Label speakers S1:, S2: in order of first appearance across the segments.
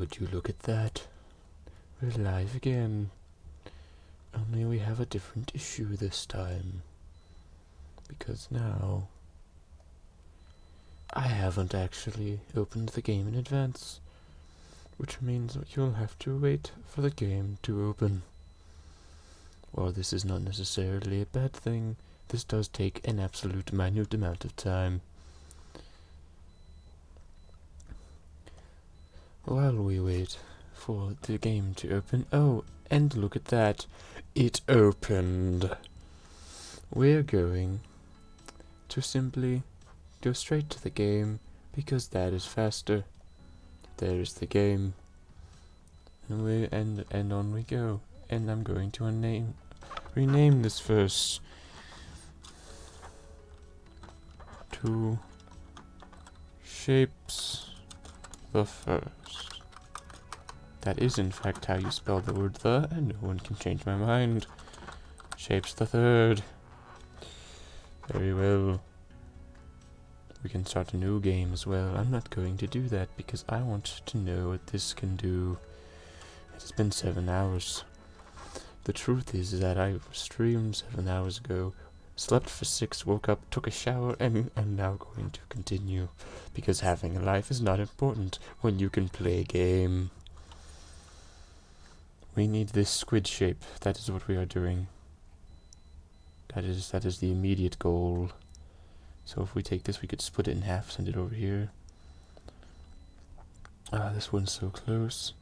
S1: would you look at that? We're live again. Only we have a different issue this time. Because now I haven't actually opened the game in advance, which means that you'll have to wait for the game to open. While this is not necessarily a bad thing, this does take an absolute minute amount of time. While we wait for the game to open, oh, and look at that, it opened. We're going to simply go straight to the game, because that is faster. There's the game. And on we go. And I'm going to rename this first to Shapes the First. That is in fact how you spell the word the, and no one can change my mind. Shapes the Third. Very well. We can start a new game as well. I'm not going to do that because I want to know what this can do. It has been 7 hours. The truth is that I streamed 7 hours ago, slept for 6, woke up, took a shower, and am now going to continue. Because having a life is not important when you can play a game. We need this squid shape. That is what we are doing. That is the immediate goal. So if we take this, we could split it in half, send it over here. This one's so close.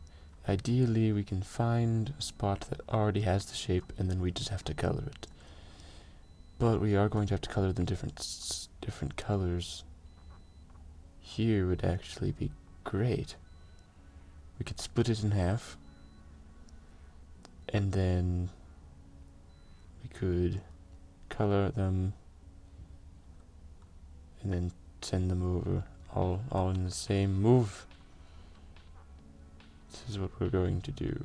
S1: Ideally, we can find a spot that already has the shape, and then we just have to color it. But we are going to have to color them different colors. Here would actually be great. We could split it in half, and then we could color them, and then send them over all in the same move. This is what we're going to do.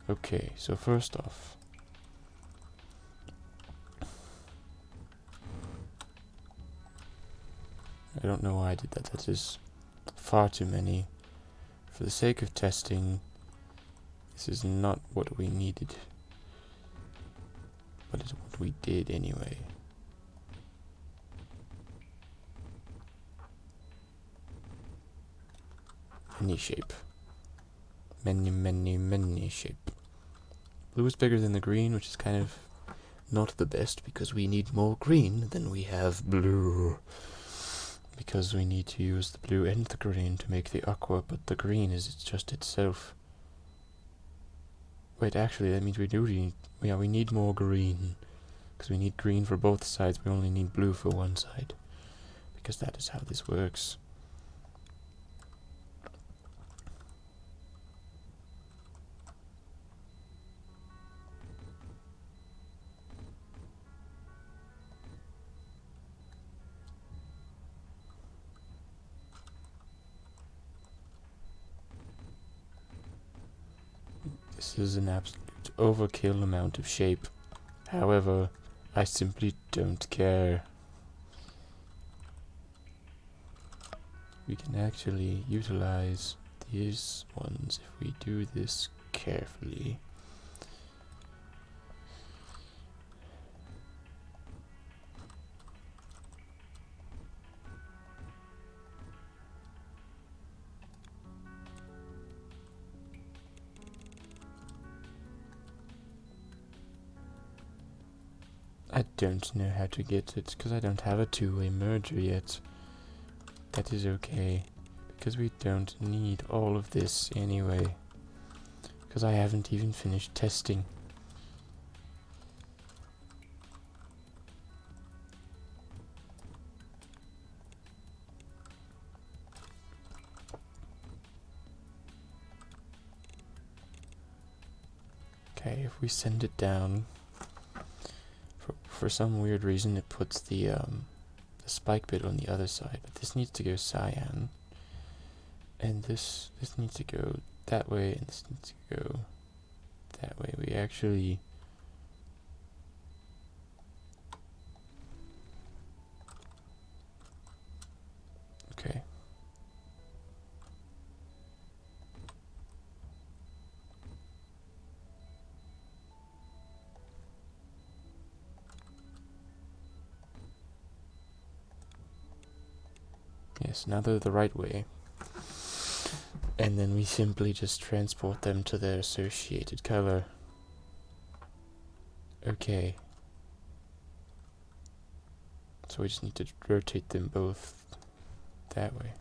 S1: Okay, so first off, I don't know why I did that. That is far too many. For the sake of testing, this is not what we needed, but it's what we did anyway. Many shape. Many shape. Blue is bigger than the green, which is kind of not the best, because we need more green than we have blue. Because we need to use the blue and the green to make the aqua, but the green is just itself. Wait, actually, that means we need more green. Because we need green for both sides, we only need blue for one side. Because that is how this works. This is an absolute overkill amount of shape. However, I simply don't care. We can actually utilize these ones if we do this carefully. I don't know how to get it, because I don't have a two-way merger yet. That is okay, because we don't need all of this anyway. Because I haven't even finished testing. Okay, if we send it down, for some weird reason it puts the spike bit on the other side, but this needs to go cyan, and this needs to go that way, and this needs to go that way. We actually okay. Yes, now they're the right way. And then we simply just transport them to their associated color. Okay. So we just need to rotate them both that way.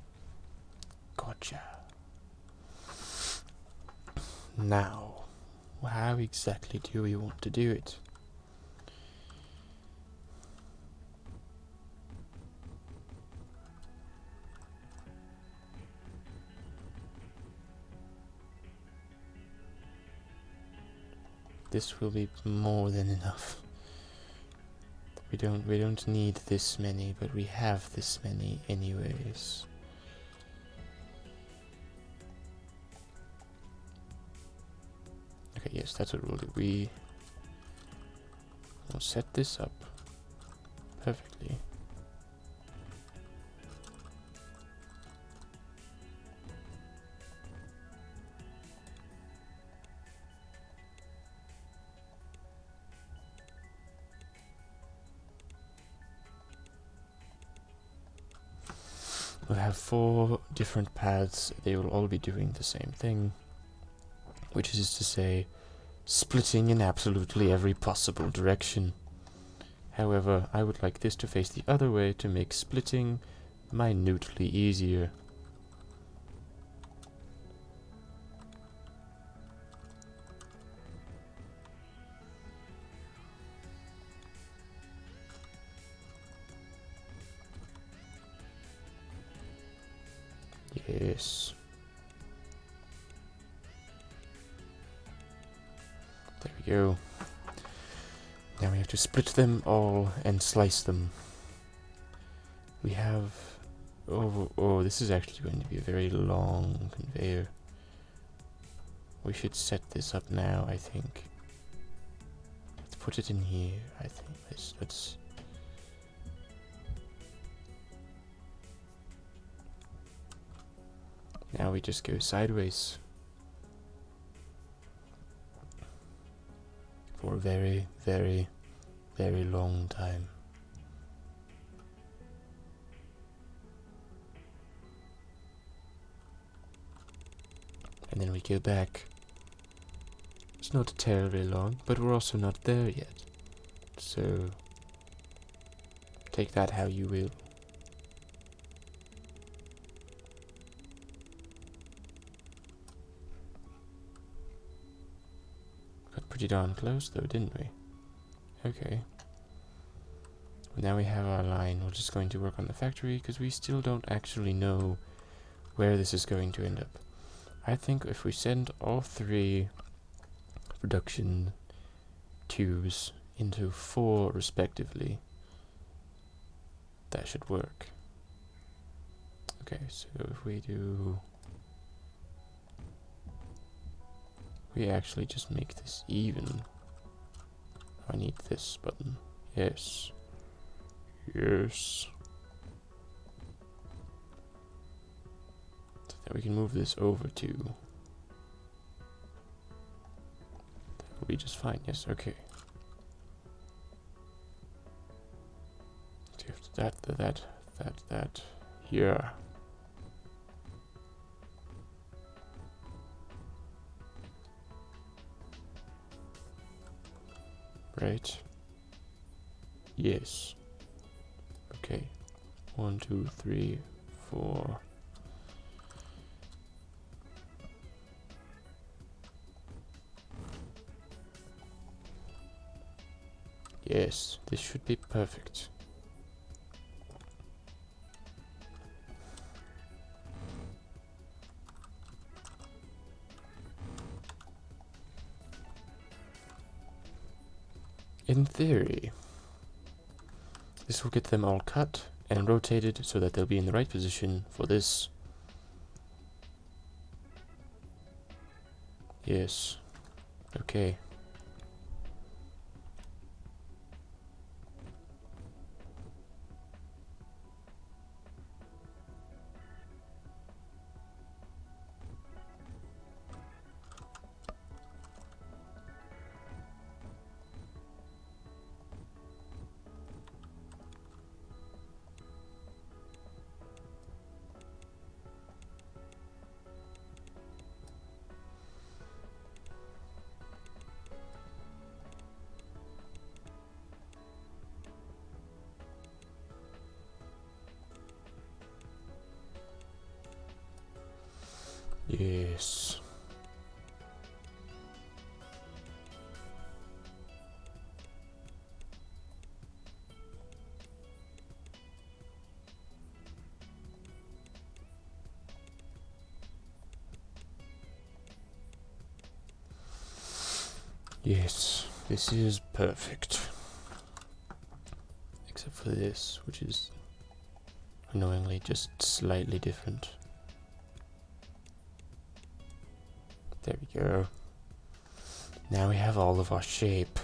S1: Gotcha. Now, how exactly do we want to do it? This will be more than enough. We don't need this many, but we have this many anyways. Okay, yes, that's what we'll do. We will set this up perfectly. We'll have 4 different paths. They will all be doing the same thing, which is to say, splitting in absolutely every possible direction. However, I would like this to face the other way to make splitting minutely easier. Yes. There we go. Now we have to split them all and slice them. We have... Oh, this is actually going to be a very long conveyor. We should set this up now, I think. Let's put it in here, I think. Let's... Now we just go sideways. For a very, very, very long time. And then we go back. It's not terribly long, but we're also not there yet. So, take that how you will. Got pretty darn close though, didn't we? Okay. Now we have our line. We're just going to work on the factory because we still don't actually know where this is going to end up. I think if we send all 3 production tubes into 4 respectively, that should work. Okay, so if we do... We actually just make this even. I need this button. Yes. Yes. So that we can move this over to... That will be just fine. Yes, okay. So that. Here. Right. Yes. Okay. 1, 2, 3, 4. Yes, this should be perfect. In theory, this will get them all cut and rotated so that they'll be in the right position for this. Yes. Okay. Yes. Yes, this is perfect. Except for this, which is annoyingly just slightly different. There we go. Now we have all of our shape.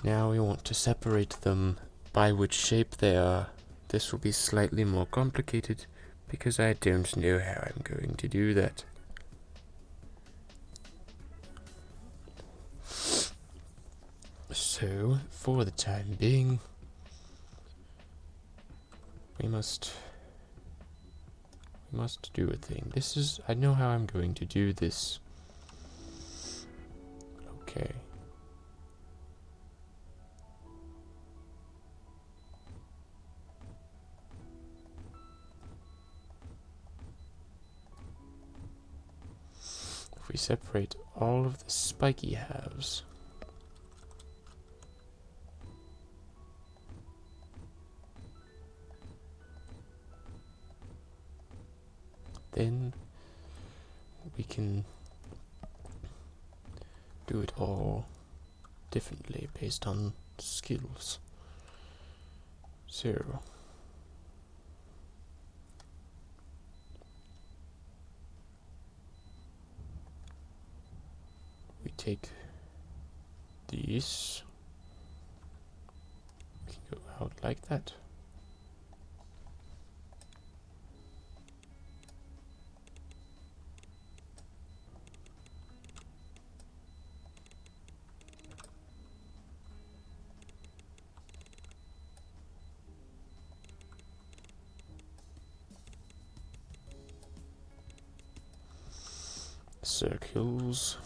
S1: Now we want to separate them by which shape they are. This will be slightly more complicated because I don't know how I'm going to do that. So, for the time being, we must do a thing. I know how I'm going to do this. Okay. If we separate all of the spiky halves, then we can do it all differently based on skills. So, we take these, we can go out like that. Circles.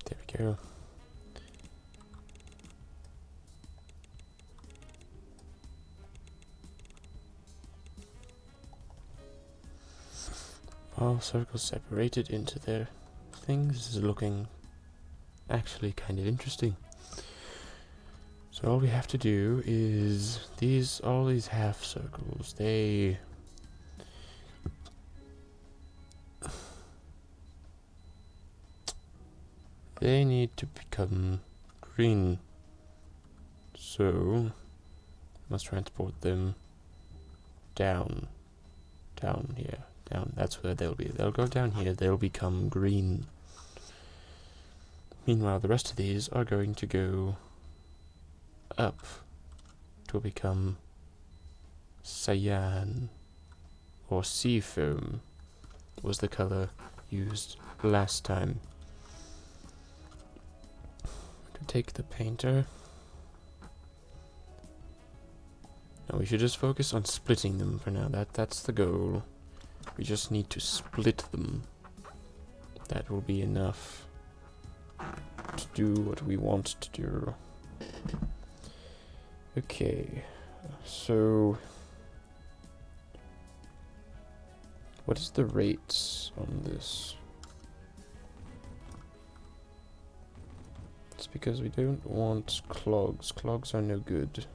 S1: There we go. All circles separated into their things. This is looking actually kind of interesting. So all we have to do is all these half circles, they need to become green. So must transport them down here. Down, that's where they'll be. They'll go down here, they'll become green. Meanwhile, the rest of these are going to go up to become cyan, or sea foam was the color used last time. To take the painter. No, we should just focus on splitting them for now. That's the goal. We just need to split them. That will be enough to do what we want to do. Okay, so what is the rates on this? It's because we don't want clogs. Clogs are no good.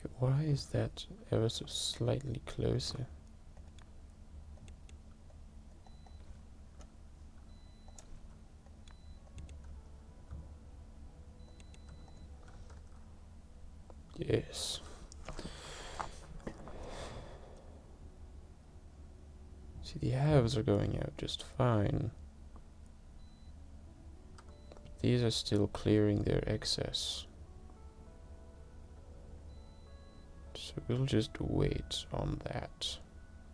S1: Okay, why is that ever so slightly closer? Yes. See, the halves are going out just fine. These are still clearing their excess. So we'll just wait on that,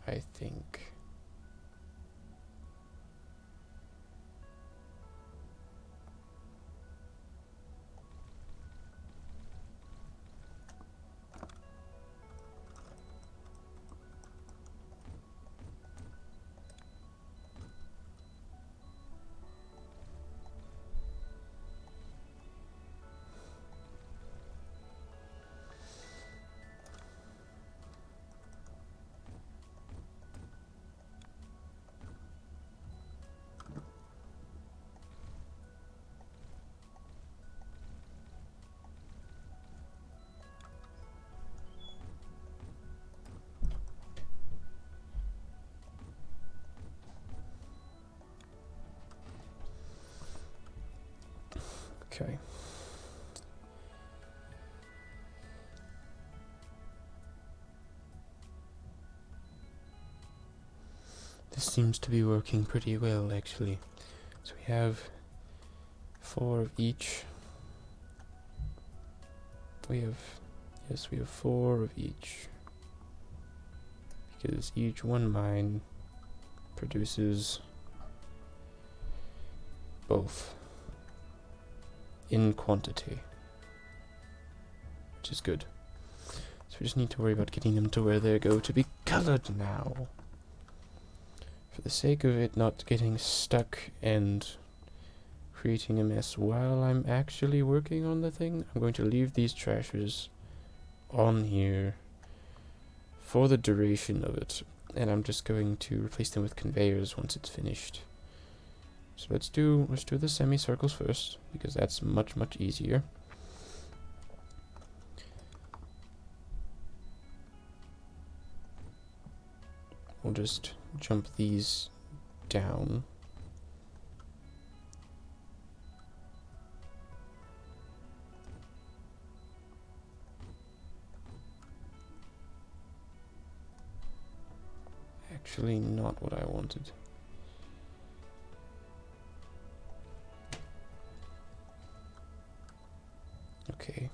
S1: I think. Okay. This seems to be working pretty well, actually. So we have 4 of each. We have 4 of each. Because each one mine produces both in quantity, which is good. So we just need to worry about getting them to where they go to be colored now. For the sake of it not getting stuck and creating a mess while I'm actually working on the thing, I'm going to leave these trashers on here for the duration of it, and I'm just going to replace them with conveyors once it's finished. So let's do the semicircles first, because that's much easier. We'll just jump these down. Actually, not what I wanted. Okay.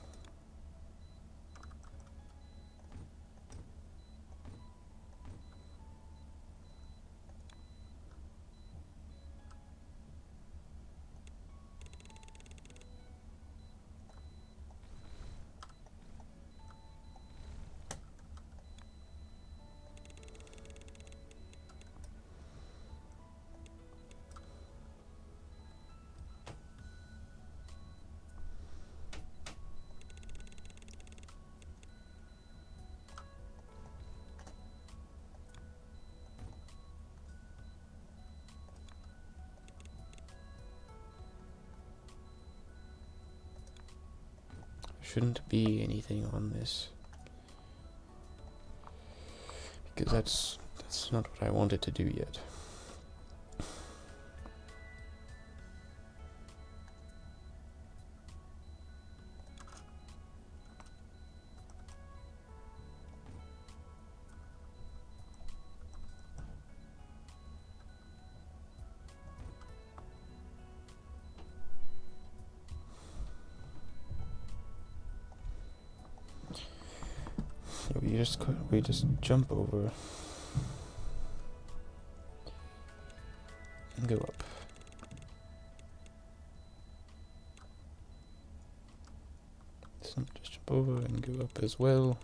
S1: Shouldn't be anything on this, because that's not what I wanted to do yet. We just jump over and go up. So just jump over and go up as well.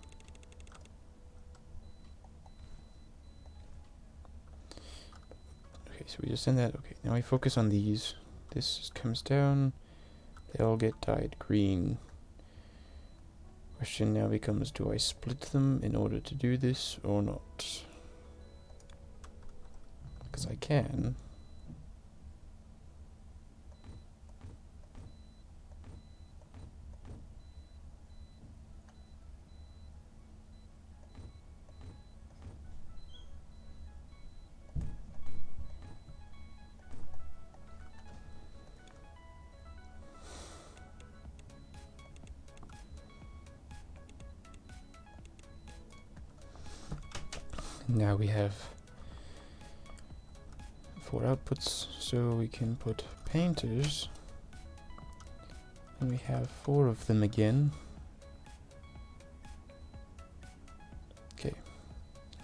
S1: Okay, so we just send that. Okay, now we focus on these. This just comes down. They all get dyed green. Question now becomes, do I split them in order to do this or not? Because I can. Now we have 4 outputs, so we can put painters, and we have 4 of them again. Okay,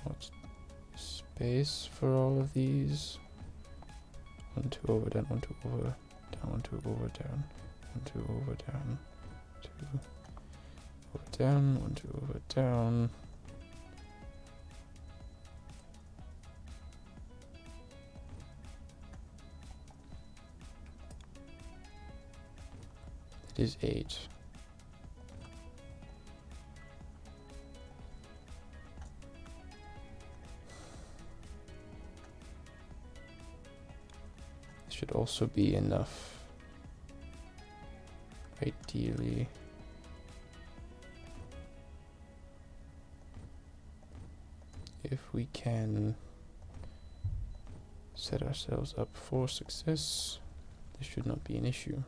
S1: what's space for all of these? 1, 2 over, down, 1, 2 over, down, 1, 2 over, down, 1, 2 over, down, 2 over, down, 1, 2 over, down. It is 8. Should also be enough, ideally. If we can set ourselves up for success, this should not be an issue.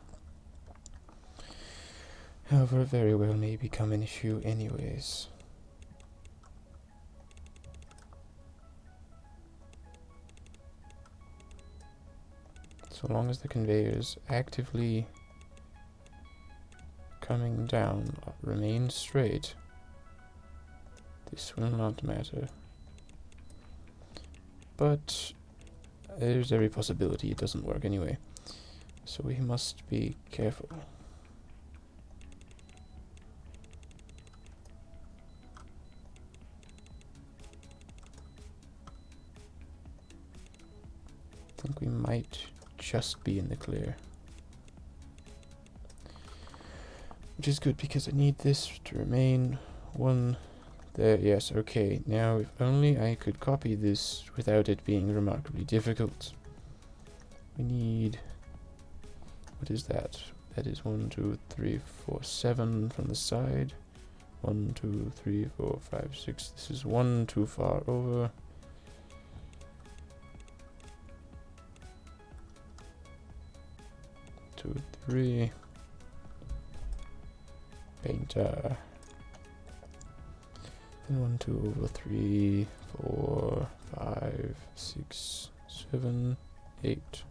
S1: However, it very well may become an issue anyways. So long as the conveyor is actively coming down, remain straight, this will not matter. But there's every possibility it doesn't work anyway, so we must be careful. I think we might just be in the clear. Which is good because I need this to remain 1 there. Yes, okay. Now if only I could copy this without it being remarkably difficult. We need... what is that? That is 1, 2, 3, 4, 7 from the side. 1, 2, 3, 4, 5, 6. This is 1 too far over. Two, 3. Painter. Then 1, 2 over 3, 4, 5, 6, 7, 8.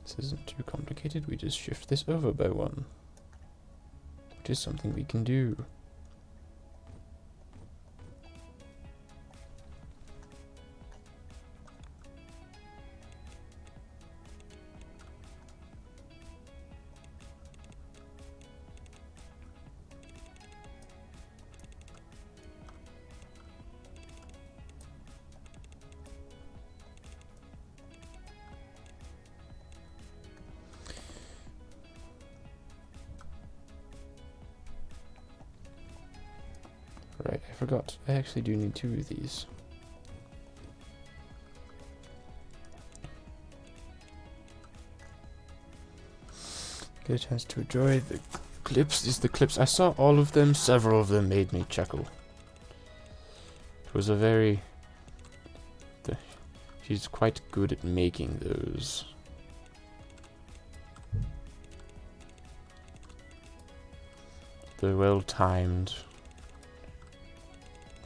S1: This isn't too complicated. We just shift this over by 1, which is something we can do. Right, I forgot. I actually do need 2 of these. Get a chance to enjoy the clips. These are the clips. I saw all of them. Several of them made me chuckle. It was a very... she's quite good at making those. They're well timed.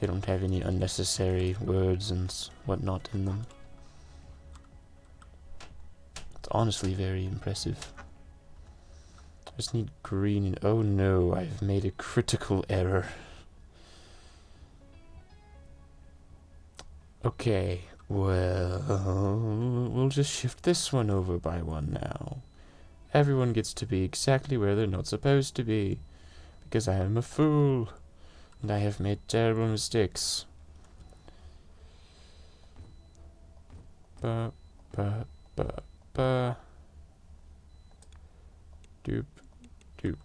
S1: They don't have any unnecessary words and whatnot in them. It's honestly very impressive. I just need green and oh no, I've made a critical error. Okay, well, we'll just shift this one over by 1 now. Everyone gets to be exactly where they're not supposed to be, because I am a fool. And I have made terrible mistakes. Ba ba ba ba. Doop doop.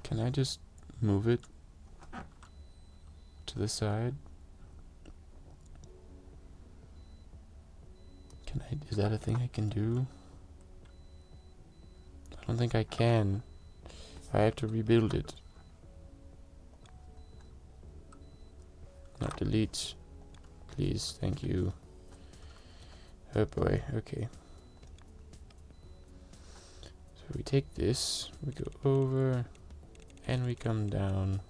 S1: Can I just move it to the side? Can I, is that a thing I can do? I don't think I can. I have to rebuild it. No, delete. please. Thank you. Oh boy, okay. So we take this, we go over, and we come down.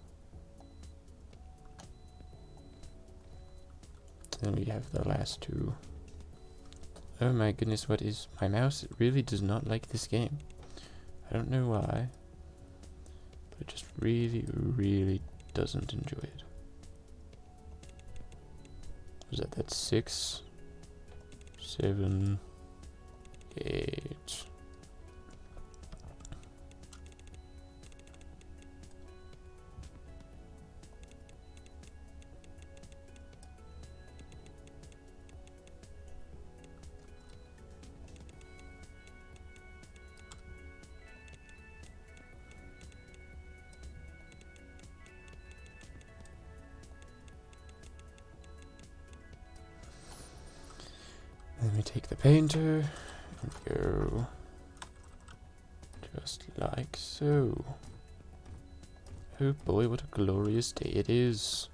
S1: Then we have the last two. Oh my goodness, what is... My mouse really does not like this game. I don't know why. But it just really, really doesn't enjoy it. Was that 6, 7, 8. Then we take the painter and go just like so. Oh boy, what a glorious day it is.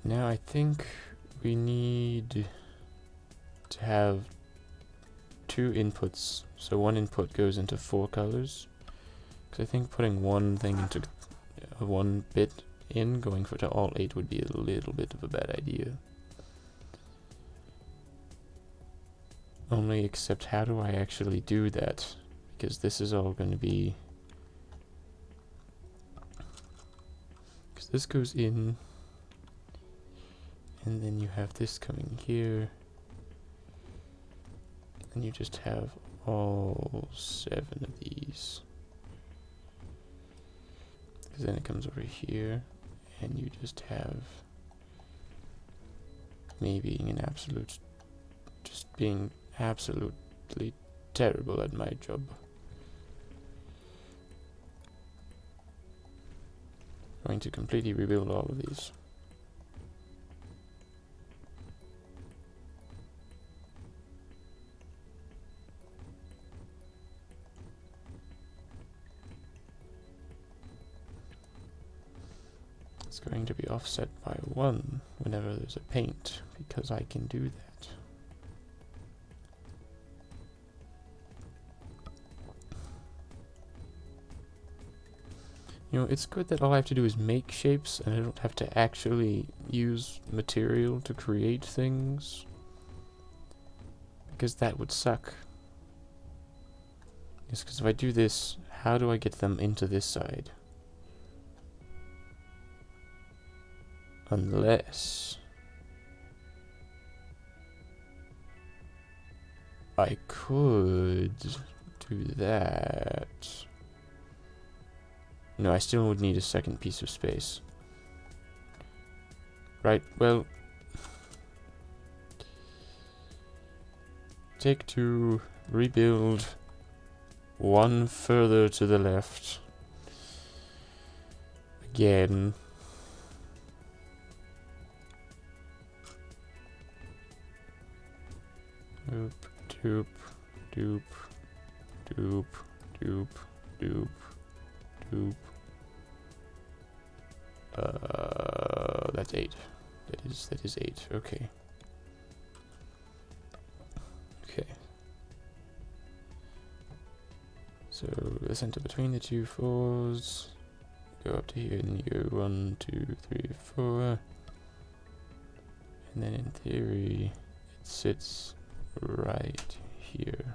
S1: Now I think we need to have 2 inputs. So one input goes into 4 colors. Because I think putting one thing into one bit in, going for to all 8 would be a little bit of a bad idea. Only except how do I actually do that? Because this is all going to be... Because this goes in, and then you have this coming here, and you just have all 7 of these. Because then it comes over here, and you just have me being an absolute... just being absolutely terrible at my job. I'm going to completely rebuild all of these. It's going to be offset by 1 whenever there's a paint, because I can do that. You know, it's good that all I have to do is make shapes and I don't have to actually use material to create things. Because that would suck. Yes, because if I do this, how do I get them into this side? Unless... I could do that. No, I still would need a second piece of space. Right, well... Take 2, rebuild, 1 further to the left. Again. Doop, doop, doop, doop, doop, doop, doop. That's 8. That is 8. Okay. Okay. So the center between the 2 4s. Go up to here and you go 1, 2, 3, 4. And then in theory it sits right here.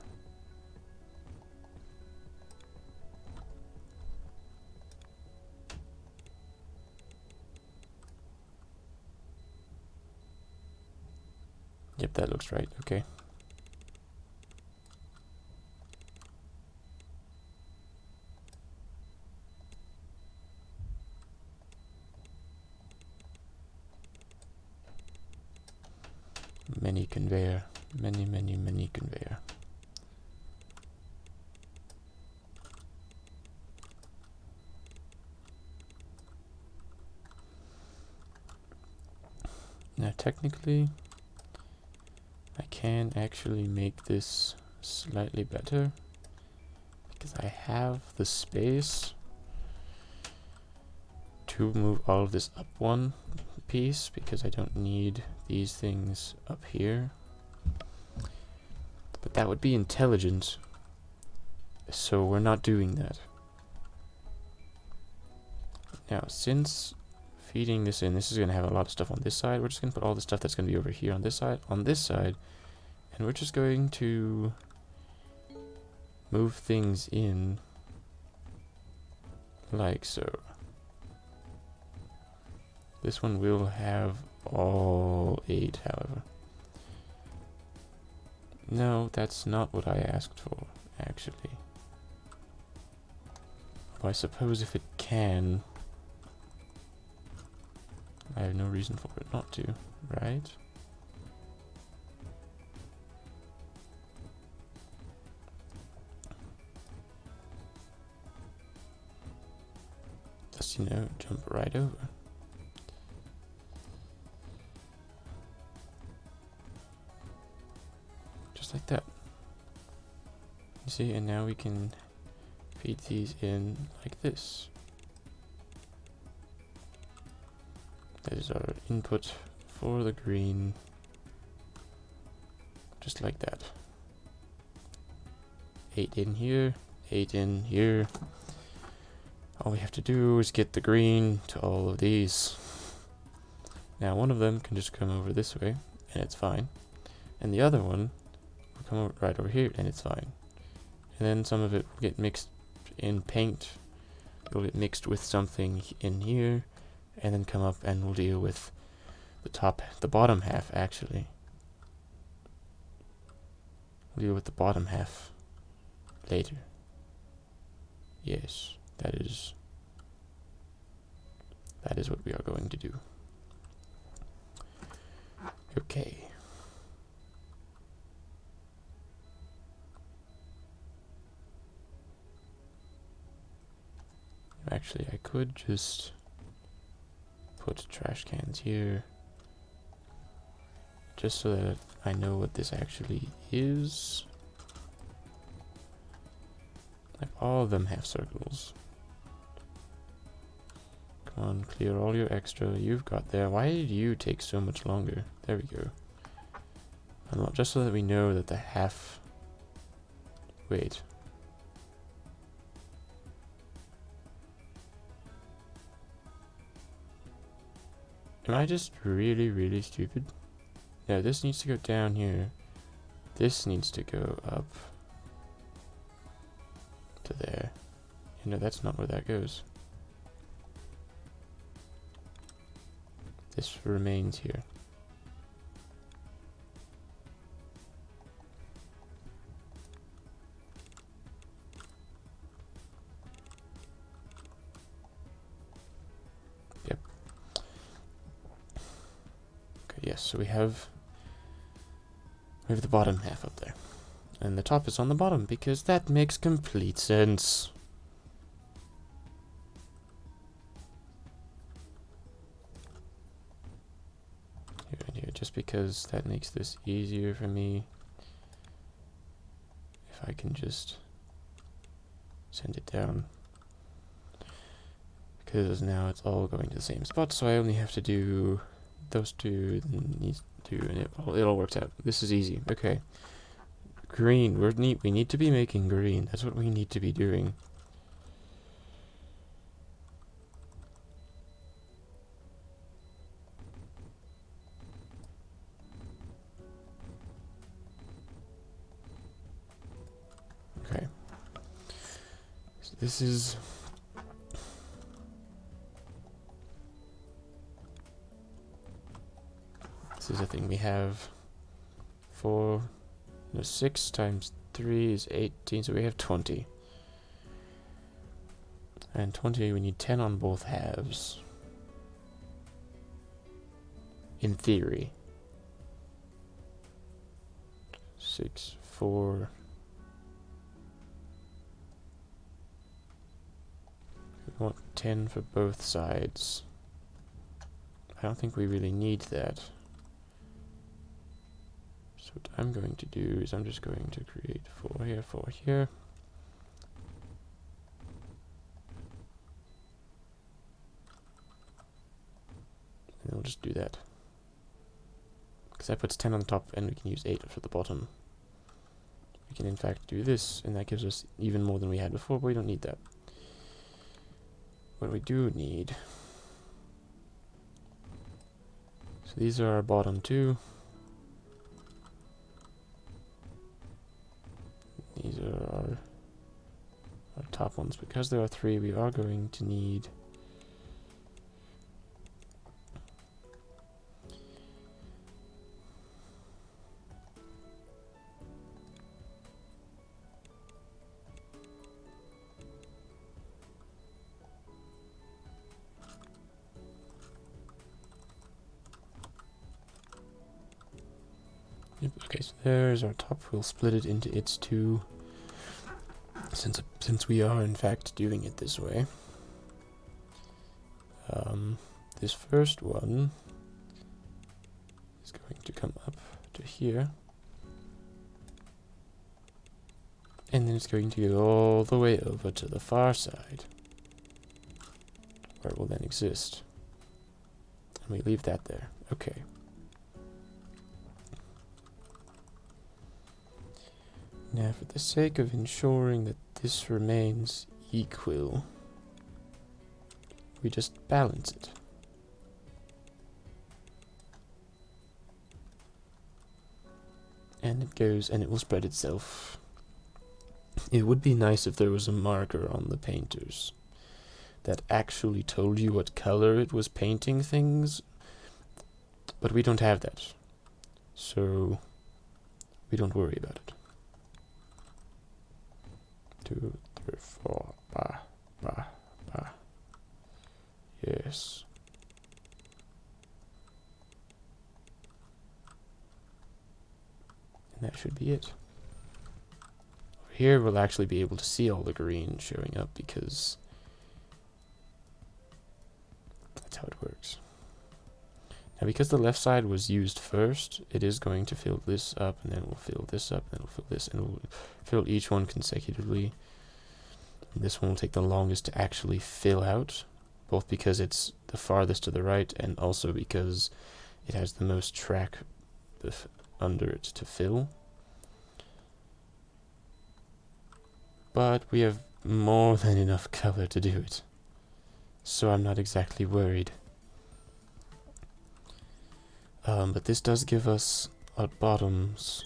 S1: Yep, that looks right. Okay. Many conveyor. Many, many, many conveyor. Now technically I can actually make this slightly better because I have the space to move all of this up 1 piece because I don't need these things up here. But that would be intelligent. So we're not doing that. Now, since feeding this in, this is going to have a lot of stuff on this side. We're just going to put all the stuff that's going to be over here on this side, and we're just going to move things in like so. This one will have all 8, however. No, that's not what I asked for, actually. Well, I suppose if it can, I have no reason for it not to, right? Just, you know, jump right over. Just like that. You see, and now we can feed these in like this. That is our input for the green. Just like that. 8 in here, 8 in here. All we have to do is get the green to all of these. Now one of them can just come over this way, and it's fine. And the other one will come over right over here, and it's fine. And then some of it will get mixed in paint. It'll get mixed with something in here, and then come up and we'll deal with the bottom half, actually. We'll deal with the bottom half later. Yes, that is what we are going to do. Okay. Actually, I could just put trash cans here, just so that I know what this actually is. Like, all of them have circles. Come on, clear all your extra you've got there. Why did you take so much longer? There we go. Unlock, just so that we know that the half... Wait. Am I just really, really stupid? No, this needs to go down here. This needs to go up to there. You know, that's not where that goes. This remains here. Yep. Okay, yes, so we have the bottom half up there. And the top is on the bottom, because that makes complete sense. Here and here, just because that makes this easier for me. If I can just send it down. Because now it's all going to the same spot, so I only have to do those two, needs to, and it all works out. This is easy. Okay. Green. We need to be making green. That's what we need to be doing. Okay. So this is... This is a thing we have 6 times 3 is 18, so we have 20. And 20, we need 10 on both halves. In theory. 6, 4. We want 10 for both sides. I don't think we really need that. So what I'm going to do is I'm just going to create 4 here, 4 here. And we'll just do that. Because that puts 10 on the top, and we can use 8 for the bottom. We can in fact do this, and that gives us even more than we had before, but we don't need that. What we do need... So these are our bottom two. These are our top ones. Because there are 3, we are going to need... Yep, okay, so there's our top. We'll split it into its 2, since we are in fact doing it this way. This first one is going to come up to here, and then it's going to go all the way over to the far side, where it will then exist. And we leave that there. Okay. Now, for the sake of ensuring that this remains equal, we just balance it. And it goes, and it will spread itself. It would be nice if there was a marker on the painters that actually told you what color it was painting things, but we don't have that, so we don't worry about it. 2, 3, 4, bah, bah, bah. Yes. And that should be it. Over here we'll actually be able to see all the green showing up because that's how it works. Now because the left side was used first, it is going to fill this up, and then we'll fill this up, and then we'll fill this, and we'll fill each one consecutively. And this one will take the longest to actually fill out, both because it's the farthest to the right, and also because it has the most track under it to fill. But we have more than enough color to do it, so I'm not exactly worried. But this does give us our bottoms,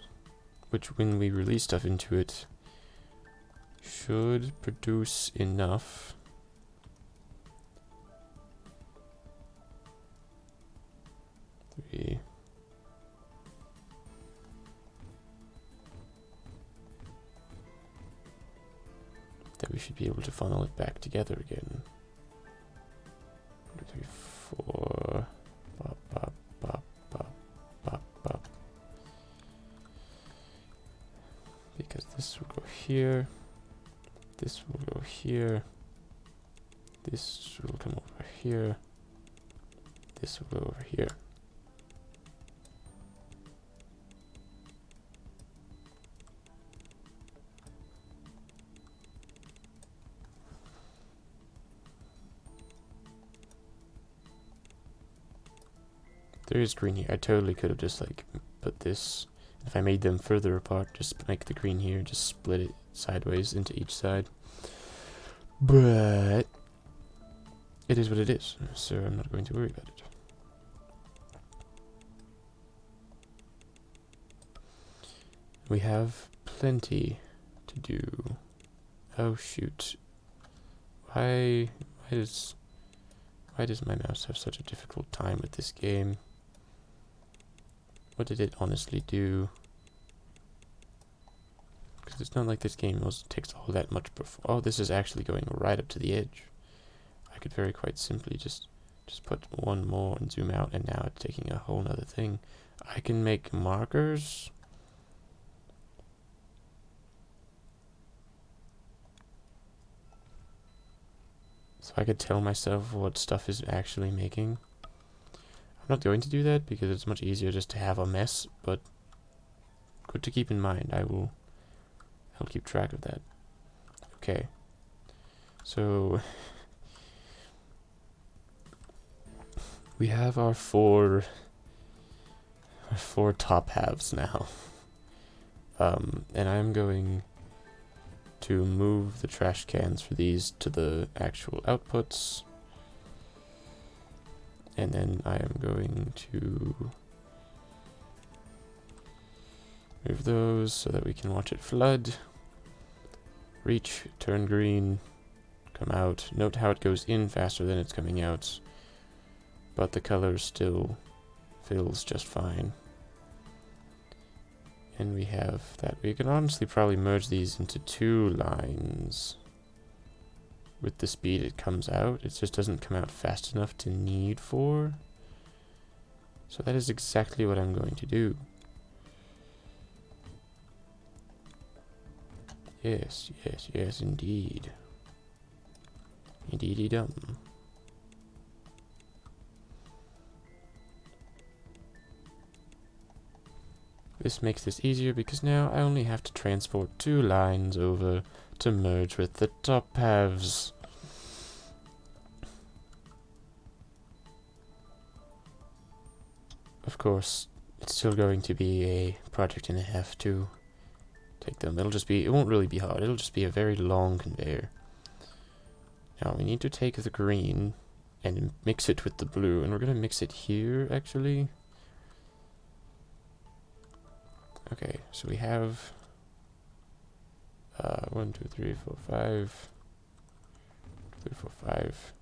S1: which when we release stuff into it, should produce enough that we should be able to funnel it back together again. 1, 2, 3, 4. Bop, bop, bop, bop, bop, bop. Because this will go here. This will go here. This will come over here. This will go over here. There is green here. I totally could have just like put this. If I made them further apart, just make the green here, just split it sideways into each side. But it is what it is, so I'm not going to worry about it. We have plenty to do. Oh shoot. Why does my mouse have such a difficult time with this game? What did it honestly do? Because it's not like this game takes all that much before. Oh, this is actually going right up to the edge. I could very quite simply just put one more and zoom out, and now it's taking a whole nother thing. I can make markers. So I could tell myself what stuff is actually making. I'm not going to do that because it's much easier just to have a mess, but good to keep in mind. I'll keep track of that. Okay. So We have our four top halves now. And I'm going to move the trash cans for these to the actual outputs. And then I am going to move those so that we can watch it flood. Reach, turn green, come out. Note how it goes in faster than it's coming out, but the color still fills just fine. And we have that. We can honestly probably merge these into 2 lines. With the speed it comes out, it just doesn't come out fast enough to need 4. So that is exactly what I'm going to do. Yes, yes, yes, indeed. Indeedy-dum. This makes this easier because now I only have to transport 2 lines over to merge with the top halves. Of course, it's still going to be a project and a half to take them. It won't really be hard. It'll just be a very long conveyor. Now we need to take the green and mix it with the blue, and we're going to mix it here, actually. Okay, so we have 1, 2, 3, 4, 5. 3, 4, 5.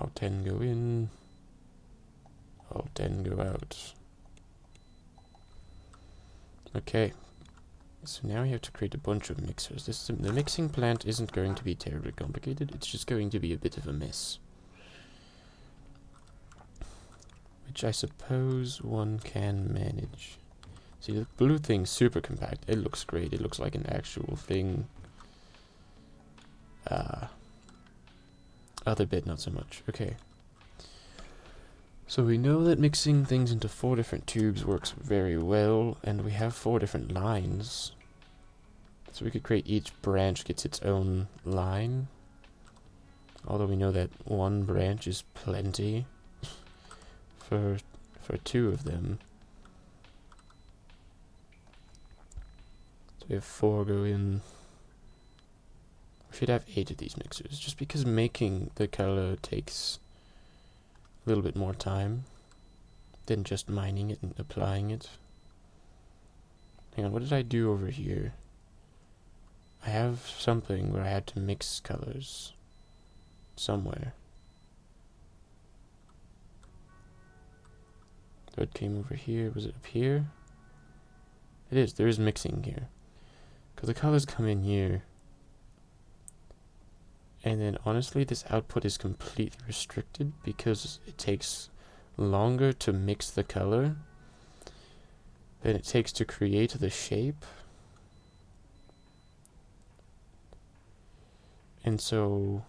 S1: All 10 go in. All 10 go out. Okay. So now we have to create a bunch of mixers. The mixing plant isn't going to be terribly complicated. It's just going to be a bit of a mess. Which I suppose one can manage. See, the blue thing's super compact. It looks great. It looks like an actual thing. Other bit, not so much. Okay. So we know that mixing things into 4 different tubes works very well, and we have 4 different lines. So we could create each branch gets its own line. Although we know that 1 branch is plenty for 2 of them. So we have 4 go in. We should have 8 of these mixers, just because making the color takes a little bit more time than just mining it and applying it. Hang on, what did I do over here? I have something where I had to mix colors somewhere. So it came over here. Was it up here? It is. There is mixing here. Because the colors come in here. And then honestly, this output is completely restricted because it takes longer to mix the color than it takes to create the shape. And so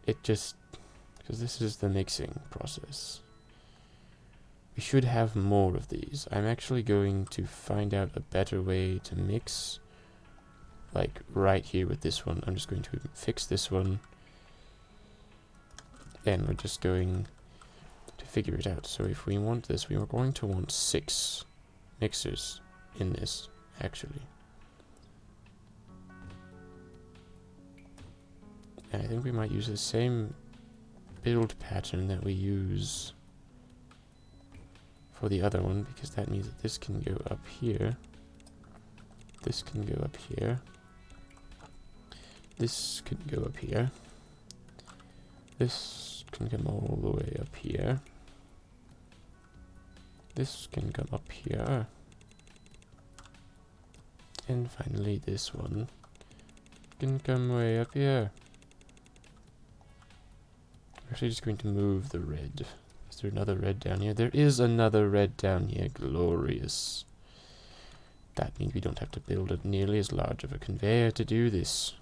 S1: it just, because this is the mixing process, we should have more of these. I'm actually going to find out a better way to mix, like right here with this one. I'm just going to fix this one, and we're just going to figure it out. So if we want this, we are going to want 6 mixers in this, actually. And I think we might use the same build pattern that we use for the other one, because that means that this can go up here, this can go up here, this can go up here, this can come all the way up here, this can come up here, and finally this one can come way up here. I'm actually just going to move the red. Is there another red down here? There is another red down here. Glorious. That means we don't have to build it nearly as large of a conveyor to do this.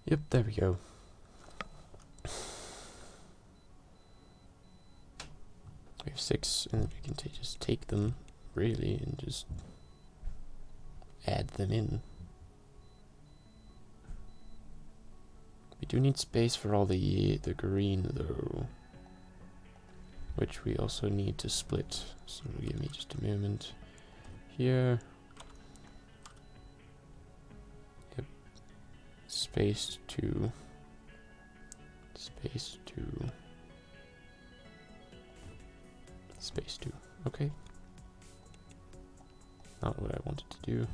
S1: Yep, there we go. We have 6, and we can just take them, really, and just add them in. We do need space for all the green, though, which we also need to split. So give me just a moment here. Yep. Space 2. Space 2. Space 2. Okay. Not what I wanted to do.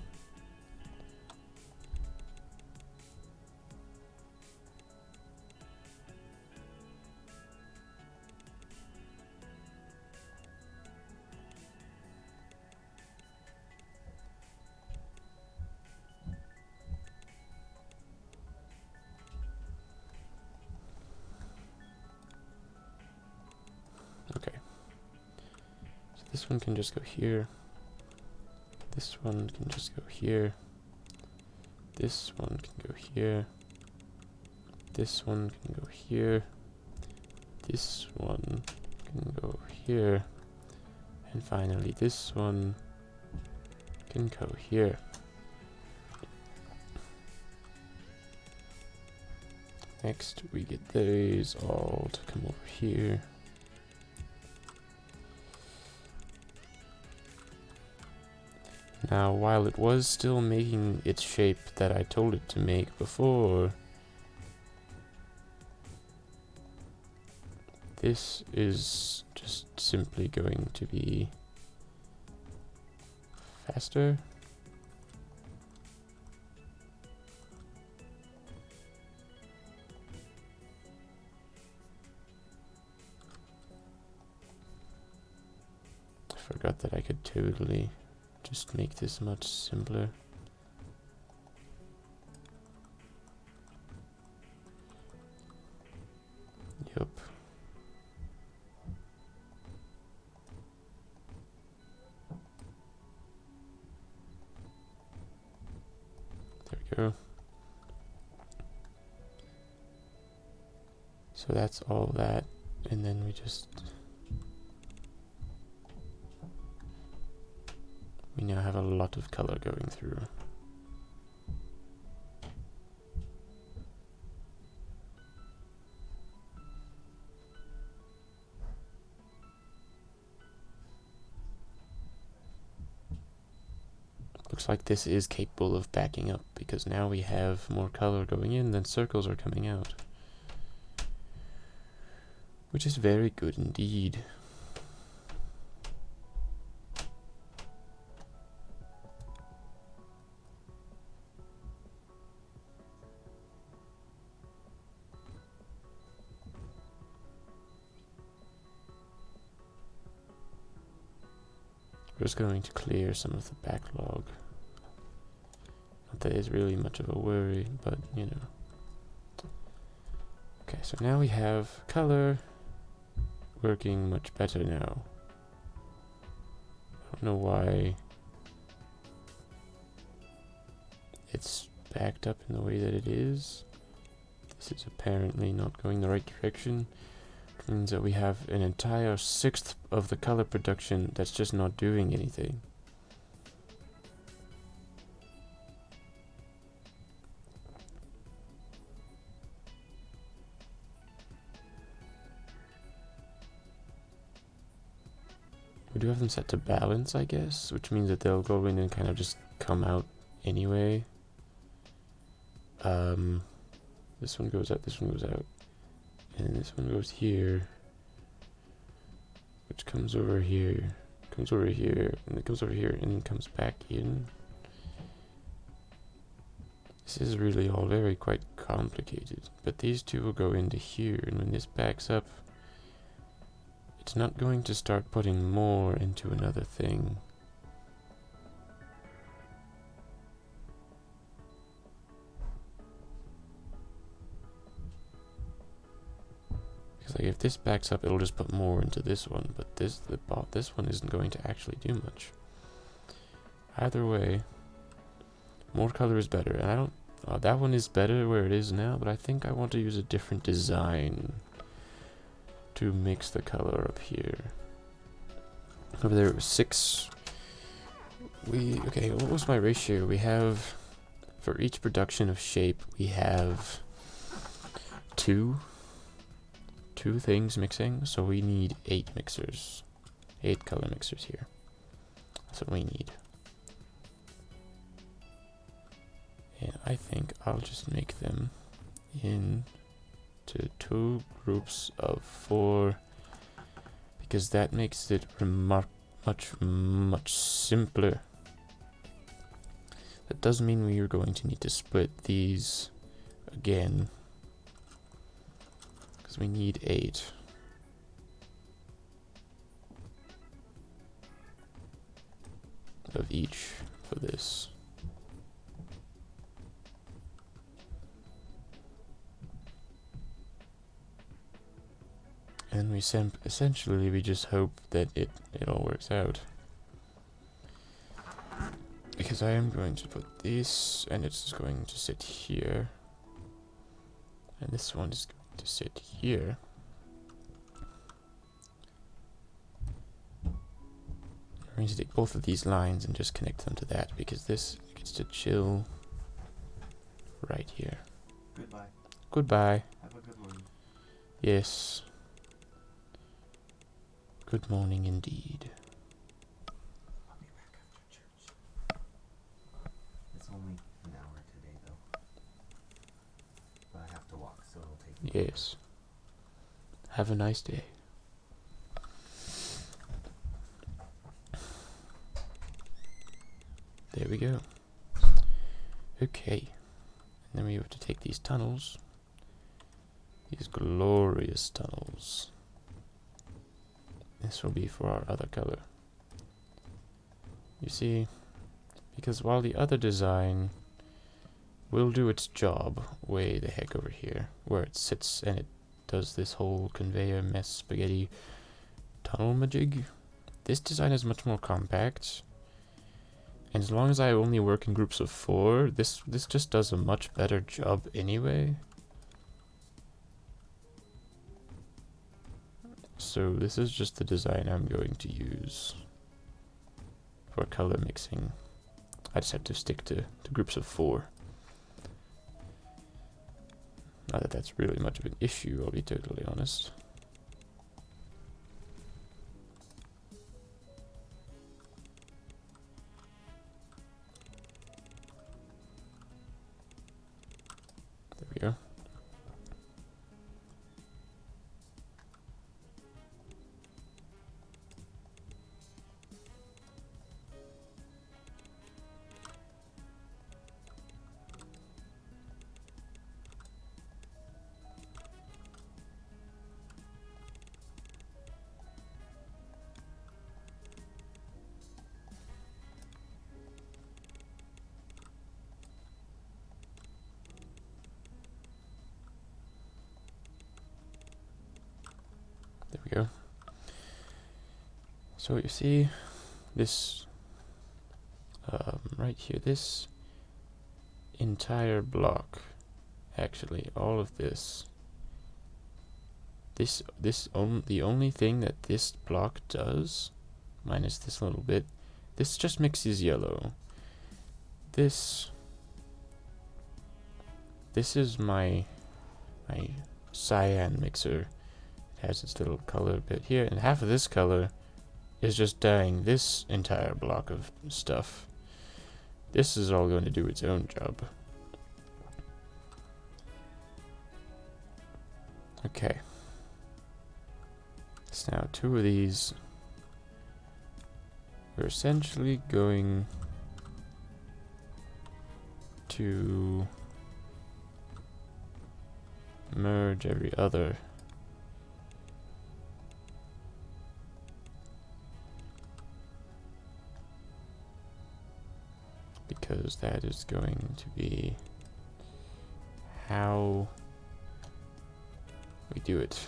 S1: Okay. So this one can just go here. This one can just go here. This one can go here. This one can go here. This one can go here. And finally this one can go here. Next we get those all to come over here. Now, while it was still making its shape that I told it to make before, this is just simply going to be faster. I forgot that I could totally just make this much simpler. Yup. There we go. So that's all that, and then we now have a lot of color going through. Looks like this is capable of backing up, because now we have more color going in than circles are coming out. Which is very good indeed. We're just going to clear some of the backlog. Not that it's really much of a worry, but you know. Okay, so now we have color working much better now. I don't know why it's backed up in the way that it is. This is apparently not going the right direction. It means that we have an entire 1/6 of the color production that's just not doing anything. We do have them set to balance, I guess, which means that they'll go in and kind of just come out anyway. This one goes out, this one goes out, and this one goes here, which comes over here, comes over here, and it comes over here, and then comes back in. This is really all very quite complicated, but these two will go into here, and when this backs up, it's not going to start putting more into another thing. Because like if this backs up, it'll just put more into this one, but this one isn't going to actually do much. Either way, more color is better, and I don't That one is better where it is now, but I think I want to use a different design to mix the color up here. Over there it was 6. Okay, what was my ratio? We have, for each production of shape, we have two things mixing, so we need 8 mixers. 8 color mixers here. That's what we need. And I think I'll just make them into 2 groups of 4, because that makes it much simpler. That does mean we are going to need to split these again, because we need 8. Of each for this. And we essentially we just hope that it all works out. Because I am going to put this, and it's going to sit here. And this one is going to sit here. I'm going to take both of these lines and just connect them to that, because this gets to chill right here.
S2: Goodbye.
S1: Goodbye.
S2: Have a good morning.
S1: Yes. Good morning indeed.
S2: I'll be back after church. It's only an hour today, though. But I have to walk, so it'll take me.
S1: Yes. Have a nice day. There we go. Okay. And then we have to take these tunnels. These glorious tunnels. This will be for our other color. You see, because while the other design will do its job way the heck over here, where it sits and it does this whole conveyor mess spaghetti tunnel majig, this design is much more compact. And as long as I only work in groups of 4, this just does a much better job anyway. So this is just the design I'm going to use for color mixing. I just have to stick to groups of 4. Not that that's really much of an issue, I'll be totally honest. There we go. There we go. So you see this right here, this entire block, actually all of this, the only thing that this block does, minus this little bit, this just mixes yellow. This is my cyan mixer. It has its little color bit here, and half of this color is just dyeing this entire block of stuff. This is all going to do its own job. Okay. So now 2 of these are essentially going to merge every other. Because that is going to be how we do it.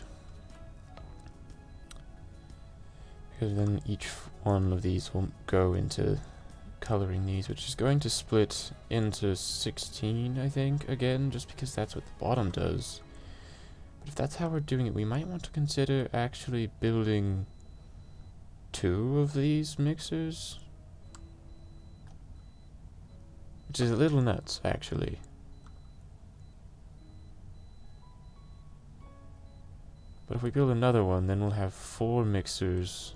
S1: Because then each one of these will go into coloring these, which is going to split into 16, I think, again, just because that's what the bottom does. But if that's how we're doing it, we might want to consider actually building 2 of these mixers. Which is a little nuts, actually. But if we build another one, then we'll have 4 mixers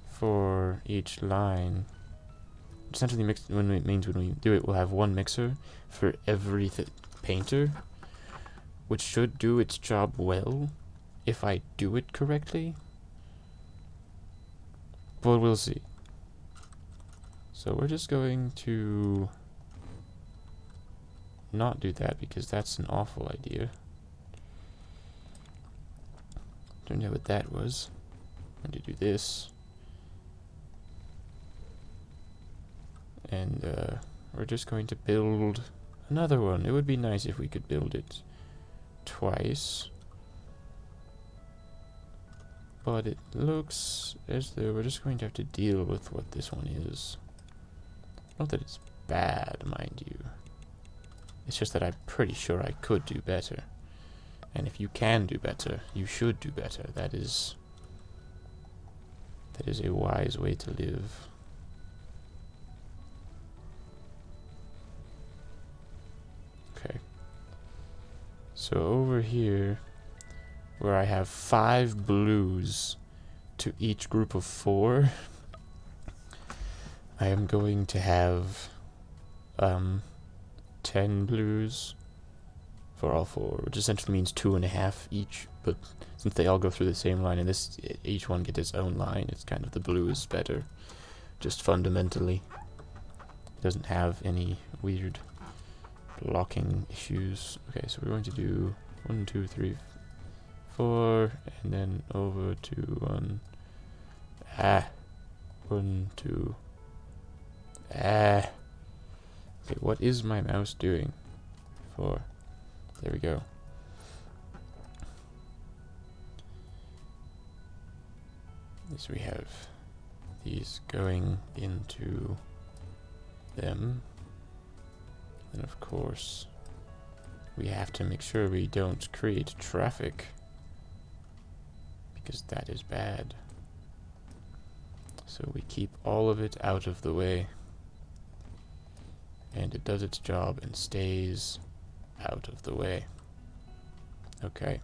S1: for each line. Essentially, when we do it, we'll have 1 mixer for every painter, which should do its job well, if I do it correctly. But we'll see. So we're just going to not do that, because that's an awful idea. Don't know what that was. I'm going to do this. And we're just going to build another one. It would be nice if we could build it twice. But it looks as though we're just going to have to deal with what this one is. Not that it's bad, mind you. It's just that I'm pretty sure I could do better. And if you can do better, you should do better. That is a wise way to live. Okay. So over here, where I have 5 blues to each group of 4, I am going to have 10 blues for all 4, which essentially means 2.5 each. But since they all go through the same line, and each one gets its own line, it's kind of the blue is better, just fundamentally. It doesn't have any weird blocking issues. Okay, so we're going to do 1, 2, 3, 4, and then over to 1. 1, 2. Okay, what is my mouse doing? 4. There we go. So we have these going into them. And of course, we have to make sure we don't create traffic, because that is bad. So we keep all of it out of the way. And it does its job and stays out of the way. Okay.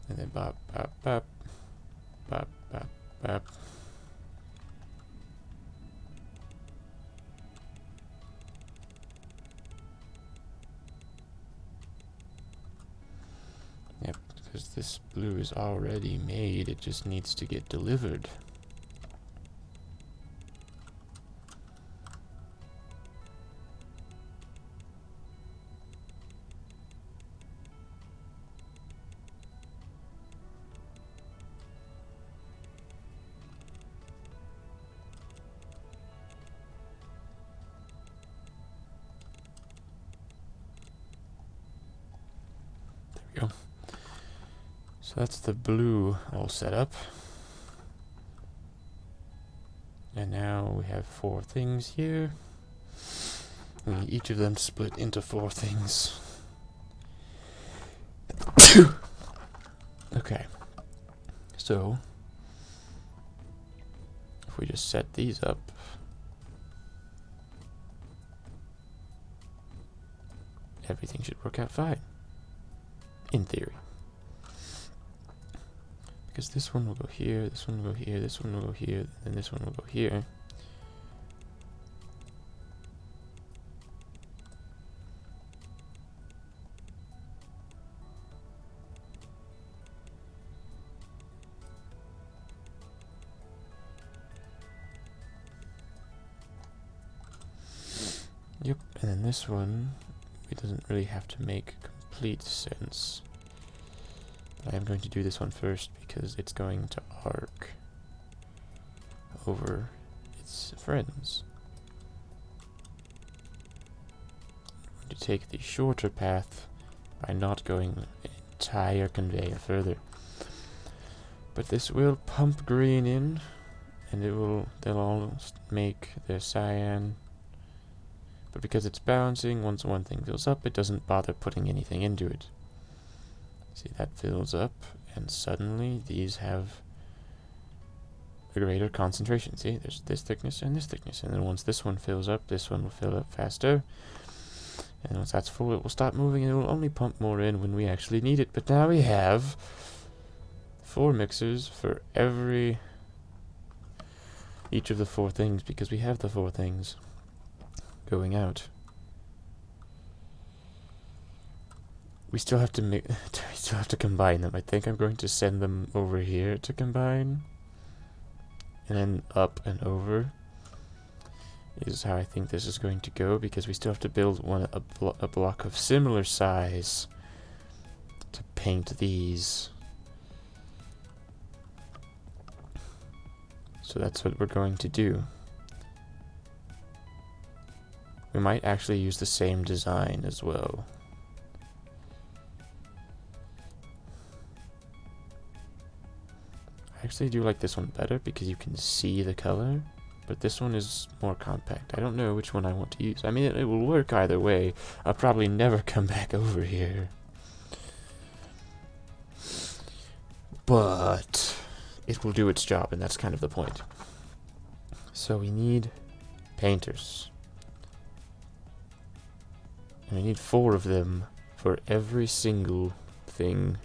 S1: And then bop, bop, bop, bop, bop, bop. Yep, because this blue is already made, it just needs to get delivered. Go. So that's the blue all set up. And now we have 4 things here. We need each of them split into 4 things. Okay. So if we just set these up, everything should work out fine. In theory. Because this one will go here, this one will go here, this one will go here, and this one will go here. Yep, and then this one, it doesn't really have to make complete sense. But I am going to do this one first because it's going to arc over its friends. I'm going to take the shorter path by not going an entire conveyor further. But this will pump green in, and they'll all make their cyan. But because it's bouncing, once one thing fills up, it doesn't bother putting anything into it. See, that fills up, and suddenly these have a greater concentration. See, there's this thickness, and then once this one fills up, this one will fill up faster. And once that's full, it will stop moving, and it will only pump more in when we actually need it. But now we have 4 mixers for each of the 4 things, because we have the 4 things going out. We still have to we still have to combine them. I think I'm going to send them over here to combine, and then up and over is how I think this is going to go, because we still have to build a block of similar size to paint these. So that's what we're going to do. We might actually use the same design as well. I actually do like this one better because you can see the color, but this one is more compact. I don't know which one I want to use. I mean, it will work either way. I'll probably never come back over here. But it will do its job, and that's kind of the point. So we need painters. And we need 4 of them for every single thing.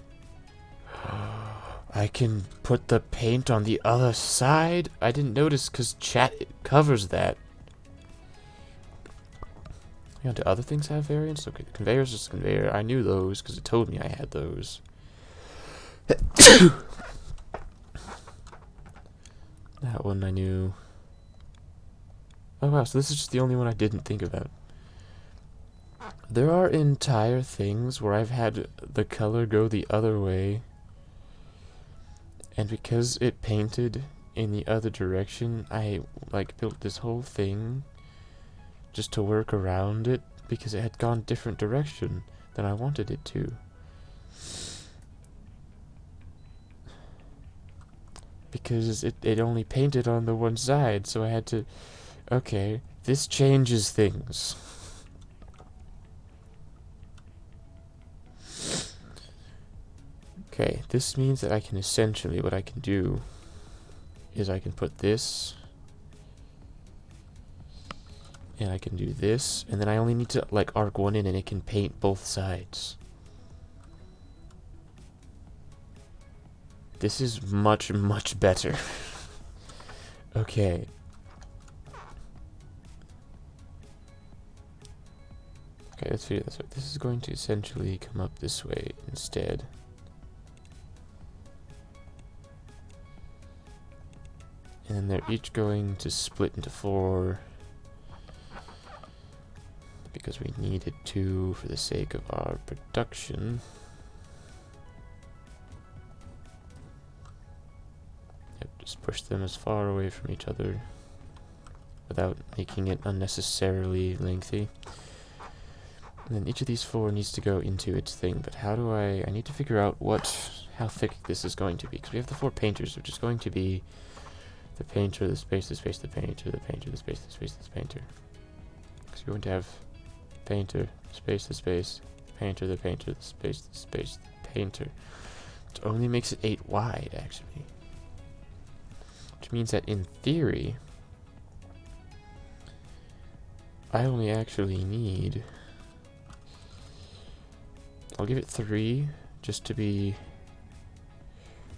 S1: I can put the paint on the other side? I didn't notice because chat covers that. Yeah, do other things have variants? Okay, the conveyor's just a conveyor. I knew those because it told me I had those. That one I knew. Oh wow, so this is just the only one I didn't think about. There are entire things where I've had the color go the other way, and because it painted in the other direction, I built this whole thing just to work around it because it had gone different direction than I wanted it to. Because it only painted on the one side, so I had to... Okay, this changes things. Okay, this means that I can essentially, what I can do is I can put this, and I can do this, and then I only need to arc one in and it can paint both sides. This is much, much better. Okay. Okay, let's figure this out. This is going to essentially come up this way instead. And then they're each going to split into 4 because we needed to for the sake of our production. Yep, just push them as far away from each other without making it unnecessarily lengthy. And then each of these 4 needs to go into its thing, but how do I need to figure out how thick this is going to be, because we have the 4 painters, which is going to be the painter, the space, the space, the painter, the painter, the space, the space, the painter. Because you're going to have painter, space, the space, painter, the painter, the space, the painter. Which only makes it 8 wide, actually. Which means that in theory, I only actually need... I'll give it 3, just to be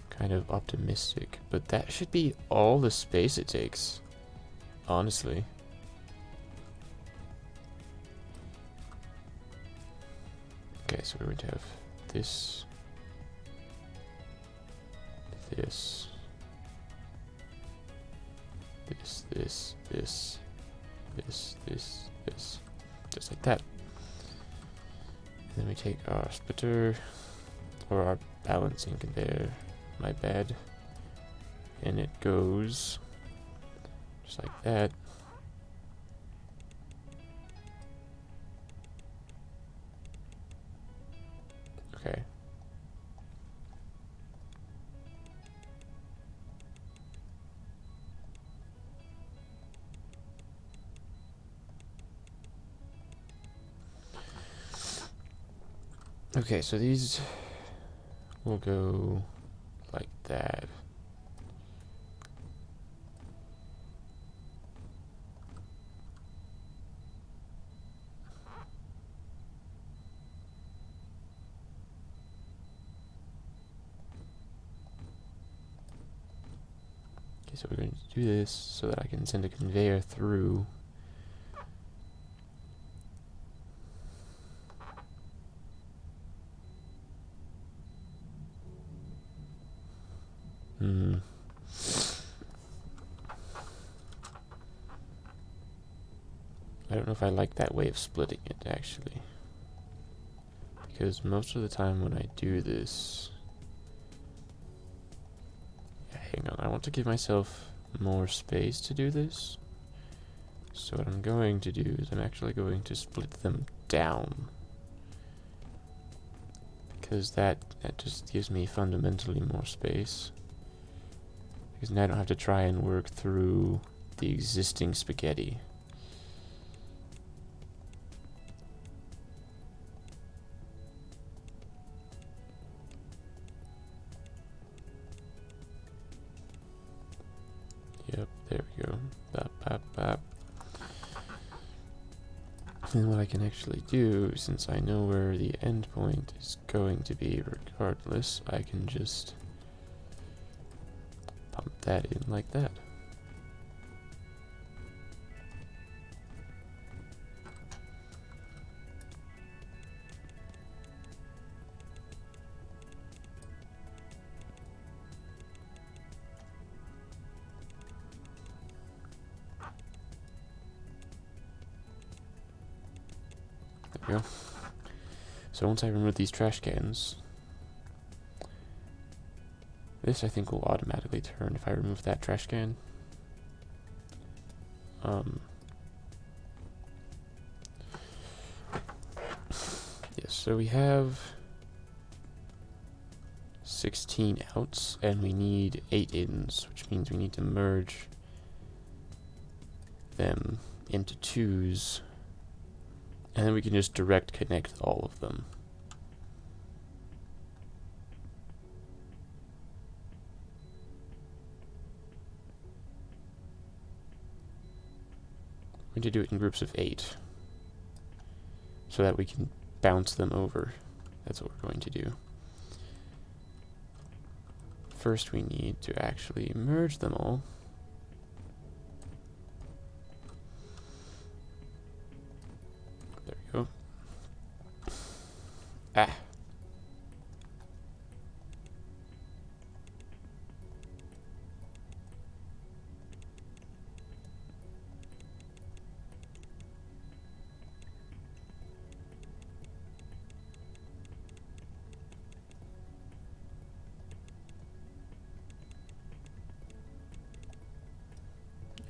S1: kind of optimistic, but that should be all the space it takes, honestly. Okay, so we're going to have this, this, this, this, this, this, this, this, just like that. And then we take our splitter, or our balancing conveyor, my bad, and it goes just like that. Okay. Okay, so these will go like that. Okay, so we're going to do this so that I can send a conveyor through. Hmm. I don't know if I like that way of splitting it, actually. Because most of the time when I do this... Yeah, hang on, I want to give myself more space to do this. So what I'm going to do is I'm actually going to split them down. Because that just gives me fundamentally more space. Because now I don't have to try and work through the existing spaghetti. Yep, there we go. Bop, bop, bop. And what I can actually do, since I know where the end point is going to be regardless, I can just pump that in like that. There we go. So once I remove these trash cans, this I think will automatically turn if I remove that trash can. Yes, so we have 16 outs and we need 8 ins, which means we need to merge them into 2s, and then we can just direct connect all of them. We're going to do it in groups of 8 so that we can bounce them over. That's what we're going to do. First we need to actually merge them all. There we go. Ah.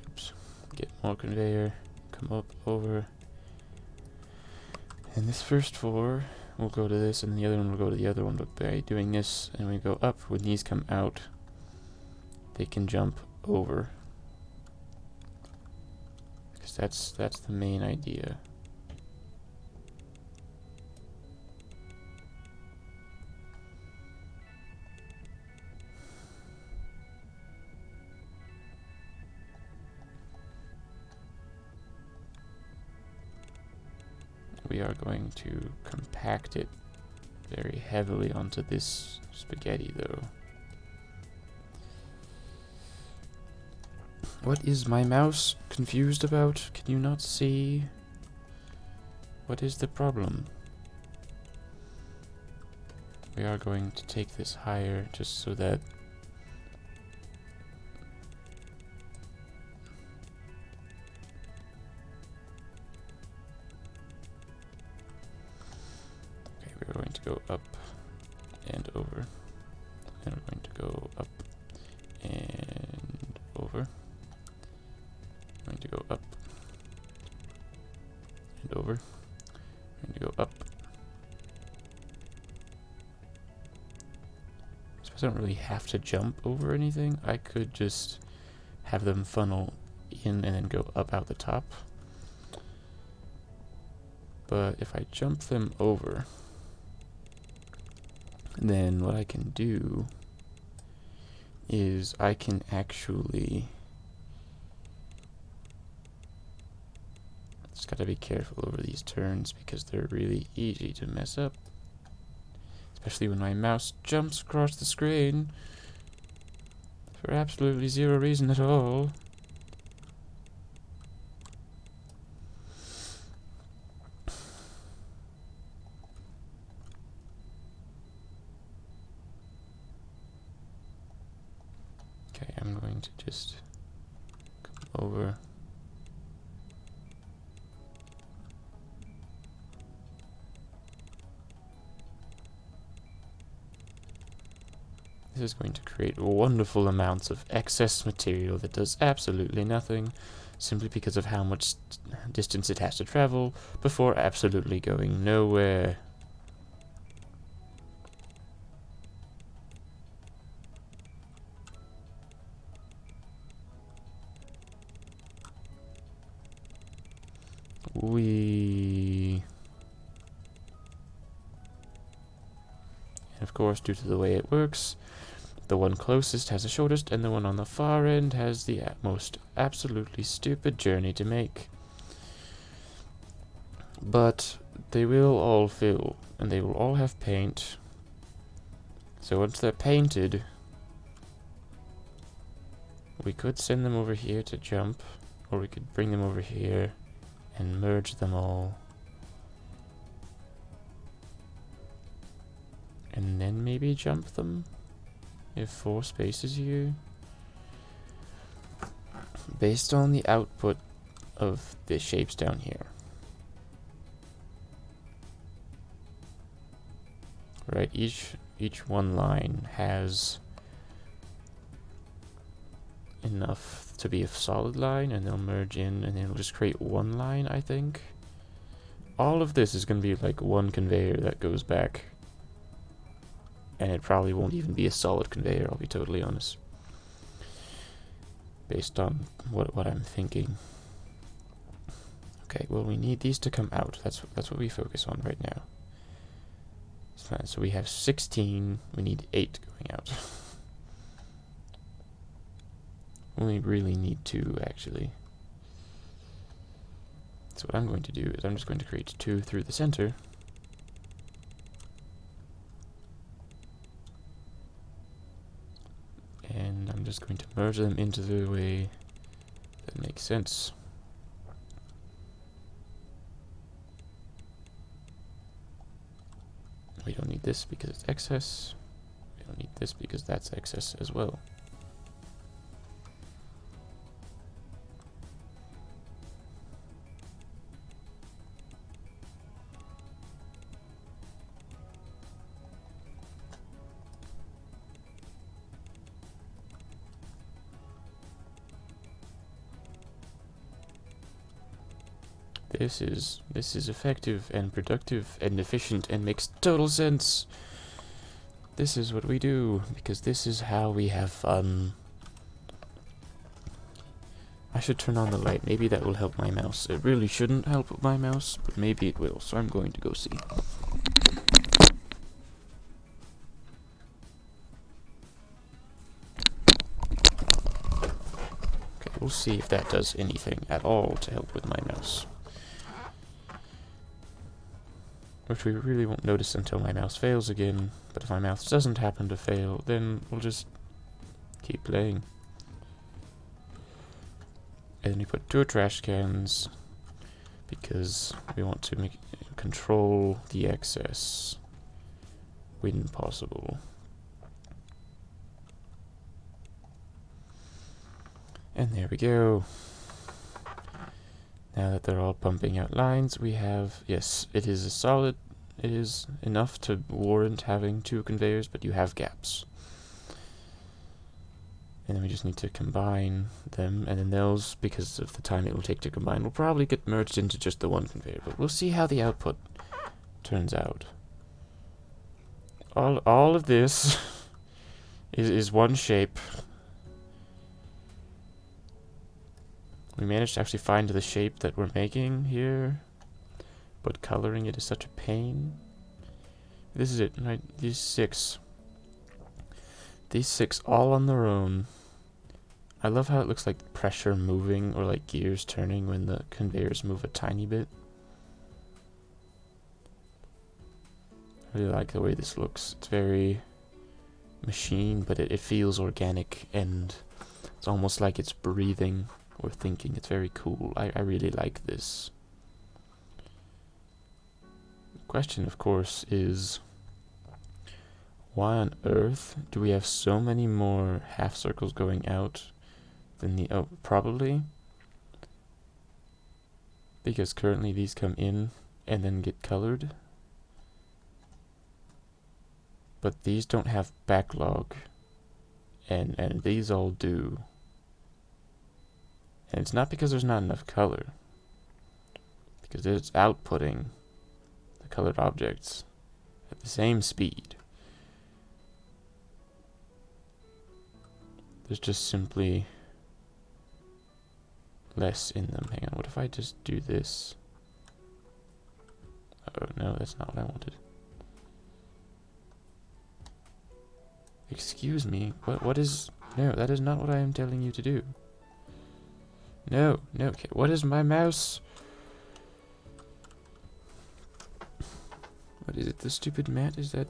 S1: Oops. Get more conveyor. Come up, over. And this first 4 will go to this, and the other one will go to the other one. But by doing this, and we go up, when these come out, they can jump over. Because that's the main idea. We are going to compact it very heavily onto this spaghetti, though. What is my mouse confused about? Can you not see? What is the problem? We are going to take this higher just so that we're going to go up and over. And we're going to go up and over. We're going to go up and over. We're going to go up. So I don't really have to jump over anything. I could just have them funnel in and then go up out the top. But if I jump them over, then what I can do is I can actually... Just gotta be careful over these turns because they're really easy to mess up. Especially when my mouse jumps across the screen for absolutely zero reason at all. Okay, I'm going to just come over. This is going to create wonderful amounts of excess material that does absolutely nothing, simply because of how much distance it has to travel before absolutely going nowhere. And of course, due to the way it works, the one closest has the shortest, and the one on the far end has the most absolutely stupid journey to make. But they will all fill, and they will all have paint. So once they're painted, we could send them over here to jump, or we could bring them over here and merge them all. And then maybe jump them, if 4 spaces here. Based on the output of the shapes down here. Right, each one line has enough to be a solid line, and they'll merge in, and then it'll just create one line, I think. All of this is going to be like one conveyor that goes back. And it probably won't even be a solid conveyor, I'll be totally honest. Based on what I'm thinking. Okay, well we need these to come out. That's what we focus on right now. So we have 16, we need 8 going out. We really need 2 actually. So what I'm going to do is I'm just going to create 2 through the center. And I'm just going to merge them into the way that makes sense. We don't need this because it's excess. We don't need this because that's excess as well. This is effective and productive and efficient and makes total sense. This is what we do because this is how we have fun. I should turn on the light. Maybe that will help my mouse. It really shouldn't help my mouse, but maybe it will. So I'm going to go see. Okay, we'll see if that does anything at all to help with my mouse. Which we really won't notice until my mouse fails again, but if my mouse doesn't happen to fail, then we'll just keep playing. And then we put 2 trash cans, because we want to control the excess when possible. And there we go. Now that they're all pumping out lines, we have, yes, it is a solid, it is enough to warrant having 2 conveyors, but you have gaps. And then we just need to combine them, and then those, because of the time it will take to combine, will probably get merged into just the one conveyor, but we'll see how the output turns out. All of this is one shape. We managed to actually find the shape that we're making here, but coloring it is such a pain. This is it, right? These six. These six all on their own. I love how it looks like pressure moving or like gears turning when the conveyors move a tiny bit. I really like the way this looks. It's very machine, but it feels organic and it's almost like it's breathing or thinking. It's very cool. I really like this. The question, of course, is why on earth do we have so many more half circles going out than the... Oh, probably because currently these come in and then get colored. But these don't have backlog. And these all do. And it's not because there's not enough color. Because it's outputting the colored objects at the same speed. There's just simply less in them. Hang on, what if I just do this? Oh no, that's not what I wanted. Excuse me, what is... No, that is not what I am telling you to do. No, no, okay, what is my mouse? What is it, the stupid mat? Is that...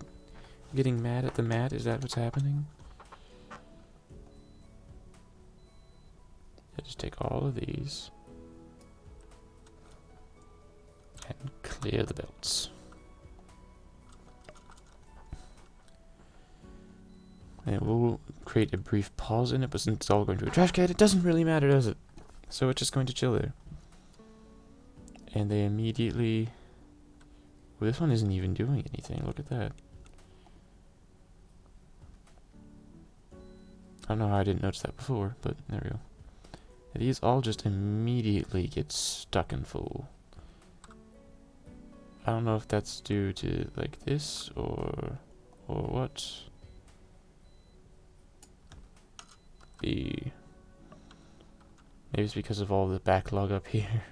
S1: Getting mad at the mat? Is that what's happening? I just take all of these and clear the belts. And we'll create a brief pause in it, but since it's all going to a trash can, it doesn't really matter, does it? So it's just going to chill there. And they immediately... Well, this one isn't even doing anything. Look at that. I don't know how I didn't notice that before, but there we go. These all just immediately get stuck and full. I don't know if that's due to like this or what. Maybe it's because of all the backlog up here.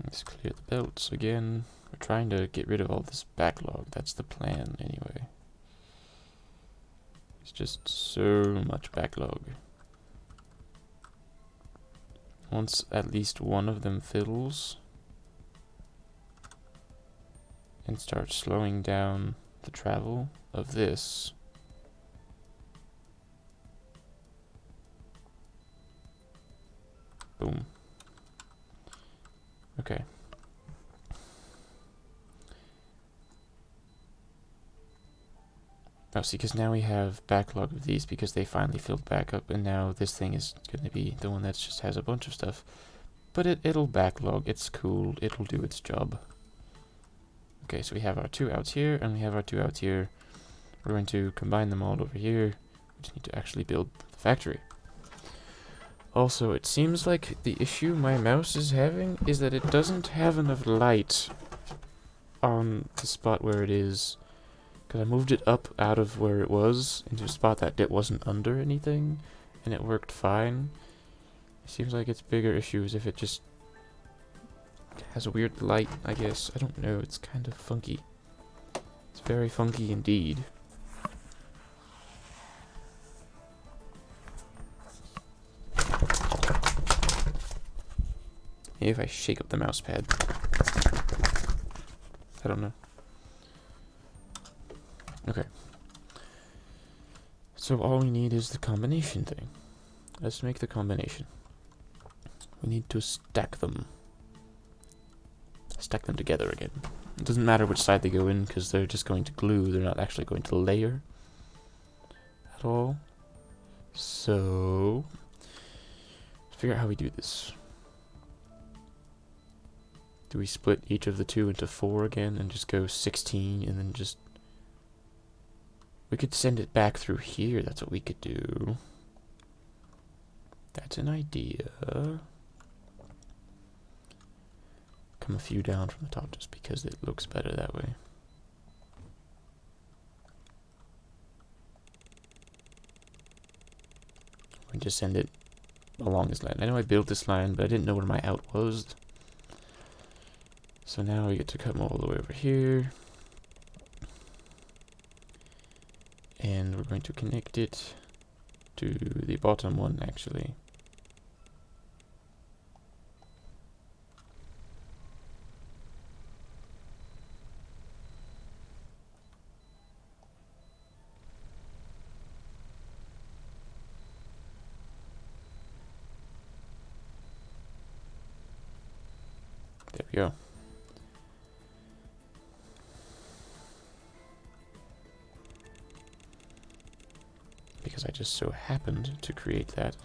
S1: Let's clear the belts again. We're trying to get rid of all this backlog. That's the plan anyway. It's just so much backlog. Once at least one of them fills and starts slowing down the travel of this, boom. Okay. Oh, see, because now we have backlog of these because they finally filled back up, and now this thing is going to be the one that just has a bunch of stuff. But it'll backlog. It's cool. It'll do its job. Okay, so we have our two outs here, and we have our two outs here. We're going to combine them all over here. We just need to actually build the factory. Also, it seems like the issue my mouse is having is that it doesn't have enough light on the spot where it is. Because I moved it up out of where it was into a spot that it wasn't under anything, and it worked fine. It seems like its bigger issue is if it just has a weird light, I guess. I don't know, it's kind of funky. It's very funky indeed. Maybe if I shake up the mouse pad. I don't know. Okay. So all we need is the combination thing. Let's make the combination. We need to stack them. Stack them together again. It doesn't matter which side they go in because they're just going to glue. They're not actually going to layer at all. So let's figure out how we do this. Do we split each of the two into 4 again and just go 16 and then just... We could send it back through here. That's what we could do. That's an idea. come a few down from the top just because it looks better that way. We just send it along this line. I know I built this line, but I didn't know where my out was. So now we get to come all the way over here. And we're going to connect it to the bottom one, actually. There we go. Because I just so happened to create that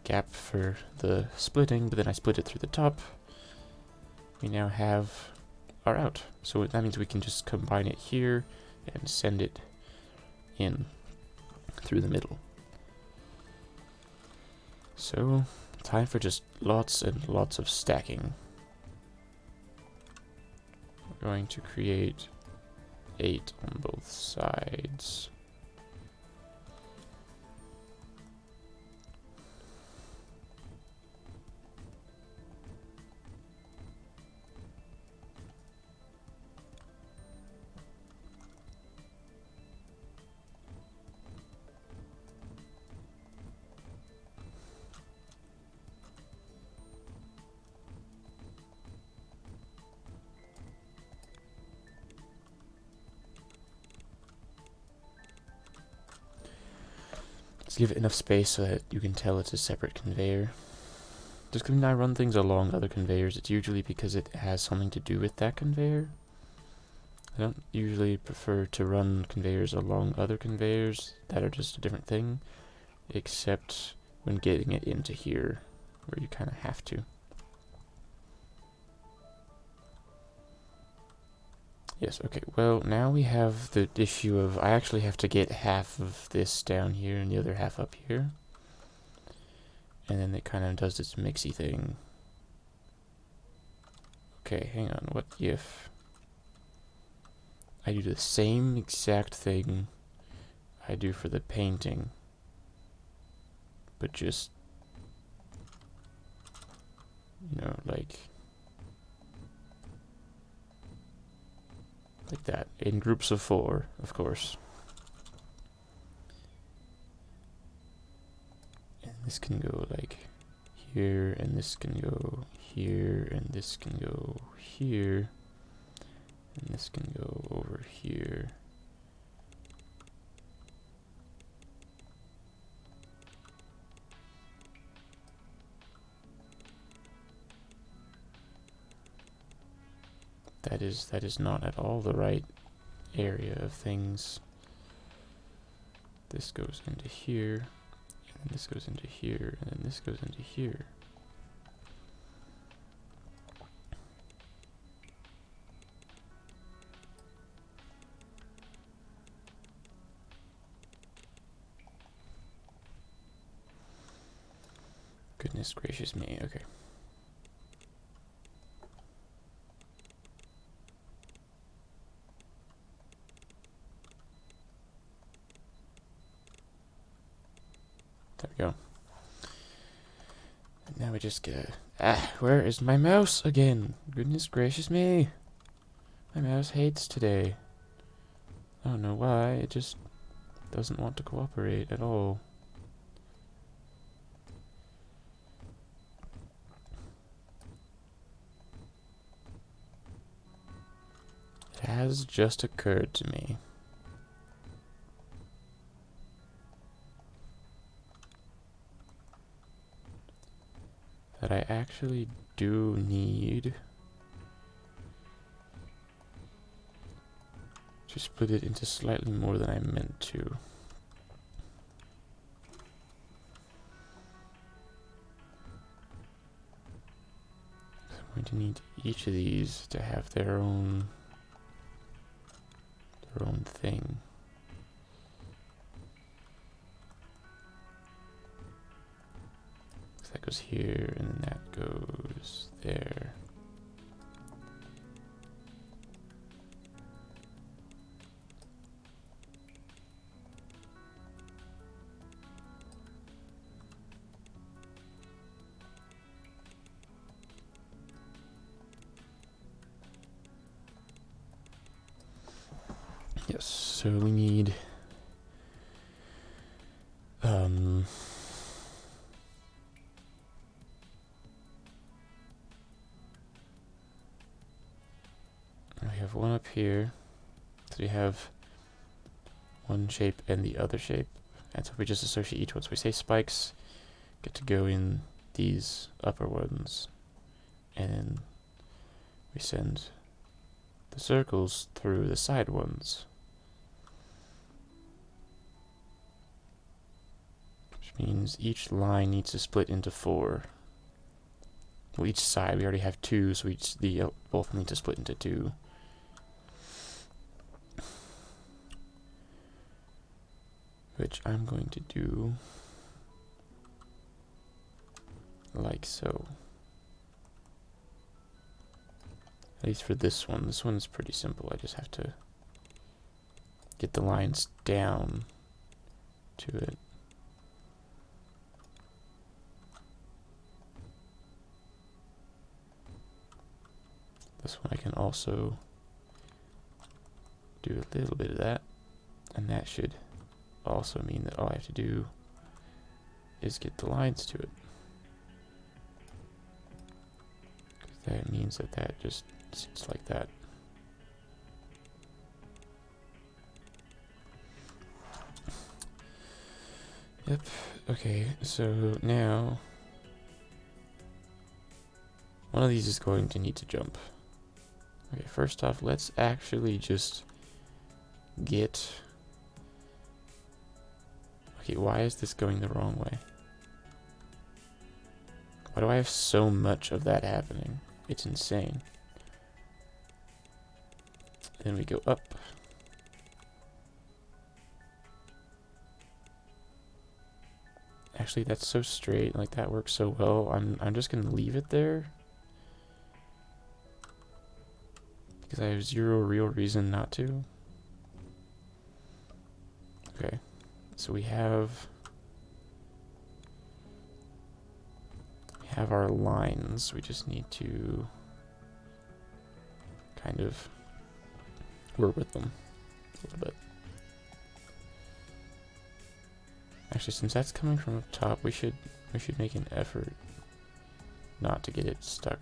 S1: gap for the splitting, but then I split it through the top. We now have our out. So that means we can just combine it here and send it in through the middle. So, time for just lots and lots of stacking. We're going to create 8 on both sides. Just give it enough space so that you can tell it's a separate conveyor. Just when I run things along other conveyors, it's usually because it has something to do with that conveyor. I don't usually prefer to run conveyors along other conveyors that are just a different thing, except when getting it into here, where you kind of have to. Yes, okay, well, now we have the issue of I actually have to get half of this down here and the other half up here. And then it kind of does this mixy thing. Okay, hang on, what if I do the same exact thing I do for the painting, but just, you know, like that, in groups of 4, of course. And this can go like here, and this can go here, and this can go here, and this can go over here. That is not at all the right area of things. This goes into here, and this goes into here, and then this goes into here. Goodness gracious me, okay. There we go. And now we just get where is my mouse again? Goodness gracious me. My mouse hates today. I don't know why, it just doesn't want to cooperate at all. It has just occurred to me that I actually do need to split it into slightly more than I meant to. I'm going to need each of these to have their own thing. So that goes here, and then that goes there. Yes, so we need I have one up here. So we have one shape and the other shape. And so we just associate each one. So we say spikes get to go in these upper ones. And then we send the circles through the side ones. Which means each line needs to split into 4. Well, each side, we already have 2, so both need to split into 2. Which I'm going to do like so. At least for this one. This one's pretty simple. I just have to get the lines down to it. This one I can also do a little bit of that, and that should also mean that all I have to do is get the lines to it. That means that that just sits like that. Yep, okay, so now one of these is going to need to jump. Okay, first off, let's actually just get... Okay, why is this going the wrong way? Why do I have so much of that happening? It's insane. Then we go up. Actually, that's so straight. Like, that works so well. I'm just gonna leave it there. Because I have 0 real reason not to. Okay. So we have our lines. We just need to kind of work with them a little bit. Actually, since that's coming from up top, we should make an effort not to get it stuck.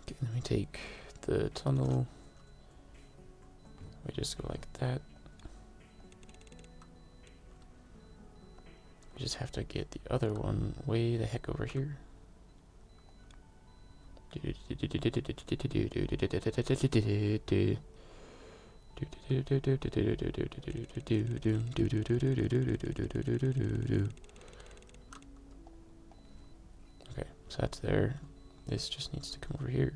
S1: Okay, then we take the tunnel. We just go like that. We just have to get the other one way the heck over here. Okay, so that's there. This just needs to come over here.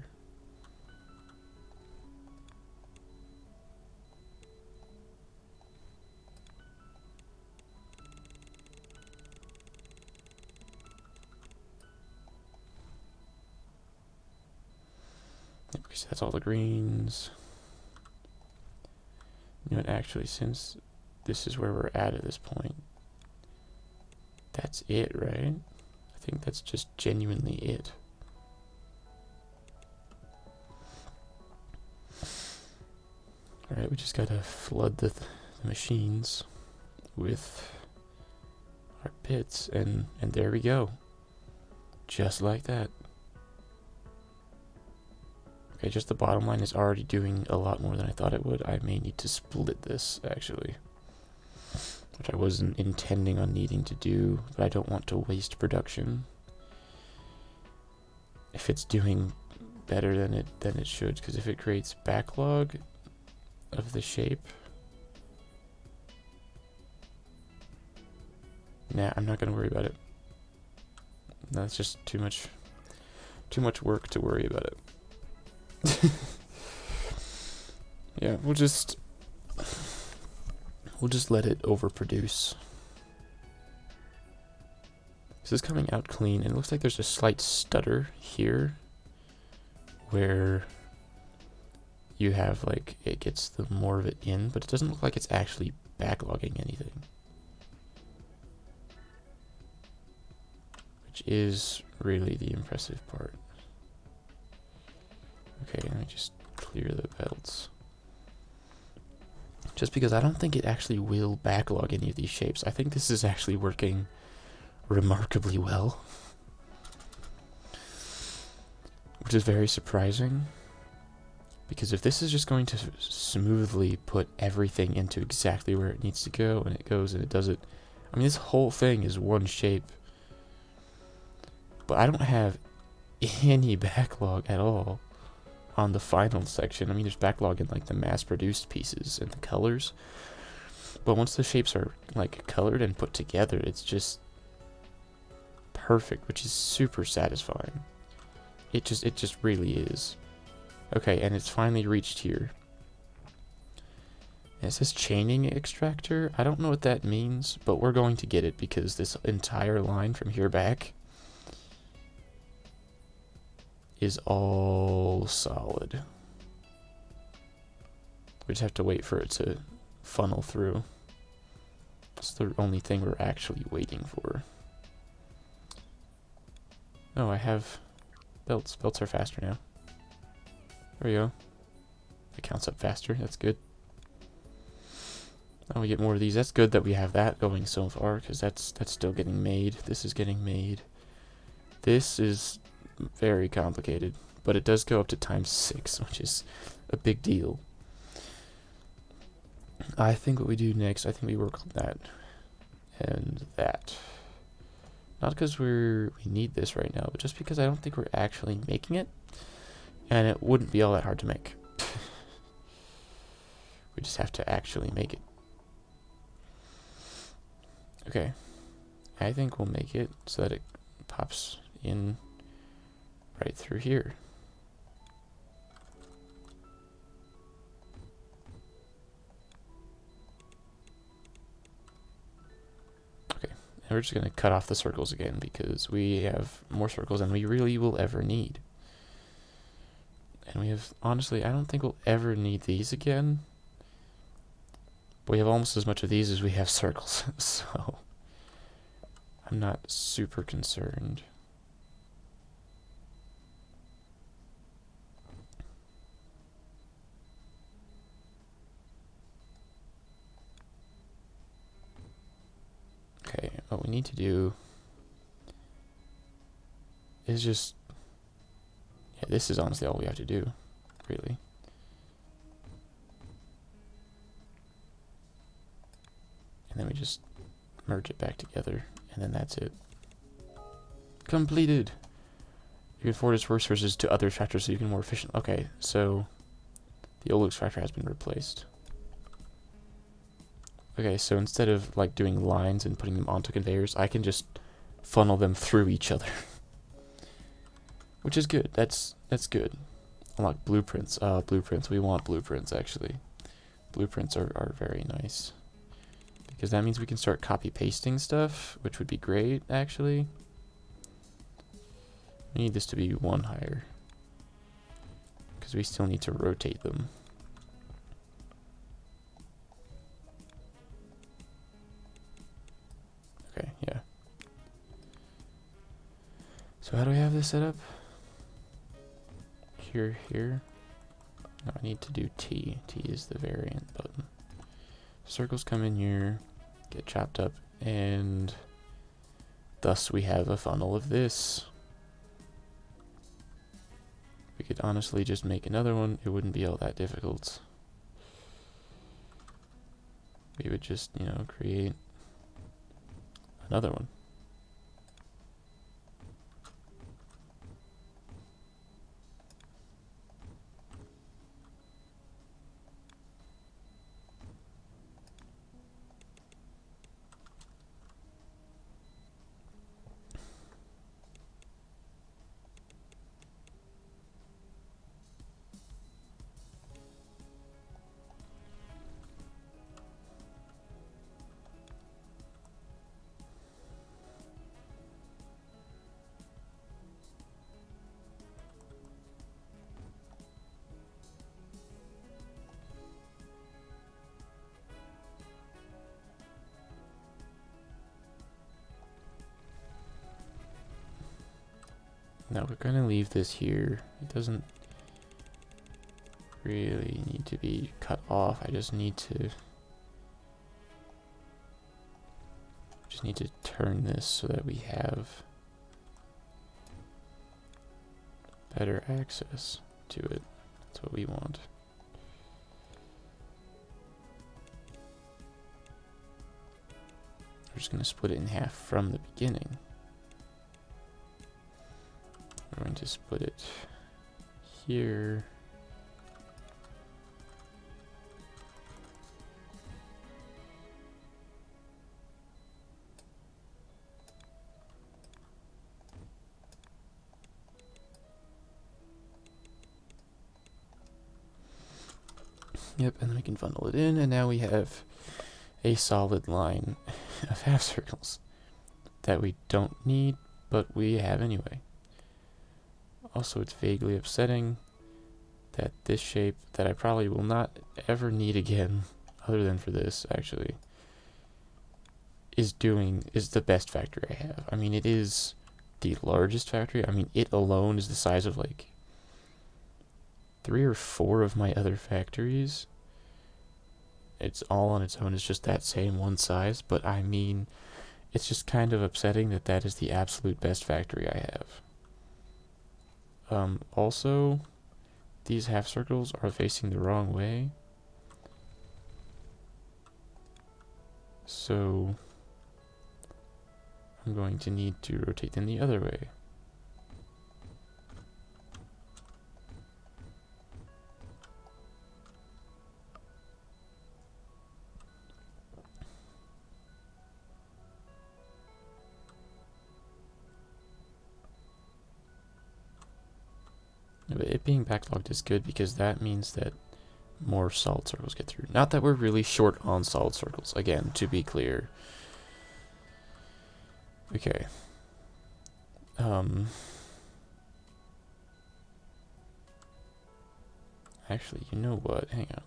S1: Okay, so that's all the greens. You know what, actually, since this is where we're at this point, that's it, right? I think that's just genuinely it. Alright, we just gotta flood the machines with our bits, and there we go. Just like that. Okay, just the bottom line is already doing a lot more than I thought it would. I may need to split this, actually. Which I wasn't intending on needing to do, but I don't want to waste production. If it's doing better than it should, because if it creates backlog of the shape, nah, I'm not gonna worry about it. That's just too much work to worry about it. Yeah, we'll just let it overproduce. This is coming out clean, and it looks like there's a slight stutter here where you have, like, it gets the more of it in, but it doesn't look like it's actually backlogging anything. Which is really the impressive part. Okay, let me just clear the belts. Just because I don't think it actually will backlog any of these shapes. I think this is actually working remarkably well. Which is very surprising. Because if this is just going to smoothly put everything into exactly where it needs to go, and it goes and it does it. I mean, this whole thing is one shape. But I don't have any backlog at all on the final section. I mean, there's backlog in, like, the mass-produced pieces and the colors. But once the shapes are, like, colored and put together, it's just perfect, which is super satisfying. It just really is. Okay, and it's finally reached here. And it says chaining extractor. I don't know what that means, but we're going to get it because this entire line from here back is all solid. We just have to wait for it to funnel through. That's the only thing we're actually waiting for. Oh, I have belts. Belts are faster now. There we go. It counts up faster. That's good. Now we get more of these. That's good that we have that going so far, because that's still getting made. This is getting made. This is very complicated, but it does go up to ×6, which is a big deal. I think what we do next, I think we work on that and that. Not because we need this right now, but just because I don't think we're actually making it, and it wouldn't be all that hard to make. We just have to actually make it. Okay, I think we'll make it so that it pops in right through here. Okay, and we're just going to cut off the circles again because we have more circles than we really will ever need. And we have, honestly, I don't think we'll ever need these again. But we have almost as much of these as we have circles, so I'm not super concerned. Okay, what we need to do is just, yeah, this is honestly all we have to do, really. And then we just merge it back together, and then that's it. Completed! You can forward its resources to other extractors so you can more efficient. Okay, so the old extractor has been replaced. Okay, so instead of, like, doing lines and putting them onto conveyors, I can just funnel them through each other. Which is good. That's good. Unlock blueprints. Blueprints. We want blueprints, actually. Blueprints are very nice. Because that means we can start copy-pasting stuff, which would be great, actually. We need this to be 1 higher. Because we still need to rotate them. Okay, yeah. So how do we have this set up? Here. No, I need to do T. T is the variant button. Circles come in here, get chopped up, and thus we have a funnel of this. We could honestly just make another one. It wouldn't be all that difficult. We would just, you know, create another one. Now we're gonna leave this here. It doesn't really need to be cut off. I just need to turn this so that we have better access to it. That's what we want. We're just going to split it in half from the beginning. We're going to split it here. Yep, and then we can funnel it in, and now we have a solid line of half circles that we don't need, but we have anyway. Also, it's vaguely upsetting that this shape that I probably will not ever need again, other than for this, actually, is the best factory I have. I mean, it is the largest factory. I mean, it alone is the size of like 3 or 4 of my other factories. It's all on its own. It's just that same one size. But I mean, it's just kind of upsetting that that is the absolute best factory I have. Also, these half circles are facing the wrong way. So I'm going to need to rotate them the other way. But it being backlogged is good because that means that more solid circles get through. Not that we're really short on solid circles, again, to be clear. Okay. Actually, you know what? Hang on.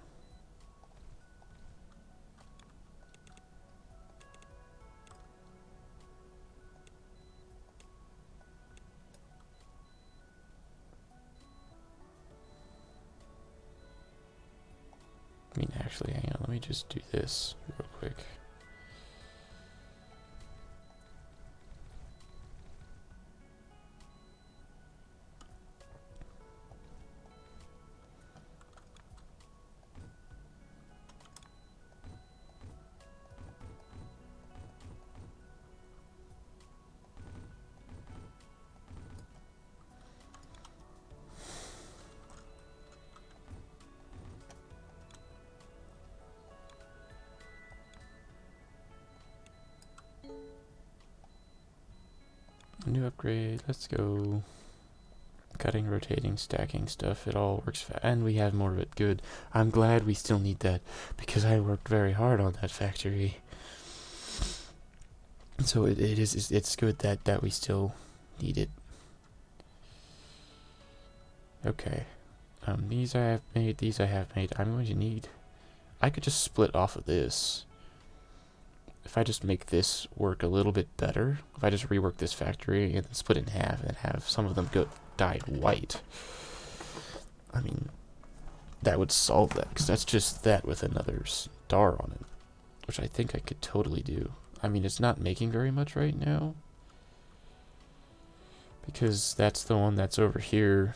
S1: I mean, actually, hang on. Let me just do this real quick. New upgrade, let's go. Cutting, rotating, stacking stuff, it all works and we have more of it. Good. I'm glad we still need that because I worked very hard on that factory. So it's good that we still need it. Okay. These I have made, these I have made. I'm going to need, I could just split off of this. If I just make this work a little bit better, if I just rework this factory and then split it in half and have some of them go dyed white, I mean, that would solve that, because that's just that with another star on it, which I think I could totally do. I mean, it's not making very much right now, because that's the one that's over here.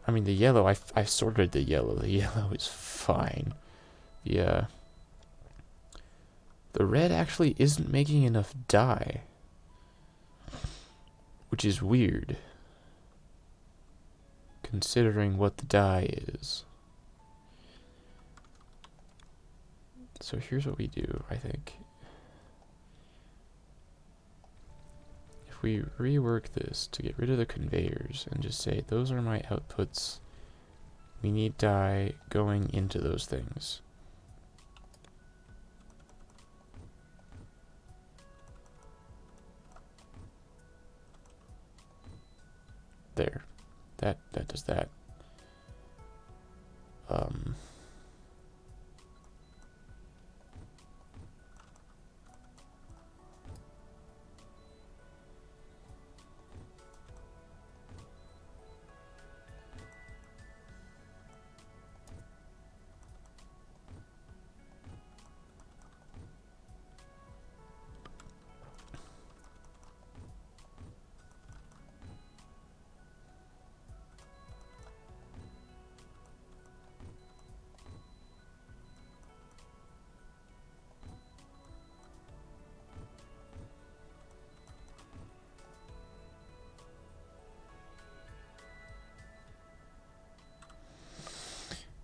S1: I mean, the yellow, I sorted the yellow. The yellow is fine. Yeah. The red actually isn't making enough dye, which is weird, considering what the dye is. So here's what we do, I think. If we rework this to get rid of the conveyors and just say, those are my outputs, we need dye going into those things. There. That does that.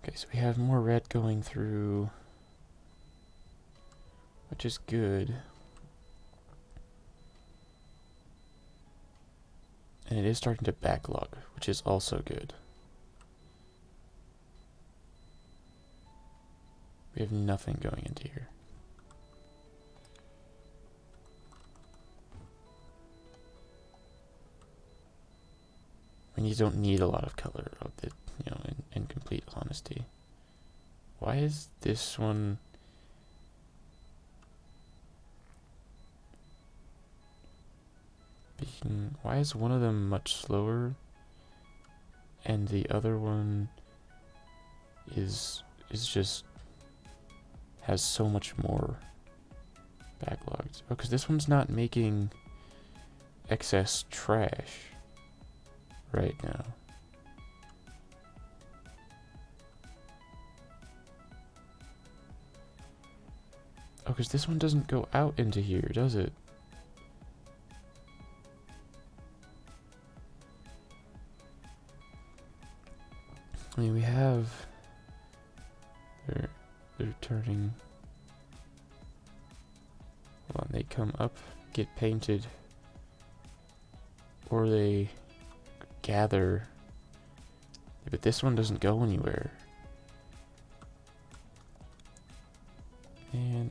S1: Okay, so we have more red going through, which is good. And it is starting to backlog, which is also good. We have nothing going into here. I mean, you don't need a lot of color, in complete honesty. Why is this one... Why is one of them much slower and the other one is just has so much more backlogged? Oh, because this one's not making excess trash right now. Oh, because this one doesn't go out into here, does it? I mean, we have... They're turning... Hold on, they come up, get painted, or they gather. But this one doesn't go anywhere. And...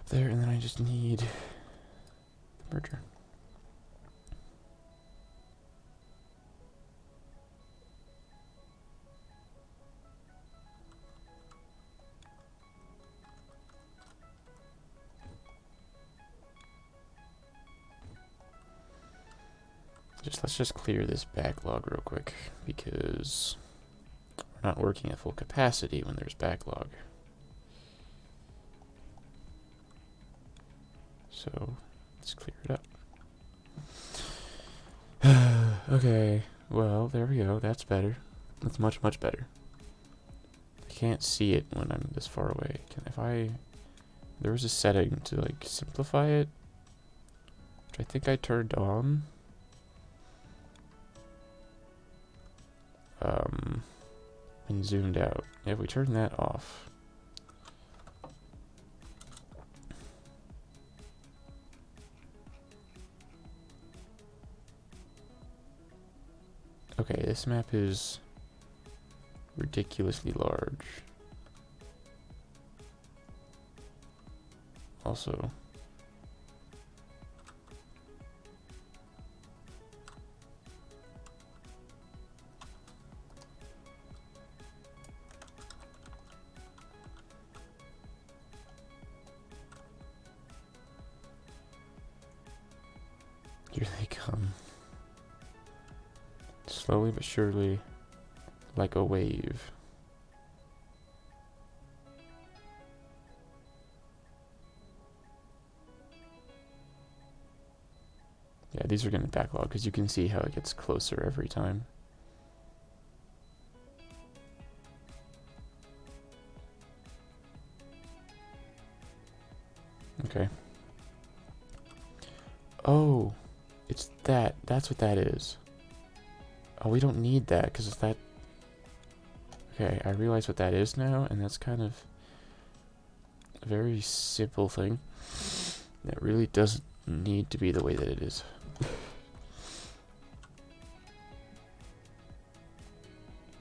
S1: there, and then I just need the merger. Let's just clear this backlog real quick, because we're not working at full capacity when there's backlog. So let's clear it up. Okay, well, there we go. That's better. That's much, much better. I can't see it when I'm this far away. There was a setting to like simplify it, which I think I turned on. And zoomed out. If we turn that off, okay, this map is ridiculously large. Also, here they come. Slowly but surely, like a wave. Yeah, these are going to backlog because you can see how it gets closer every time. Okay. Oh, it's that. That's what that is. Oh, we don't need that because it's that. Okay, I realize what that is now, and that's kind of a very simple thing that really doesn't need to be the way that it is.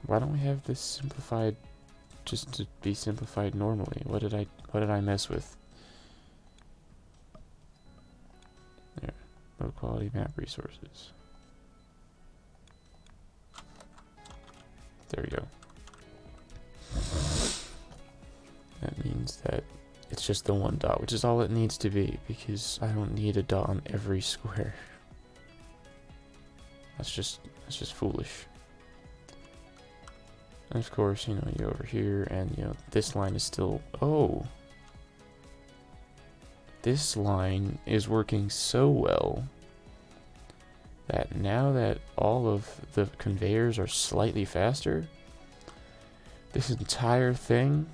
S1: Why don't we have this simplified just to be simplified normally? What did I mess with? There. Low quality map resources. There we go. That means that it's just the one dot, which is all it needs to be, because I don't need a dot on every square. That's just foolish. And of course, you over here, and this line is still, oh, this line is working so well that now that all of the conveyors are slightly faster, this entire thing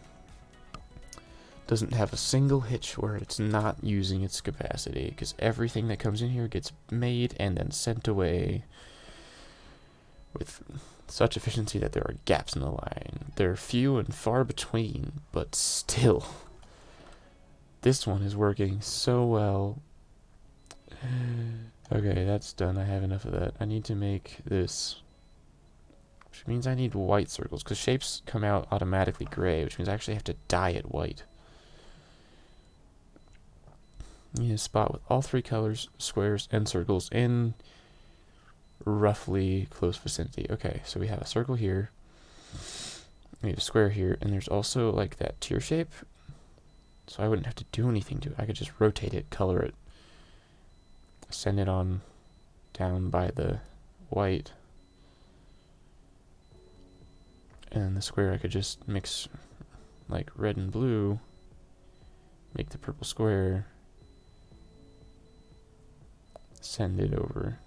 S1: doesn't have a single hitch where it's not using its capacity, because everything that comes in here gets made and then sent away with such efficiency that there are gaps in the line. They're few and far between, but still, this one is working so well. Okay, that's done. I have enough of that. I need to make this, which means I need white circles, because shapes come out automatically gray, which means I actually have to dye it white. You need a spot with all three colors, squares, and circles in roughly close vicinity. Okay, so we have a circle here, we need a square here, and there's also like that tear shape, so I wouldn't have to do anything to it. I could just rotate it, color it, send it on down by the white, and the square I could just mix like red and blue, make the purple square, send it over.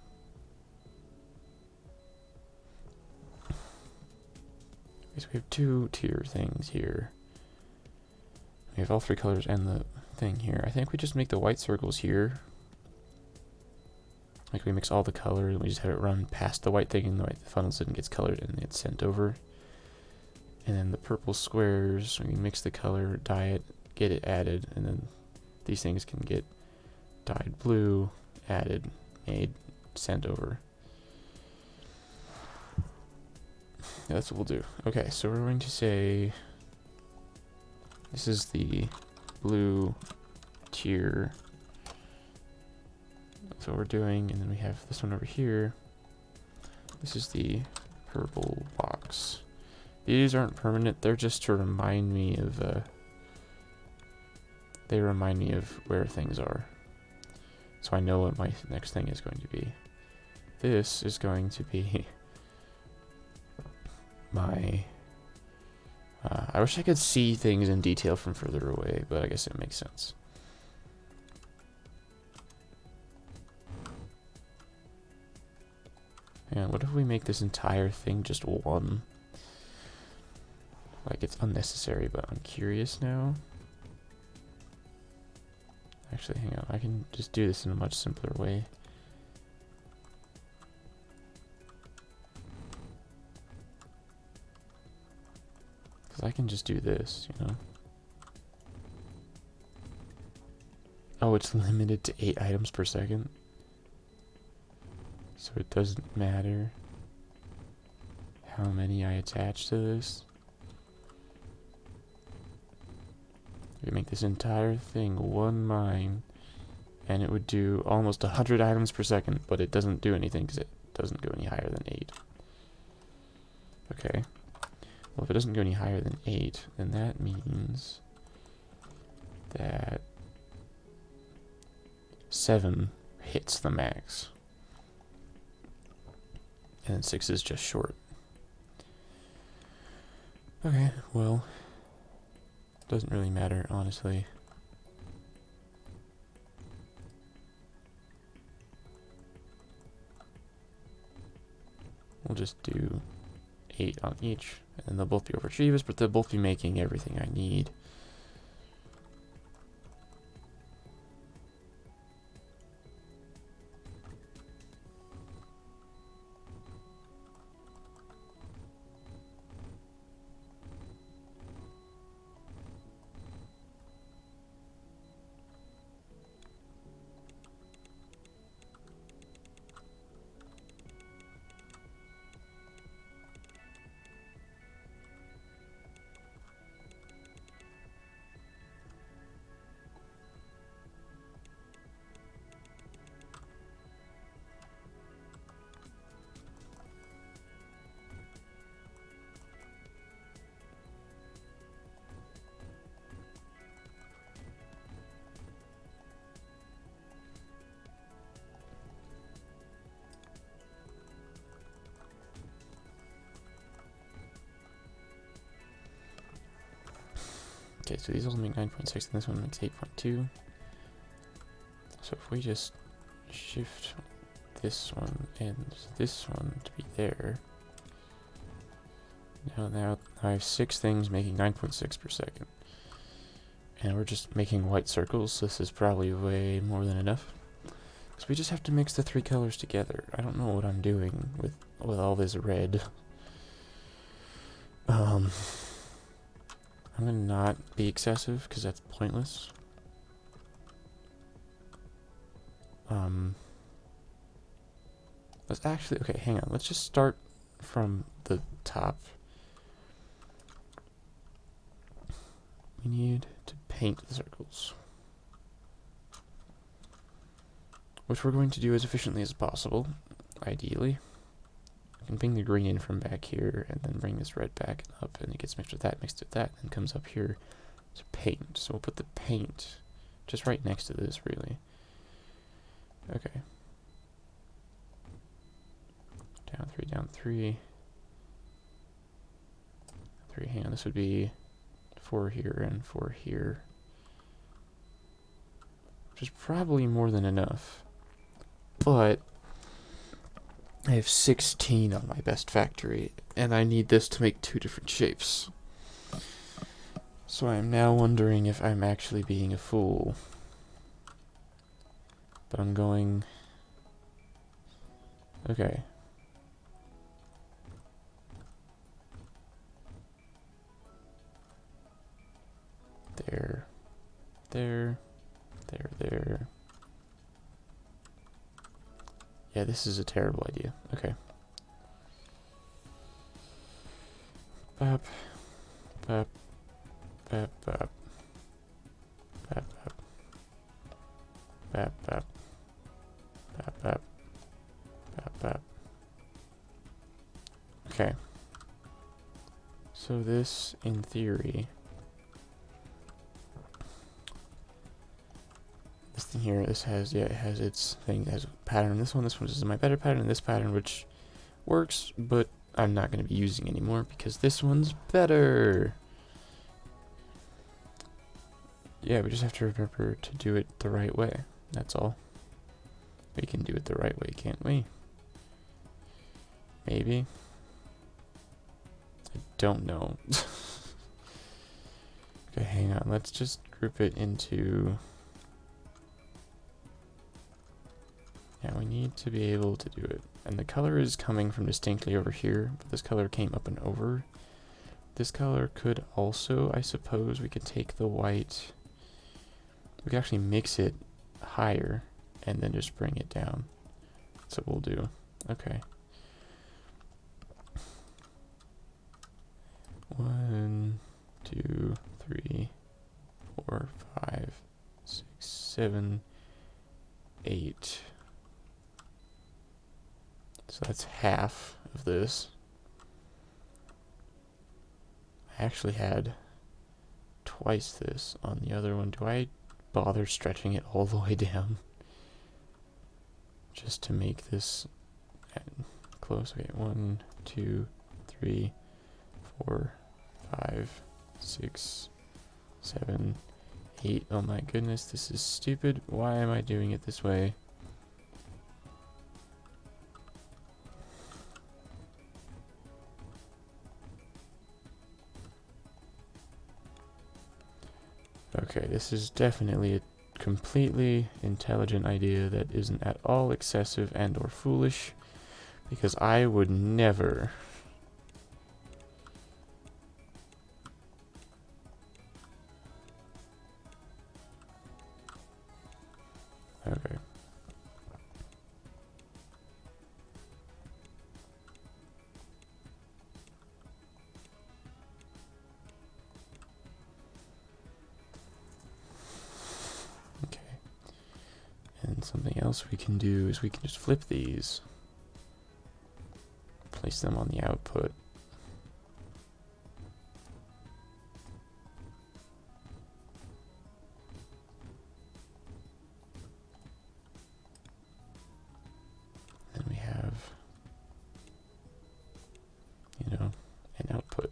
S1: Okay, so we have two tier things here. We have all three colors and the thing here. I think we just make the white circles here. Like we mix all the colors and we just have it run past the white thing, and the white funnels it and gets colored and it's sent over. And then the purple squares, we mix the color, dye it, get it added, and then these things can get dyed blue, added, made, sent over. Yeah, that's what we'll do. Okay, so we're going to say this is the blue tier. That's what we're doing, and then we have this one over here. This is the purple box. These aren't permanent, they're just to remind me of they remind me of where things are, so I know what my next thing is going to be. This is going to be my I wish I could see things in detail from further away, but I guess it makes sense. And what if we make this entire thing just one? Like, it's unnecessary, but I'm curious now. Actually, hang on. I can just do this in a much simpler way. Because I can just do this, you know. Oh, it's limited to 8 items per second. So it doesn't matter how many I attach to this. We make this entire thing one mine, and it would do almost 100 items per second, but it doesn't do anything because it doesn't go any higher than 8. Okay. Well, if it doesn't go any higher than 8, then that means that 7 hits the max. And then 6 is just short. Okay, well, doesn't really matter, honestly. We'll just do 8 on each, and they'll both be overachievers, but they'll both be making everything I need. Okay, so these all make 9.6 and this one makes 8.2. So if we just shift this one and this one to be there. Now I have 6 things making 9.6 per second. And we're just making white circles, so this is probably way more than enough. So we just have to mix the 3 colors together. I don't know what I'm doing with all this red. I'm gonna not be excessive, because that's pointless. Let's actually, okay, hang on. Let's just start from the top. We need to paint the circles, which we're going to do as efficiently as possible, ideally. I can bring the green in from back here, and then bring this red back up, and it gets mixed with that, and comes up here to paint. So we'll put the paint just right next to this, really. Okay. Down 3, down 3. 3, hang on, this would be 4 here and 4 here. Which is probably more than enough. But I have 16 on my best factory, and I need this to make 2 different shapes. So I am now wondering if I'm actually being a fool. But I'm going... Okay. There. There. There, there. Yeah, this is a terrible idea. Okay. Bop. Bop. Bop, bop. Bop, bop. Bop, bop. Bop, bop. Bop, bop. Okay. So this, in theory... This thing here, this has, yeah, it has its thing, it has a pattern. This one is my better pattern, and this pattern, which works, but I'm not going to be using anymore because this one's better. Yeah, we just have to remember to do it the right way. That's all. We can do it the right way, can't we? Maybe. I don't know. Okay, hang on. Let's just group it into... Yeah, we need to be able to do it. And the color is coming from distinctly over here, but this color came up and over. This color could also, I suppose, we could take the white... We could actually mix it higher and then just bring it down. That's what we'll do. Okay. 1, 2, 3, 4, 5, 6, 7, 8. So that's half of this. I actually had twice this on the other one. Do I bother stretching it all the way down? Just to make this close. Okay, 1, 2, 3, 4, 5, 6, 7, 8. Oh my goodness, this is stupid. Why am I doing it this way? Okay, this is definitely a completely intelligent idea that isn't at all excessive and or foolish, because I would never... Okay. Okay. And something else we can do is we can just flip these. Place them on the output. Then we have, you know, an output.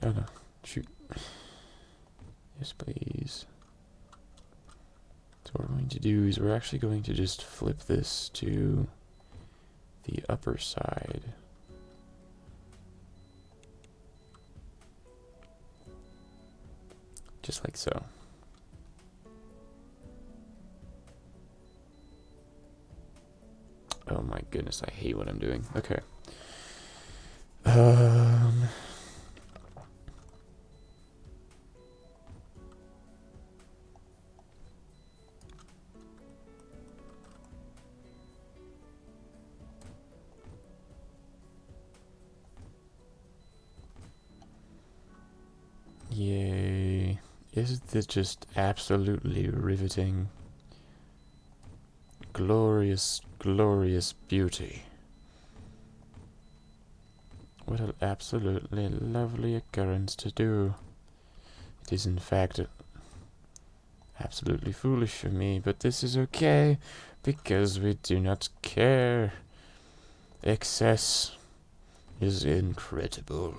S1: wait, oh no. Shoot. Yes, please. So what we're going to do is we're actually going to just flip this to the upper side. Just like so. Oh my goodness, I hate what I'm doing. Okay. Yay. Isn't this just absolutely riveting? Glorious, glorious beauty. What an absolutely lovely occurrence to do. It is in fact absolutely foolish of me, but this is okay, because we do not care. Excess is incredible.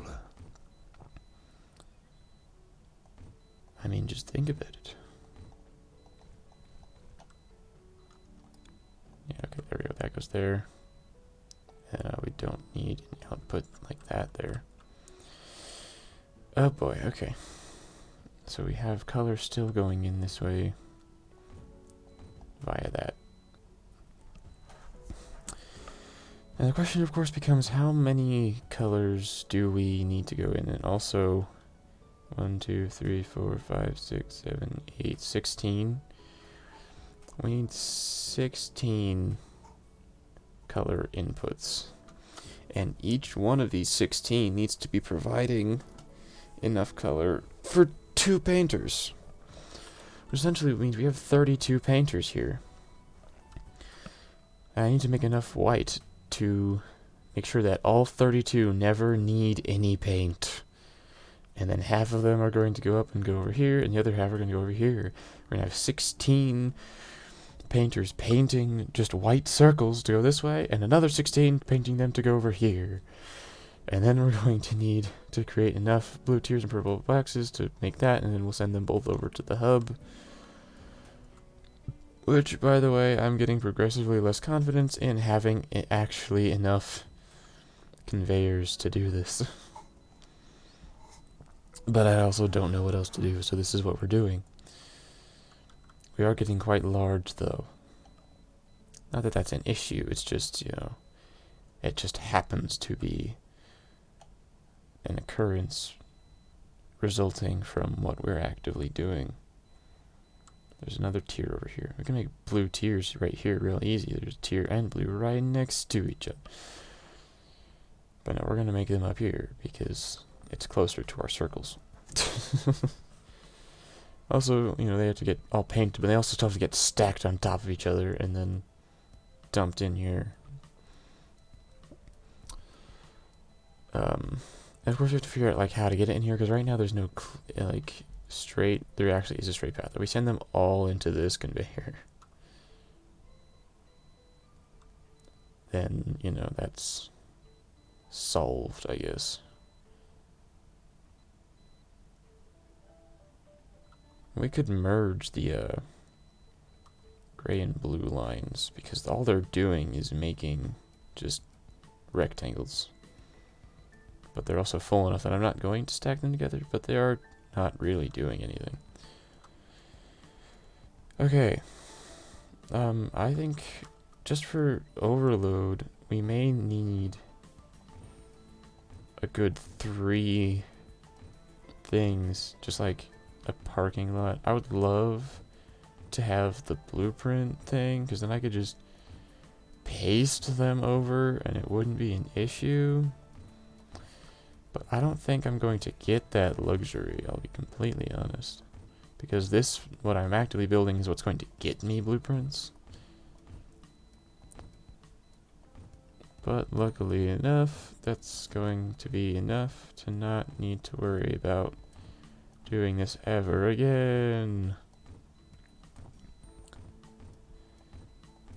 S1: I mean, just think about it. Yeah, okay, there we go. That goes there. We don't need an output like that there. Oh boy, okay. So we have color still going in this way via that. And the question, of course, becomes how many colors do we need to go in? And also, 1, 2, 3, 4, 5, 6, 7, 8, 16. We need 16 color inputs. And each one of these 16 needs to be providing enough color for 2 painters. Which essentially means we have 32 painters here. And I need to make enough white to make sure that all 32 never need any paint. And then half of them are going to go up and go over here, and the other half are going to go over here. We're going to have 16 painters painting just white circles to go this way, and another 16 painting them to go over here. And then we're going to need to create enough blue tiers and purple boxes to make that, and then we'll send them both over to the hub. Which, by the way, I'm getting progressively less confidence in having actually enough conveyors to do this. But I also don't know what else to do, so this is what we're doing. We are getting quite large, though. Not that that's an issue, it's just, you know, it just happens to be an occurrence resulting from what we're actively doing. There's another tier over here. We can make blue tiers right here real easy. There's tier and blue right next to each other. But no, we're going to make them up here because it's closer to our circles. Also, you know, they have to get all painted, but they also still have to get stacked on top of each other and then dumped in here. And of course, we have to figure out like how to get it in here, because right now there's no like straight. There actually is a straight path. We send them all into this conveyor. Then, you know, that's solved, I guess. We could merge the gray and blue lines, because all they're doing is making just rectangles. But they're also full enough that I'm not going to stack them together, but they are not really doing anything. Okay. I think just for overload, we may need a good 3 things, just like a parking lot. I would love to have the blueprint thing, because then I could just paste them over and it wouldn't be an issue. But I don't think I'm going to get that luxury, I'll be completely honest. Because this, what I'm actively building, is what's going to get me blueprints. But luckily enough, that's going to be enough to not need to worry about doing this ever again.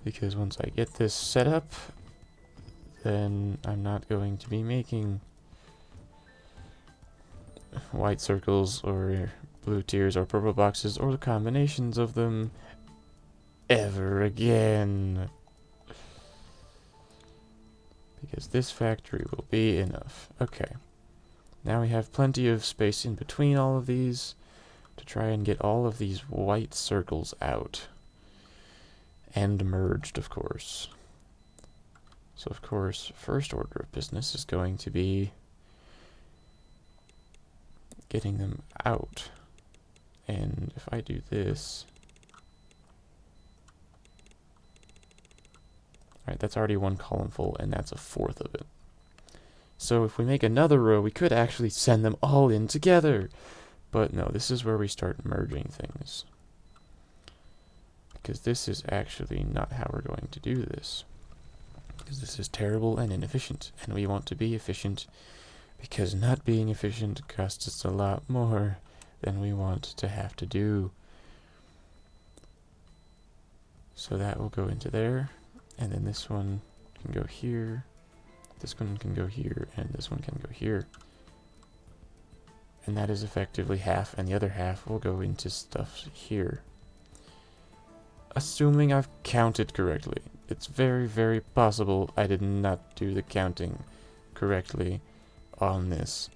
S1: Because once I get this set up, then I'm not going to be making white circles or blue tiers or purple boxes or the combinations of them ever again. Because this factory will be enough. Okay. Now we have plenty of space in between all of these to try and get all of these white circles out. And merged, of course. So, of course, first order of business is going to be getting them out. And if I do this... Alright, that's already one column full, and that's a fourth of it. So if we make another row, we could actually send them all in together. But no, this is where we start merging things. Because this is actually not how we're going to do this. Because this is terrible and inefficient, and we want to be efficient, because not being efficient costs us a lot more than we want to have to do. So that will go into there, and then this one can go here, this one can go here, and this one can go here. And that is effectively half, and the other half will go into stuff here. Assuming I've counted correctly. It's very, very possible I did not do the counting correctly on this.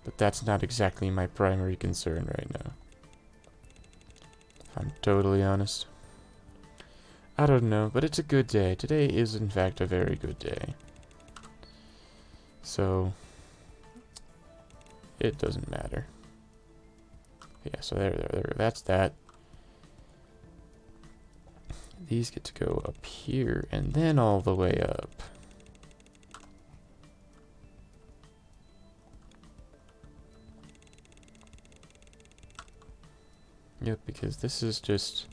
S1: But that's not exactly my primary concern right now. If I'm totally honest. I don't know, but it's a good day. Today is, in fact, a very good day. So, it doesn't matter. Yeah, so there. That's that. These get to go up here, and then all the way up. Yep, because this is just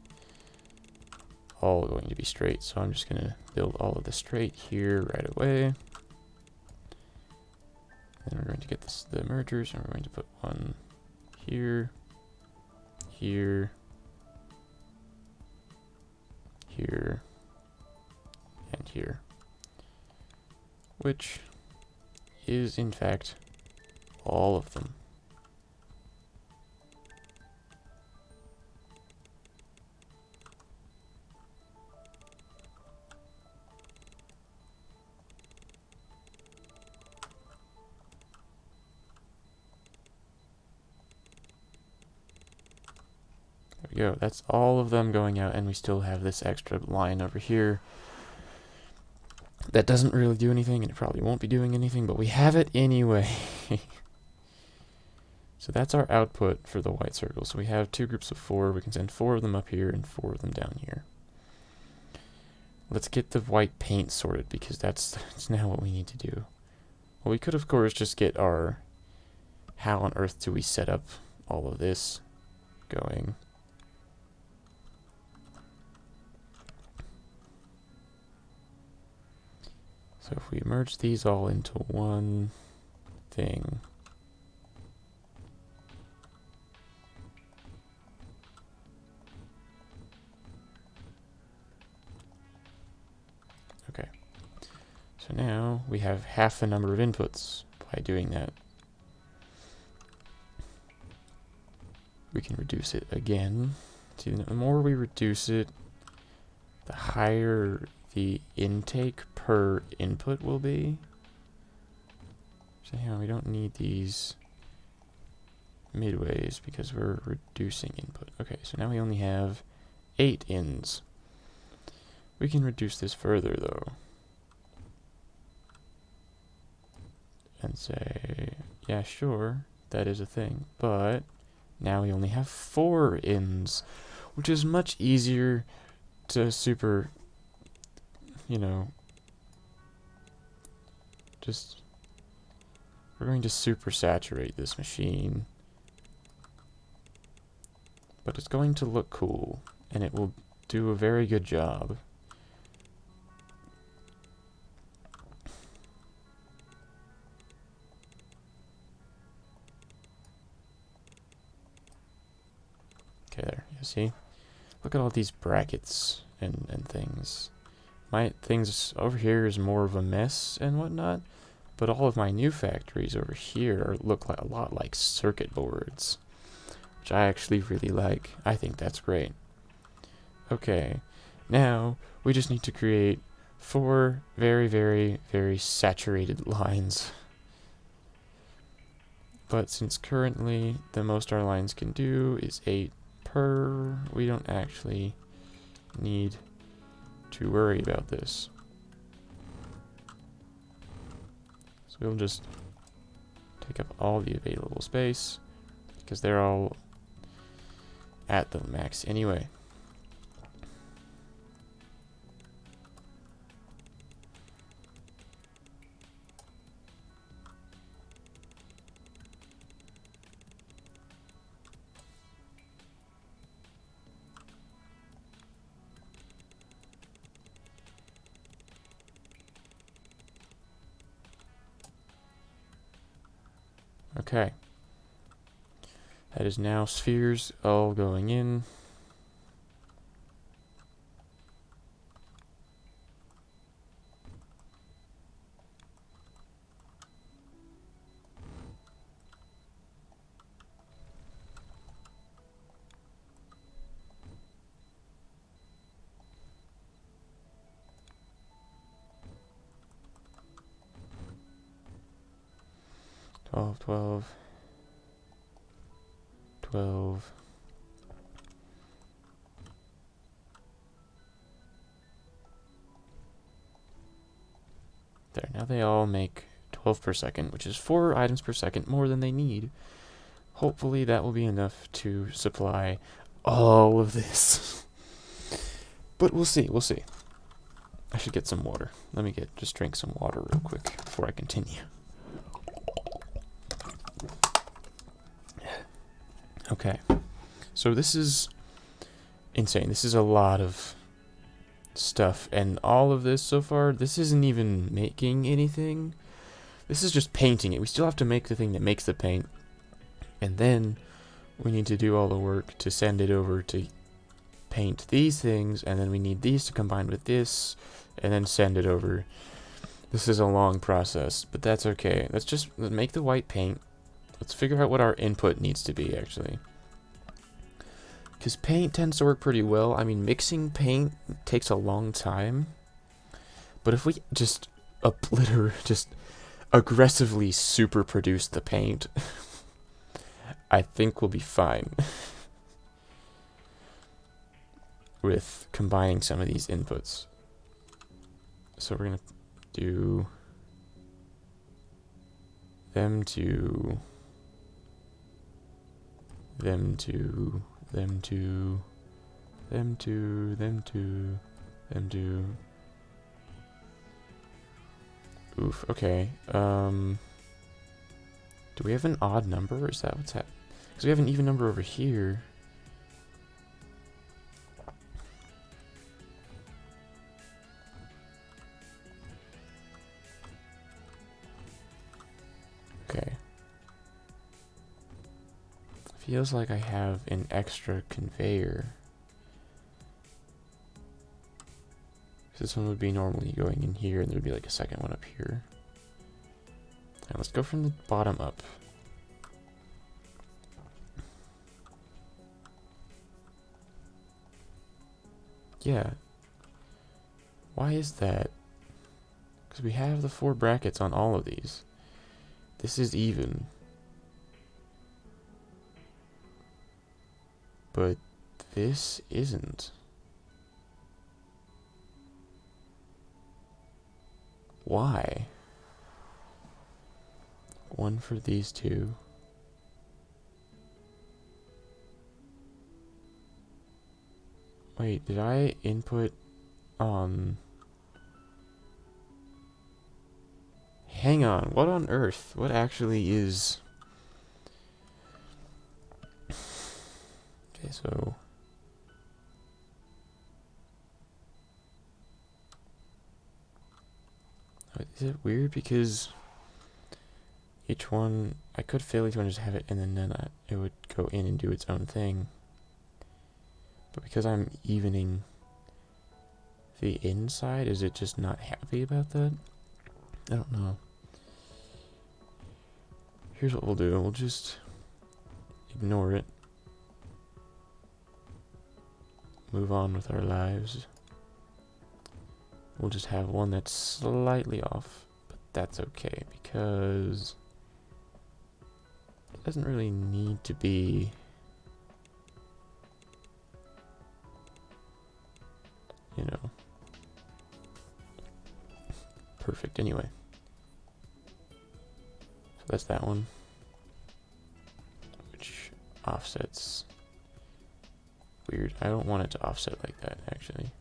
S1: all going to be straight, so I'm just going to build all of this straight here right away. Then we're going to get the mergers, and we're going to put one here, here, here, and here. Which is, in fact, all of them. There we go. That's all of them going out, and we still have this extra line over here. That doesn't really do anything, and it probably won't be doing anything, but we have it anyway. So that's our output for the white circle. So we have two groups of 4. We can send 4 of them up here and 4 of them down here. Let's get the white paint sorted, because that's now what we need to do. Well, we could, of course, just get our how on earth do we set up all of this going. So if we merge these all into one thing, okay. So now we have half the number of inputs by doing that. We can reduce it again. See, the more we reduce it, the higher the intake per input will be. So hang on, we don't need these midways because we're reducing input. Okay, so now we only have 8 ins. We can reduce this further though. And say, yeah, sure, that is a thing, but now we only have 4 ins, which is much easier to super, you know, just, we're going to super saturate this machine, but it's going to look cool, and it will do a very good job. Okay, there, you see? Look at all these brackets and things. My things over here is more of a mess and whatnot, But all of my new factories over here look like a lot like circuit boards, which I actually really like. I think that's great. Okay, now we just need to create 4 very, very, very saturated lines. But since currently the most our lines can do is 8 per, we don't actually need to worry about this. So we'll just take up all the available space because they're all at the max anyway. Okay. That is now spheres all going in. Twelve, 12, 12. There, now they all make 12 per second, which is 4 items per second more than they need. Hopefully that will be enough to supply all of this. But we'll see, we'll see. I should get some water. Let me just drink some water real quick before I continue. Okay, so this is insane. This is a lot of stuff, and all of this so far, this isn't even making anything. This is just painting it. We still have to make the thing that makes the paint, and then we need to do all the work to send it over to paint these things, and then we need these to combine with this, and then send it over. This is a long process, but that's okay. Let's just make the white paint. Let's figure out what our input needs to be, actually. Because paint tends to work pretty well. I mean, mixing paint takes a long time. But if we just just aggressively super produce the paint, I think we'll be fine with combining some of these inputs. So we're going to do them to them to them to them to them to them to. Oof, okay. Do we have an odd number? Is that what's happening? Because we have an even number over here. Okay. Feels like I have an extra conveyor. This one would be normally going in here, and there would be like a second one up here. And let's go from the bottom up. Yeah. Why is that? Because we have the 4 brackets on all of these. This is even. But this isn't. Why? 1 for these 2. Wait, did I input hang on, what on earth? What actually is... Okay, so... Is it weird because each one, I could fail each one, just have it, and then it would go in and do its own thing. But because I'm evening the inside, is it just not happy about that? I don't know. here's what we'll do. We'll just ignore it. Move on with our lives. We'll just have one that's slightly off, but that's okay because it doesn't really need to be, you know, perfect anyway. So that's that one, which offsets weird. I don't want it to offset like that, actually.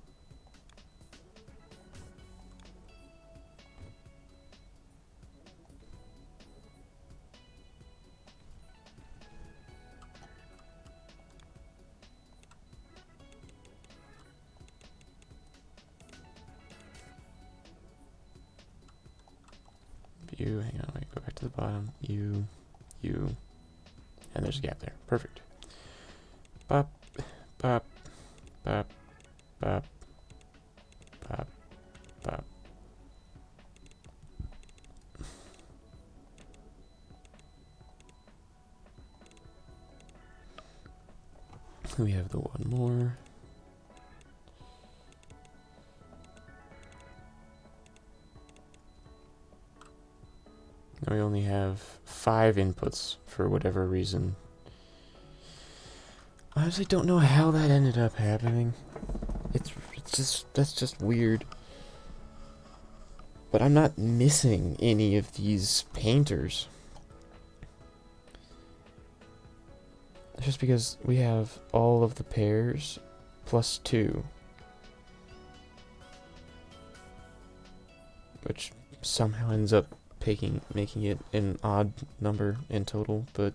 S1: View, hang on, wait, go back to the bottom. You, and there's a gap there. Perfect. Bop, bop, bop, bop, bop, bop. We have the one more. Now we only have 5 inputs for whatever reason. I honestly don't know how that ended up happening. That's just weird. But I'm not missing any of these painters. It's just because we have all of the pairs plus 2. Which somehow ends up making it an odd number in total, but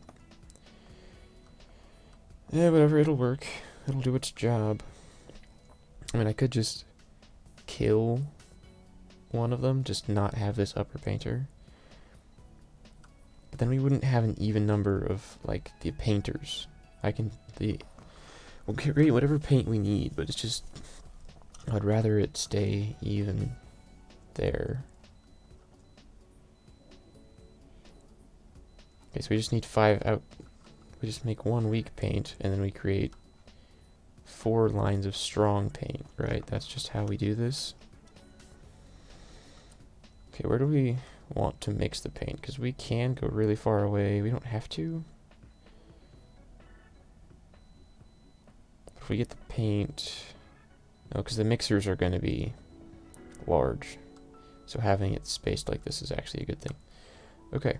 S1: yeah, whatever, it'll work. It'll do its job. I mean, I could just kill one of them, just not have this upper painter. But then we wouldn't have an even number of, like, the painters. We'll create whatever paint we need, but it's just, I'd rather it stay even there. Okay, so we just need 5 out. We just make 1 weak paint, and then we create 4 lines of strong paint, right? That's just how we do this. Okay, where do we want to mix the paint? Because we can go really far away. We don't have to. If we get the paint... No, because the mixers are going to be large. So having it spaced like this is actually a good thing. Okay.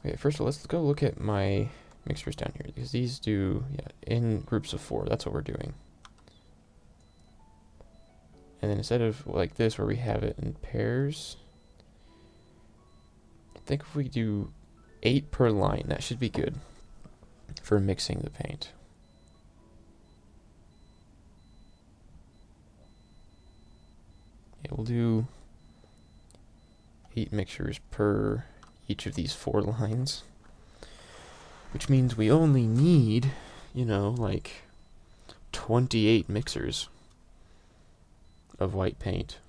S1: Okay, first of all, let's go look at my mixers down here, because these do, yeah, in groups of 4, that's what we're doing. And then instead of like this, where we have it in pairs, I think if we do 8 per line, that should be good for mixing the paint. Yeah, we'll do 8 mixtures per each of these 4 lines, which means we only need, you know, like 28 mixers of white paint,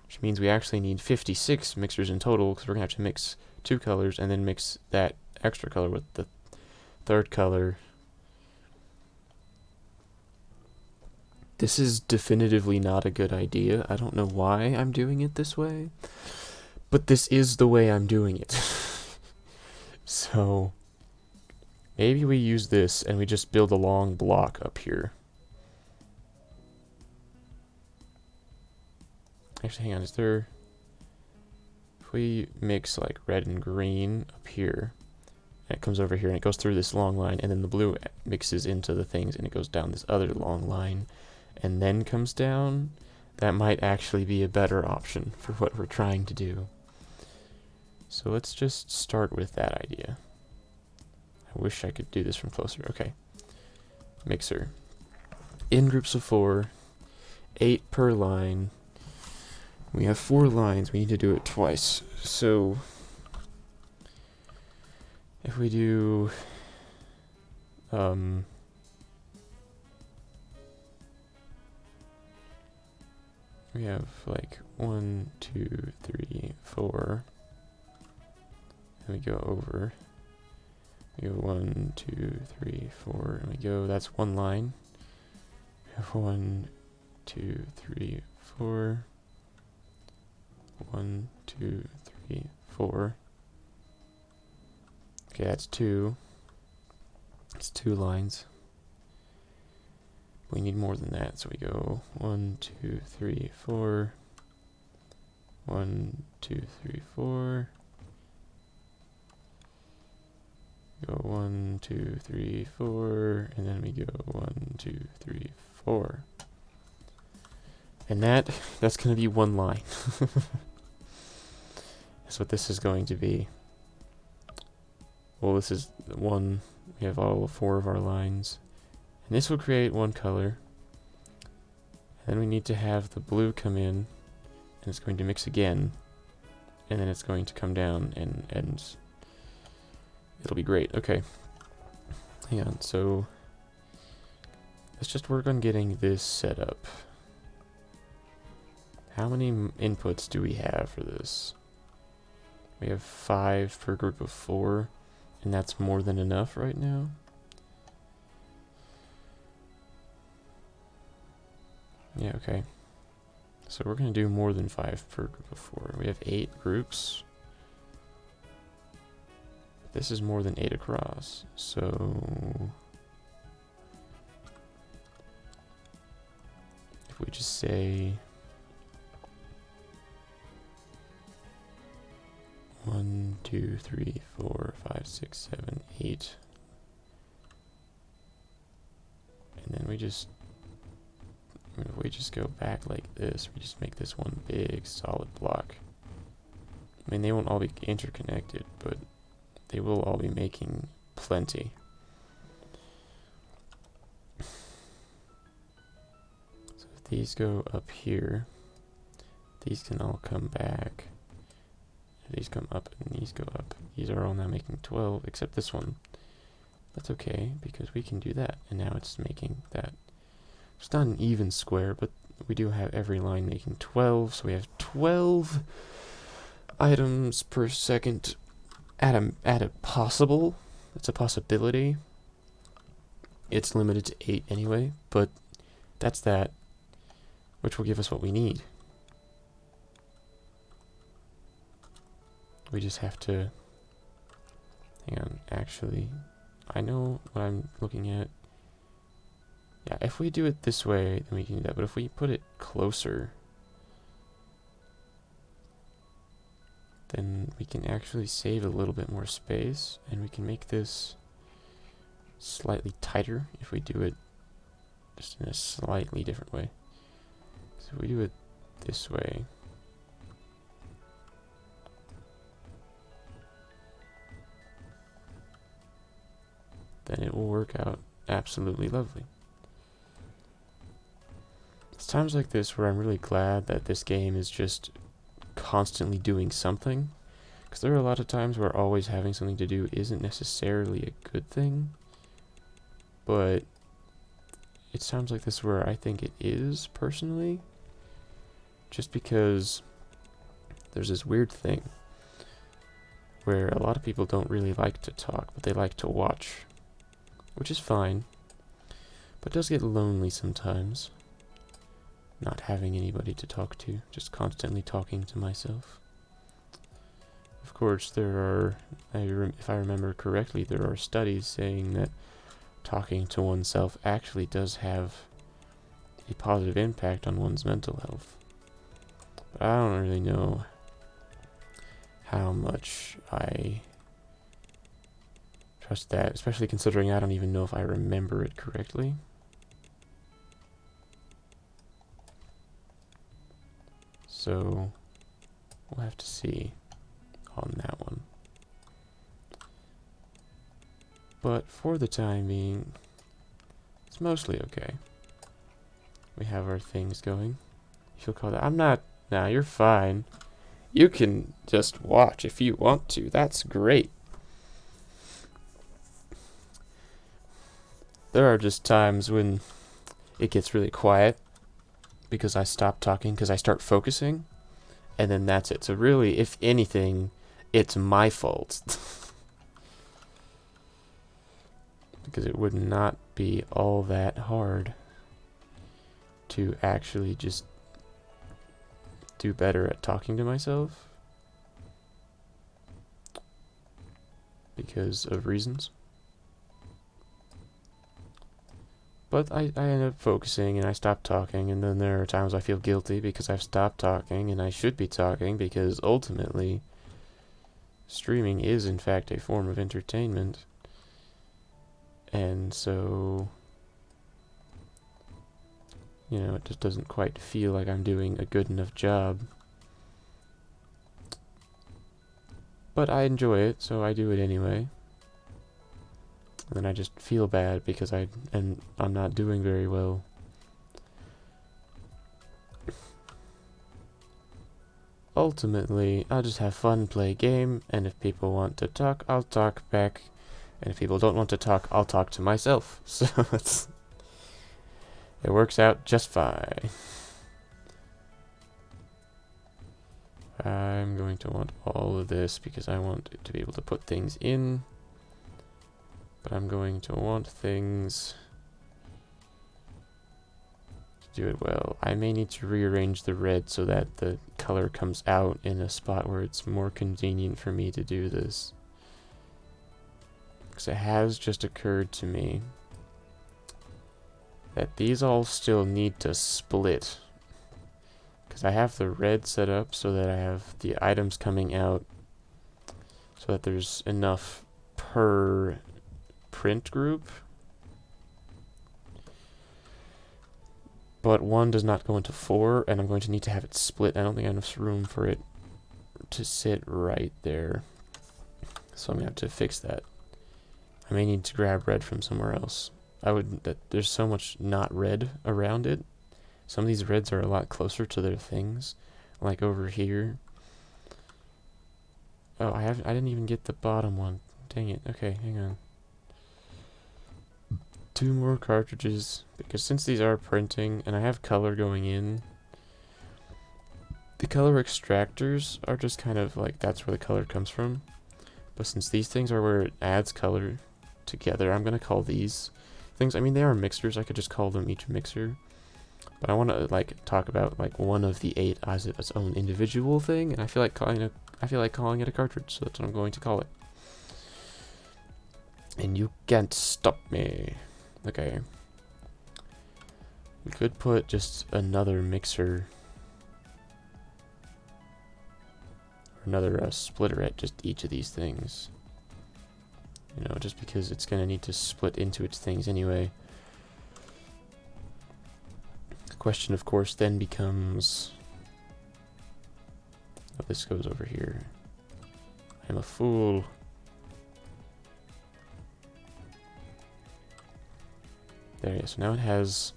S1: which means we actually need 56 mixers in total, because we're gonna have to mix 2 colors and then mix that extra color with the 3rd color. This is definitively not a good idea. I don't know why I'm doing it this way, but this is the way I'm doing it. So maybe we use this and we just build a long block up here. Actually, hang on, is there... If we mix like red and green up here, and it comes over here and it goes through this long line, and then the blue mixes into the things and it goes down this other long line, and then comes down, that might actually be a better option for what we're trying to do. So let's just start with that idea. I wish I could do this from closer. Okay. Mixer. In groups of 4, 8 per line. We have 4 lines, we need to do it twice. So if we do we have like 1, 2, 3, 4. then we go over. We go 1, 2, 3, 4, and we go, that's one line. We have 1, 2, 3, 4. 1, 2, 3, 4. Okay, that's 2. It's 2 lines. We need more than that, so we go 1, 2, 3, 4. 1, 2, 3, 4. Go 1, 2, 3, 4, and then we go 1, 2, 3, 4. And that's going to be one line. That's what this is going to be. Well, this is one. We have all 4 of our lines. And this will create one color. And then we need to have the blue come in. And it's going to mix again. And then it's going to come down and it'll be great. Okay. Hang on. So let's just work on getting this set up. How many inputs do we have for this? We have 5 per group of 4, and that's more than enough right now. Yeah, okay. So we're going to do more than 5 per group of 4. We have 8 groups. This is more than 8 across, so if we just say 1, 2, 3, 4, 5, 6, 7, 8. And then we just go back like this. We just make this one big solid block. I mean, they won't all be interconnected, but they will all be making plenty. So if these go up here, these can all come back. These come up and these go up. These are all now making 12, except this one. That's okay, because we can do that. And now it's making that. It's not an even square, but we do have every line making 12. So we have 12 items per second at a possible. It's a possibility. It's limited to 8 anyway, but that's that, which will give us what we need. We just have to, hang on, actually, I know what I'm looking at. Yeah, if we do it this way, then we can do that, but if we put it closer, then we can actually save a little bit more space, and we can make this slightly tighter if we do it just in a slightly different way. So if we do it this way, then it will work out absolutely lovely. It's times like this where I'm really glad that this game is just constantly doing something, because there are a lot of times where always having something to do isn't necessarily a good thing, but it sounds like this where I think it is, personally, just because there's this weird thing where a lot of people don't really like to talk, but they like to watch. Which is fine, but it does get lonely sometimes, not having anybody to talk to, just constantly talking to myself. Of course, there are, if I remember correctly, there are studies saying that talking to oneself actually does have a positive impact on one's mental health. But I don't really know how much I trust that, especially considering I don't even know if I remember it correctly. So we'll have to see on that one. But for the time being, it's mostly okay. We have our things going. She'll call that. I'm not. Nah, you're fine. You can just watch if you want to. That's great. There are just times when it gets really quiet because I stop talking because I start focusing, and then that's it. So really, if anything, it's my fault. Because it would not be all that hard to actually just do better at talking to myself. Because of reasons. But I end up focusing and I stop talking, and then there are times I feel guilty because I've stopped talking and I should be talking, because ultimately streaming is in fact a form of entertainment. And so, you know, it just doesn't quite feel like I'm doing a good enough job. But I enjoy it, so I do it anyway. And then I just feel bad because I'm not doing very well. Ultimately, I'll just have fun, play a game, and if people want to talk, I'll talk back. And if people don't want to talk, I'll talk to myself. So it works out just fine. I'm going to want all of this because I want to be able to put things in. But I'm going to want things to do it well. I may need to rearrange the red so that the color comes out in a spot where it's more convenient for me to do this. Because it has just occurred to me that these all still need to split. Because I have the red set up so that I have the items coming out so that there's enough per print group. But one does not go into 4, and I'm going to need to have it split. I don't think I have enough room for it to sit right there. So I'm going to have to fix that. I may need to grab red from somewhere else. There's so much not red around it. Some of these reds are a lot closer to their things. Like over here. Oh, I didn't even get the bottom one. Dang it. Okay, hang on. 2 more cartridges, because since these are printing and I have color going in, the color extractors are just kind of like, that's where the color comes from. But since these things are where it adds color together, I'm going to call these things, I mean, they are mixers, I could just call them each mixer. But I want to like talk about like one of the 8 as its own individual thing, and I feel like calling it a cartridge, so that's what I'm going to call it. And you can't stop me. Okay. We could put just another mixer, or another splitter at just each of these things. You know, just because it's going to need to split into its things anyway. The question, of course, then becomes... Oh, this goes over here. I'm a fool. There it is. So now it has...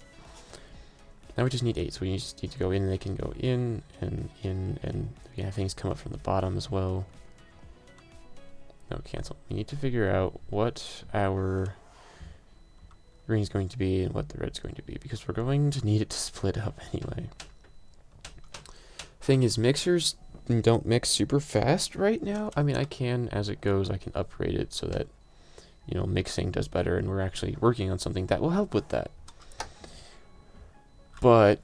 S1: Now we just need 8, so we just need to go in, and they can go in, and we can have things come up from the bottom as well. No, cancel. We need to figure out what our green is going to be and what the red's going to be, because we're going to need it to split up anyway. Thing is, mixers don't mix super fast right now. I mean, I can, as it goes, I can upgrade it so that, you know, mixing does better, and we're actually working on something that will help with that. But,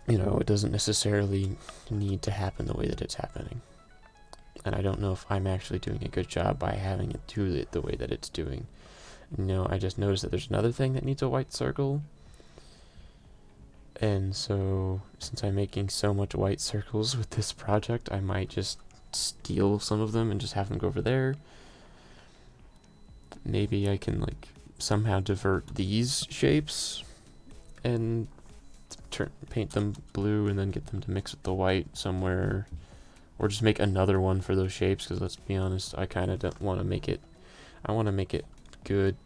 S1: you know, it doesn't necessarily need to happen the way that it's happening. And I don't know if I'm actually doing a good job by having it do it the way that it's doing. You know, I just noticed that there's another thing that needs a white circle. And so, since I'm making so much white circles with this project, I might just steal some of them and just have them go over there. Maybe I can, like, somehow divert these shapes and paint them blue and then get them to mix with the white somewhere. Or just make another one for those shapes, because let's be honest, I kind of don't want to make it... I want to make it good.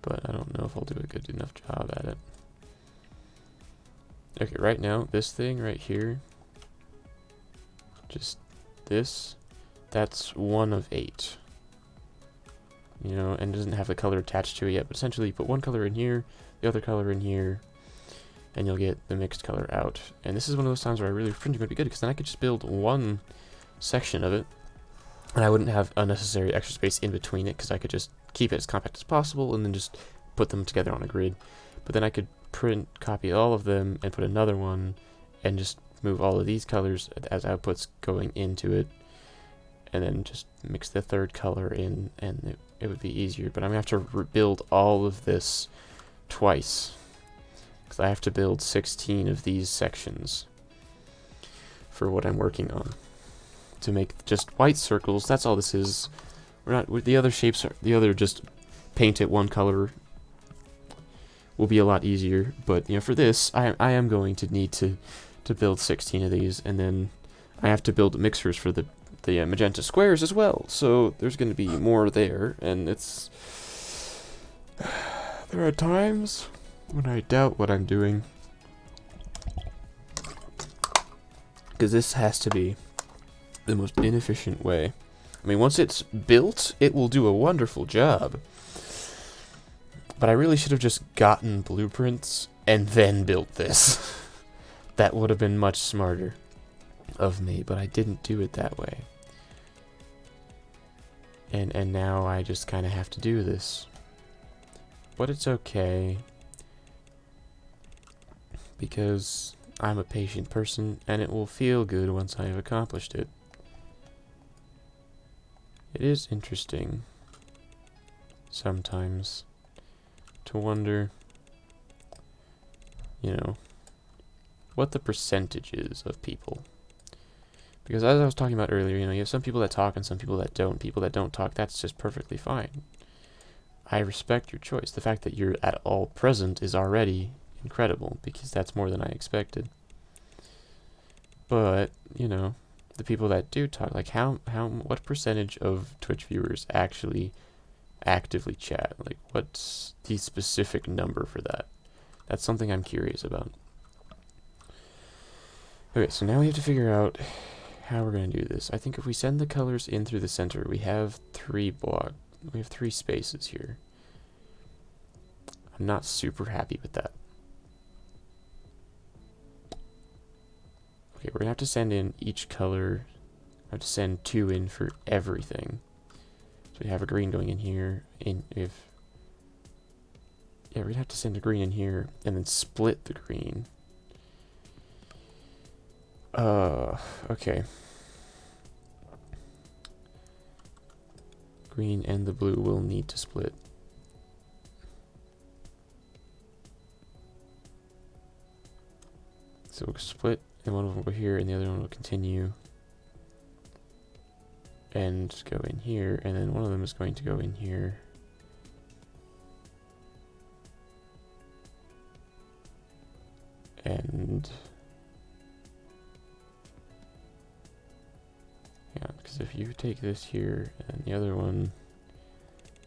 S1: But I don't know if I'll do a good enough job at it. Okay, right now, this thing right here, just this, that's 1 of 8. You know, and doesn't have the color attached to it yet, but essentially you put one color in here, the other color in here, and you'll get the mixed color out. And this is one of those times where I really printing would be good, because then I could just build one section of it, and I wouldn't have unnecessary extra space in between it, because I could just keep it as compact as possible and then just put them together on a grid. But then I could copy all of them and put another one and just move all of these colors as outputs going into it, and then just mix the third color in, and it would be easier. But I'm gonna have to rebuild all of this twice, because I have to build 16 of these sections for what I'm working on to make just white circles. That's all this is. We're not with the other shapes. The other just paint it one color will be a lot easier. But you know, for this, I am going to need to build 16 of these, and then I have to build mixers for the magenta squares as well. So there's going to be more there, and it's there are times when I doubt what I'm doing, because this has to be the most inefficient way. I mean, once it's built, it will do a wonderful job. But I really should have just gotten blueprints and then built this. That would have been much smarter of me, but I didn't do it that way. And now I just kind of have to do this. But it's okay, because I'm a patient person, and it will feel good once I have accomplished it. It is interesting sometimes to wonder, you know, what the percentage is of people. Because as I was talking about earlier, you know, you have some people that talk and some people that don't. People that don't talk, that's just perfectly fine. I respect your choice. The fact that you're at all present is already incredible, because that's more than I expected. But, you know, the people that do talk, like what percentage of Twitch viewers actually actively chat? Like, what's the specific number for that? That's something I'm curious about. Okay, so now we have to figure out how we're going to do this. I think if we send the colors in through the center, we have three spaces here. I'm not super happy with that. Okay, we're going to have to send in each color. I have to send 2 in for everything. So we have a green going in here. Yeah, we're going to have to send a green in here and then split the green. Okay. Green and the blue will need to split. So we'll split, and one of them will go here, and the other one will continue and go in here, and then one of them is going to go in here. And yeah, because if you take this here and the other one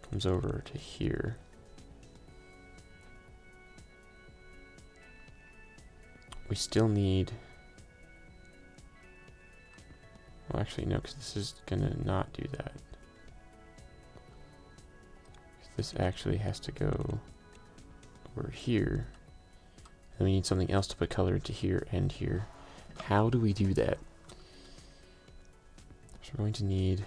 S1: comes over to here, we still need, well, actually no, because this is gonna not do that. This actually has to go over here, and we need something else to put color into here and here. How do we do that? So we're going to need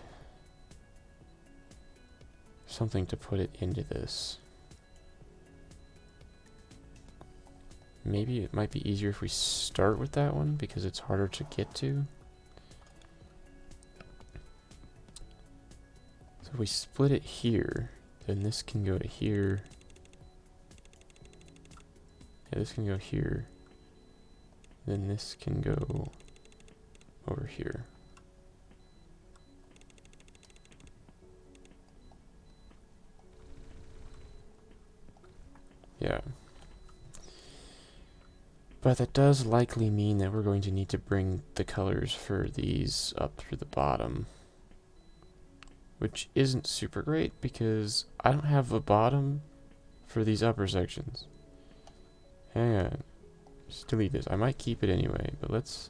S1: something to put it into this. Maybe it might be easier if we start with that one, because it's harder to get to. So if we split it here, then this can go to here. Yeah, this can go here. Then this can go over here. Yeah. But that does likely mean that we're going to need to bring the colors for these up through the bottom, which isn't super great because I don't have a bottom for these upper sections. Hang on. Just delete this. I might keep it anyway, but let's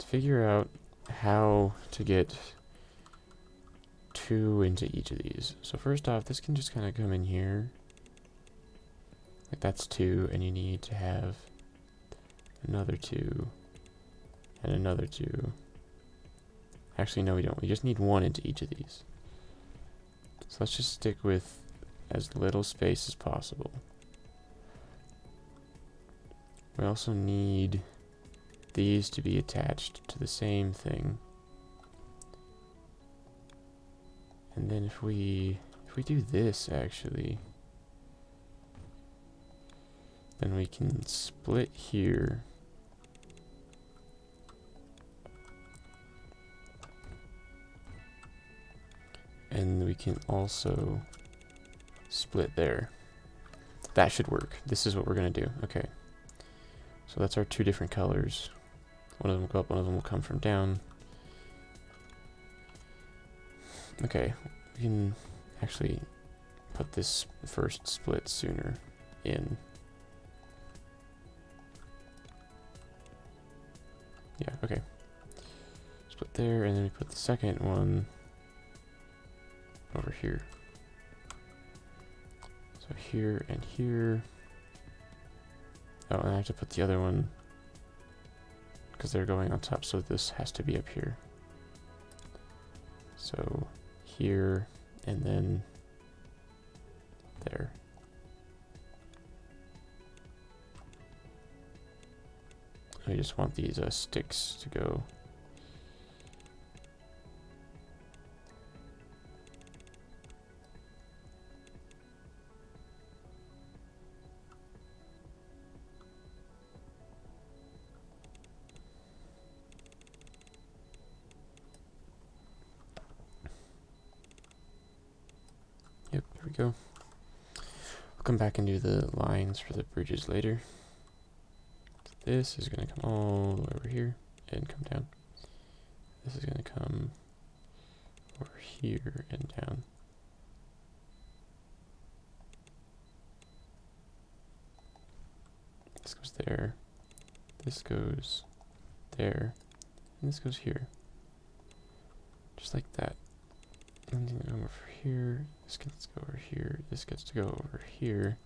S1: figure out how to get 2 into each of these. So first off, this can just kind of come in here. Like that's 2, and you need to have another 2 and another 2. Actually, no, we don't. We just need 1 into each of these. So let's just stick with as little space as possible. We also need these to be attached to the same thing. And then if we do this, actually, then we can split here. And we can also split there. That should work. This is what we're going to do. Okay. So that's our 2 different colors. One of them will go up, one of them will come from down. Okay. We can actually put this first split sooner in. Yeah, okay. Split there, and then we put the second one over here. So here and here. Oh, and I have to put the other one because they're going on top, so this has to be up here. So here and then there. I just want these sticks to go. Yep, there we go. I'll come back and do the lines for the bridges later. This is going to come all the way over here and come down. This is going to come over here and down. This goes there. This goes there. And this goes here. Just like that. And then over here. This gets to go over here. This gets to go over here.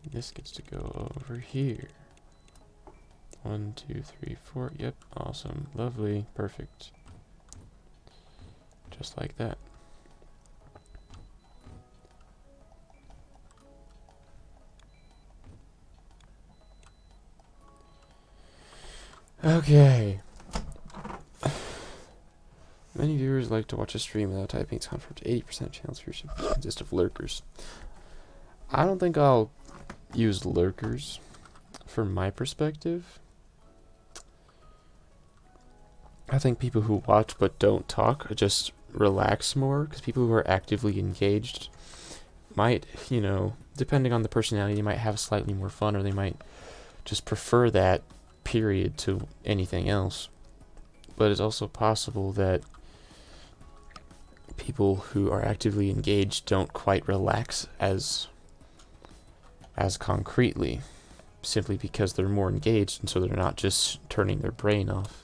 S1: And this gets to go over here. 1, 2, 3, 4. Yep. Awesome. Lovely. Perfect. Just like that. Okay. Many viewers like to watch a stream without typing. It's confirmed 80% chance viewership consist of lurkers. I don't think I'll use lurkers from my perspective. I think people who watch but don't talk just relax more, because people who are actively engaged might, you know, depending on the personality, they might have slightly more fun, or they might just prefer that period to anything else. But it's also possible that people who are actively engaged don't quite relax as concretely, simply because they're more engaged, and so they're not just turning their brain off.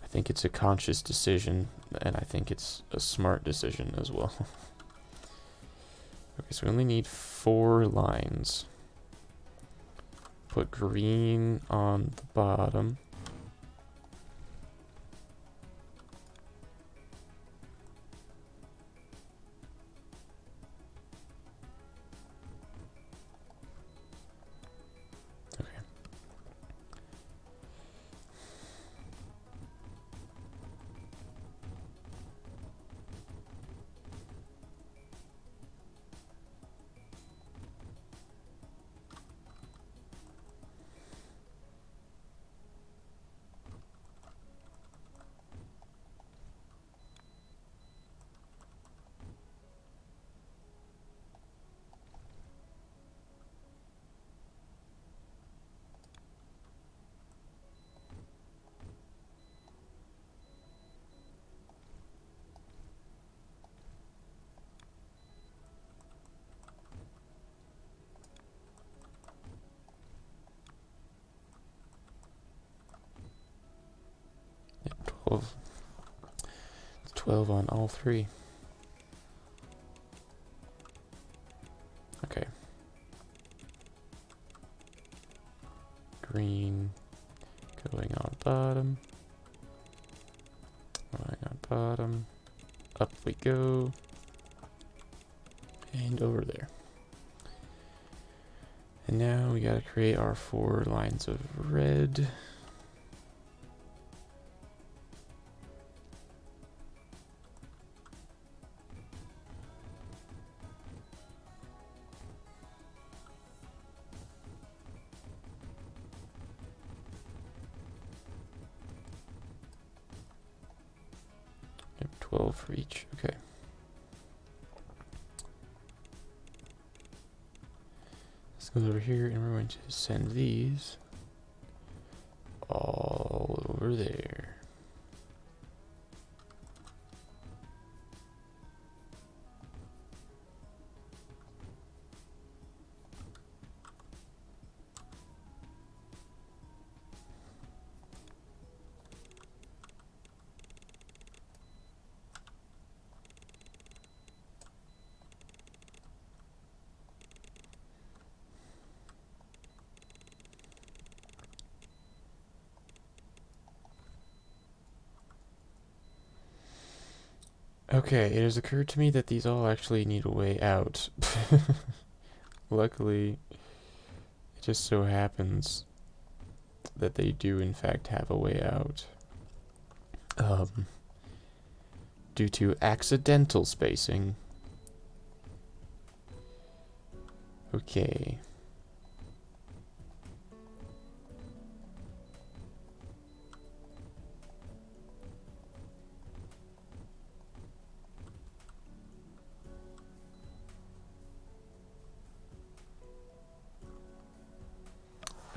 S1: I think it's a conscious decision, and I think it's a smart decision as well. Okay, so we only need 4 lines. Put green on the bottom. Yep, 12. It's 12 on all 3. green going on bottom. Going on bottom. Up we go. And over there. And now we gotta create our 4 lines of red. Yep, 12 for each, okay. Let's go over here and we're going to send these all over there. Okay, it has occurred to me that these all actually need a way out. Luckily, it just so happens that they do in fact have a way out. Due to accidental spacing. Okay.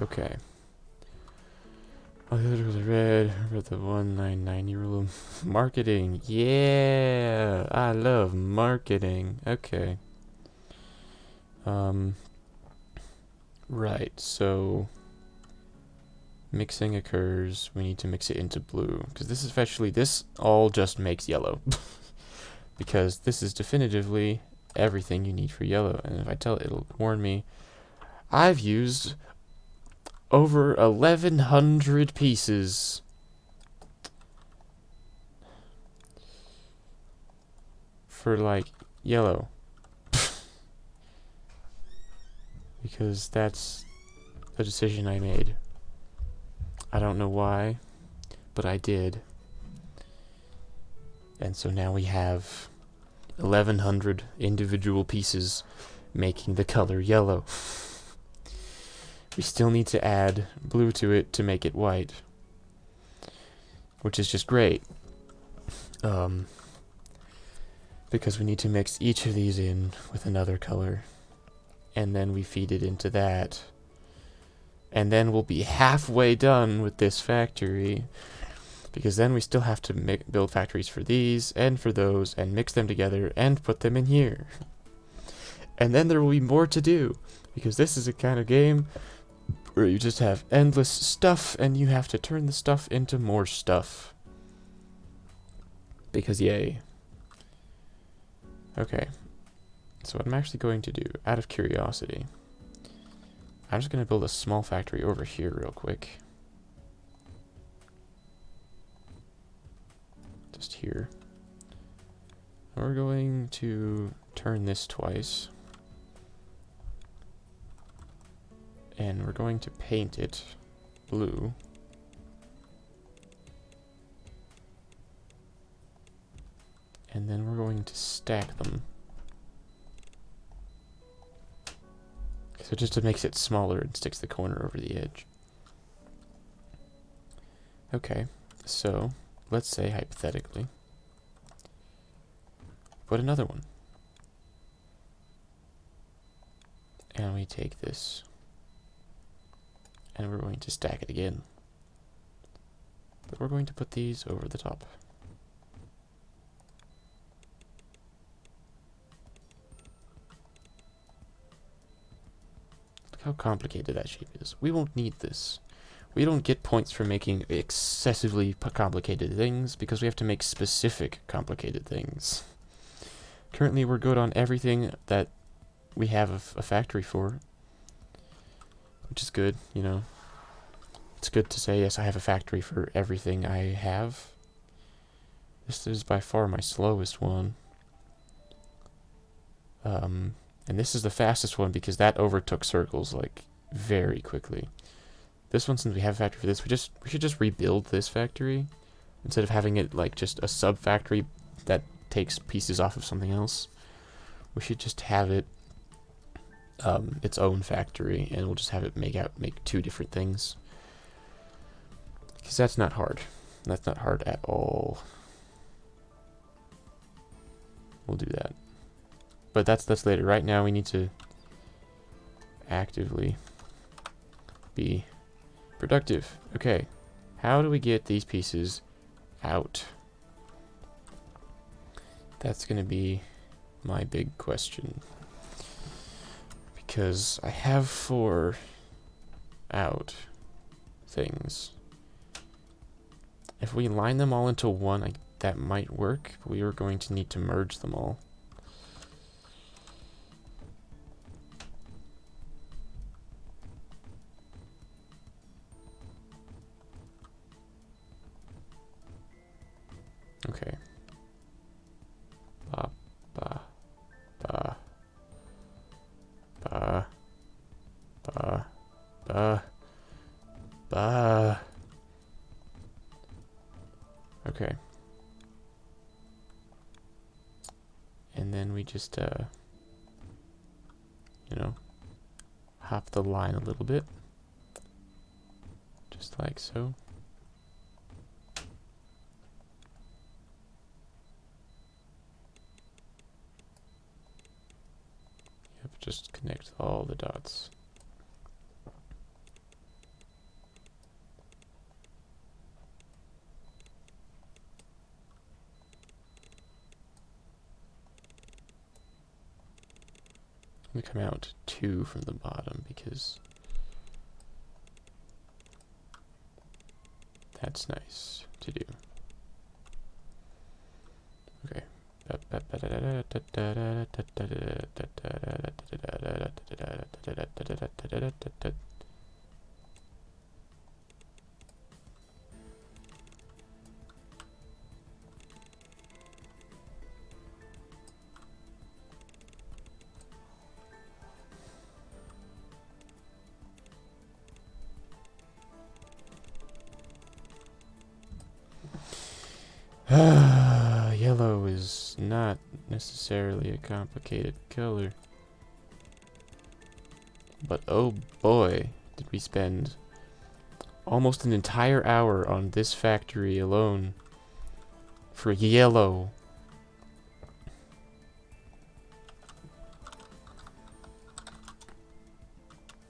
S1: Okay. Oh, the was red. With the 1990 rule. Marketing. Yeah, I love marketing. Okay. Right. So mixing occurs. We need to mix it into blue because this is actually this all just makes yellow. Because this is definitively everything you need for yellow. And if I tell it, it'll warn me. I've used over 1,100 pieces. For, like, yellow. Because that's the decision I made. I don't know why, but I did. And so now we have 1,100 individual pieces making the color yellow. We still need to add blue to it to make it white, which is just great. Because we need to mix each of these in with another color, and then we feed it into that, and then we'll be halfway done with this factory, because then we still have to build factories for these and for those and mix them together and put them in here. And then there will be more to do, because this is a kind of game where you just have endless stuff and you have to turn the stuff into more stuff. Because yay. Okay. So what I'm actually going to do, out of curiosity, I'm just going to build a small factory over here real quick. Just here. We're going to turn this twice. And we're going to paint it blue. And then we're going to stack them. So just to makes it smaller and sticks the corner over the edge. Okay, so let's say hypothetically, put another one. And we take this. And we're going to stack it again. But we're going to put these over the top. Look how complicated that shape is. We won't need this. We don't get points for making excessively complicated things because we have to make specific complicated things. Currently we're good on everything that we have a factory for. Which is good, you know. it's good to say, yes, I have a factory for everything I have. This is by far my slowest one. And this is the fastest one because that overtook circles, like, very quickly. This one, since we have a factory for this, we should just rebuild this factory instead of having it like just a sub factory that takes pieces off of something else. We should just have it its own factory, and we'll just have it make two different things. Because that's not hard. That's not hard at all. We'll do that. But that's later. Right now we need to actively be productive. Okay. How do we get these pieces out? That's going to be my big question. Because I have 4 out things. If we line them all into one, that might work. But we are going to need to merge them all. Okay. Ba, ba, ba, ba, ba, ba, ba. Okay. And then we just, you know, hop the line a little bit. Just like so. Just connect all the dots. I'm gonna come out 2 from the bottom because that's nice to do. Okay. Yellow is not necessarily a complicated color. But oh boy, did we spend almost an entire hour on this factory alone for yellow.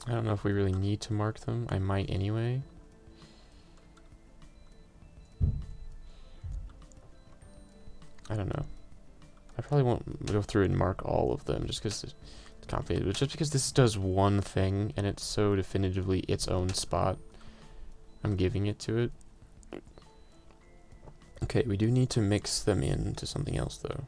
S1: I don't know if we really need to mark them. I might anyway. I don't know. I probably won't go through and mark all of them just because it's complicated. But just because this does one thing and it's so definitively its own spot, I'm giving it to it. Okay, we do need to mix them into something else though.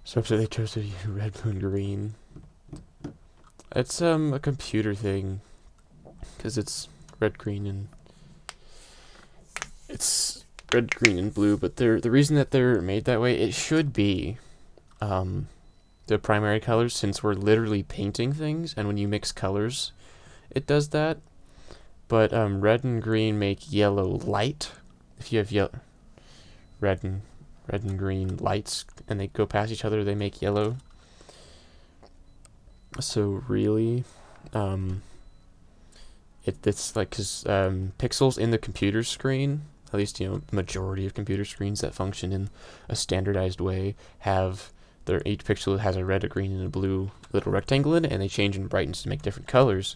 S1: So they chose to use red, blue, and green. It's a computer thing, because it's red, green, and it's red, green, and blue. But the reason that they're made that way, it should be the primary colors, since we're literally painting things, and when you mix colors, it does that. But red and green make yellow light. If you have red and green lights and they go past each other, they make yellow. So really, it's like, because pixels in the computer screen, at least, you know, the majority of computer screens that function in a standardized way have each pixel has a red, a green, and a blue little rectangle in it, and they change in brightness to make different colors.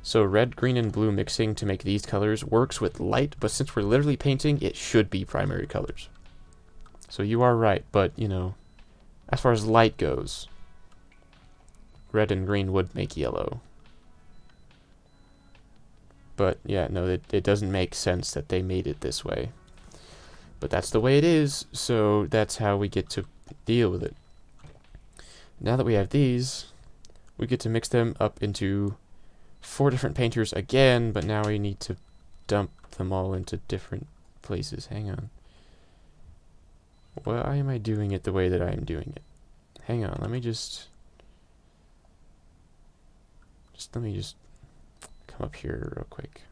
S1: So red, green, and blue mixing to make these colors works with light, but since we're literally painting, it should be primary colors. So you are right, but, you know, as far as light goes, red and green would make yellow. But, yeah, no, it doesn't make sense that they made it this way. But that's the way it is, so that's how we get to deal with it. Now that we have these, we get to mix them up into 4 different painters again, but now we need to dump them all into different places. Hang on. Why am I doing it the way that I am doing it? Hang on, let me just let me come up here real quick.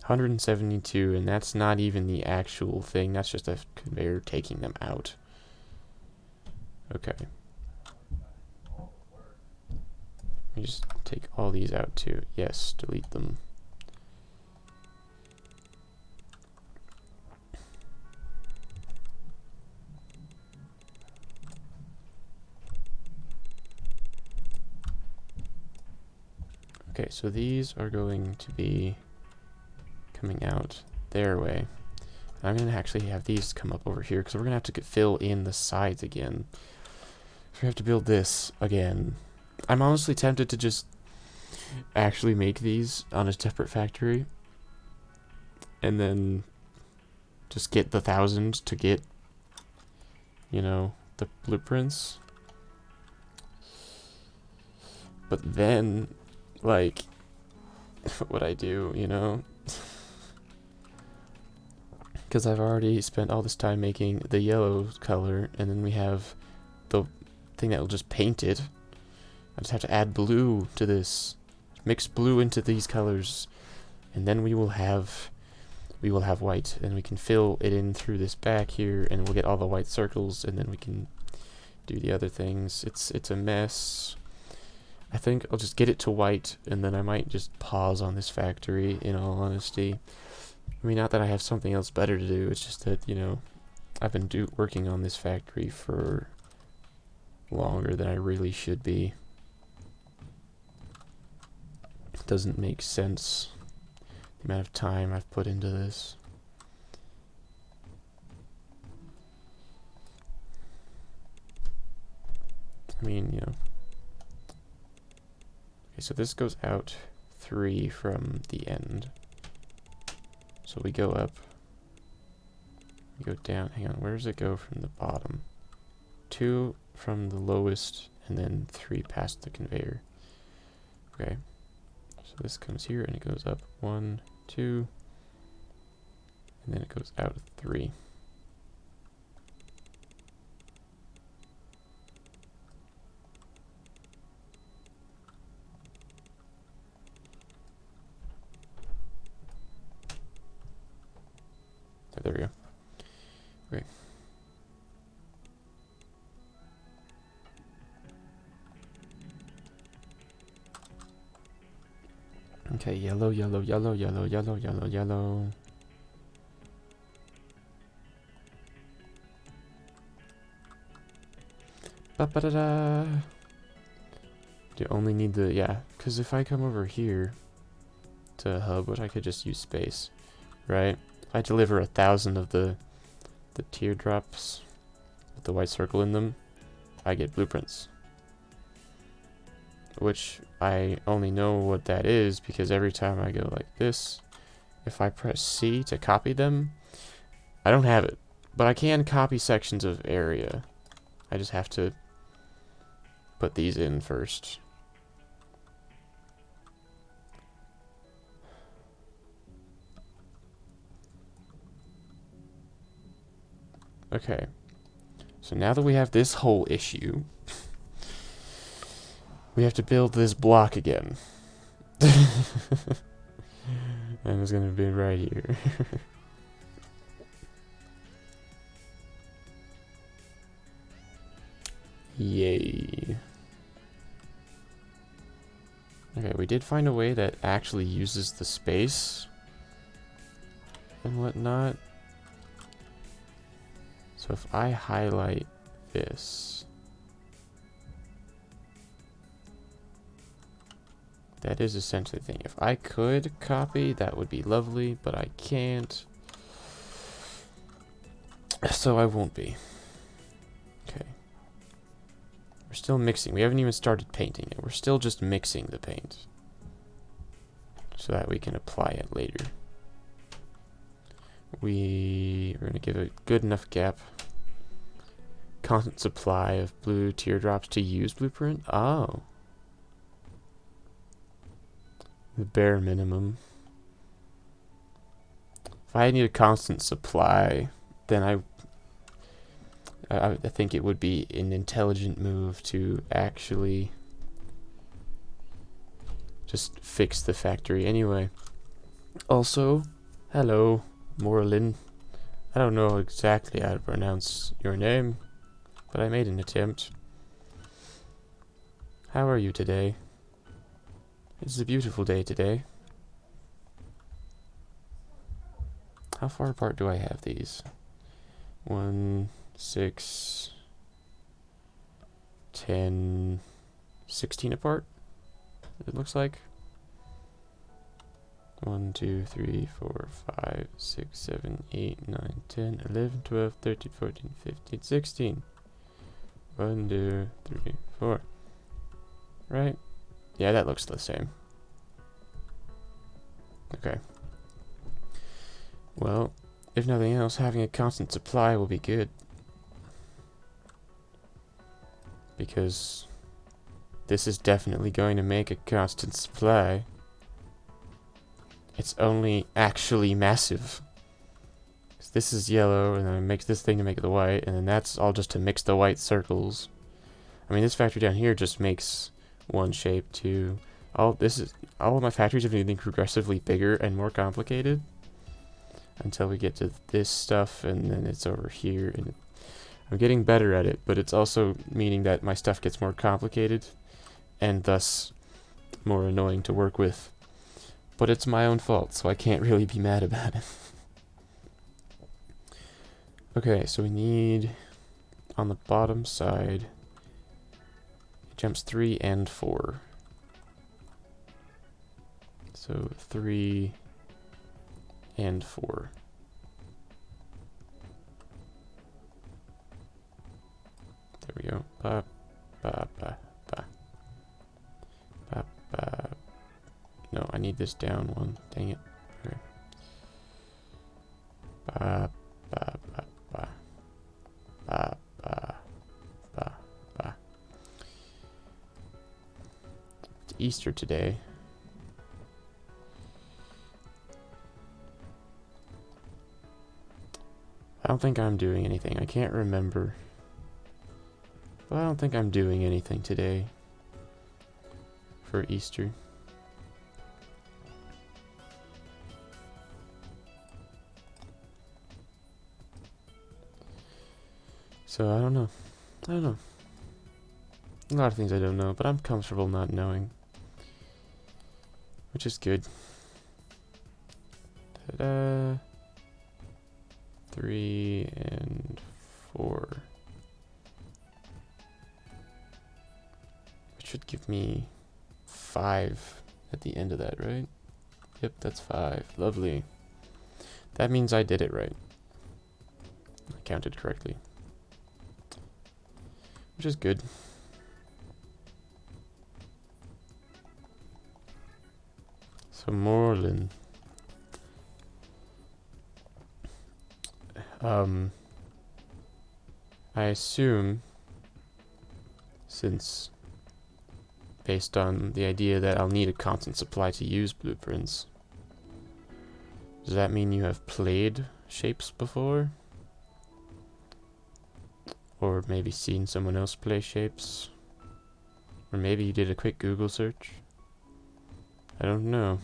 S1: 172, and that's not even the actual thing, that's just a conveyor taking them out. Okay. Let me just take all these out too. Yes, delete them. Okay, so these are going to be coming out their way. I'm going to actually have these come up over here because we're going to have to fill in the sides again. So we have to build this again. I'm honestly tempted to just actually make these on a separate factory and then just get the 1,000 to get, you know, the blueprints. But then, like, what would I do, you know? Because I've already spent all this time making the yellow color, and then we have the thing that will just paint it. I just have to add blue to this, mix blue into these colors, and then we will have white, and we can fill it in through this back here, and we'll get all the white circles, and then we can do the other things. It's a mess. I think I'll just get it to white, and then I might just pause on this factory, in all honesty. I mean, not that I have something else better to do, it's just that, you know, I've been working on this factory for longer than I really should be. It doesn't make sense, the amount of time I've put into this. I mean, you know. Okay, so this goes out 3 from the end. So we go up, we go down, hang on, where does it go from the bottom? 2 from the lowest, and then 3 past the conveyor. Okay, so this comes here, and it goes up 1, 2, and then it goes out 3. There we go. Great. Okay, yellow, yellow, yellow, yellow, yellow, yellow, yellow. Ba-ba-da-da. You only need the, yeah, because if I come over here to hub, which I could just use space, right? If I deliver 1,000 of the teardrops with the white circle in them, I get blueprints. Which I only know what that is because every time I go like this, if I press C to copy them, I don't have it. But I can copy sections of area. I just have to put these in first. Okay, so now that we have this whole issue, we have to build this block again. And it's gonna be right here. Yay. Okay, we did find a way that actually uses the space and whatnot. So if I highlight this, That is essentially the thing. If I could copy, that would be lovely, but I can't. So I won't be. Okay. We're still mixing. We haven't even started painting it. We're still just mixing the paint, so that we can apply it later. We're going to give a good enough gap. Constant supply of blue teardrops to use blueprint. Oh. The bare minimum. If I need a constant supply, then I think it would be an intelligent move to actually just fix the factory anyway. Also, hello, Morlin. I don't know exactly how to pronounce your name, but I made an attempt. How are you today? It's a beautiful day today. How far apart do I have these? 1, 6, 10, 16 apart, it looks like. 1, 2, 3, 4, 5, 6, 7, 8, 9, 10, 11, 12, 13, 14, 15, 16. 1, 2, 3, 4. Right? Yeah, that looks the same. Okay. Well, if nothing else, having a constant supply will be good. Because this is definitely going to make a constant supply. It's only actually massive. This is yellow, and then I make this thing to make the white, and then that's all just to mix the white circles. I mean, this factory down here just makes one shape, two. All of my factories have been getting progressively bigger and more complicated until we get to this stuff, and then it's over here. And I'm getting better at it, but it's also meaning that my stuff gets more complicated and thus more annoying to work with. But it's my own fault, so I can't really be mad about it. Okay, so we need, on the bottom side, it jumps 3 and 4. So 3 and 4. There we go. Ba, ba, ba, ba. Ba, ba. No, I need this down one. Dang it. Okay. Ba, ba, ba, ba. Ba, ba, ba, ba. It's Easter today. I don't think I'm doing anything. I can't remember. But I don't think I'm doing anything today for Easter. So I don't know. I don't know. A lot of things I don't know, but I'm comfortable not knowing. Which is good. Ta-da. 3 and 4. Which should give me 5 at the end of that, right? Yep, that's 5. Lovely. That means I did it right. I counted correctly. Which is good. So Morlin. I assume, since based on the idea that I'll need a constant supply to use blueprints, does that mean you have played shapes before? Or maybe seen someone else play shapes? Or maybe you did a quick Google search? I don't know,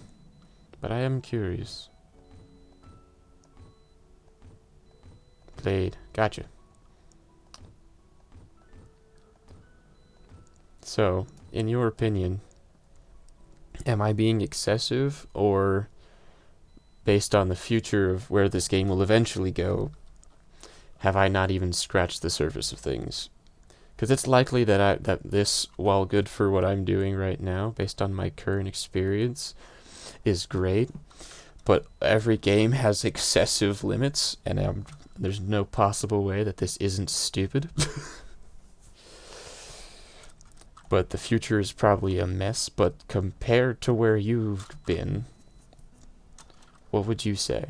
S1: but I am curious. Played. Gotcha. So, in your opinion, am I being excessive, or based on the future of where this game will eventually go, have I not even scratched the surface of things? Because it's likely that this, while good for what I'm doing right now, based on my current experience, is great. But every game has excessive limits, and there's no possible way that this isn't stupid. But the future is probably a mess. But compared to where you've been, what would you say?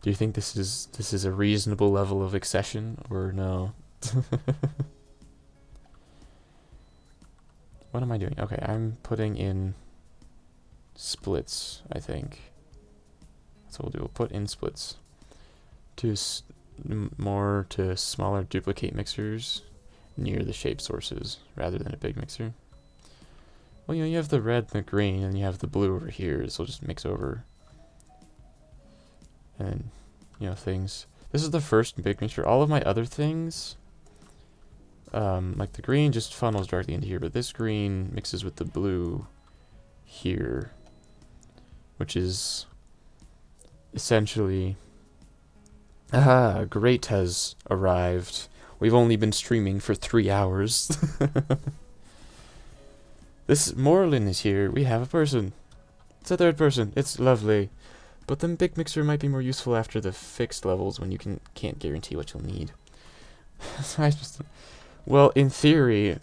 S1: Do you think this is a reasonable level of accession, or no? What am I doing? Okay, I'm putting in splits, I think. That's what we'll do. We'll put in splits to more to smaller duplicate mixers near the shape sources rather than a big mixer. Well, you have the red and the green, and you have the blue over here, so we'll just mix over. And, things. This is the first big mixture. All of my other things, like the green just funnels directly into here, but this green mixes with the blue here, which is essentially... Aha, great has arrived. We've only been streaming for 3 hours. This Morlin is here. We have a person. It's a third person. It's lovely. But the big mixer might be more useful after the fixed levels when you can't guarantee what you'll need. Well, in theory,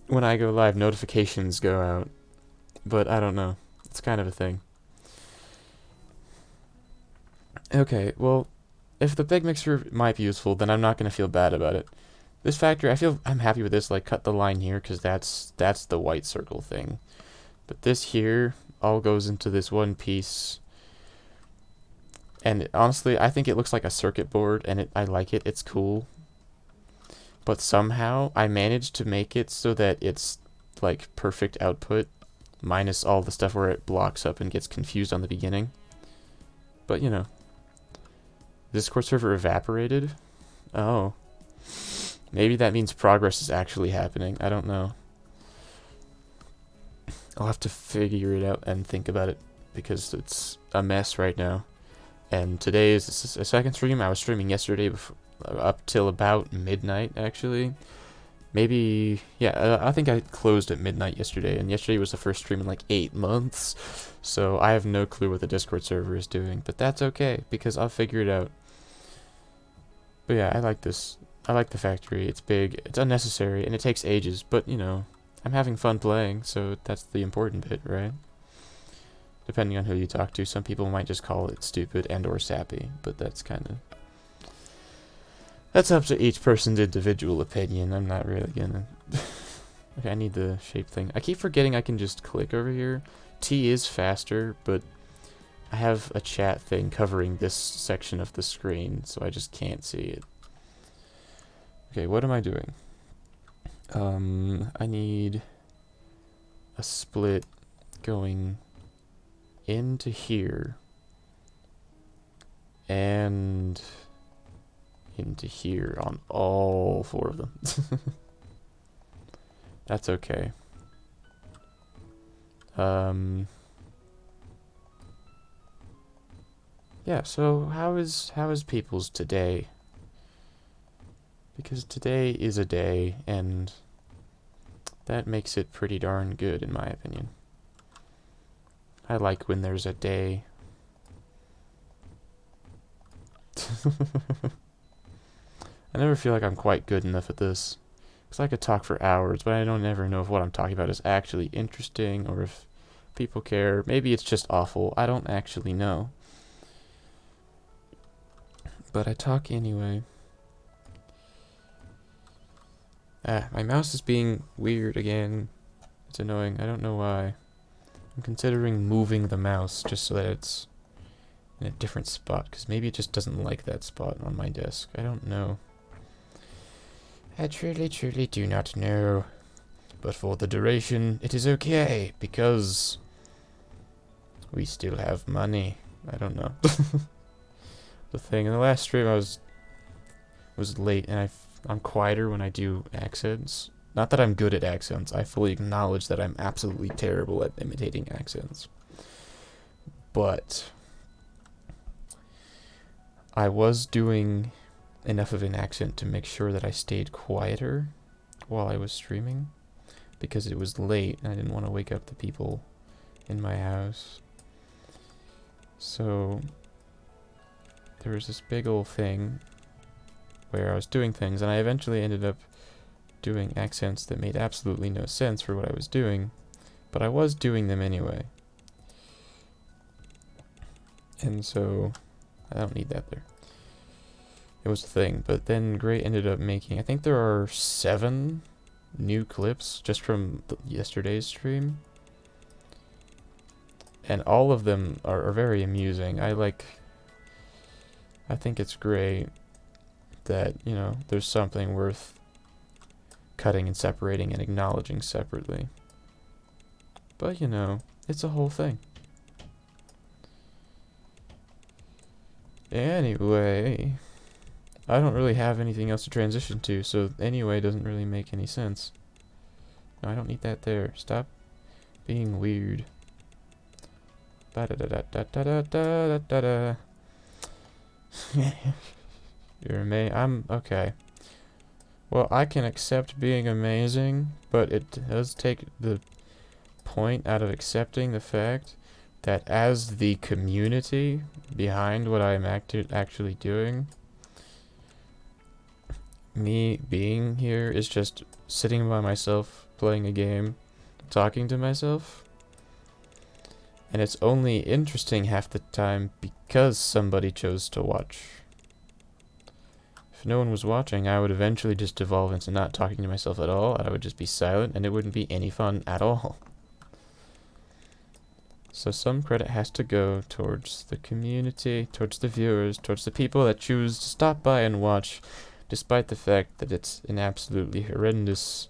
S1: when I go live, notifications go out. But I don't know. It's kind of a thing. Okay, well, if the big mixer might be useful, then I'm not going to feel bad about it. This factory, I'm happy with this. Like, cut the line here, because that's the white circle thing. But this here all goes into this one piece. And honestly, I think it looks like a circuit board, and I like it. It's cool. But somehow, I managed to make it so that it's, like, perfect output, minus all the stuff where it blocks up and gets confused on the beginning. But, Discord server evaporated? Oh. Maybe that means progress is actually happening. I don't know. I'll have to figure it out and think about it, because it's a mess right now. And today is a second stream. I was streaming yesterday up till about midnight, actually. Maybe, yeah, I think I closed at midnight yesterday, and yesterday was the first stream in like 8 months. So I have no clue what the Discord server is doing, but that's okay, because I'll figure it out. But yeah, I like this. I like the factory. It's big, it's unnecessary, and it takes ages, but I'm having fun playing, so that's the important bit, right? Depending on who you talk to, some people might just call it stupid and or sappy, but that's up to each person's individual opinion. I'm not really gonna... Okay, I need the shape thing. I keep forgetting I can just click over here. T is faster, but I have a chat thing covering this section of the screen, so I just can't see it. Okay, what am I doing? I need a split going into here and into here on all 4 of them. That's okay. Yeah, so how is people's today? Because today is a day, and that makes it pretty darn good, in my opinion. I like when there's a day. I never feel like I'm quite good enough at this. Because I could talk for hours, but I don't ever know if what I'm talking about is actually interesting, or if people care. Maybe it's just awful. I don't actually know. But I talk anyway. My mouse is being weird again. It's annoying. I don't know why. I'm considering moving the mouse just so that it's in a different spot, because maybe it just doesn't like that spot on my desk. I don't know. I truly do not know. But for the duration, it is okay, because we still have money. I don't know. The thing in the last stream, I was late, and I'm quieter when I do accents. Not that I'm good at accents. I fully acknowledge that I'm absolutely terrible at imitating accents. But I was doing enough of an accent to make sure that I stayed quieter while I was streaming, because it was late and I didn't want to wake up the people in my house. So there was this big old thing where I was doing things, and I eventually ended up doing accents that made absolutely no sense for what I was doing, but I was doing them anyway. And so I don't need that there. It was a thing, but then Gray ended up making, I think there are 7 new clips just from yesterday's stream, and all of them are very amusing. I think it's great that, you know, there's something worth cutting and separating and acknowledging separately. But, you know, it's a whole thing. Anyway, I don't really have anything else to transition to, so anyway doesn't really make any sense. No, I don't need that there. Stop being weird. Ba-da-da-da-da-da-da-da-da-da. You're I'm okay. Well, I can accept being amazing, but it does take the point out of accepting the fact that as the community behind what I'm actually doing, me being here is just sitting by myself, playing a game, talking to myself. And it's only interesting half the time because somebody chose to watch. If no one was watching, I would eventually just devolve into not talking to myself at all. I would just be silent, and it wouldn't be any fun at all. So some credit has to go towards the community, towards the viewers, towards the people that choose to stop by and watch, despite the fact that it's an absolutely horrendous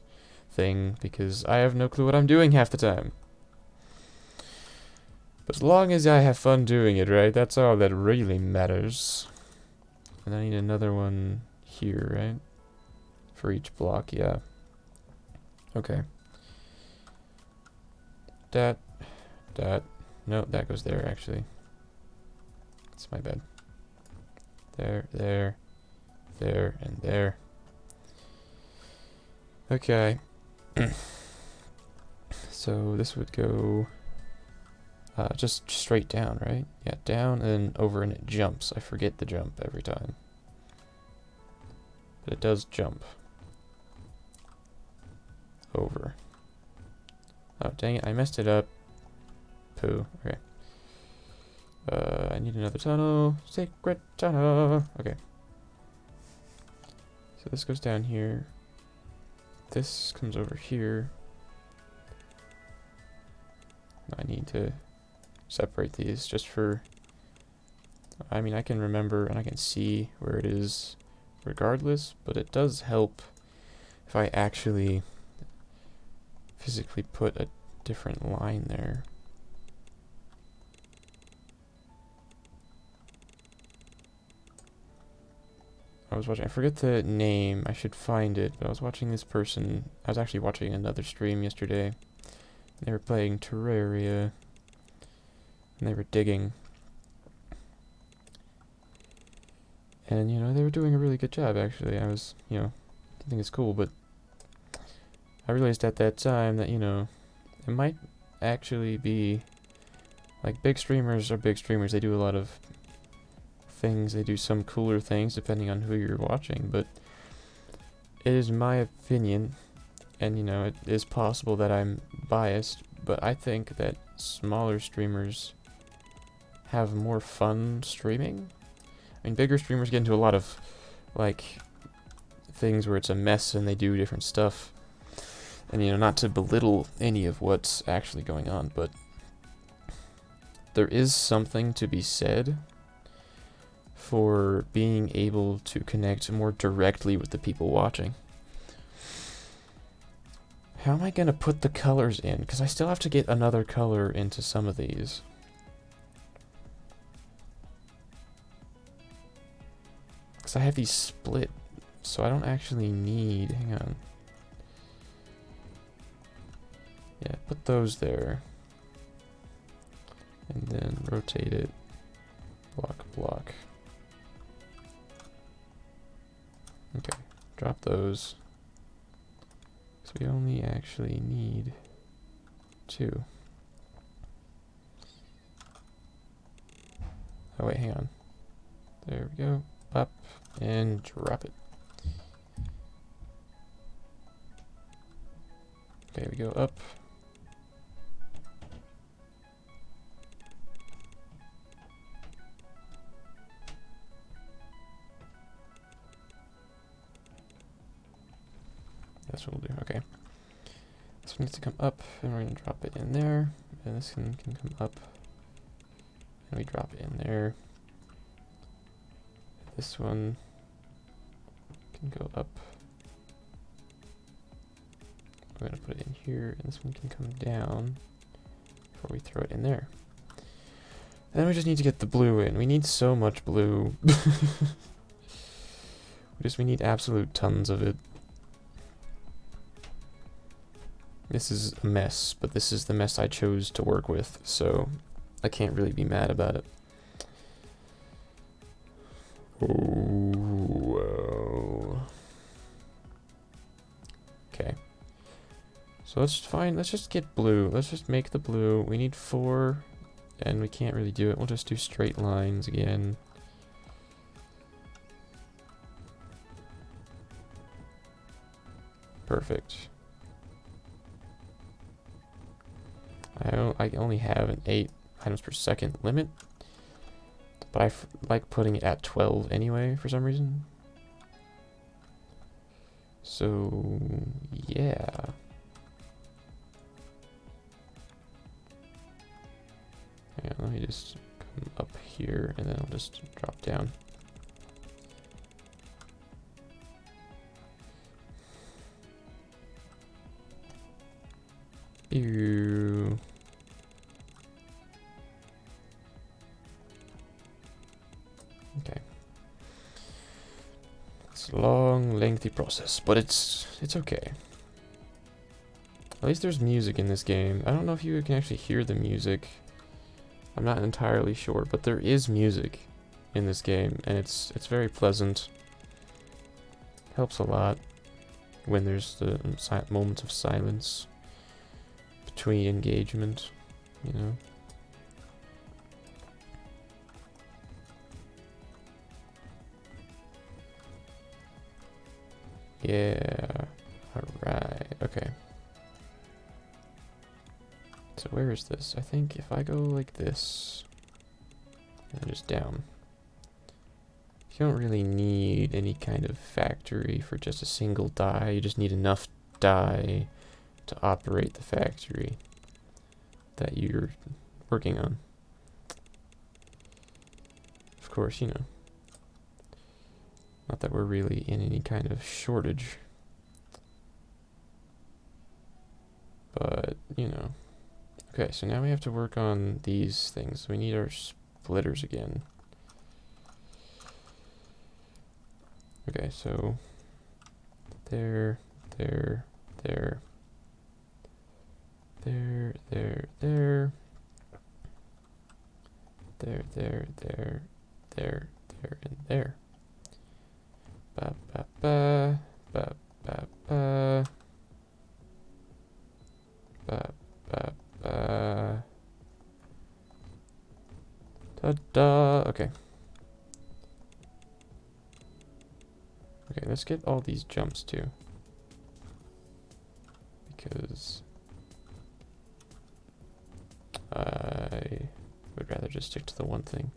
S1: thing, because I have no clue what I'm doing half the time. But as long as I have fun doing it, right? That's all that really matters. And I need another one here, right? For each block, yeah. Okay. That. No, that goes there, actually. That's my bad. There, and there. Okay. So this would go just straight down, right? Yeah, down and over, and it jumps. I forget the jump every time. But it does jump. Over. Oh, dang it, I messed it up. Poo. Okay. I need another tunnel. Secret tunnel. Okay. So this goes down here. This comes over here. I need to separate these just for... I mean, I can remember and I can see where it is regardless, but it does help if I actually physically put a different line there. I forget the name, I should find it, but I was watching this person, I was actually watching another stream yesterday. They were playing Terraria, and they were digging. And, you know, they were doing a really good job, actually. I was, you know, I think it's cool, but I realized at that time that, you know, it might actually be, like, big streamers are big streamers. They do a lot of things, they do some cooler things depending on who you're watching, but it is my opinion, and you know, it is possible that I'm biased, but I think that smaller streamers have more fun streaming. I mean, bigger streamers get into a lot of like things where it's a mess and they do different stuff, and you know, not to belittle any of what's actually going on, but there is something to be said for being able to connect more directly with the people watching. How am I gonna put the colors in? Because I still have to get another color into some of these. Because I have these split, so I don't actually need... Hang on. Yeah, put those there. And then rotate it. Block. drop those. So we only actually need 2. Oh wait, hang on. There we go. Up and drop it. Okay, we go up. That's what we'll do. Okay. This one needs to come up, and we're going to drop it in there. And this one can come up, and we drop it in there. This one can go up. We're going to put it in here, and this one can come down before we throw it in there. Then we just need to get the blue in. We need so much blue. we need absolute tons of it. This is a mess, but this is the mess I chose to work with, so I can't really be mad about it. Oh, well. Okay. So let's just get blue. Let's just make the blue. We need 4, and we can't really do it. We'll just do straight lines again. Perfect. I only have an 8 items per second limit, but I like putting it at 12 anyway for some reason. So, yeah. Hang on, let me just come up here and then I'll just drop down. Ew. Okay. It's a long, lengthy process, but it's okay. At least there's music in this game. I don't know if you can actually hear the music. I'm not entirely sure, but there is music in this game, and it's very pleasant. Helps a lot when there's the moments of silence between engagement, you know. Yeah. Alright. Okay. So where is this? I think if I go like this, and just down. You don't really need any kind of factory for just a single die. You just need enough die to operate the factory that you're working on. Of course, you know. Not that we're really in any kind of shortage. But, you know. Okay, so now we have to work on these things. We need our splitters again. Okay, so there, there, there, there, there, there, there, there, there, there, there, and there. Ba ba ba ba ba ba ba ba ba. Ta-da! Okay. Okay, let's get all these jumps too. Because I would rather just stick to the one thing.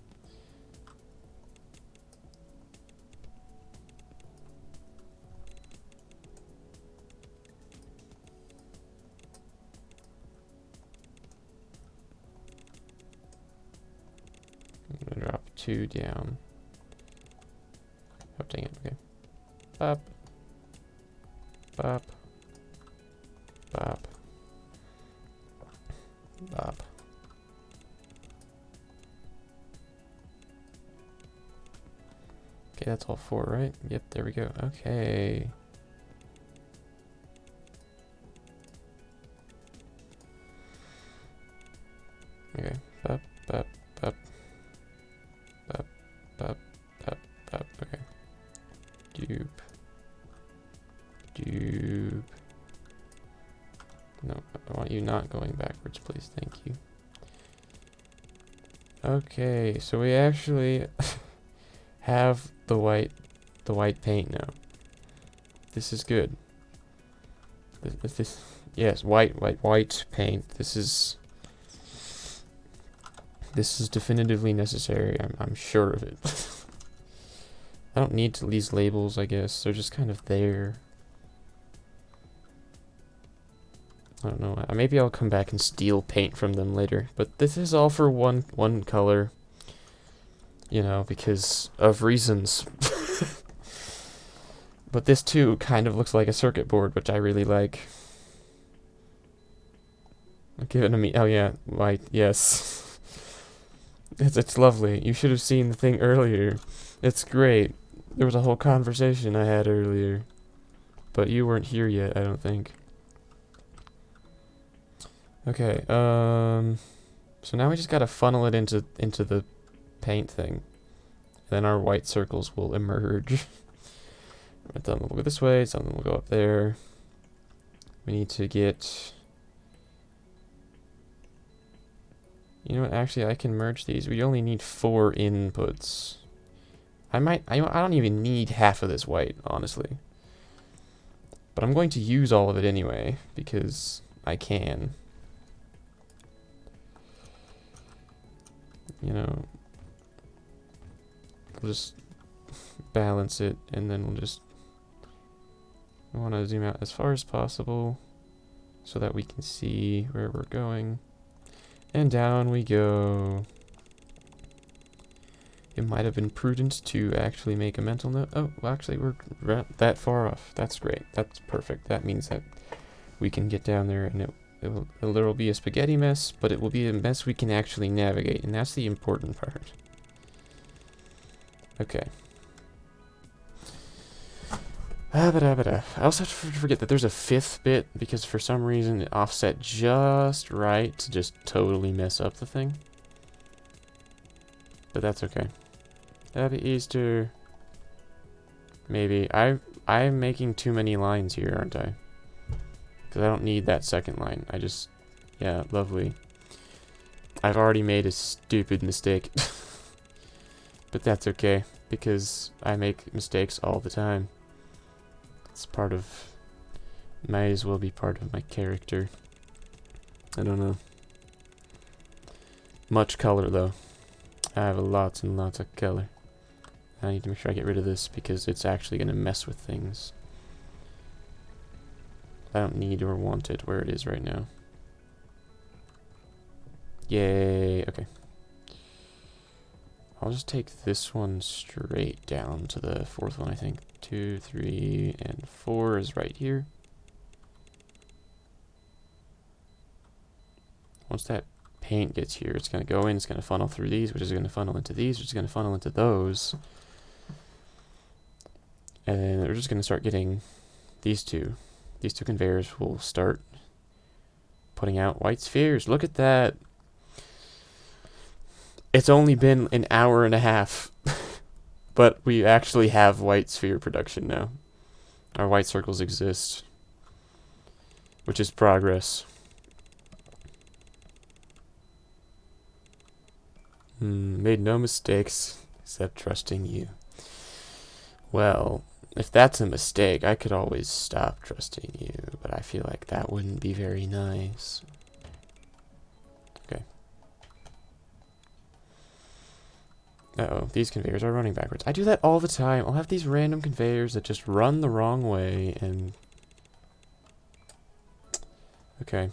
S1: I'm gonna drop 2 down. Oh, dang it, okay. Bop. Bop. Bop. Bop. Okay, that's all 4, right? Yep, there we go. Okay. Okay. Bop, bop, bop. Bop, bop, bop, bop. Okay. Dupe. you not going backwards, please? Thank you. Okay, so we actually have the white paint now. This is good. Yes, white paint. This is definitively necessary. I'm sure of it. I don't need these labels, I guess. They're just kind of there. I don't know. Maybe I'll come back and steal paint from them later. But this is all for one color. You know, because of reasons. But this too kind of looks like a circuit board, which I really like. I'll give it a me. Oh yeah, white. Yes. It's lovely. You should have seen the thing earlier. It's great. There was a whole conversation I had earlier. But you weren't here yet, I don't think. Okay, so now we just gotta funnel it into the paint thing. Then our white circles will emerge. Some will go this way, some will go up there. We need to get... You know what, actually I can merge these. We only need 4 inputs. I don't even need half of this white, honestly. But I'm going to use all of it anyway, because I can. You know, we'll just balance it, and then we'll just... I want to zoom out as far as possible so that we can see where we're going. And down we go. It might have been prudent to actually make a mental note. Oh, well, actually, we're that far off. That's great. That's perfect. That means that we can get down there, and there will be a spaghetti mess, but it will be a mess we can actually navigate, and that's the important part. Okay. I also have to forget that there's a 5th bit, because for some reason it offset just right to just totally mess up the thing. But that's okay. Happy Easter. Maybe. I'm making too many lines here, aren't I? Because I don't need that second line. I just... Yeah, lovely. I've already made a stupid mistake. But that's okay, because I make mistakes all the time. It's part of... Might as well be part of my character. I don't know. Much color, though. I have lots and lots of color. I need to make sure I get rid of this, because it's actually going to mess with things. I don't need or want it where it is right now. Yay, okay. I'll just take this one straight down to the 4th one, I think. 2, 3, and 4 is right here. Once that paint gets here, it's going to go in, it's going to funnel through these, which is going to funnel into these, which is going to funnel into those. And then we're just going to start getting these two. These 2 conveyors will start putting out white spheres. Look at that. It's only been an hour and a half. But we actually have white sphere production now. Our white circles exist. Which is progress. Made no mistakes except trusting you. Well, if that's a mistake, I could always stop trusting you, but I feel like that wouldn't be very nice. Okay. Uh-oh, these conveyors are running backwards. I do that all the time. I'll have these random conveyors that just run the wrong way, and... Okay.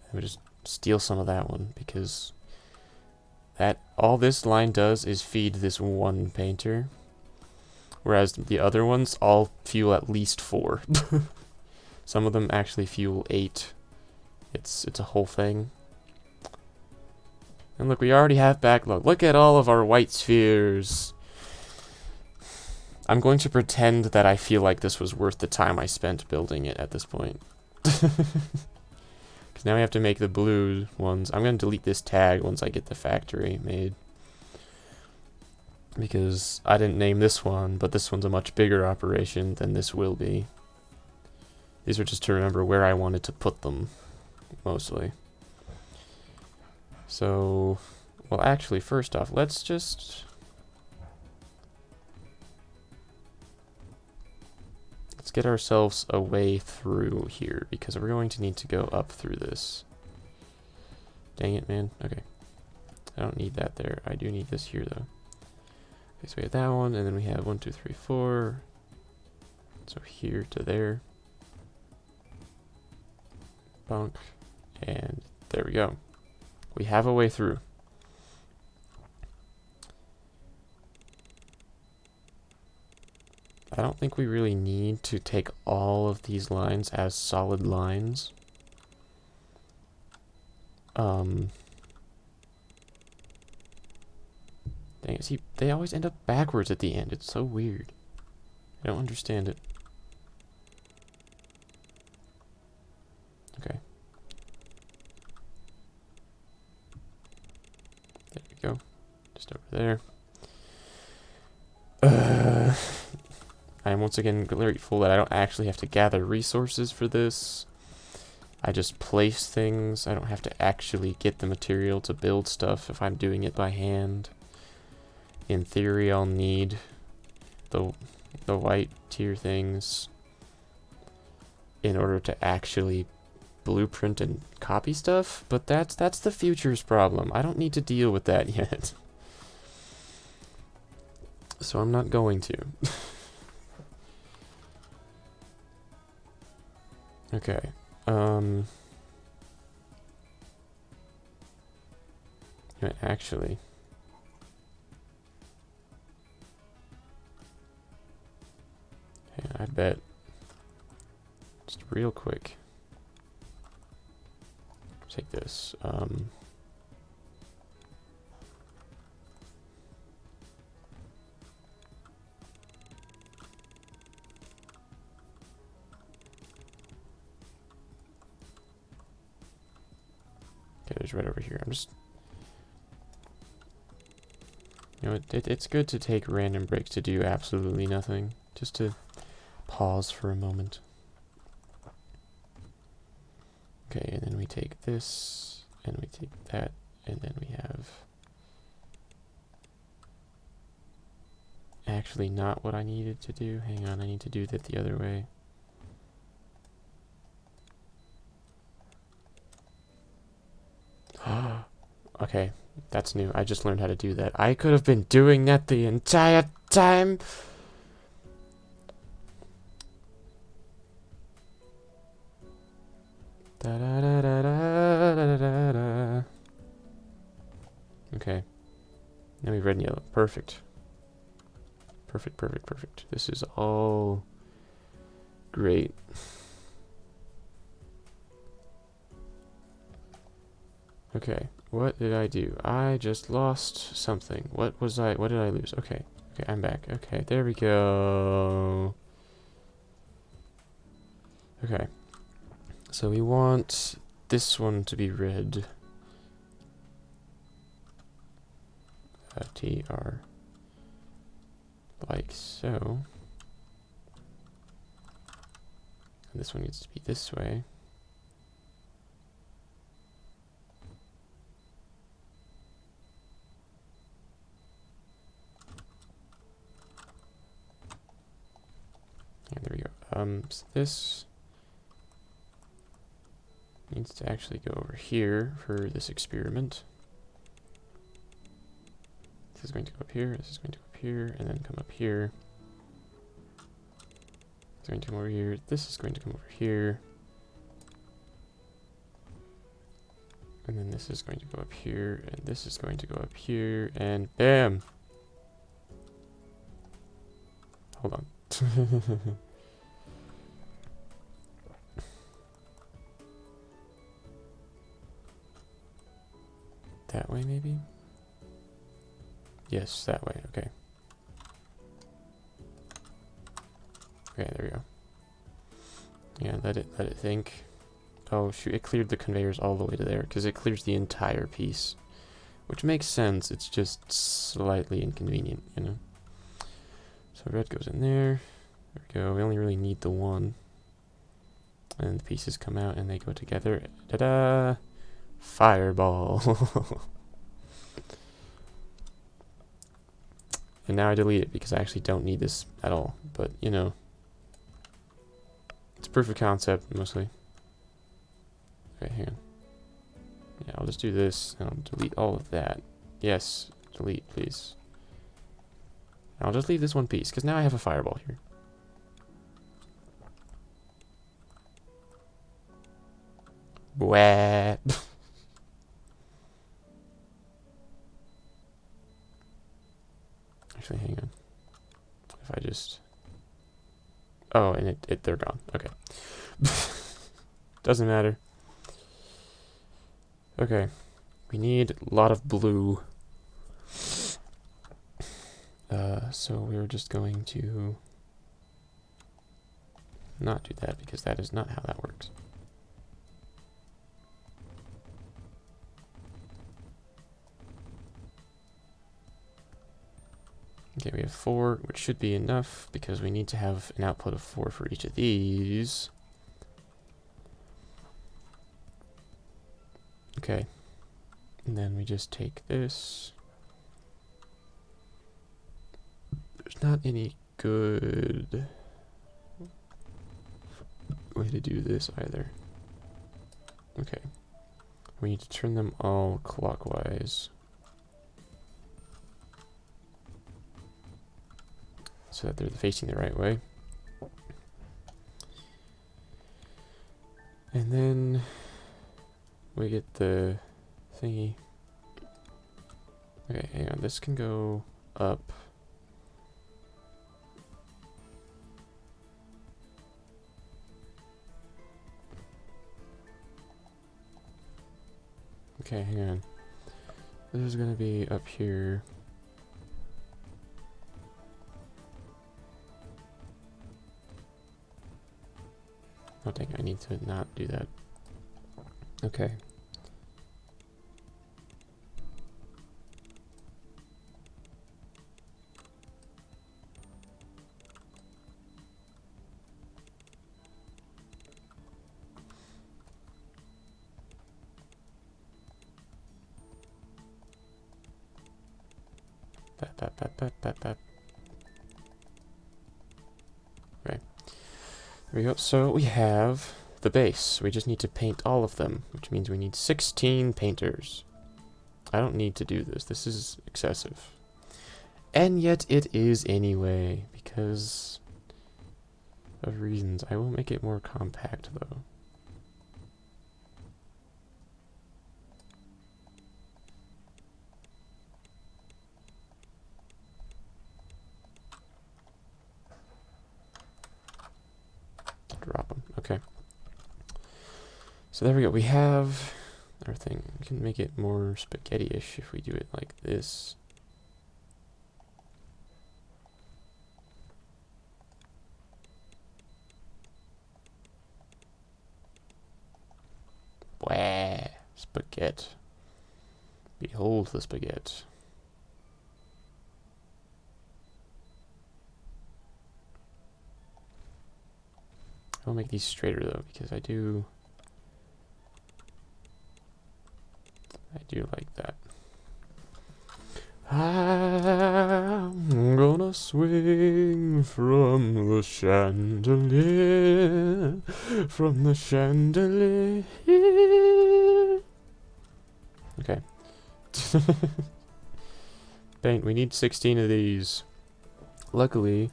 S1: Let me just steal some of that one, because... all this line does is feed this one painter, whereas the other ones all fuel at least 4. Some of them actually fuel 8. It's a whole thing. And look, we already have backlog. Look at all of our white spheres. I'm going to pretend that I feel like this was worth the time I spent building it at this point. Because now we have to make the blue ones. I'm going to delete this tag once I get the factory made. because I didn't name this one, but this one's a much bigger operation than this will be. These are just to remember where I wanted to put them, mostly. So, well, actually, first off, let's get ourselves a way through here, because we're going to need to go up through this. Dang it, man. Okay. I don't need that there. I do need this here, though. Okay, so we have that one, and then we have 1, 2, 3, 4. So here to there. Bunk. And there we go. We have a way through. I don't think we really need to take all of these lines as solid lines. Dang it, see, they always end up backwards at the end. It's so weird. I don't understand it. Okay. There we go. Just over there. I am once again grateful that I don't actually have to gather resources for this. I just place things. I don't have to actually get the material to build stuff if I'm doing it by hand. In theory, I'll need the white tier things in order to actually blueprint and copy stuff, but that's the future's problem. I don't need to deal with that yet. So I'm not going to. Okay. Actually, yeah, I bet. Just real quick. Take this. Okay, there's red over here. I'm just... You know, it's good to take random breaks to do absolutely nothing. Just to pause for a moment. Okay, and then we take this, and we take that, and then we have... Actually not what I needed to do. Hang on, I need to do that the other way. Okay, that's new. I just learned how to do that. I could have been doing that the entire time. Da da da da da da da da. Okay. Now we have red and yellow. Perfect. Perfect, perfect, perfect. This is all great. Okay, what did I do? I just lost something. What did I lose? Okay, okay, I'm back. Okay, there we go. Okay, so we want this one to be red. TR, like so. And this one needs to be this way. And there we go. So this needs to actually go over here for this experiment. This is going to go up here, this is going to go up here, and then come up here. It's going to come over here, this is going to come over here. And then this is going to go up here, and this is going to go up here, and BAM! Hold on. That way, maybe? Yes, that way, okay. Okay, there we go. Yeah, let it think. Oh shoot, it cleared the conveyors all the way to there, because it clears the entire piece. which makes sense. It's just slightly inconvenient, you know. So red goes in there. There we go. We only really need the one. And the pieces come out and they go together. Ta-da! Fireball. And now I delete it because I actually don't need this at all. But, you know, it's proof of concept, mostly. Okay, hang on. Yeah, I'll just do this, and I'll delete all of that. Yes, delete, please. And I'll just leave this one piece, because now I have a fireball here. Wah. Actually, hang on. If I just... Oh, and they're gone. Okay. Doesn't matter. Okay. We need a lot of blue. So we're just going to not do that, because that is not how that works. Okay, we have 4, which should be enough, because we need to have an output of 4 for each of these. Okay. And then we just take this. There's not any good way to do this either. Okay. We need to turn them all clockwise, so that they're facing the right way. And then we get the thingy. Okay, hang on. This can go up. Okay, hang on. This is gonna be up here. Oh dang, I need to not do that. Okay. Okay. There we go. So we have the base. We just need to paint all of them, which means we need 16 painters. I don't need to do this. This is excessive. And yet it is anyway, because of reasons. I will make it more compact, though. Drop them. Okay. So there we go. We have our thing. We can make it more spaghetti-ish if we do it like this. Wah! Spaghetti. Behold the spaghetti. I'll make these straighter though, because I do like that. I'm gonna swing from the chandelier, from the chandelier. Okay. Paint, we need 16 of these. Luckily,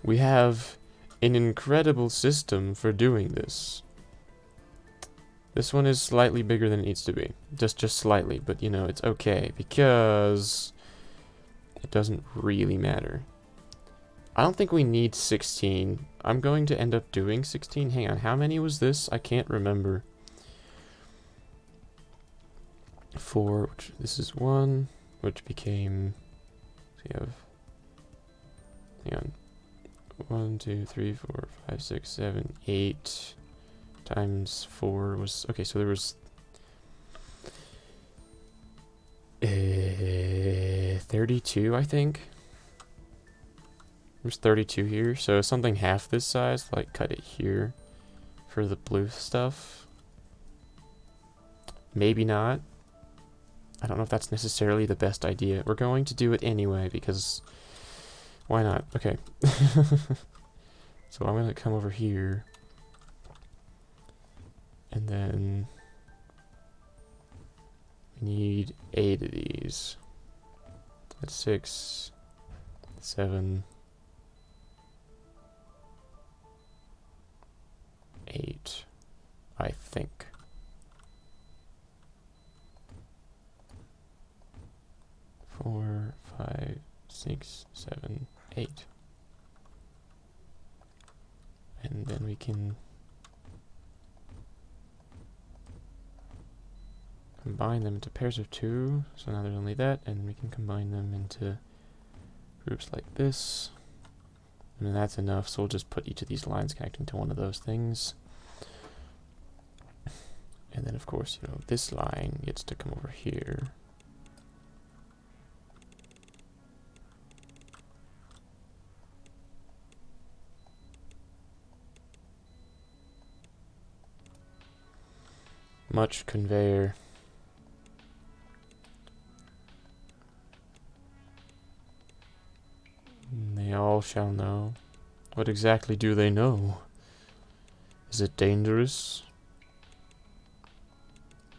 S1: we have an incredible system for doing this. This one is slightly bigger than it needs to be. Just slightly, but you know, it's okay because it doesn't really matter. I don't think we need 16. I'm going to end up doing 16. Hang on, how many was this? I can't remember. 4, which this is 1, which became, so you have, hang on, 1, 2, 3, 4, 5, 6, 7, 8 times 4 was, okay, so there was 32, I think. There's 32 here, so something half this size, like cut it here for the blue stuff. Maybe not. I don't know if that's necessarily the best idea. We're going to do it anyway, because why not? Okay. So I'm going to come over here. And then we need 8 of these. That's 6, 7, 8, I think. Four, 5, 6, 7, 8. And then we can combine them into pairs of 2. So now there's only that, and we can combine them into groups like this. And then that's enough, so we'll just put each of these lines connecting to one of those things. And then of course, you know, this line gets to come over here. Much conveyor. They all shall know. What exactly do they know? Is it dangerous?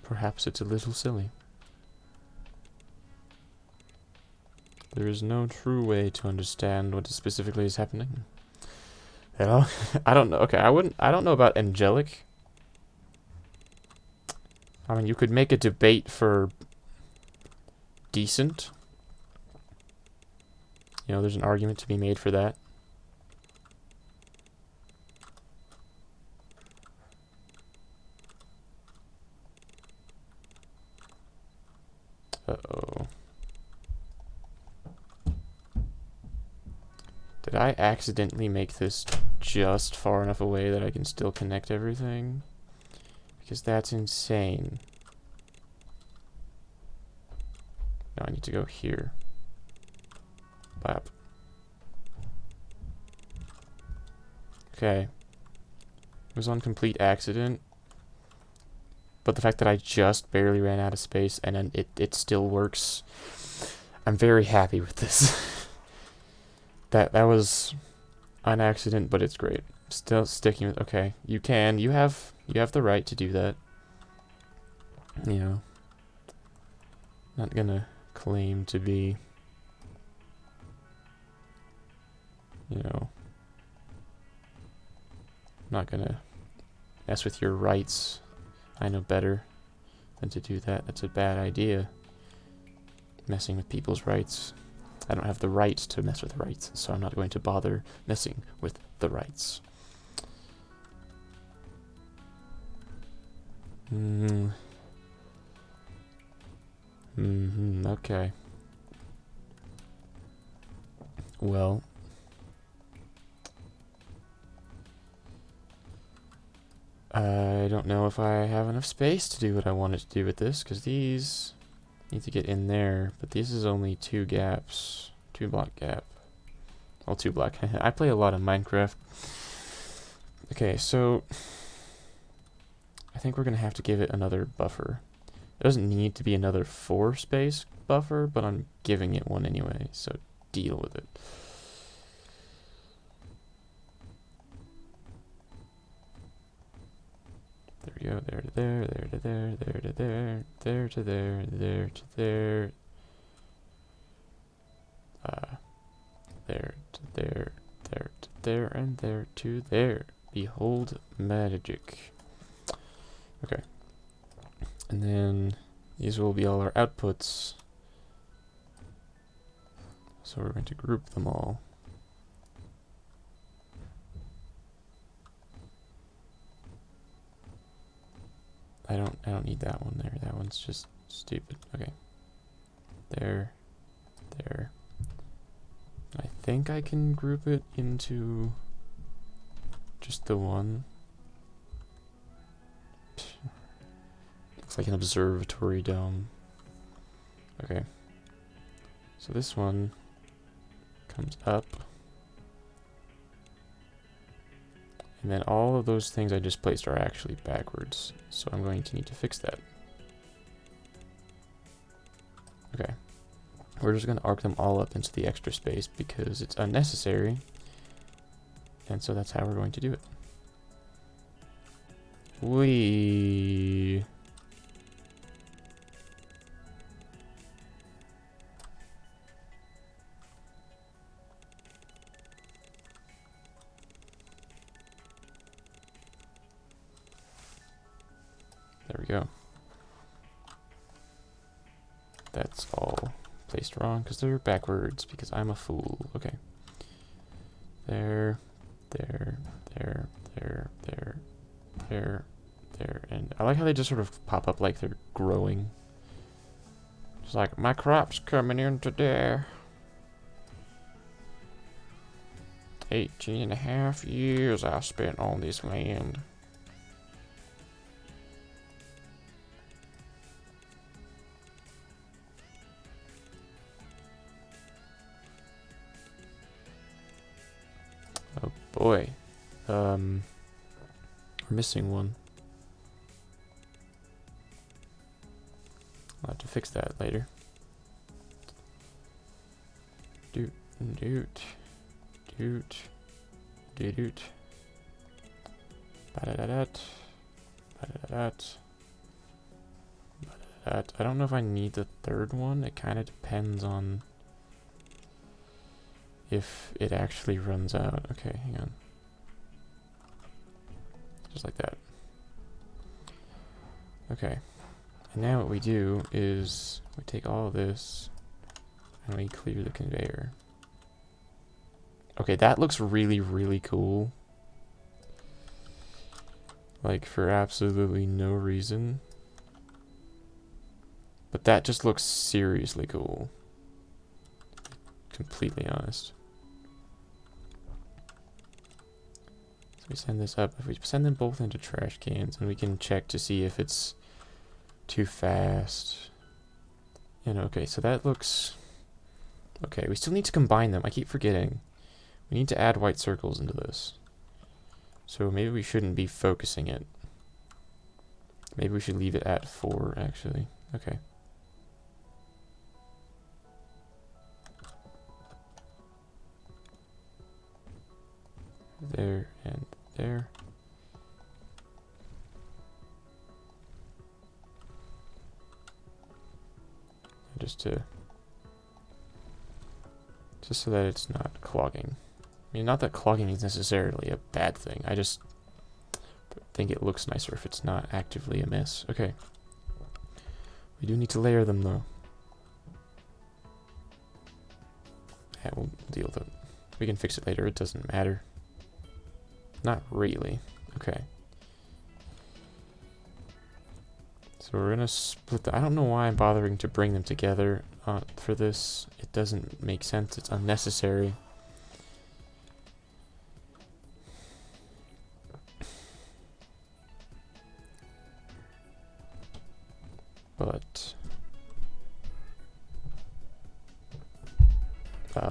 S1: Perhaps it's a little silly. There is no true way to understand what specifically is happening. At all? I don't know. Okay, I don't know about angelic. I mean, you could make a debate for decent. You know, there's an argument to be made for that. Uh-oh. Did I accidentally make this just far enough away that I can still connect everything? Because that's insane. Now I need to go here. Bap. Okay. It was on complete accident. But the fact that I just barely ran out of space and then it still works, I'm very happy with this. that was an accident, but it's great. Still sticking with, okay, you have the right to do that. You know, not gonna claim to be, you know, not gonna mess with your rights. I know better than to do that. That's a bad idea. Messing with people's rights. I don't have the right to mess with rights, so I'm not going to bother messing with the rights. Okay. Well. I don't know if I have enough space to do what I wanted to do with this, because these need to get in there, but this is only 2 gaps. 2 block gap. Well, 2 block. I play a lot of Minecraft. Okay, so I think we're going to have to give it another buffer. It doesn't need to be another 4 space buffer, but I'm giving it one anyway, so deal with it. There we go, there to there, there to there, there to there, there to there, there to there. There to there, there to there, and there to there. Behold magic. Okay. And then these will be all our outputs. So we're going to group them all. I don't need that one there. That one's just stupid. Okay. There. There. I think I can group it into just the one. Looks like an observatory dome. Okay. So this one comes up. And then all of those things I just placed are actually backwards. So I'm going to need to fix that. Okay. We're just going to arc them all up into the extra space because it's unnecessary. And so that's how we're going to do it. Whee! There we go. That's all placed wrong because they're backwards because I'm a fool. Okay. There, there, there, there, there, there, there. And I like how they just sort of pop up like they're growing. It's like, my crop's coming in today. 18.5 years I spent on this land. Oh boy. We're missing one. I'll have to fix that later. Doot, doot, doot, doot, doot. Ba-da-da-dat. Ba-da-da-dat. Ba-da-da-dat. I don't know if I need the third one. It kind of depends on if it actually runs out. Okay, hang on. Just like that. Okay. And now what we do is we take all of this and we clear the conveyor. Okay, that looks really, really cool. Like, for absolutely no reason. But that just looks seriously cool. Completely honest. So we send this up. If we send them both into trash cans, and we can check to see if it's too fast. And okay, so that looks... Okay, we still need to combine them. I keep forgetting. We need to add white circles into this. So maybe we shouldn't be focusing it. Maybe we should leave it at 4, actually. Okay. There and there. Just so that it's not clogging. I mean, not that clogging is necessarily a bad thing. I just think it looks nicer if it's not actively amiss. Okay. We do need to layer them, though. Yeah, we'll deal with it. We can fix it later. It doesn't matter. Not really. Okay. So we're gonna split the... I don't know why I'm bothering to bring them together for this. It doesn't make sense. It's unnecessary. But...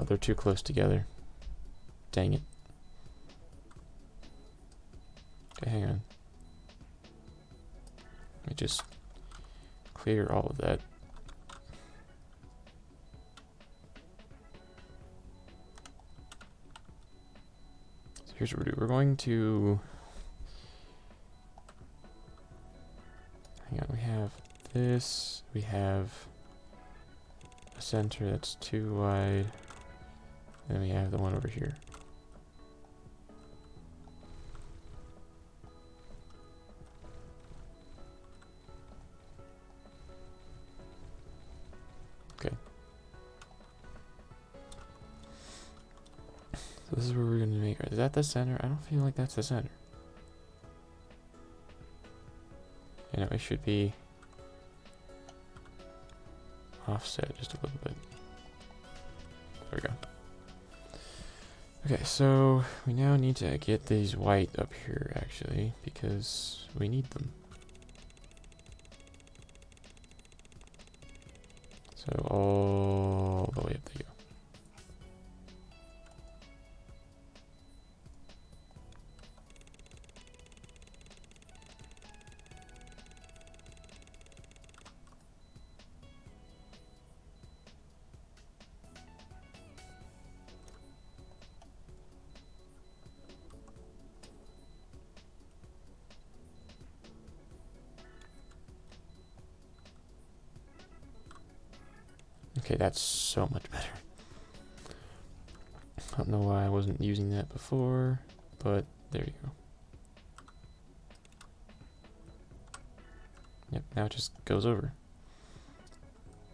S1: they're too close together. Dang it. Okay, hang on. Let me just clear all of that. So here's what we're doing. We're going to... Hang on, we have this. We have a center that's too wide. And we have the one over here. Okay. So this is where we're going to make... Is that the center? I don't feel like that's the center. You know, it should be offset just a little bit. There we go. Okay, so we now need to get these white up here, actually, because we need them. So all the way up there you go. Okay, that's so much better. I don't know why I wasn't using that before, but there you go. Yep, now it just goes over.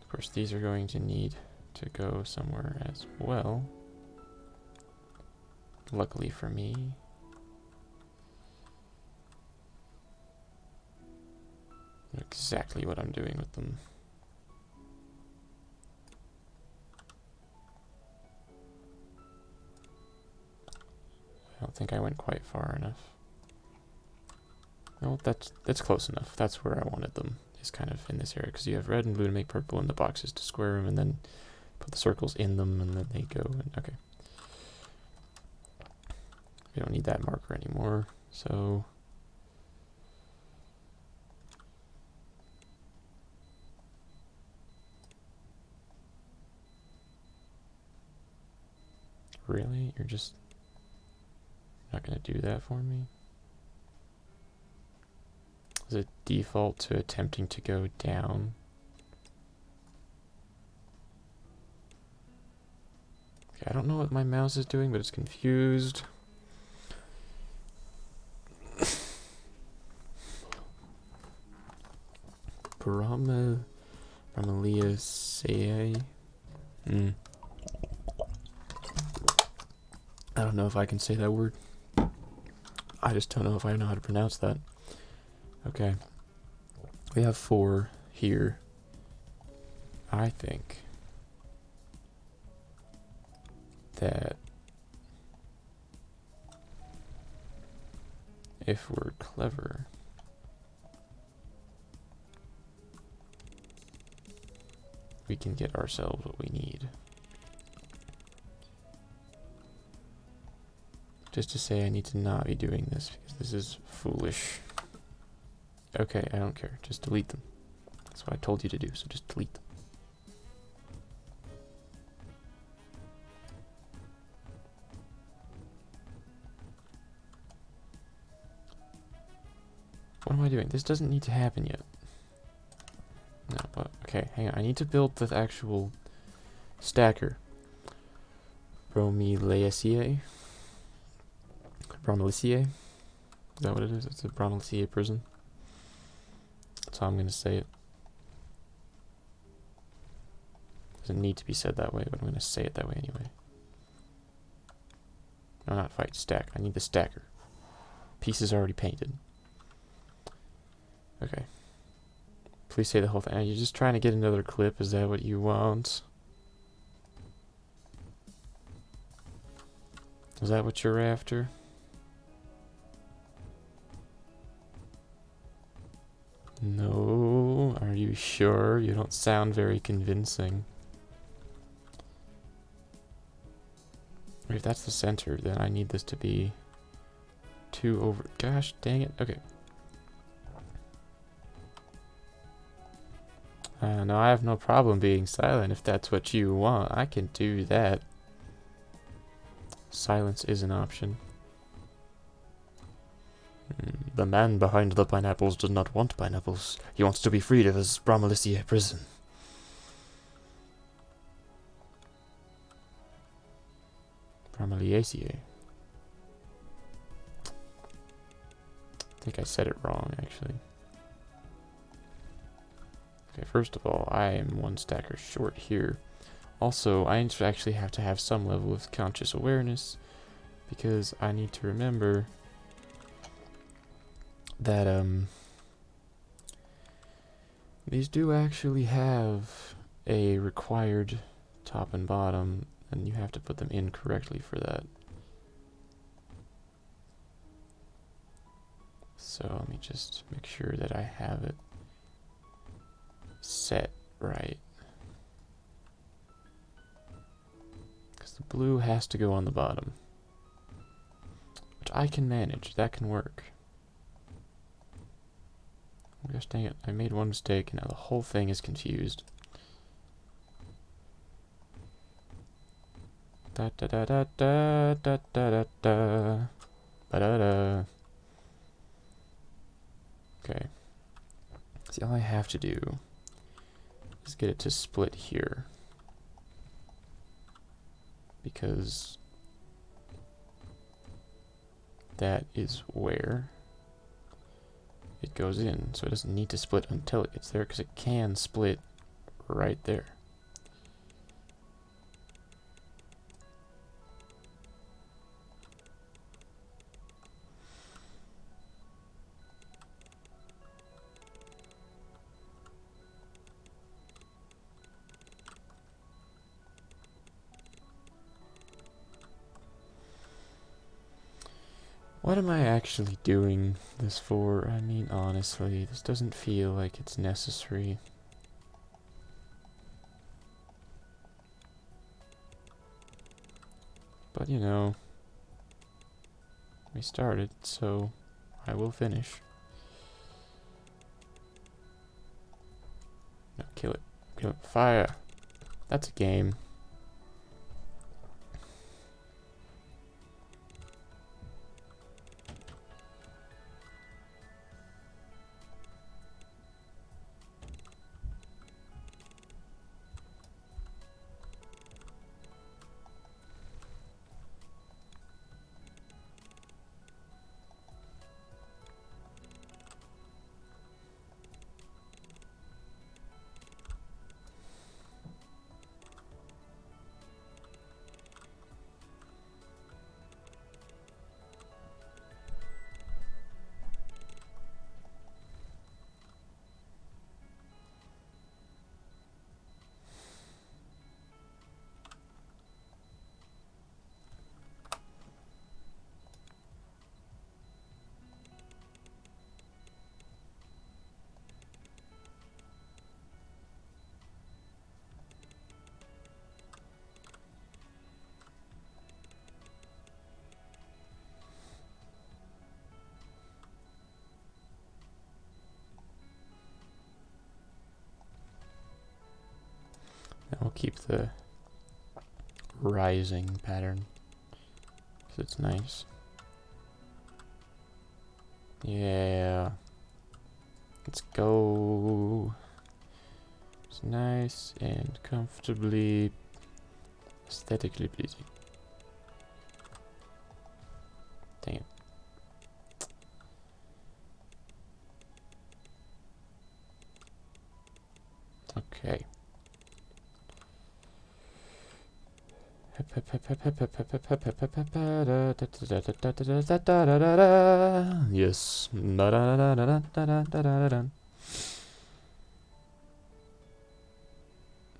S1: Of course, these are going to need to go somewhere as well. Luckily for me. I know exactly what I'm doing with them. I don't think I went quite far enough. Well, that's close enough. That's where I wanted them, is kind of in this area, because you have red and blue to make purple and the boxes to square them, and then put the circles in them, and then they go, and okay. We don't need that marker anymore, so... Really? You're just not going to do that for me? Is it default to attempting to go down? Okay, I don't know what my mouse is doing, but it's confused. Bromeliaceae. I don't know if I can say that word. I just don't know if I know how to pronounce that. Okay. We have 4 here. I think that if we're clever, we can get ourselves what we need. Just to say I need to not be doing this, because this is foolish. Okay, I don't care. Just delete them. That's what I told you to do, so just delete them. What am I doing? This doesn't need to happen yet. No, but okay, hang on. I need to build the actual stacker. Bromeliaceae. Bromeliaceae? Is that what it is? It's a Bromeliaceae prison. That's how I'm going to say it. Doesn't need to be said that way, but I'm going to say it that way anyway. No, not fight. Stack. I need the stacker. Piece is already painted. Okay. Please say the whole thing. Are you just trying to get another clip? Is that what you want? Is that what you're after? No. Are you sure? You don't sound very convincing. If that's the center, then I need this to be 2 over... Gosh, dang it. Okay. No, I have no problem being silent if that's what you want. I can do that. Silence is an option. The man behind the pineapples does not want pineapples. He wants to be freed of his Bromeliaceae prison. Bromeliaceae. I think I said it wrong, actually. Okay, first of all, I am 1 stacker short here. Also, I actually have to have some level of conscious awareness, because I need to remember that these do actually have a required top and bottom, and you have to put them in correctly for that. So let me just make sure that I have it set right. blue has to go on the bottom. Which I can manage. That can work. Gosh dang it. I made one mistake and now the whole thing is confused. Da da da da da da da da da ba da da. Okay. See, all I have to do is get it to split here. Because that is where it goes in. So it doesn't need to split until it gets there, because it can split right there. What am I actually doing this for? I mean, honestly, this doesn't feel like it's necessary. But, you know, we started, so I will finish. No, kill it. Kill it. Fire! That's a game. I'll keep the rising pattern, because it's nice. Yeah. Let's go. It's nice and comfortably, aesthetically pleasing. Dang it. Okay. Yes.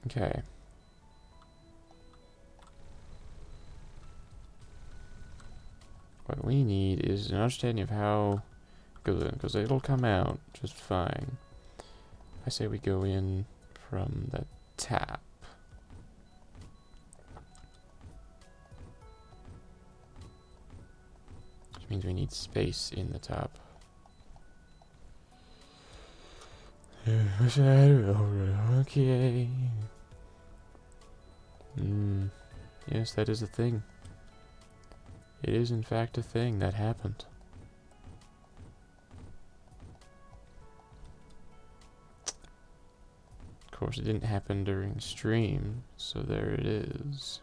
S1: Okay. What we need is an understanding of how it goes in, because it'll come out just fine. I say we go in from the tap. Which means we need space in the top. Okay. Yes, that is a thing. It is in fact a thing that happened. Of course, it didn't happen during stream, so there it is.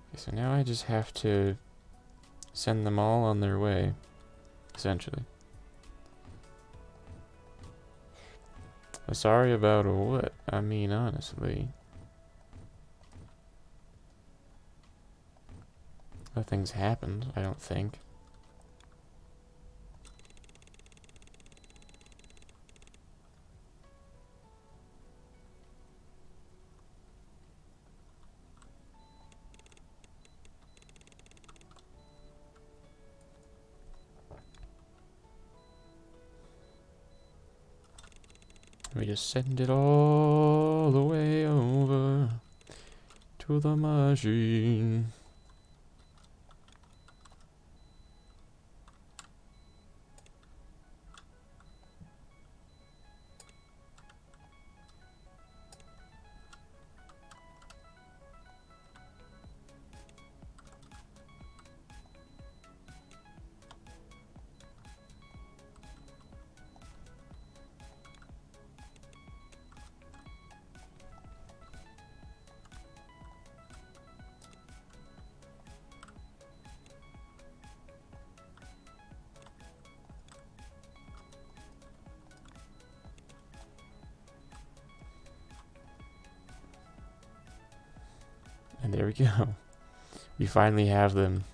S1: Okay, so now I just have to send them all on their way, essentially. Sorry about what? I mean, honestly. Nothing's happened, I don't think. We just send it all all the way over to the machine. And there we go. We finally have them.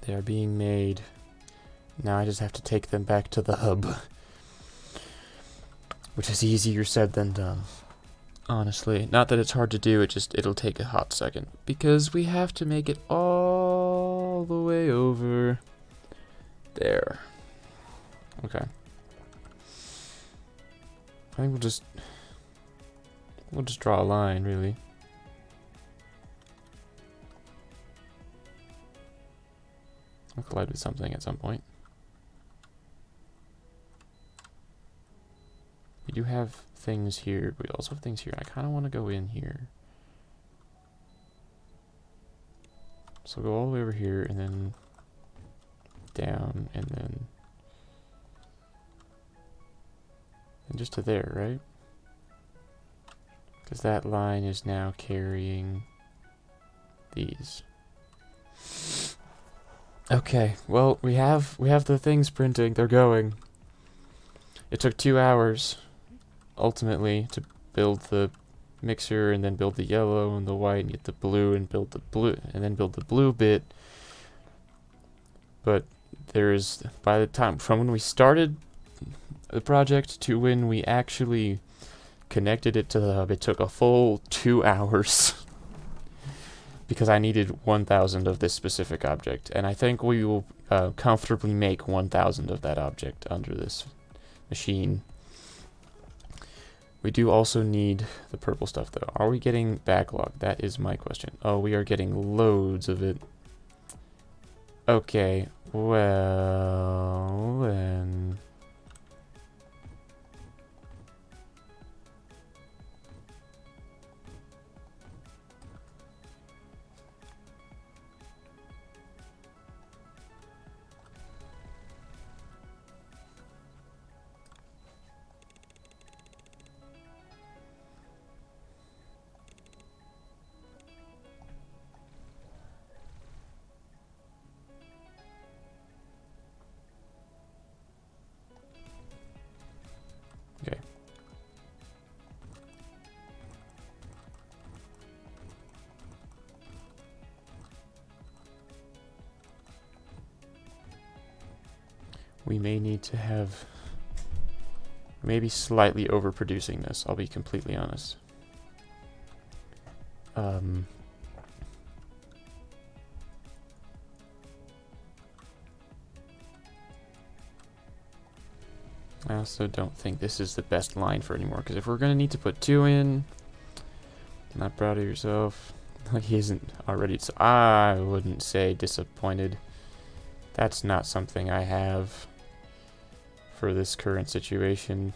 S1: They are being made. Now I just have to take them back to the hub. Which is easier said than done. Honestly. Not that it's hard to do, it'll take a hot second. Because we have to make it all the way over there. Okay. I think we'll just draw a line, really. I'll collide with something at some point. We do have things here, but we also have things here. I kind of want to go in here. So go all the way over here, and then down, and then just to there, right? Because that line is now carrying these. Okay, well, we have the things printing. They're going. It took 2 hours, ultimately, to build the mixer, and then build the yellow and the white, and get the blue, and build the blue, and then build the blue bit. But there's, by the time, from when we started the project to when we actually connected it to the hub, it took a full 2 hours. Because I needed 1,000 of this specific object, and I think we will comfortably make 1,000 of that object under this machine. We do also need the purple stuff, though. Are we getting backlog? That is my question. Oh, we are getting loads of it. Okay, well, then... Okay. We may need to have... maybe slightly overproducing this, I'll be completely honest. I also don't think this is the best line for anymore, because if we're going to need to put 2 in, not proud of yourself. He isn't already, so I wouldn't say disappointed. That's not something I have for this current situation.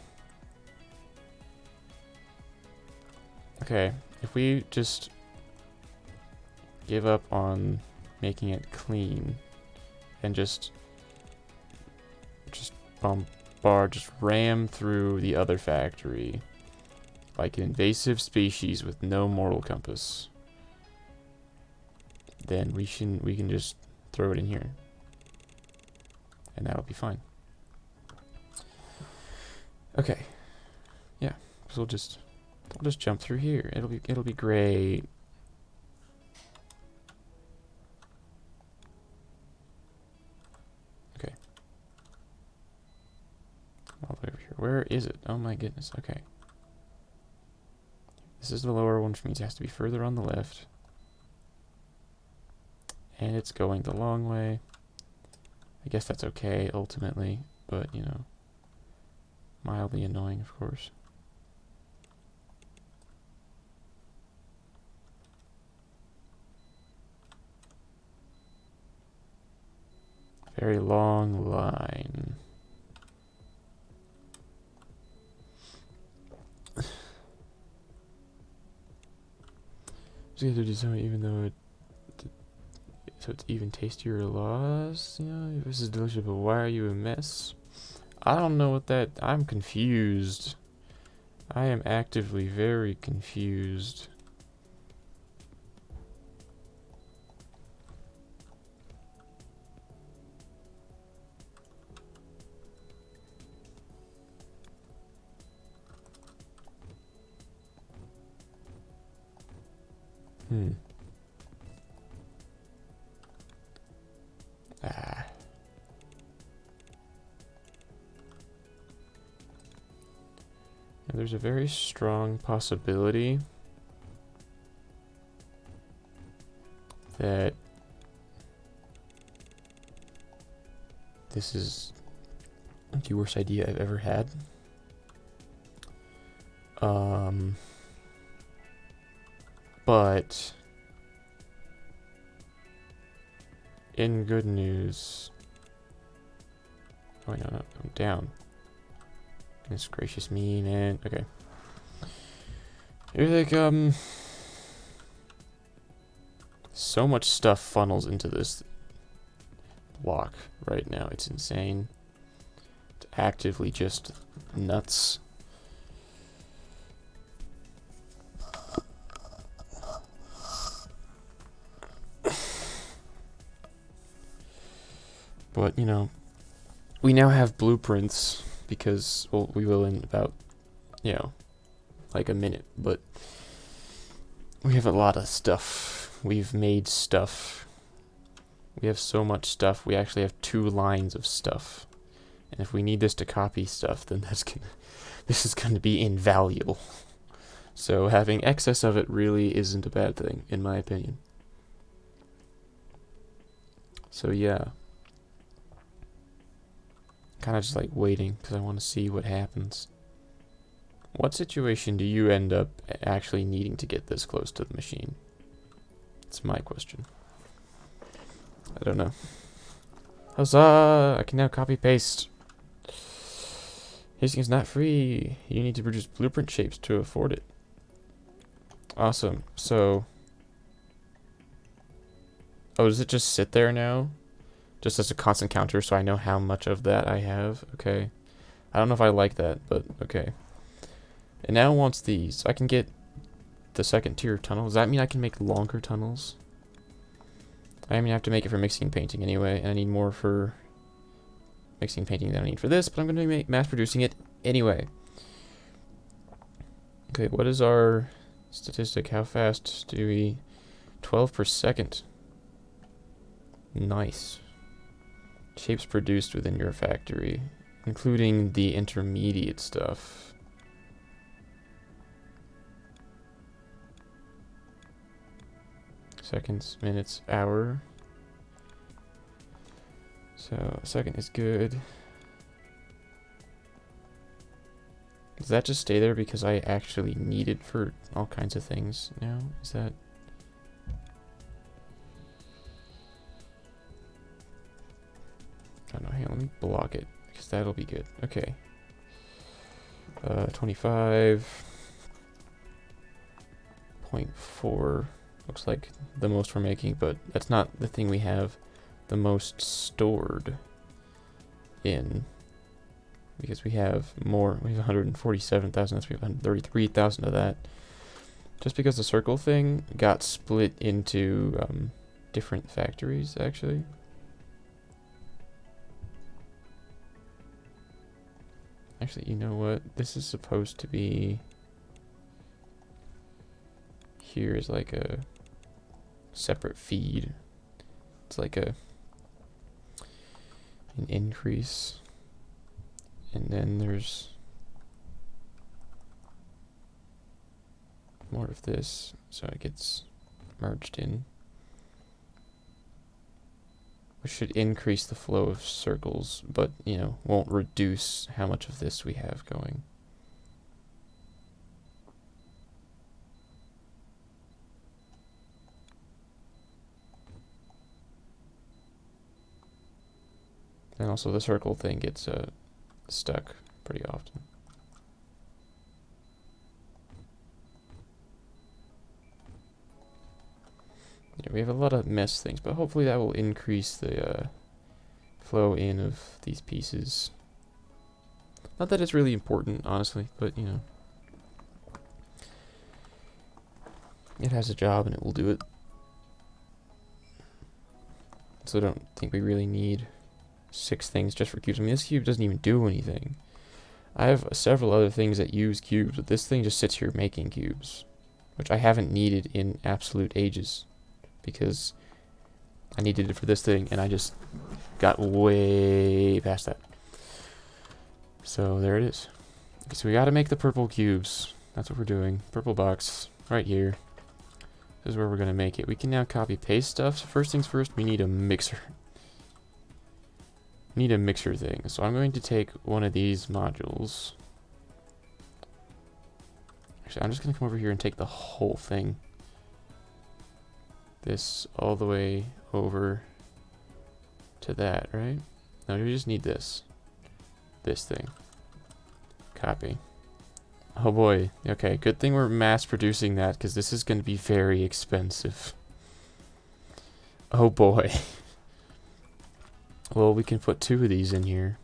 S1: Okay, if we just give up on making it clean and just bombard, just ram through the other factory like an invasive species with no moral compass, then we can just throw it in here, and that'll be fine. Okay, yeah, so we'll just jump through here. It'll be great. Okay, all the way over here. Where is it? Oh my goodness. Okay, this is the lower one, which means it has to be further on the left. And it's going the long way. I guess that's okay, ultimately, but, you know, mildly annoying, of course. Very long line. Even though so it's even tastier or lost. You know, this is delicious, but why are you a mess? I don't know what that. I'm confused. I am actively very confused. Ah. And there's a very strong possibility that this is the worst idea I've ever had. But in good news, oh wait, no, I'm down. Goodness gracious me, man. Okay. You're like, so much stuff funnels into this block right now. It's insane. It's actively just nuts. But, you know, we now have blueprints because, well, we will in about, you know, like a minute, but we have a lot of stuff. We've made stuff. We have so much stuff. We actually have 2 lines of stuff. And if we need this to copy stuff, then this is going to be invaluable. So having excess of it really isn't a bad thing, in my opinion. So yeah. Kind of just like waiting because I want to see what happens. What situation do you end up actually needing to get this close to the machine? That's my question. I don't know. Huzzah! I can now copy paste. Hastings is not free. You need to produce blueprint shapes to afford it. Awesome. So, oh, does it just sit there now? Just as a constant counter, so I know how much of that I have. Okay. I don't know if I like that, but okay. And now wants these. I can get the 2nd tier tunnel. Does that mean I can make longer tunnels? I mean, I have to make it for mixing and painting anyway, and I need more for mixing and painting than I need for this, but I'm going to be mass producing it anyway. Okay, what is our statistic? How fast do we... 12 per second. Nice. Shapes produced within your factory, including the intermediate stuff. Seconds, minutes, hour. So a second is good. Does that just stay there because I actually need it for all kinds of things now? Is that... I don't know, hang on, let me block it, because that'll be good. Okay. 25.4 looks like the most we're making, but that's not the thing we have the most stored in. Because we have more, we have 147,000, so we have 133,000 of that. Just because the circle thing got split into different factories, actually. Actually, you know what? This is supposed to be... Here is like a separate feed. It's like an increase. And then there's more of this, so it gets merged in. Which should increase the flow of circles, but, you know, won't reduce how much of this we have going. And also the circle thing gets stuck pretty often. Yeah, we have a lot of mess things, but hopefully that will increase the flow in of these pieces. Not that it's really important, honestly, but you know. It has a job and it will do it. So I don't think we really need 6 things just for cubes. I mean, this cube doesn't even do anything. I have several other things that use cubes, but this thing just sits here making cubes, which I haven't needed in absolute ages, because I needed it for this thing, and I just got way past that. So there it is. Okay, so we gotta make the purple cubes. That's what we're doing. Purple box, right here. This is where we're gonna make it. We can now copy paste stuff. So first things first, we need a mixer. Need a mixer thing. So I'm going to take one of these modules. Actually, I'm just gonna come over here and take the whole thing. This all the way over to that, right? No, we just need this. This thing. Copy. Oh boy. Okay, good thing we're mass producing that, because this is going to be very expensive. Oh boy. Well, we can put 2 of these in here,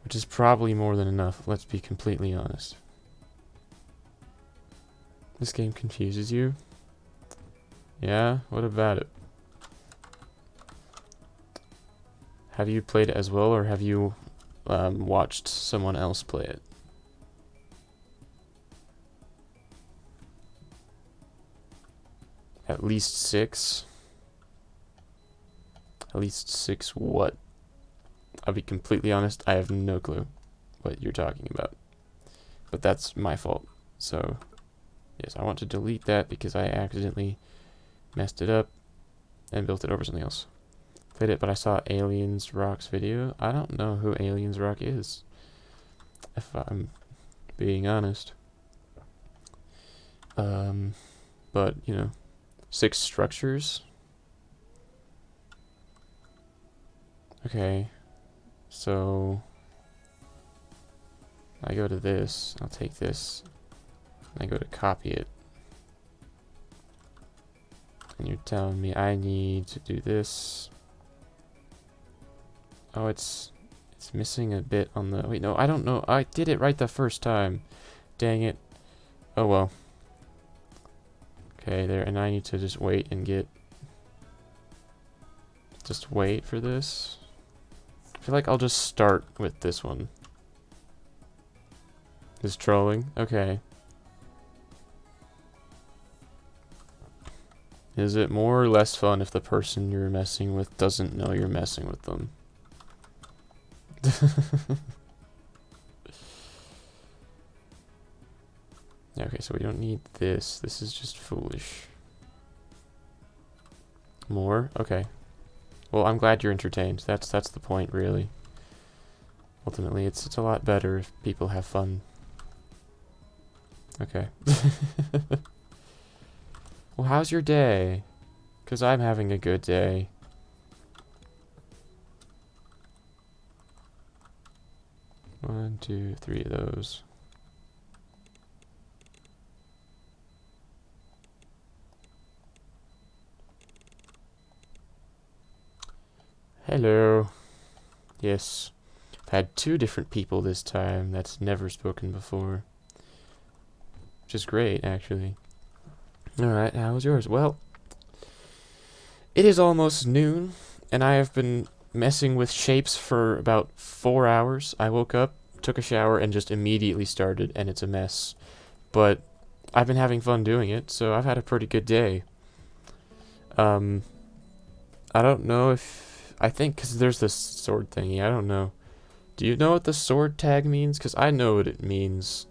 S1: which is probably more than enough, let's be completely honest. This game confuses you? Yeah? What about it? Have you played it as well, or have you watched someone else play it? At least 6? At least 6 what? I'll be completely honest, I have no clue what you're talking about. But that's my fault. So, yes, I want to delete that because I accidentally messed it up and built it over something else. Played it, but I saw Aliens Rock's video. I don't know who Aliens Rock is, if I'm being honest. But, you know, 6 structures. Okay, so I go to this, I'll take this, and I go to copy it. And you're telling me I need to do this. Oh, it's missing a bit on the, wait, no, I don't know, I did it right the first time. Dang it. Oh well. Okay, there, and I need to just wait and get, just wait for this. I feel like I'll just start with this one. This trolling? Okay. Is it more or less fun if the person you're messing with doesn't know you're messing with them? Okay, so we don't need this. This is just foolish. More? Okay. Well, I'm glad you're entertained. That's the point, really. Ultimately, it's a lot better if people have fun. Okay. Well, how's your day? 'Cause I'm having a good day. One, 2, 3 of those. Hello. Yes. I've had 2 different people this time that's never spoken before. Which is great, actually. Alright, how was yours? Well, it is almost noon, and I have been messing with shapes for about 4 hours. I woke up, took a shower, and just immediately started, and it's a mess. But I've been having fun doing it, so I've had a pretty good day. I don't know if, I think, because there's this sword thingy, I don't know. Do you know what the sword tag means? Because I know what it means.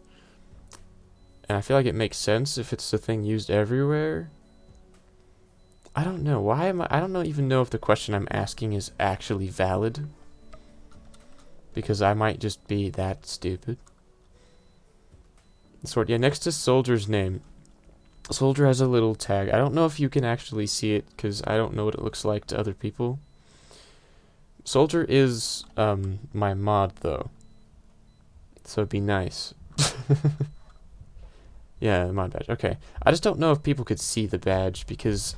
S1: And I feel like it makes sense if it's the thing used everywhere. I don't know. Why am I don't know, even know if the question I'm asking is actually valid. Because I might just be that stupid. The sword, yeah, next to soldier's name. Soldier has a little tag. I don't know if you can actually see it, because I don't know what it looks like to other people. Soldier is my mod though, so it'd be nice. Yeah, mod badge. Okay, I just don't know if people could see the badge because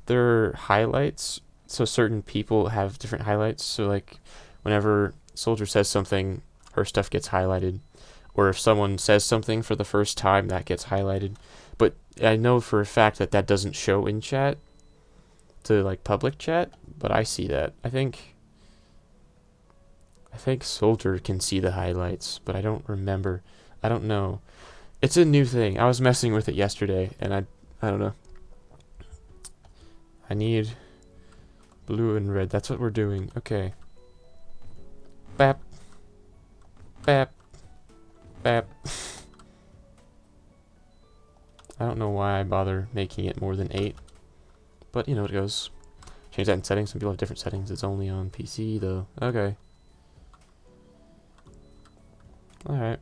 S1: there are highlights. So certain people have different highlights. So like, whenever Soldier says something, her stuff gets highlighted, or if someone says something for the first time, that gets highlighted. But I know for a fact that that doesn't show in chat to like public chat, but I see that. I think Soldier can see the highlights, but I don't remember. I don't know. It's a new thing. I was messing with it yesterday, and I don't know. I need blue and red. That's what we're doing. Okay. Bap. Bap. Bap. I don't know why I bother making it more than 8. But you know it goes. Change that in settings. Some people have different settings. It's only on PC though. Okay. Alright.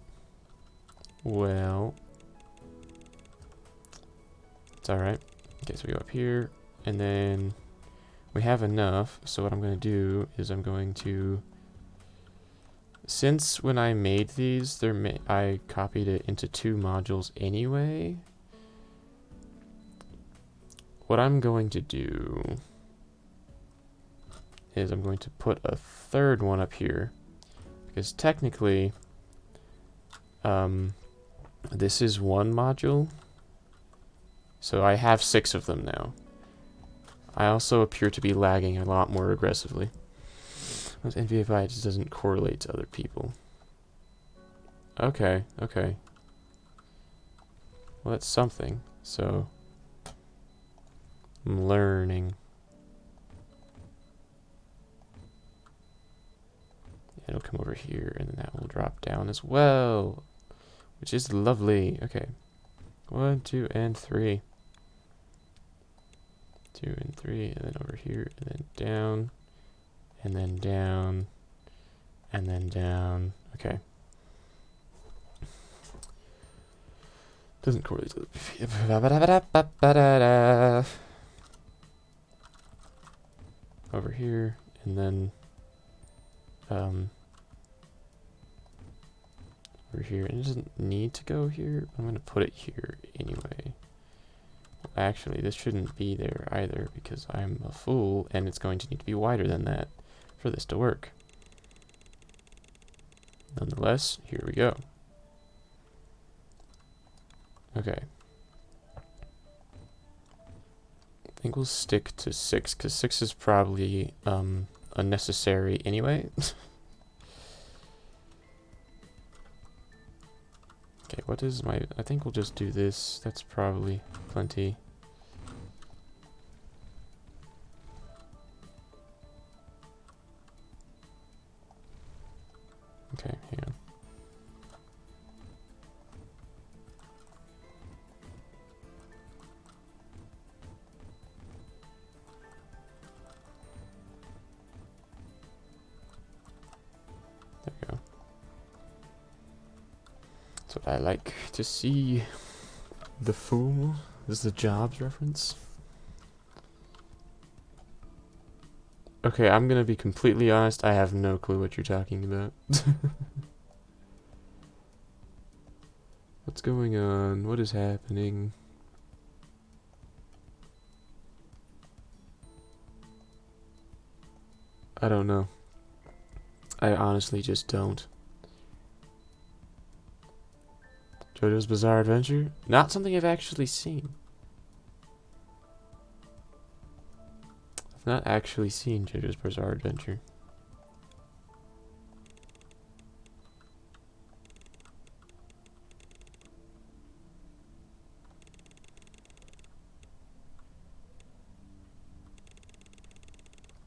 S1: Well. It's alright. Okay, so we go up here. And then we have enough. So what I'm going to do is I'm going to... Since when I made these, I copied it into 2 modules anyway. What I'm going to do is I'm going to put a 3rd one up here. Because technically, this is 1 module. So I have 6 of them now. I also appear to be lagging a lot more aggressively. This NVFI just doesn't correlate to other people. Okay, okay. Well, that's something. So, I'm learning. It'll come over here, and then that will drop down as well, which is lovely. Okay. 1, 2, and 3. 2 and 3, and then over here, and then down, and then down, and then down. Okay. Doesn't correlate to the... Over here, and then over here. And it doesn't need to go here. I'm going to put it here anyway. Well, actually, this shouldn't be there either because I'm a fool, and it's going to need to be wider than that for this to work. Nonetheless, here we go. Okay. I think we'll stick to 6, because 6 is probably unnecessary anyway. Okay, what is my... I think we'll just do this. That's probably plenty. Okay, hang on. There we go. That's what I like to see. The fool? This is the Jobs reference? Okay, I'm gonna be completely honest, I have no clue what you're talking about. What's going on? What is happening? I don't know. I honestly just don't. JoJo's Bizarre Adventure? Not something I've actually seen. I've not actually seen JoJo's Bizarre Adventure.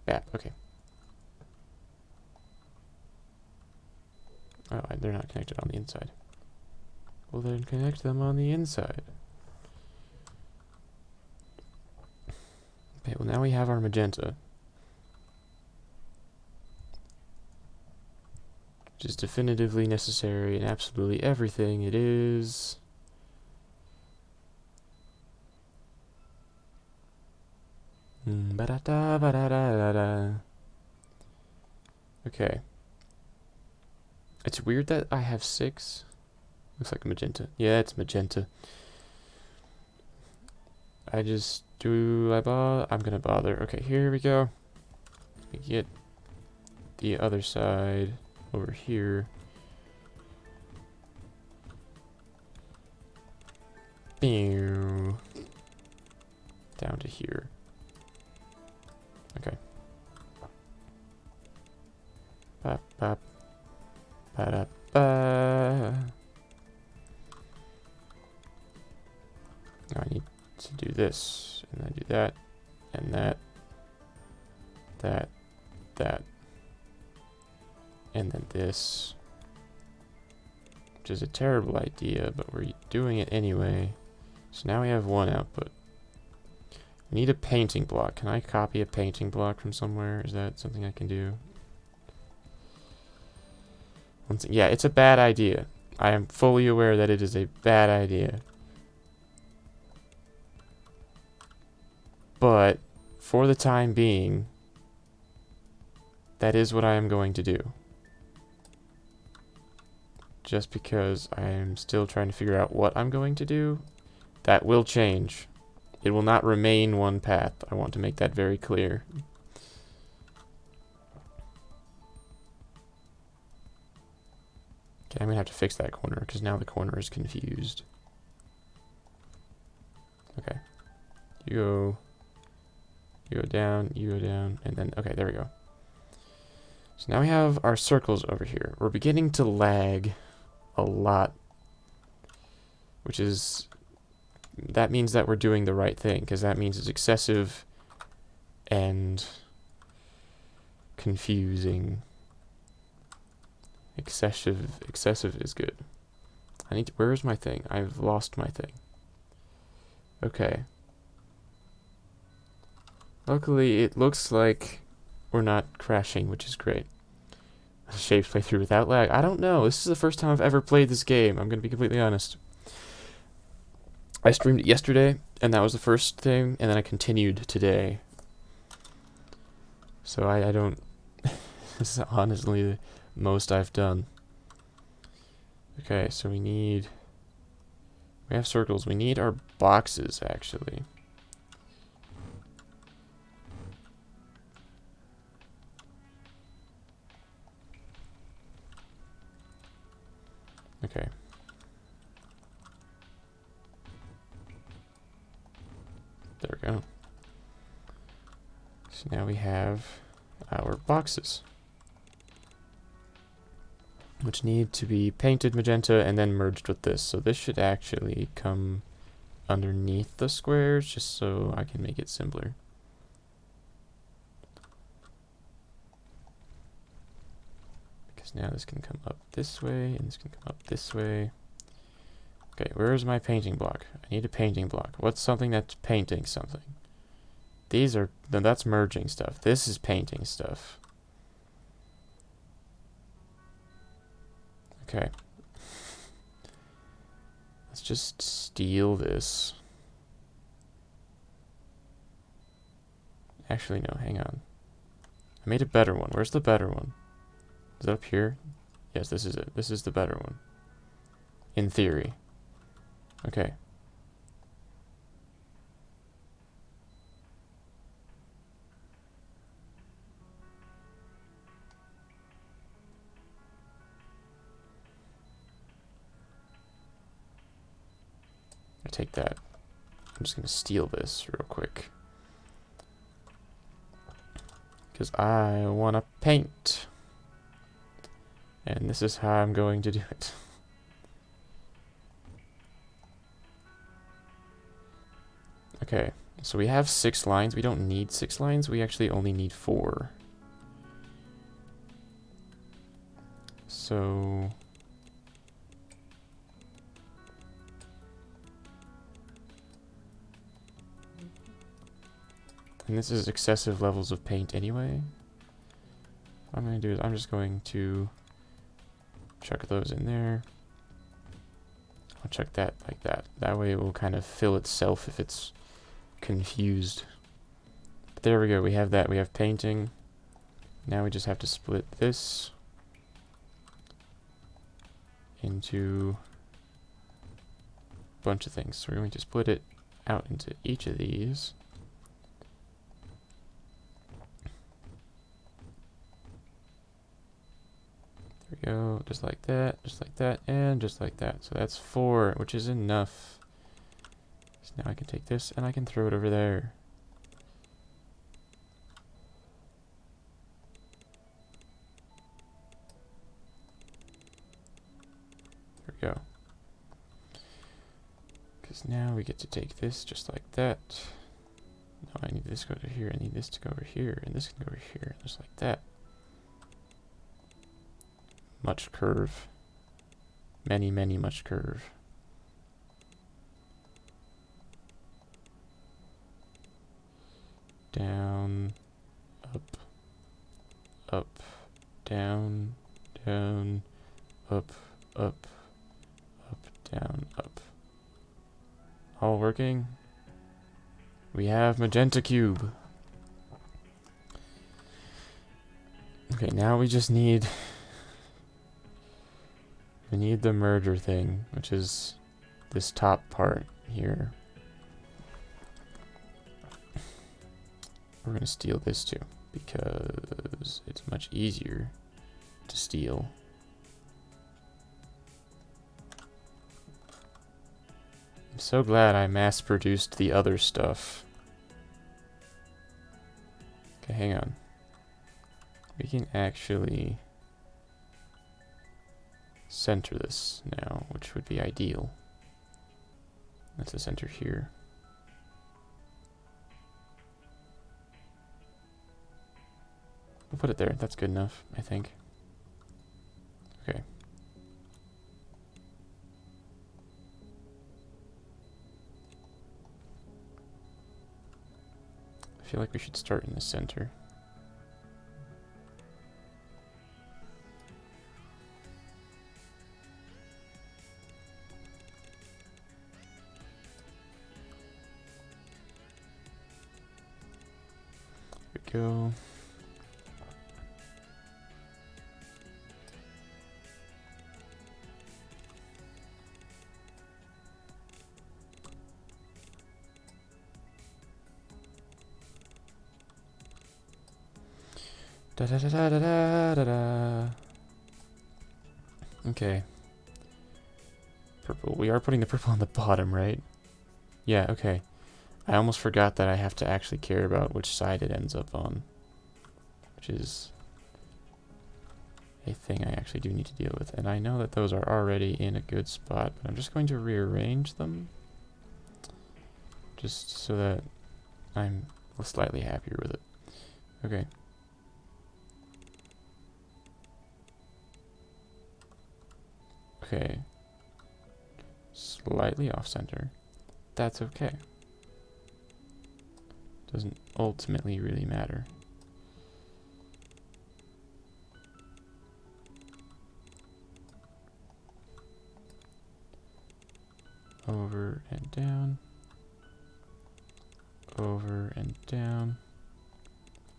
S1: Yeah, okay. Oh, they're not connected on the inside. Well, then connect them on the inside. Okay, well now we have our magenta. Which is definitively necessary in absolutely everything it is. Ba-da-da, ba-da-da-da-da. Okay. It's weird that I have 6. Looks like magenta. Yeah, it's magenta. I'm gonna bother. Okay, here we go. We get the other side over here. Pew. Down to here. Okay. Bop, bop. Ba-da-ba. Now I need to do this, and then do that, and that, and then this, which is a terrible idea, but we're doing it anyway. So now we have one output. We need a painting block. Can I copy a painting block from somewhere? Is that something I can do? Yeah, it's a bad idea. I am fully aware that it is a bad idea. But for the time being, that is what I am going to do. Just because I am still trying to figure out what I'm going to do, that will change. It will not remain one path. I want to make that very clear. Okay, I'm gonna have to fix that corner because now the corner is confused. Okay. You go down, and then, okay, there we go. So now we have our circles over here. We're beginning to lag a lot, which is, that means that we're doing the right thing, because that means it's excessive and confusing. Excessive is good. Where is my thing? I've lost my thing. Okay. Luckily, it looks like we're not crashing, which is great. Shapez playthrough without lag. I don't know. This is the first time I've ever played this game. I'm going to be completely honest. I streamed it yesterday, and that was the first thing, and then I continued today. So I don't... This is honestly the most I've done. Okay, so we have circles. We need our boxes, actually. Okay. There we go. So now we have our boxes, which need to be painted magenta and then merged with this. So this should actually come underneath the squares, just so I can make it simpler. Because now this can come up this way, and this can come up this way. Okay, where's my painting block? I need a painting block. What's something that's painting something? These are... No, that's merging stuff. This is painting stuff. Okay. Let's just steal this. Actually, no, hang on. I made a better one. Where's the better one? Is it up here? Yes, this is it. This is the better one. In theory. Okay. I take that. I'm just going to steal this real quick. Because I want to paint. And this is how I'm going to do it. Okay, so we have 6 lines. We don't need 6 lines. We actually only need 4. So... And this is excessive levels of paint anyway. What I'm going to do is I'm just going to chuck those in there. I'll chuck that like that. That way it will kind of fill itself if it's confused. But there we go. We have that. We have painting. Now we just have to split this into a bunch of things. So we're going to split it out into each of these. There we go, just like that, and just like that. So that's 4, which is enough. So now I can take this and I can throw it over there. There we go. Because now we get to take this just like that. No, I need this to go over here, I need this to go over here, and this can go over here, just like that. Much curve. Many, many much curve. Down, up, up, down, down, up, up, up, down, up. All working. We have magenta cube. Okay, now we just need... we need the merger thing, which is this top part here. We're going to steal this too, because it's much easier to steal. I'm so glad I mass-produced the other stuff. Okay, hang on. We can actually center this now, which would be ideal. That's the center here. We'll put it there. That's good enough, I think. Okay. I feel like we should start in the center. There we go. Da da da da da da da da. Okay. Purple. We are putting the purple on the bottom, right? Yeah, okay. I almost forgot that I have to actually care about which side it ends up on. Which is a thing I actually do need to deal with. And I know that those are already in a good spot, but I'm just going to rearrange them. Just so that I'm slightly happier with it. Okay. Okay. Slightly off center. That's okay. Doesn't ultimately really matter. Over and down. Over and down.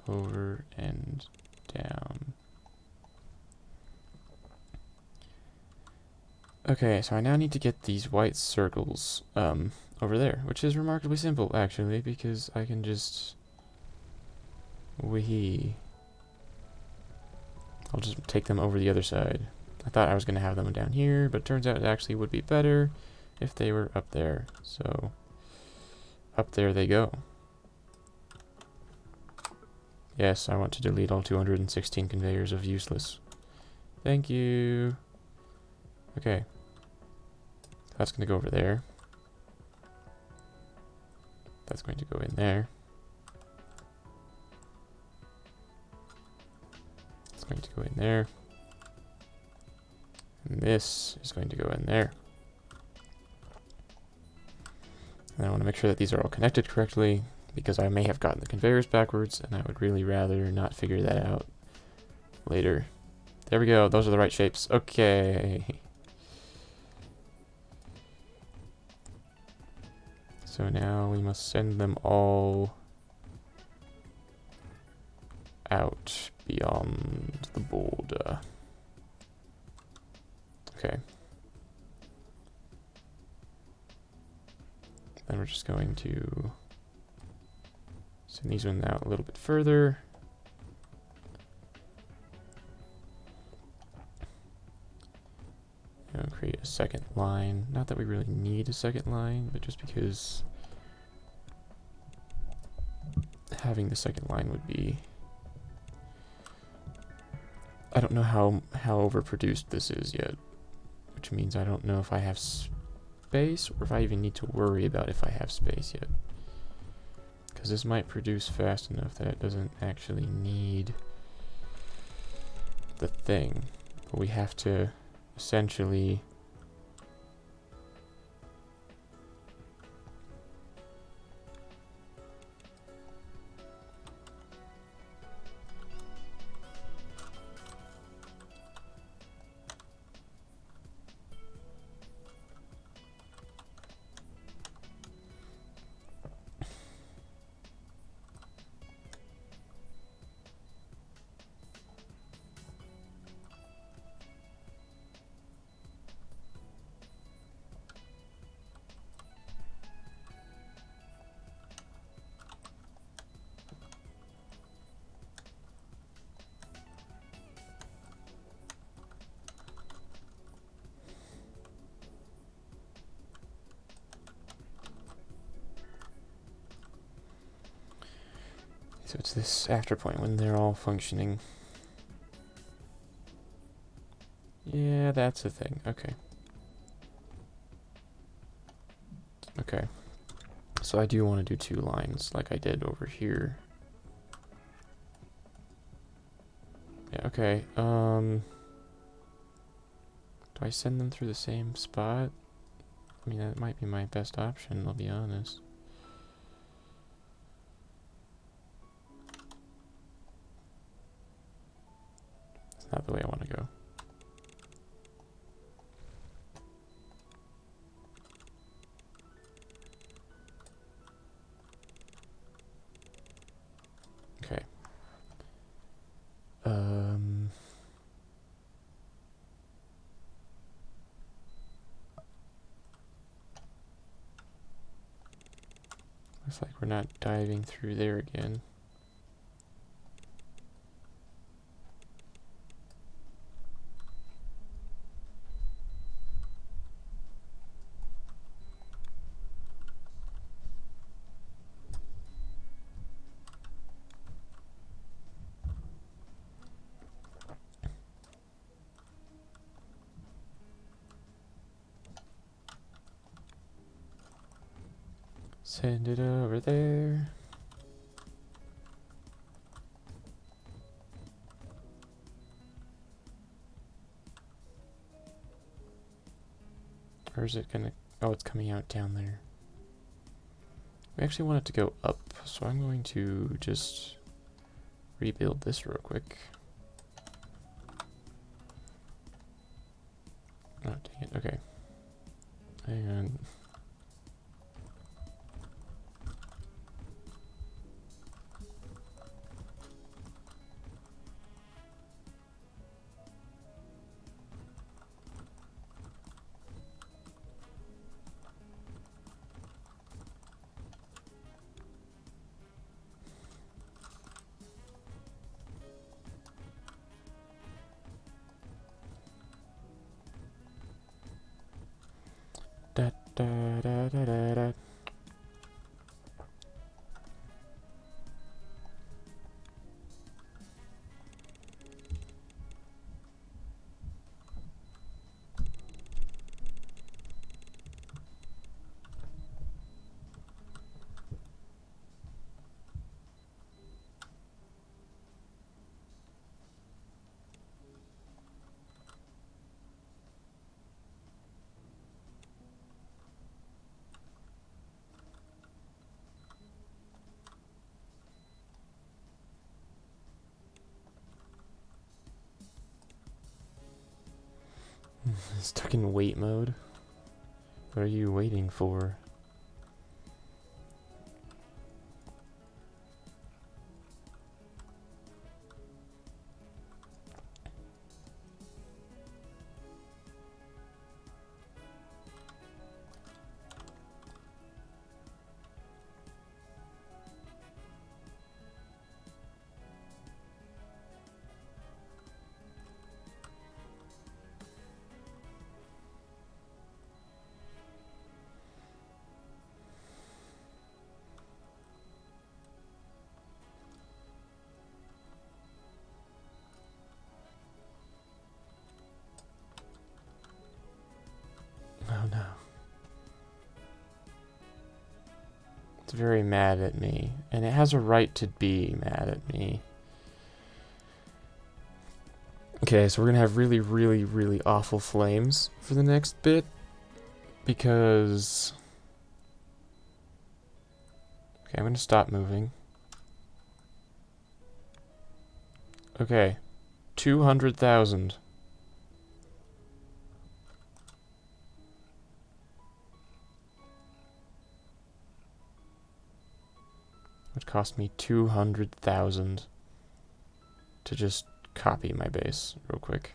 S1: Over and down. Okay, so I now need to get these white circles over there, which is remarkably simple, actually, because I can just... I'll just take them over the other side. I thought I was going to have them down here, but it turns out it actually would be better if they were up there. So, up there they go. Yes, I want to delete all 216 conveyors of useless. Thank you. Okay. That's going to go over there. That's going to go in there. It's going to go in there. And this is going to go in there. And I want to make sure that these are all connected correctly, because I may have gotten the conveyors backwards, and I would really rather not figure that out later. There we go. Those are the right shapes. Okay. So now we must send them all out beyond the border. Okay. Then we're just going to send these ones out a little bit further. And create a second line. Not that we really need a second line, but just because having the second line would be... I don't know how overproduced this is yet, which means I don't know if I have space or if I even need to worry about if I have space yet. Because this might produce fast enough that it doesn't actually need the thing. But we have to essentially so it's this after point when they're all functioning. Yeah, that's a thing. Okay. Okay. So I do want to do 2 lines like I did over here. Yeah, okay. Do I send them through the same spot? I mean, that might be my best option, I'll be honest. It's not the way I want to go. Okay. Looks like we're not diving through there again. Send it over there. Or is it gonna... Oh, it's coming out down there. We actually want it to go up, so I'm going to just rebuild this real quick. Oh, dang it. Okay. Hang on. Da da da da da da. Stuck in wait mode. What are you waiting for? It's very mad at me. And it has a right to be mad at me. Okay, so we're gonna have really, really, really awful flames for the next bit. Because... Okay, I'm gonna stop moving. Okay. 200,000. It cost me 200,000 to just copy my base real quick.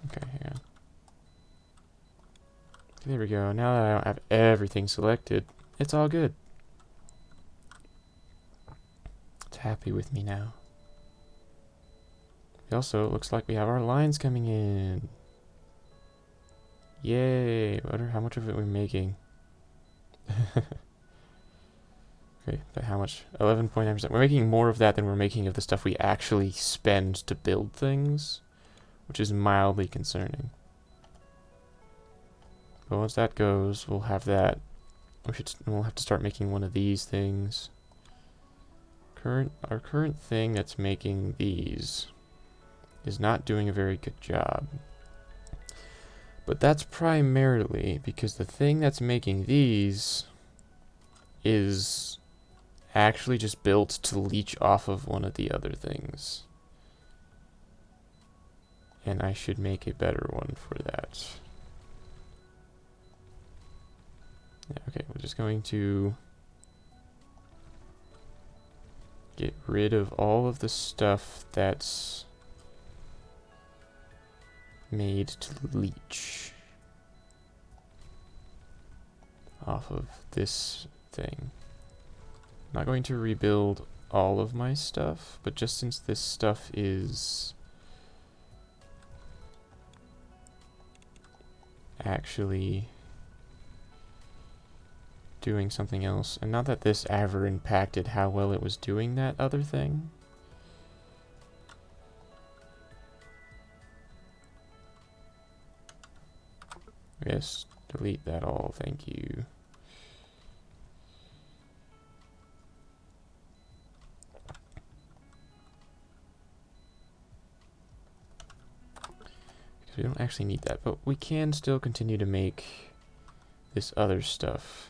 S1: Okay, hang on. There we go. Now that I don't have everything selected, it's all good. It's happy with me now. Also, it looks like we have our lines coming in. Yay! I wonder how much of it we're making. Okay, but how much? 11.9%. We're making more of that than we're making of the stuff we actually spend to build things, which is mildly concerning. But once that goes, we'll have that. We'll have to start making one of these things. Our current thing that's making these is not doing a very good job. But that's primarily because the thing that's making these is actually just built to leech off of one of the other things. And I should make a better one for that. Yeah, okay, we're just going to get rid of all of the stuff that's made to leech off of this thing. I'm not going to rebuild all of my stuff, but just since this stuff is actually doing something else, and not that this ever impacted how well it was doing that other thing. Yes, delete that all, thank you. Because we don't actually need that, but we can still continue to make this other stuff.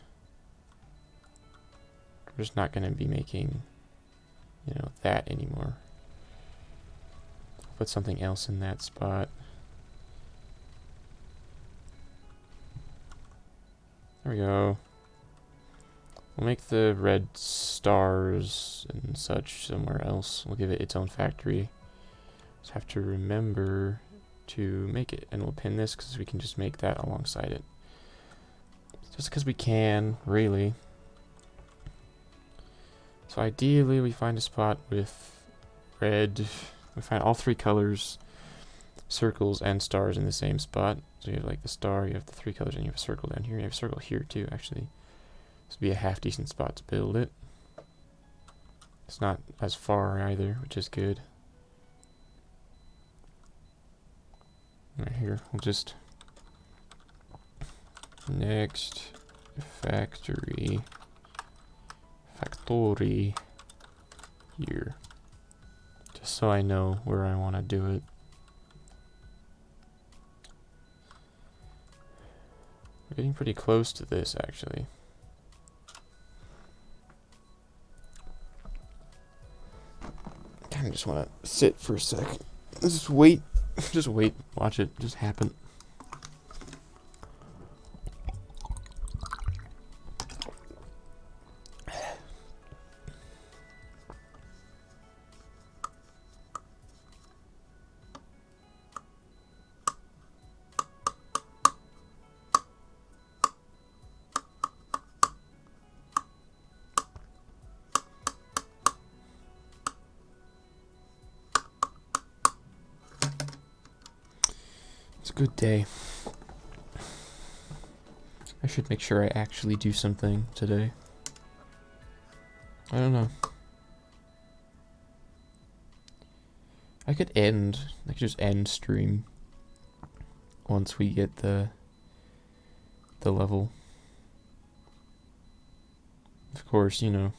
S1: We're just not going to be making, you know, that anymore. Put something else in that spot. There we go. We'll make the red stars and such somewhere else. We'll give it its own factory. Just have to remember to make it. And we'll pin this because we can just make that alongside it. Just because we can, really. So ideally we find a spot with red. We find all three colors, circles and stars in the same spot. So you have like the star, you have the three colors, and you have a circle down here. You have a circle here too, actually. This would be a half decent spot to build it. It's not as far either, which is good. Right here, we'll just next factory here, just so I know where I want to do it. We're getting pretty close to this, actually. Kind of just want to sit for a second. Just wait. Just wait. Watch it just happen. It's a good day. I should make sure I actually do something today. I don't know. I could just end stream once we get the level. Of course, you know,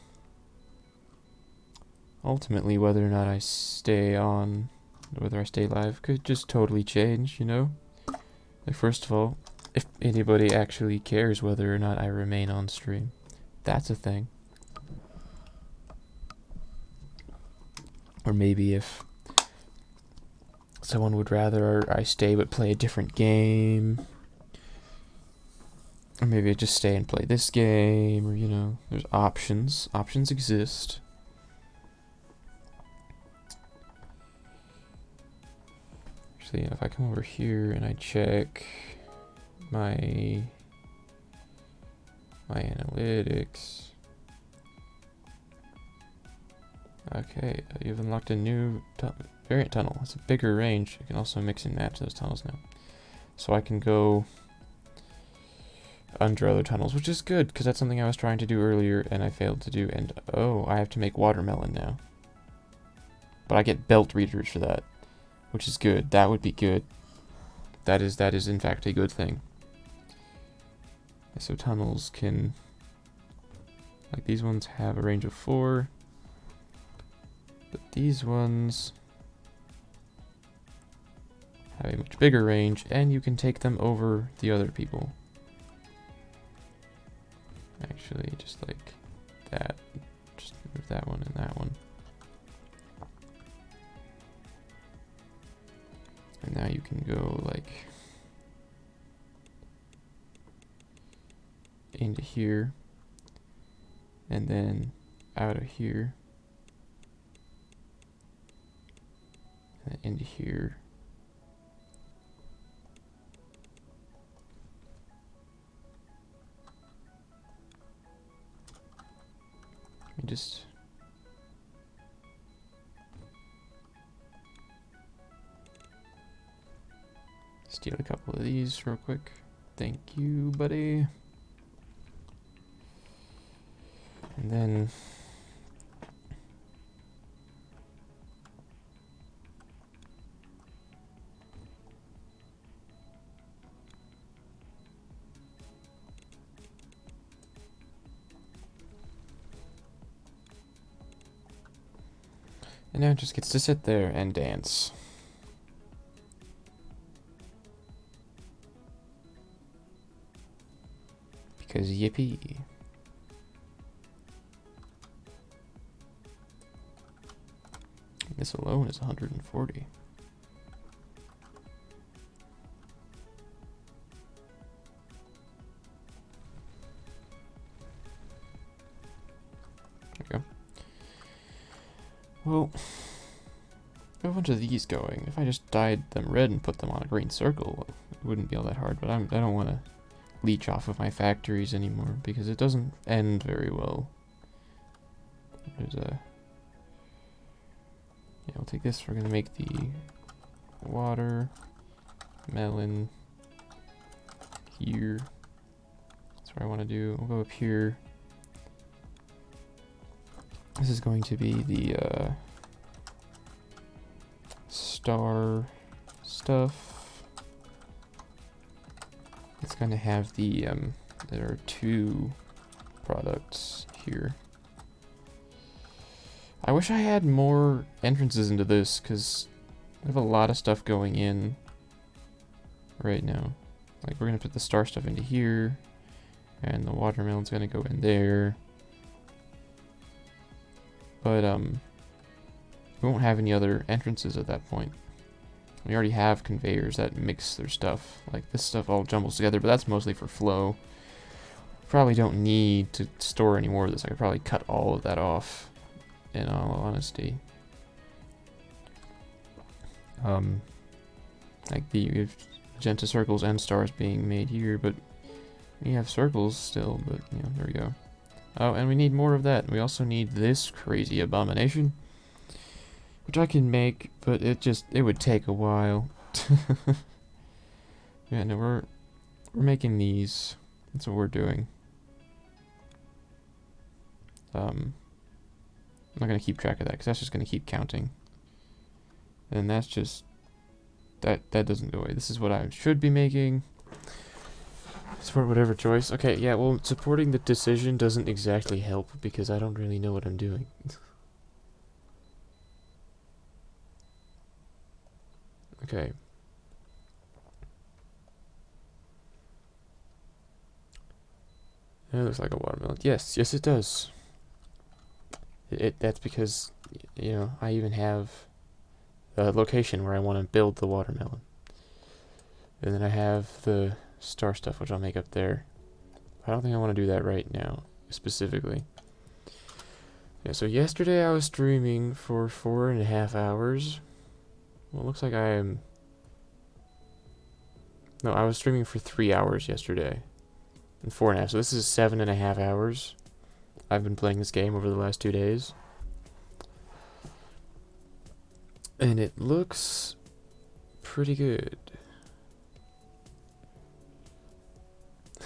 S1: ultimately whether or not I stay on, whether I stay live could just totally change, you know? Like, first of all, if anybody actually cares whether or not I remain on stream, that's a thing. Or maybe if someone would rather I stay but play a different game. Or maybe I just stay and play this game, or, you know, there's options. Options exist. Actually, if I come over here and I check my analytics. Okay, you've unlocked a new variant tunnel. It's a bigger range. You can also mix and match those tunnels now. So I can go under other tunnels, which is good, because that's something I was trying to do earlier and I failed to do. And oh, I have to make watermelon now. But I get belt readers for that, which is good. That would be good. That is in fact a good thing. So tunnels can, like, these ones have a range of 4, but these ones have a much bigger range, and you can take them over the other people. Actually, just like that. Just move that one and that one. And now you can go, like, into here, and then out of here, and into here. Let me just steal a couple of these real quick. Thank you, buddy. And then now it just gets to sit there and dance. Because yippee. This alone is 140. There we go. Well, I have a bunch of these going. If I just dyed them red and put them on a green circle, it wouldn't be all that hard, but I don't want to leech off of my factories anymore because it doesn't end very well. There's a... Yeah, I'll take this. We're going to make the water melon here. That's what I want to do. We'll go up here. This is going to be the star stuff. It's going to have the, there are 2 products here. I wish I had more entrances into this, because I have a lot of stuff going in right now. Like, we're going to put the star stuff into here, and the watermelon's going to go in there. But, we won't have any other entrances at that point. We already have conveyors that mix their stuff. Like, this stuff all jumbles together, but that's mostly for flow. Probably don't need to store any more of this. I could probably cut all of that off, in all honesty. Like, we have magenta circles and stars being made here, but we have circles still, but, you know, there we go. Oh, and we need more of that. We also need this crazy abomination, which I can make, but it would take a while. Yeah, no, we're making these. That's what we're doing. I'm not going to keep track of that because that's just going to keep counting. And that's just... That doesn't go away. This is what I should be making. Support whatever choice. Okay, yeah, well, supporting the decision doesn't exactly help because I don't really know what I'm doing. Okay. It looks like a watermelon. Yes, yes it does. That's because, you know, I even have a location where I want to build the watermelon. And then I have the star stuff, which I'll make up there. I don't think I want to do that right now, specifically. Yeah, so yesterday I was streaming for 4.5 hours. Well, it looks like I am... No, I was streaming for 3 hours yesterday. And 4.5, so this is 7.5 hours. I've been playing this game over the last 2 days. And it looks pretty good.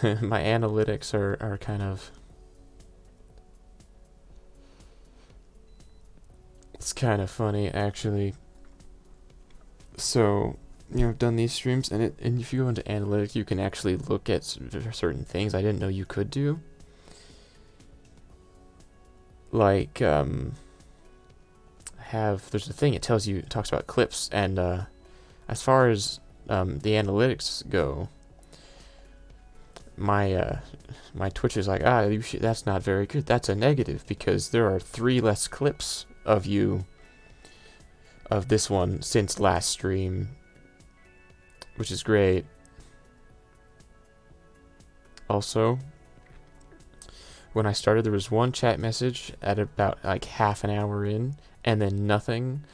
S1: My analytics are kind of... It's kind of funny, actually. So, you know, I've done these streams, and if you go into analytics, you can actually look at certain things I didn't know you could do. Like, there's a thing, it talks about clips, and as far as the analytics go, my Twitch is like, that's not very good. That's a negative because there are 3 less clips of you of this one since last stream, which is great. Also, when I started, there was 1 chat message at about like half an hour in, and then nothing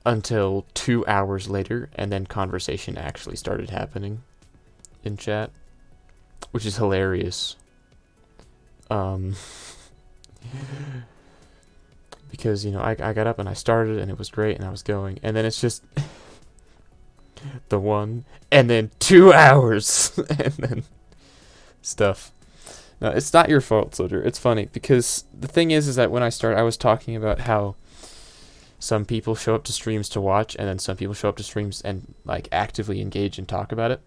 S1: until 2 hours later, and then conversation actually started happening in chat, which is hilarious. Because, you know, I got up and I started and it was great and I was going, and then it's just the 1 and then 2 hours and then stuff. No, it's not your fault, Soldier. It's funny because the thing is that when I started, I was talking about how some people show up to streams to watch, and then some people show up to streams and like actively engage and talk about it.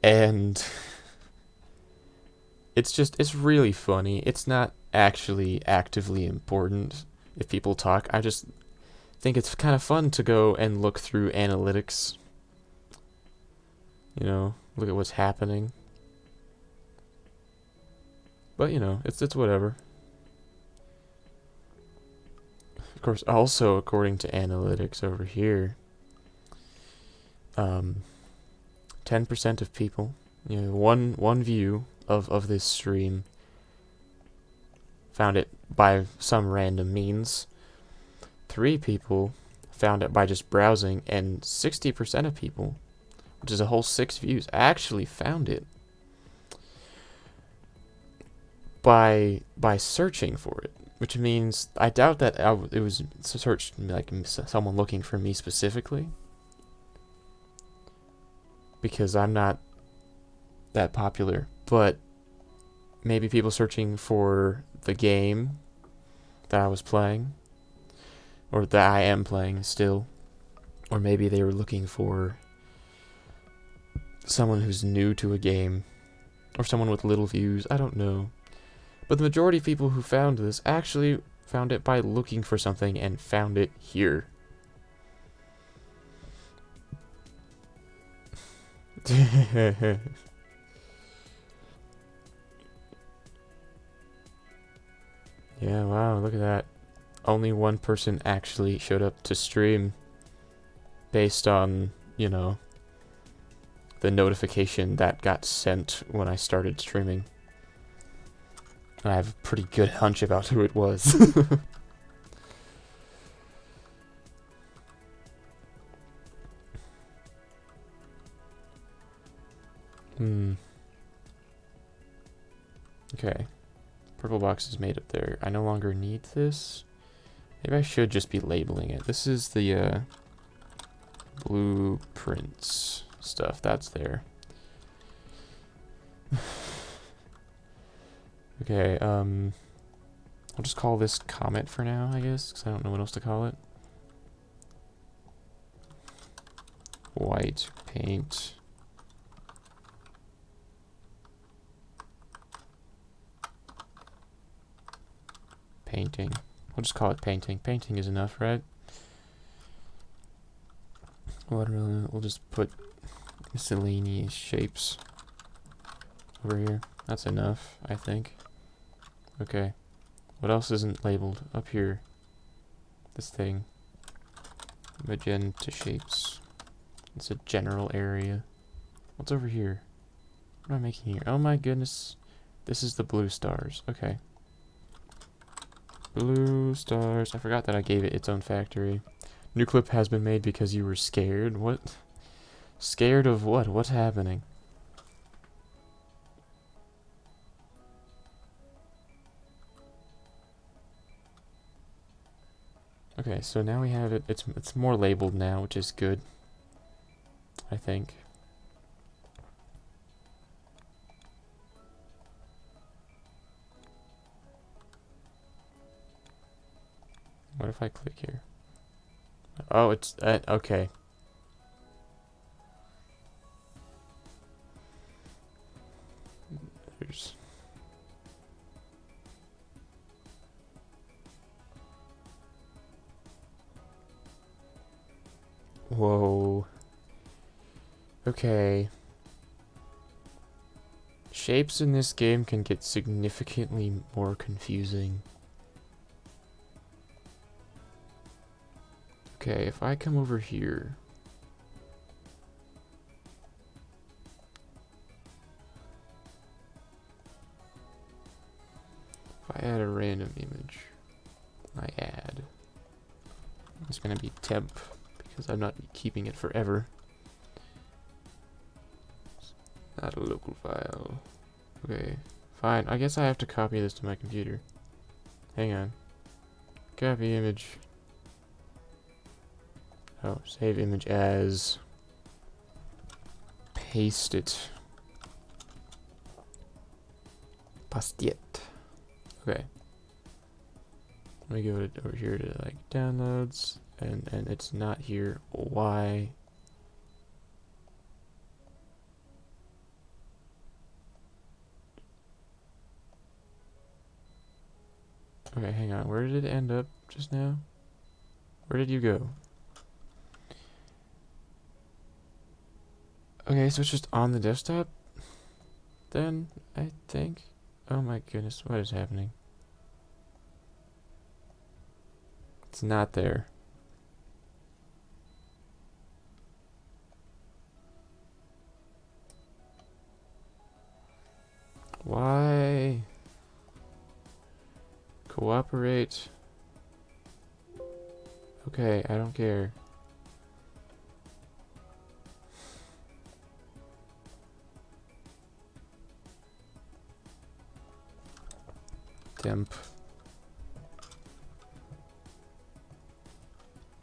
S1: And it's really funny. It's not actually actively important if people talk. I just think it's kind of fun to go and look through analytics. You know, look at what's happening. But, you know, it's whatever. Of course, also according to analytics over here, 10% of people, you know, one view of this stream found it by some random means. 3 people found it by just browsing, and 60% of people, which is a whole 6 views, actually found it by searching for it, which means I doubt that it was searched like someone looking for me specifically, because I'm not that popular, but maybe people searching for the game that I was playing, or that I am playing still, or maybe they were looking for someone who's new to a game, or someone with little views. I don't know. But the majority of people who found this actually found it by looking for something and found it here. Yeah, wow, look at that. Only 1 person actually showed up to stream based on, you know, the notification that got sent when I started streaming. And I have a pretty good hunch about who it was. Okay. Purple box is made up there. I no longer need this. Maybe I should just be labeling it. This is the blueprints stuff. That's there. Okay, I'll just call this Comet for now, I guess, because I don't know what else to call it. White paint. Painting. We'll just call it painting. Painting is enough, right? We'll just put miscellaneous shapes over here. That's enough, I think. Okay. What else isn't labeled? Up here. This thing. Magenta shapes. It's a general area. What's over here? What am I making here? Oh my goodness. This is the blue stars. Okay. Blue stars. I forgot that I gave it its own factory. New clip has been made because you were scared. What? Scared of what? What's happening? Okay, so now we have it. It's more labeled now, which is good. I think. What if I click here? Oh, it's okay. There's whoa. Okay. Shapes in this game can get significantly more confusing. Okay, if I come over here. If I add a random image, I add. It's gonna be temp because I'm not keeping it forever. Not a local file. Okay, fine. I guess I have to copy this to my computer. Hang on. Copy image. Oh, save image as. Paste it. Paste it. Okay. Let me go over here to like downloads, and it's not here. Why? Okay, hang on. Where did it end up just now? Where did you go? Okay, so it's just on the desktop? Then, I think. Oh my goodness, what is happening? It's not there. Why? Cooperate. Okay, I don't care. Temp.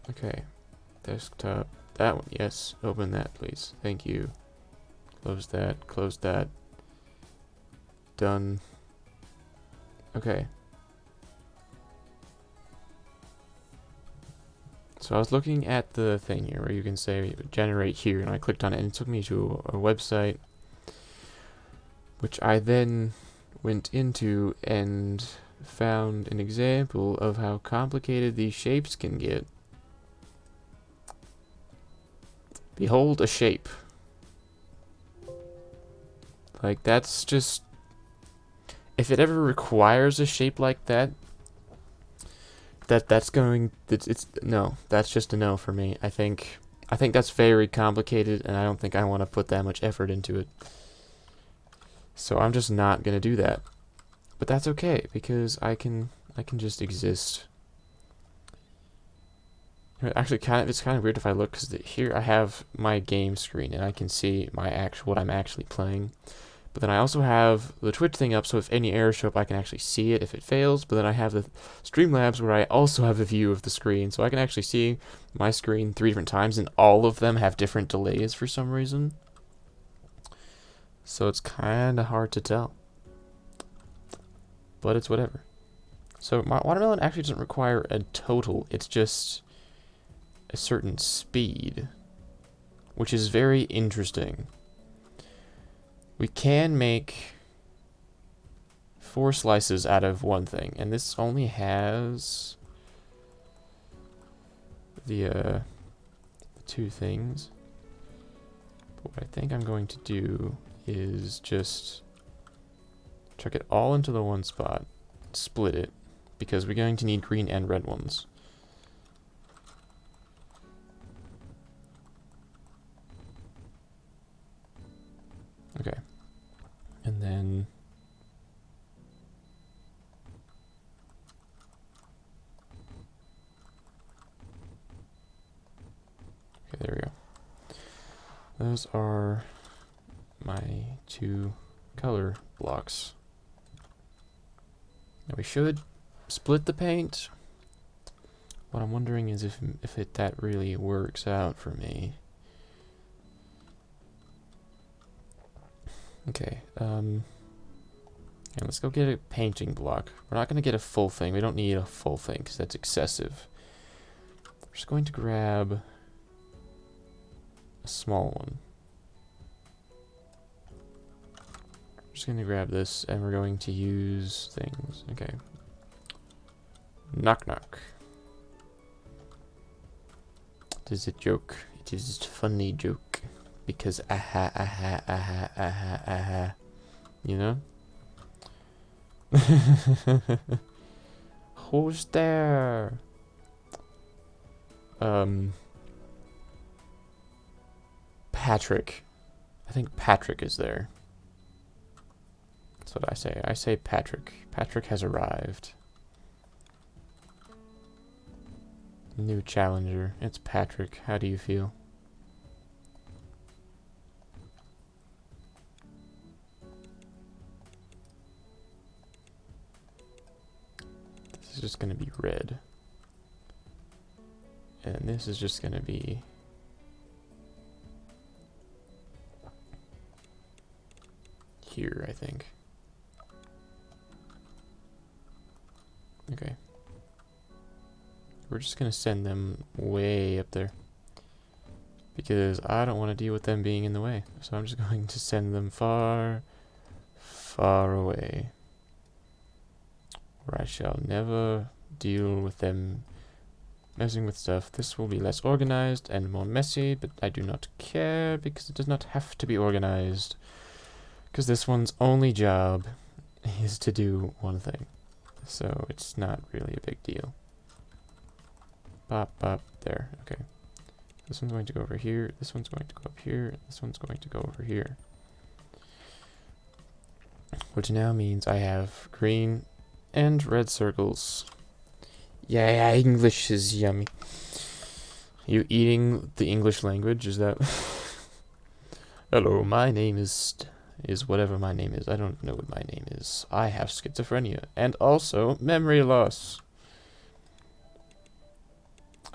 S1: Okay. Desktop. That one, yes. Open that, please. Thank you. Close that. Close that. Done. Okay. So I was looking at the thing here where you can say generate here, and I clicked on it and it took me to a website which I then went into and found an example of how complicated these shapes can get. Behold a shape. Like, that's just... If it ever requires a shape like that, it's no, that's just a no for me. I think that's very complicated, and I don't think I want to put that much effort into it. So I'm just not gonna do that. But that's okay, because I can just exist. Actually, it's kind of weird if I look, because here I have my game screen, and I can see what I'm actually playing. But then I also have the Twitch thing up, so if any errors show up, I can actually see it if it fails. But then I have the Streamlabs where I also have a view of the screen, so I can actually see my screen 3 different times, and all of them have different delays for some reason. So it's kind of hard to tell. but it's whatever. So my watermelon actually doesn't require a total, it's just a certain speed, which is very interesting. We can make 4 slices out of one thing, and this only has the 2 things. But what I think I'm going to do is just chuck it all into the one spot, split it, because we're going to need green and red ones. Okay. And then okay, there we go. Those are my 2 color blocks. Now we should split the paint. What I'm wondering is if that really works out for me. Okay, and let's go get a painting block. We're not going to get a full thing. We don't need a full thing because that's excessive. We're just going to grab a small one. I'm just going to grab this and we're going to use things. Okay. Knock knock. It is a joke. It is a funny joke. Because aha, aha, aha, aha, aha. You know? Who's there? Patrick. I think Patrick is there. That's what I say. I say Patrick. Patrick has arrived. New challenger. It's Patrick. How do you feel? This is just going to be red. And this is just going to be here, I think. Okay. We're just going to send them way up there. Because I don't want to deal with them being in the way. So I'm just going to send them far, far away. Where I shall never deal with them messing with stuff. This will be less organized and more messy, but I do not care because it does not have to be organized. Because this one's only job is to do one thing. So it's not really a big deal. Bop, bop, there, okay. This one's going to go over here, this one's going to go up here, this one's going to go over here. Which now means I have green and red circles. Yeah, English is yummy. You eating the English language, is that? Hello, my name is whatever my name is. I don't know what my name is. I have schizophrenia and also memory loss.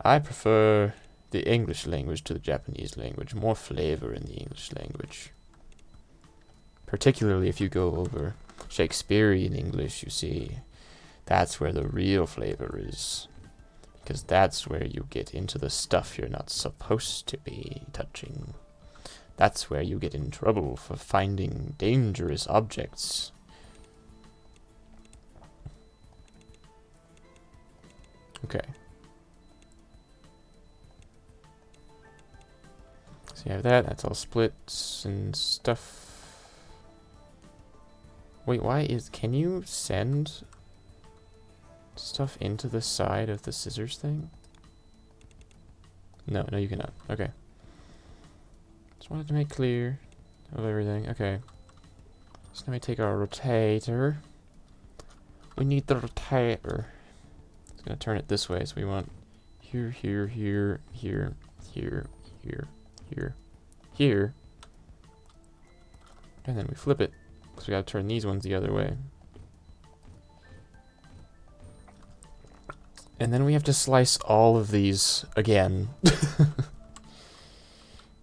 S1: I prefer the English language to the Japanese language. More flavor in the English language. Particularly if you go over Shakespearean English, you see. That's where the real flavor is. Because that's where you get into the stuff you're not supposed to be touching. That's where you get in trouble for finding dangerous objects. Okay. So you have that. That's all splits and stuff. Wait, can you send stuff into the side of the scissors thing? No, you cannot. Okay. Just wanted to make clear of everything. Okay. So let me take our rotator. We need the rotator. It's gonna turn it this way, so we want here, here, here, here, here, here, here, here. And then we flip it. So we gotta turn these ones the other way. And then we have to slice all of these again.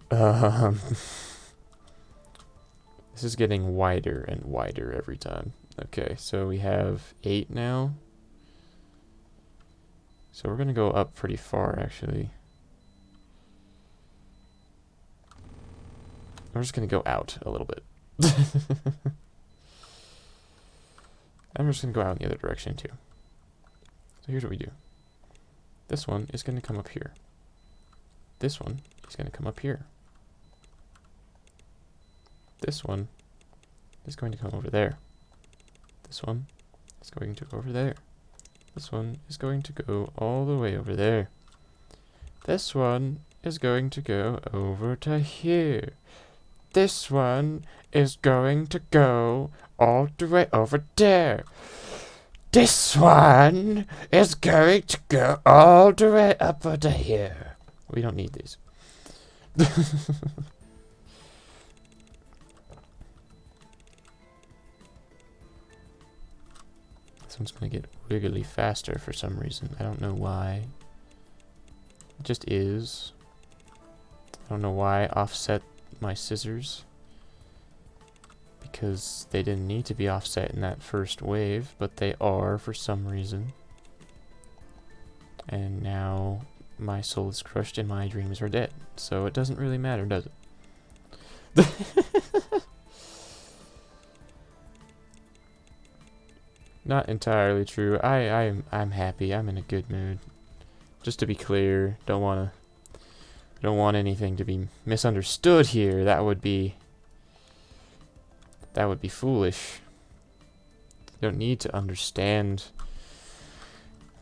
S1: This is getting wider and wider every time. Okay, so we have 8 now. So we're gonna go up pretty far, actually. We're just gonna go out a little bit. I'm just gonna go out in the other direction, too. So here's what we do. This one is gonna come up here. This one is gonna come up here. This one is going to come over there. This one is going to go over there. This one is going to go all the way over there. This one is going to go over to here. This one is going to go all the way over there. This one is going to go all the way up to here. We don't need these. This one's going to get wiggly faster for some reason. I don't know why. It just is. I don't know why I offset my scissors. Because they didn't need to be offset in that first wave, but they are for some reason. And now my soul is crushed and my dreams are dead. So it doesn't really matter, does it? Not entirely true. I'm happy. I'm in a good mood. Just to be clear, don't want anything to be misunderstood here. That would be foolish. You don't need to understand.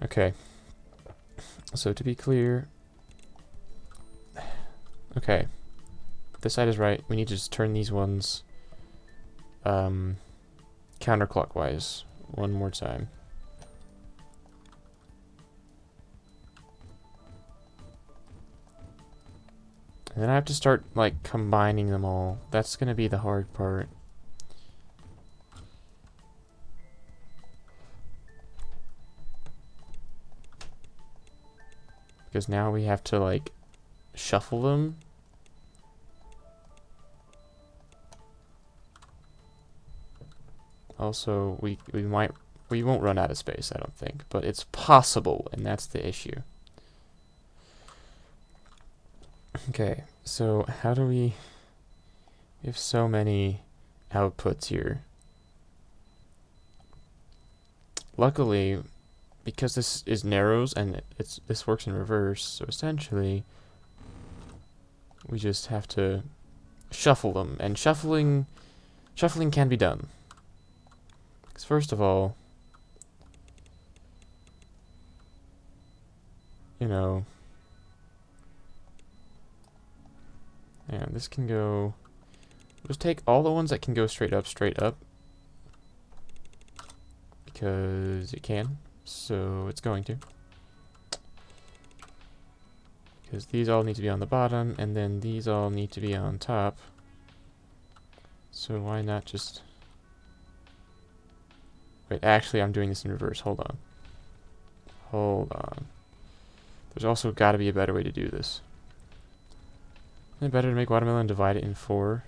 S1: Okay. So to be clear, okay, this side is right. We need to just turn these ones counterclockwise one more time. And then I have to start, like, combining them all. That's gonna be the hard part. Because now we have to, like, shuffle them. Also, we won't run out of space, I don't think. But it's possible, and that's the issue. Okay, so how do we have so many outputs here? Luckily, because this is narrows and this works in reverse, so essentially we just have to shuffle them, and shuffling can be done. Because first of all, you know, and this can go, just take all the ones that can go straight up, because it can, so it's going to. Because these all need to be on the bottom, and then these all need to be on top. So why not just... Wait, actually I'm doing this in reverse, hold on. Hold on. There's also got to be a better way to do this. Isn't it better to make watermelon and divide it in 4?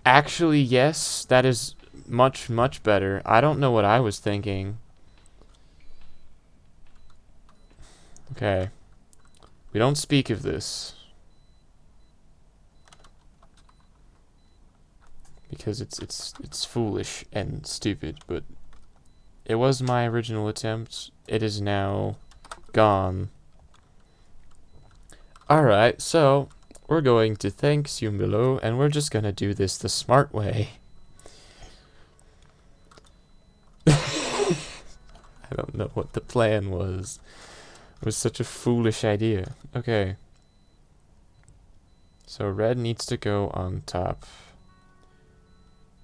S1: Actually, yes, that is much, much better. I don't know what I was thinking. Okay. We don't speak of this. Because it's foolish and stupid, but it was my original attempt. It is now gone. Alright, so we're going to thank Below, and we're just gonna do this the smart way. I don't know what the plan was. It was such a foolish idea. Okay. So red needs to go on top.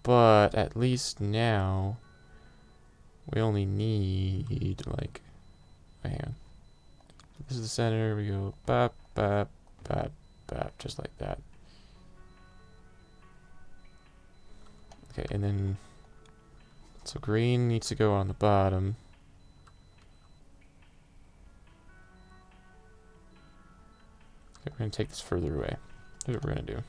S1: But at least now we only need, like, hang on. This is the center. We go bap, bap, bap, bap, just like that. Okay, and then so green needs to go on the bottom. Okay, we're gonna take this further away. Here's what we're gonna do.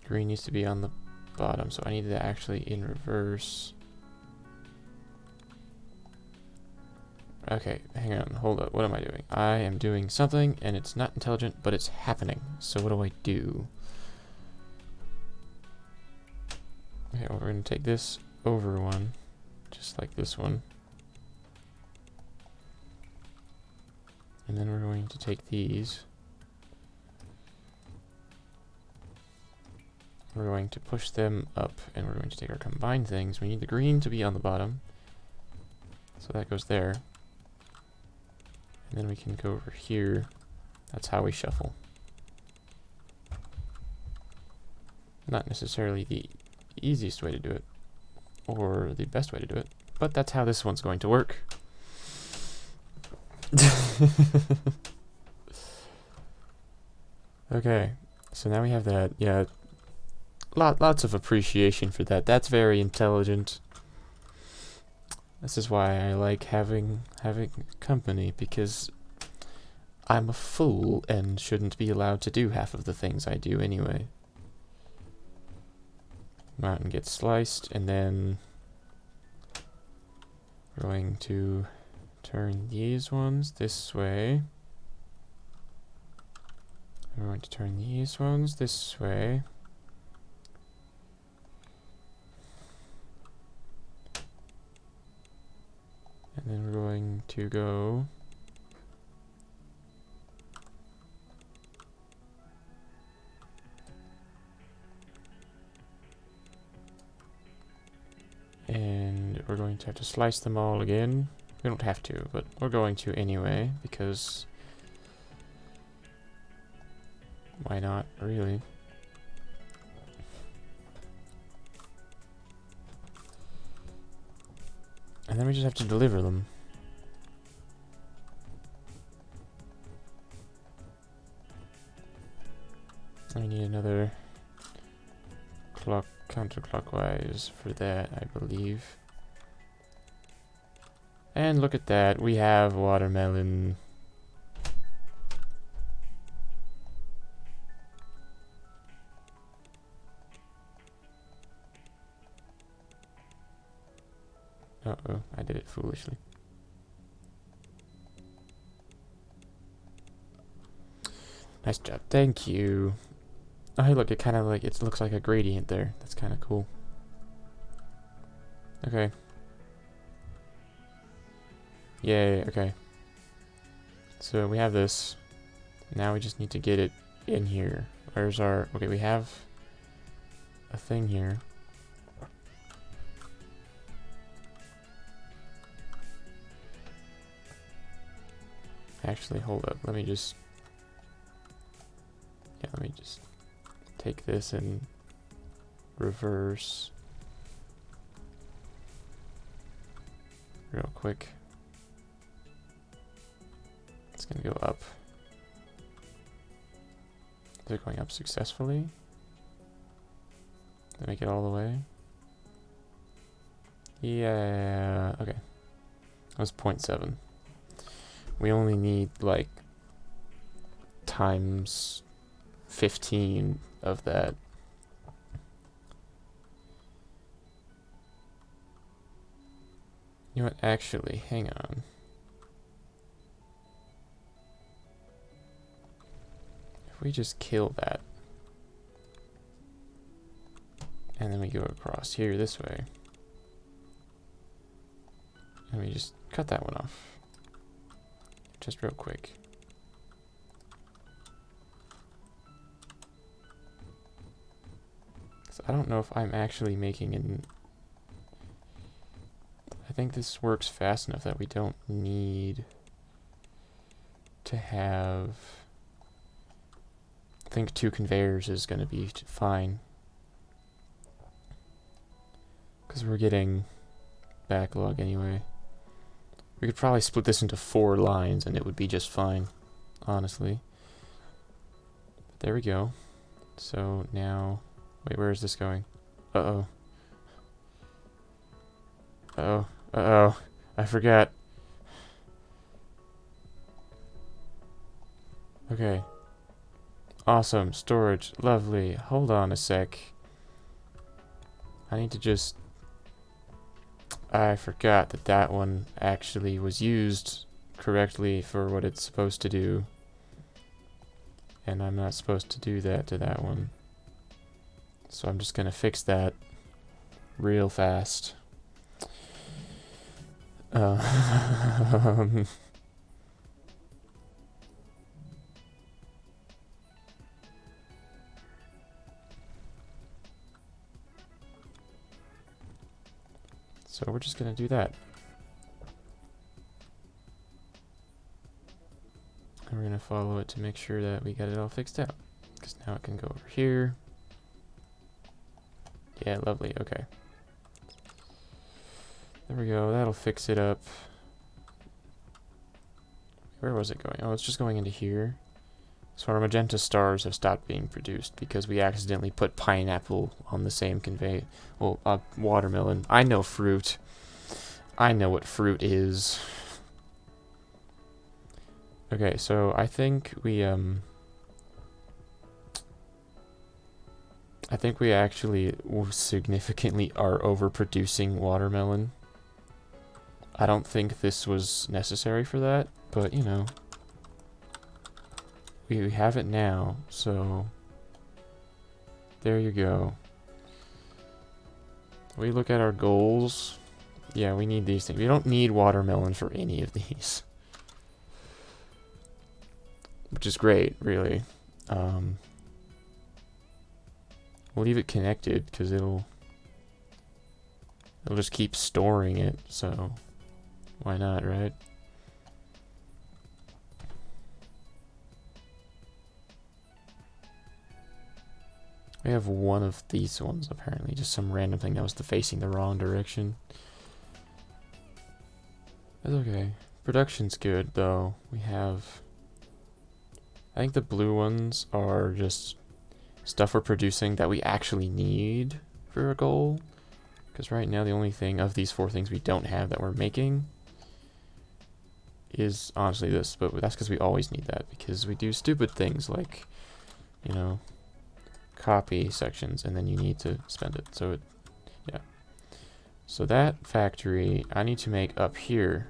S1: green needs to be on the bottom, so I need to actually in reverse. Okay, hang on, hold up. What am I doing? I am doing something, and it's not intelligent, but it's happening. So what do I do? Okay, well, we're going to take this over one, just like this one. And then we're going to take these. We're going to push them up, and we're going to take our combined things. We need the green to be on the bottom. So that goes there. And then we can go over here. That's how we shuffle. Not necessarily the easiest way to do it, or the best way to do it, but that's how this one's going to work. Okay, so now we have that. Yeah, lots of appreciation for that. That's very intelligent. This is why I like having company, because I'm a fool and shouldn't be allowed to do half of the things I do anyway. Mountain gets sliced, and then we're going to turn these ones this way. We're going to turn these ones this way. And then we're going to go and we're going to have to slice them all again. We don't have to, but we're going to anyway, because why not, really? And then we just have to deliver them. I need another clock counterclockwise for that, I believe. And look at that, we have watermelon. Uh-oh, I did it foolishly. Nice job, thank you. Oh, hey, look, it kind of like, it looks like a gradient there. That's kind of cool. Okay. Yay, okay. So we have this. Now we just need to get it in here. Where's our... Okay, we have a thing here. Actually, hold up. Let me just... Yeah, let me just take this and reverse real quick. It's gonna go up. Is it going up successfully? Did I make it all the way? Yeah, okay. That was 0.7. We only need like times 15 of that. You know what, actually, hang on. If we just kill that, and then we go across here this way, and we just cut that one off. Just real quick. So I don't know if I'm actually making an... I think this works fast enough that we don't need to have... I think 2 conveyors is going to be fine. Because we're getting backlog anyway. We could probably split this into 4 lines and it would be just fine, honestly. There we go. So now... Wait, where is this going? Uh-oh. Uh-oh. Uh-oh. I forgot. Okay. Awesome. Storage. Lovely. Hold on a sec. I need to just... I forgot that that one actually was used correctly for what it's supposed to do. And I'm not supposed to do that to that one. So I'm just gonna fix that real fast. So we're just gonna do that. And we're gonna follow it to make sure that we got it all fixed out. Because now it can go over here. Yeah, lovely, okay. There we go, that'll fix it up. Where was it going? Oh, it's just going into here. So our magenta stars have stopped being produced because we accidentally put pineapple on the same convey. Well, watermelon. I know fruit. I know what fruit is. Okay, so I think we actually significantly are overproducing watermelon. I don't think this was necessary for that, but you know. We have it now, so there you go. We look at our goals. Yeah, we need these things. We don't need watermelon for any of these. Which is great, really. We'll leave it connected because it'll just keep storing it, so why not, right? We have one of these ones, apparently. Just some random thing that was facing the wrong direction. That's okay. Production's good, though. We have... I think the blue ones are just stuff we're producing that we actually need for a goal. Because right now the only thing of these 4 things we don't have that we're making is honestly this. But that's because we always need that. Because we do stupid things like, you know... copy sections, and then you need to spend it. So it, yeah. So that factory I need to make up here.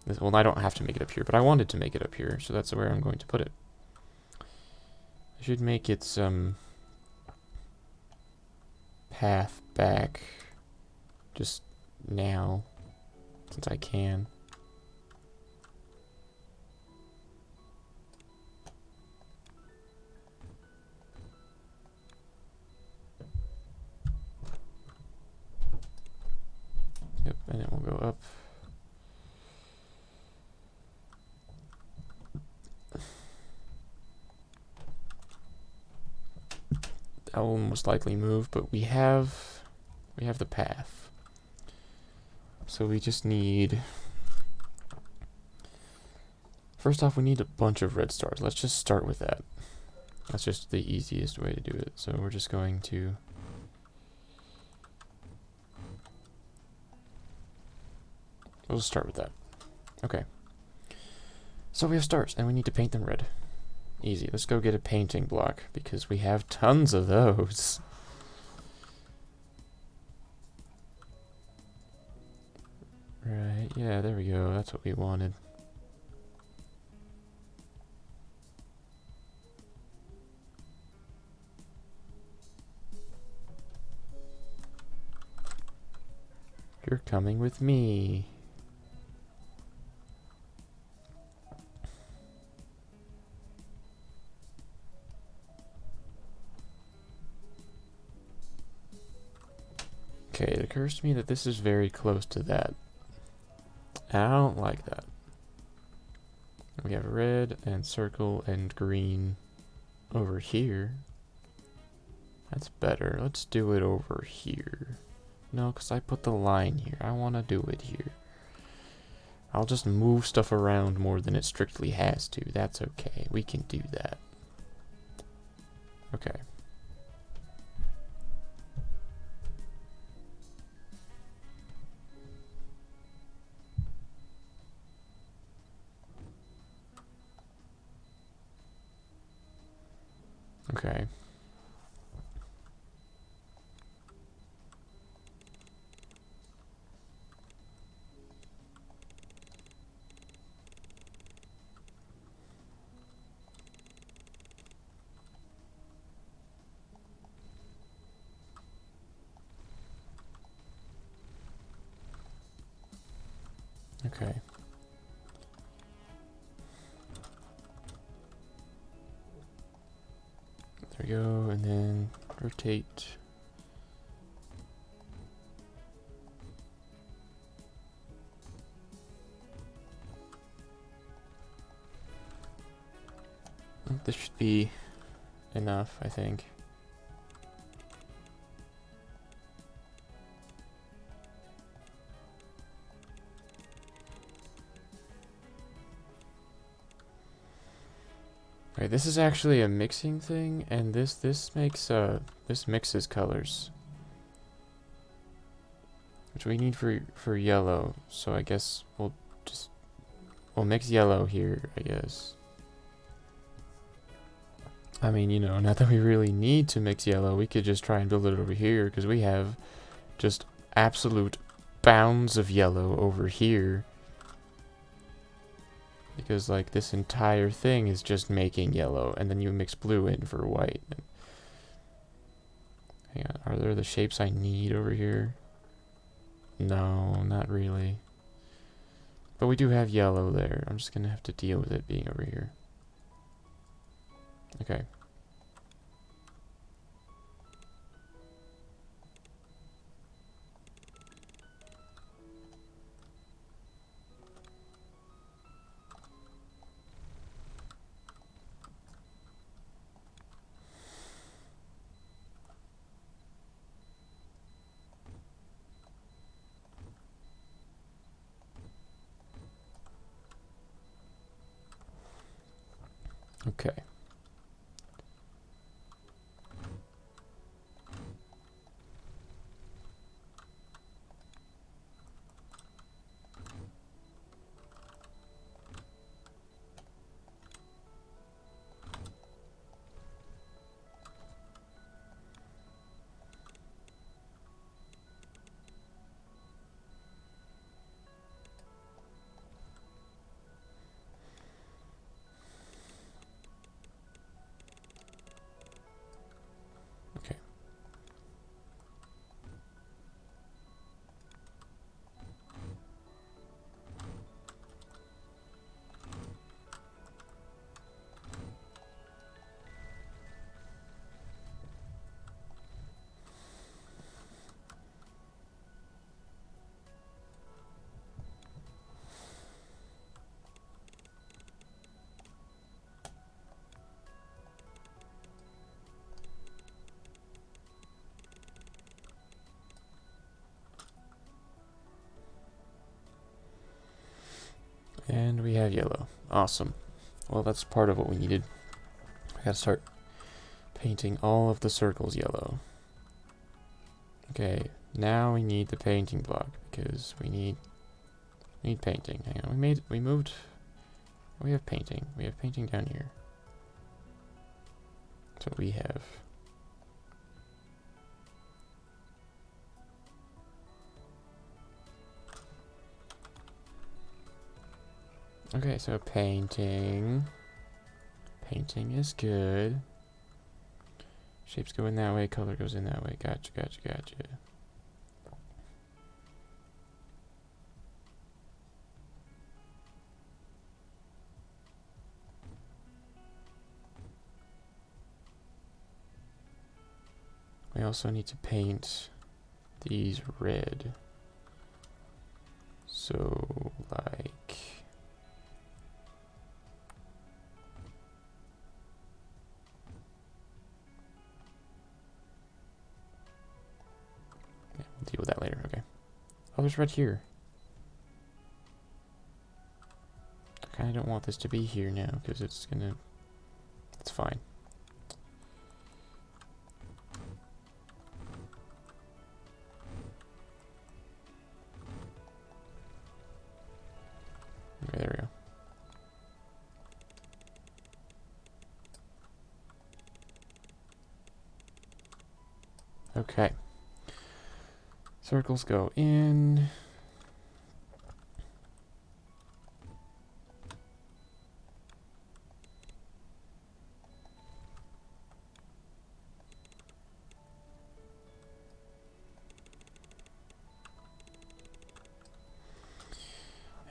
S1: Well, I don't have to make it up here, but I wanted to make it up here, so that's where I'm going to put it. I should make it some path back just now, since I can. Yep, and it will go up. That will most likely move, but we have the path. So we just need... First off, we need a bunch of red stars. Let's just start with that. That's just the easiest way to do it. So we're just going to... We'll just start with that. Okay. So we have stars, and we need to paint them red. Easy. Let's go get a painting block, because we have tons of those. Right, yeah, there we go. That's what we wanted. You're coming with me. Okay, it occurs to me that this is very close to that. I don't like that. We have red and circle and green over here. That's better. Let's do it over here. No, because I put the line here. I want to do it here. I'll just move stuff around more than it strictly has to. That's okay. We can do that. Okay. Okay. Okay. There we go, and then rotate. This should be enough, I think. Alright, this is actually a mixing thing, and this mixes colors, which we need for yellow. So I guess we'll mix yellow here, I guess. I mean, you know, not that we really need to mix yellow. We could just try and build it over here, because we have just absolute bounds of yellow over here. Because, like, this entire thing is just making yellow, and then you mix blue in for white. Hang on, are there the shapes I need over here? No, not really. But we do have yellow there. I'm just gonna have to deal with it being over here. Okay. Okay. Okay. And we have yellow. Awesome. Well, that's part of what we needed. I gotta start painting all of the circles yellow. Okay, now we need the painting block because we need painting. Hang on, we moved. We have painting. We have painting down here. That's what we have. Okay, so painting. Painting is good. Shapes go in that way, color goes in that way. Gotcha, gotcha, gotcha. We also need to paint these red. So, like... yeah, we'll deal with that later, okay. Oh, there's red here. I kinda don't want this to be here now, because it's gonna... it's fine. Okay, there we go. Okay. Circles go in.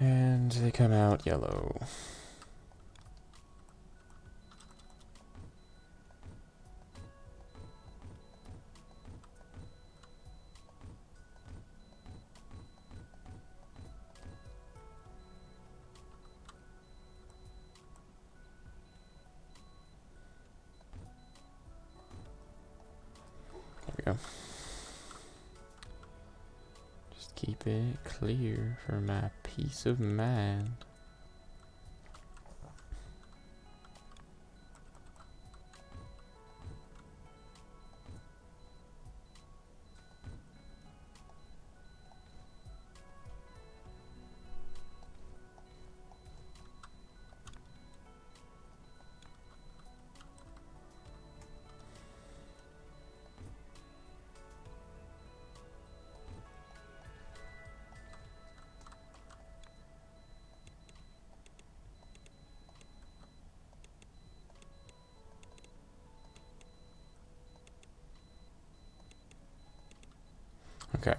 S1: And they come out yellow. There we go. Just keep it clear for my peace of mind. Okay.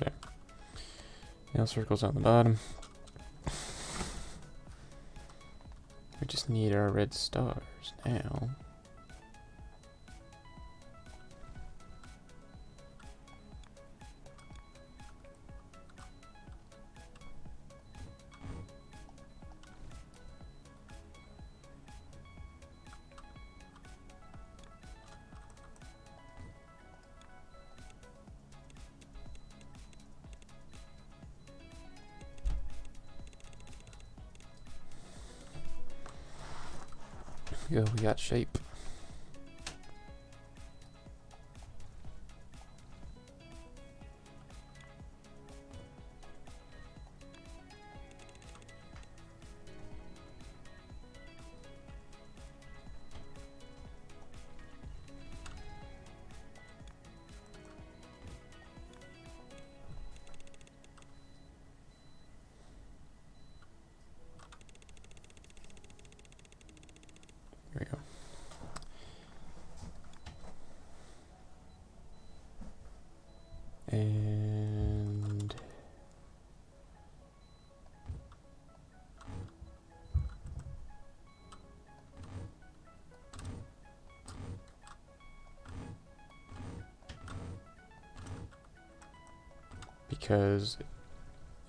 S1: Okay. Now circles on the bottom. We just need our red stars now. There we go, we got shape. Here we go. And because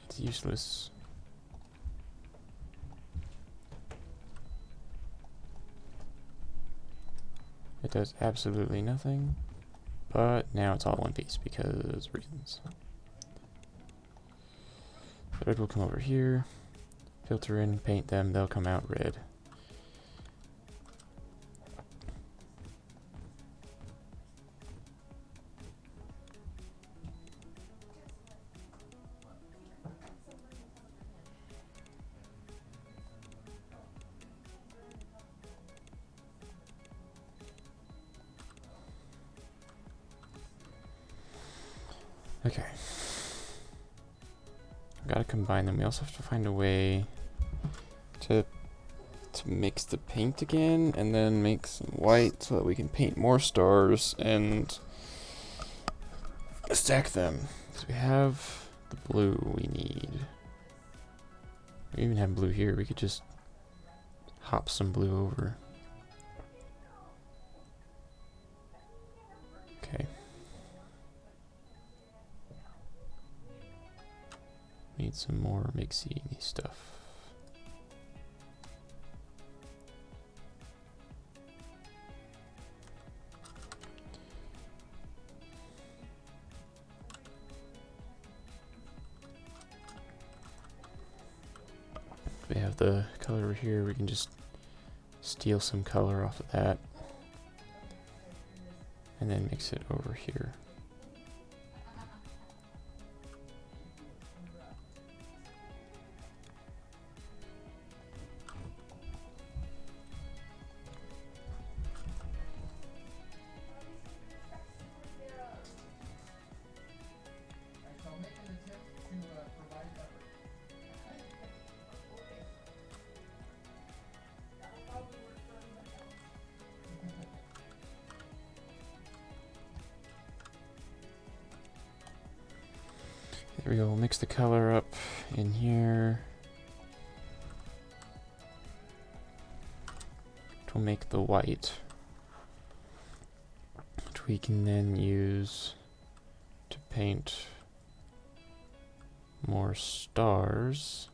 S1: it's useless. It does absolutely nothing, but now it's all one piece because reasons. The red will come over here, filter in, paint them, they'll come out red. Okay. Gotta combine them. We also have to find a way to mix the paint again and then make some white so that we can paint more stars and stack them. So we have the blue we need. We even have blue here. We could just hop some blue over. Okay. Need some more mixy stuff. have the color over here, we can just steal some color off of that and then mix it over here. There we go, we'll mix the color up in here. Which will make the white. Which we can then use to paint more stars.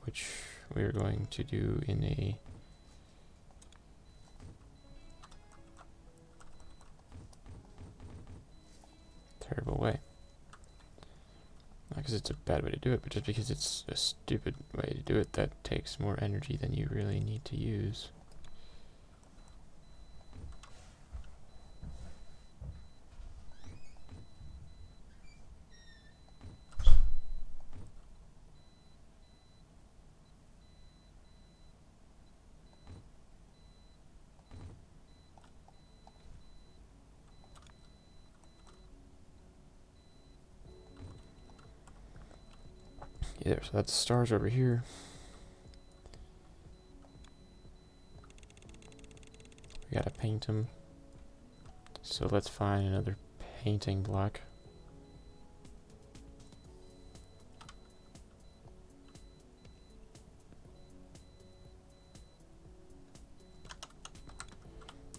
S1: Which we're going to do in a terrible way. Not because it's a bad way to do it, but just because it's a stupid way to do it that takes more energy than you really need to use. Yeah, so that's the stars over here. We gotta paint them. So let's find another painting block.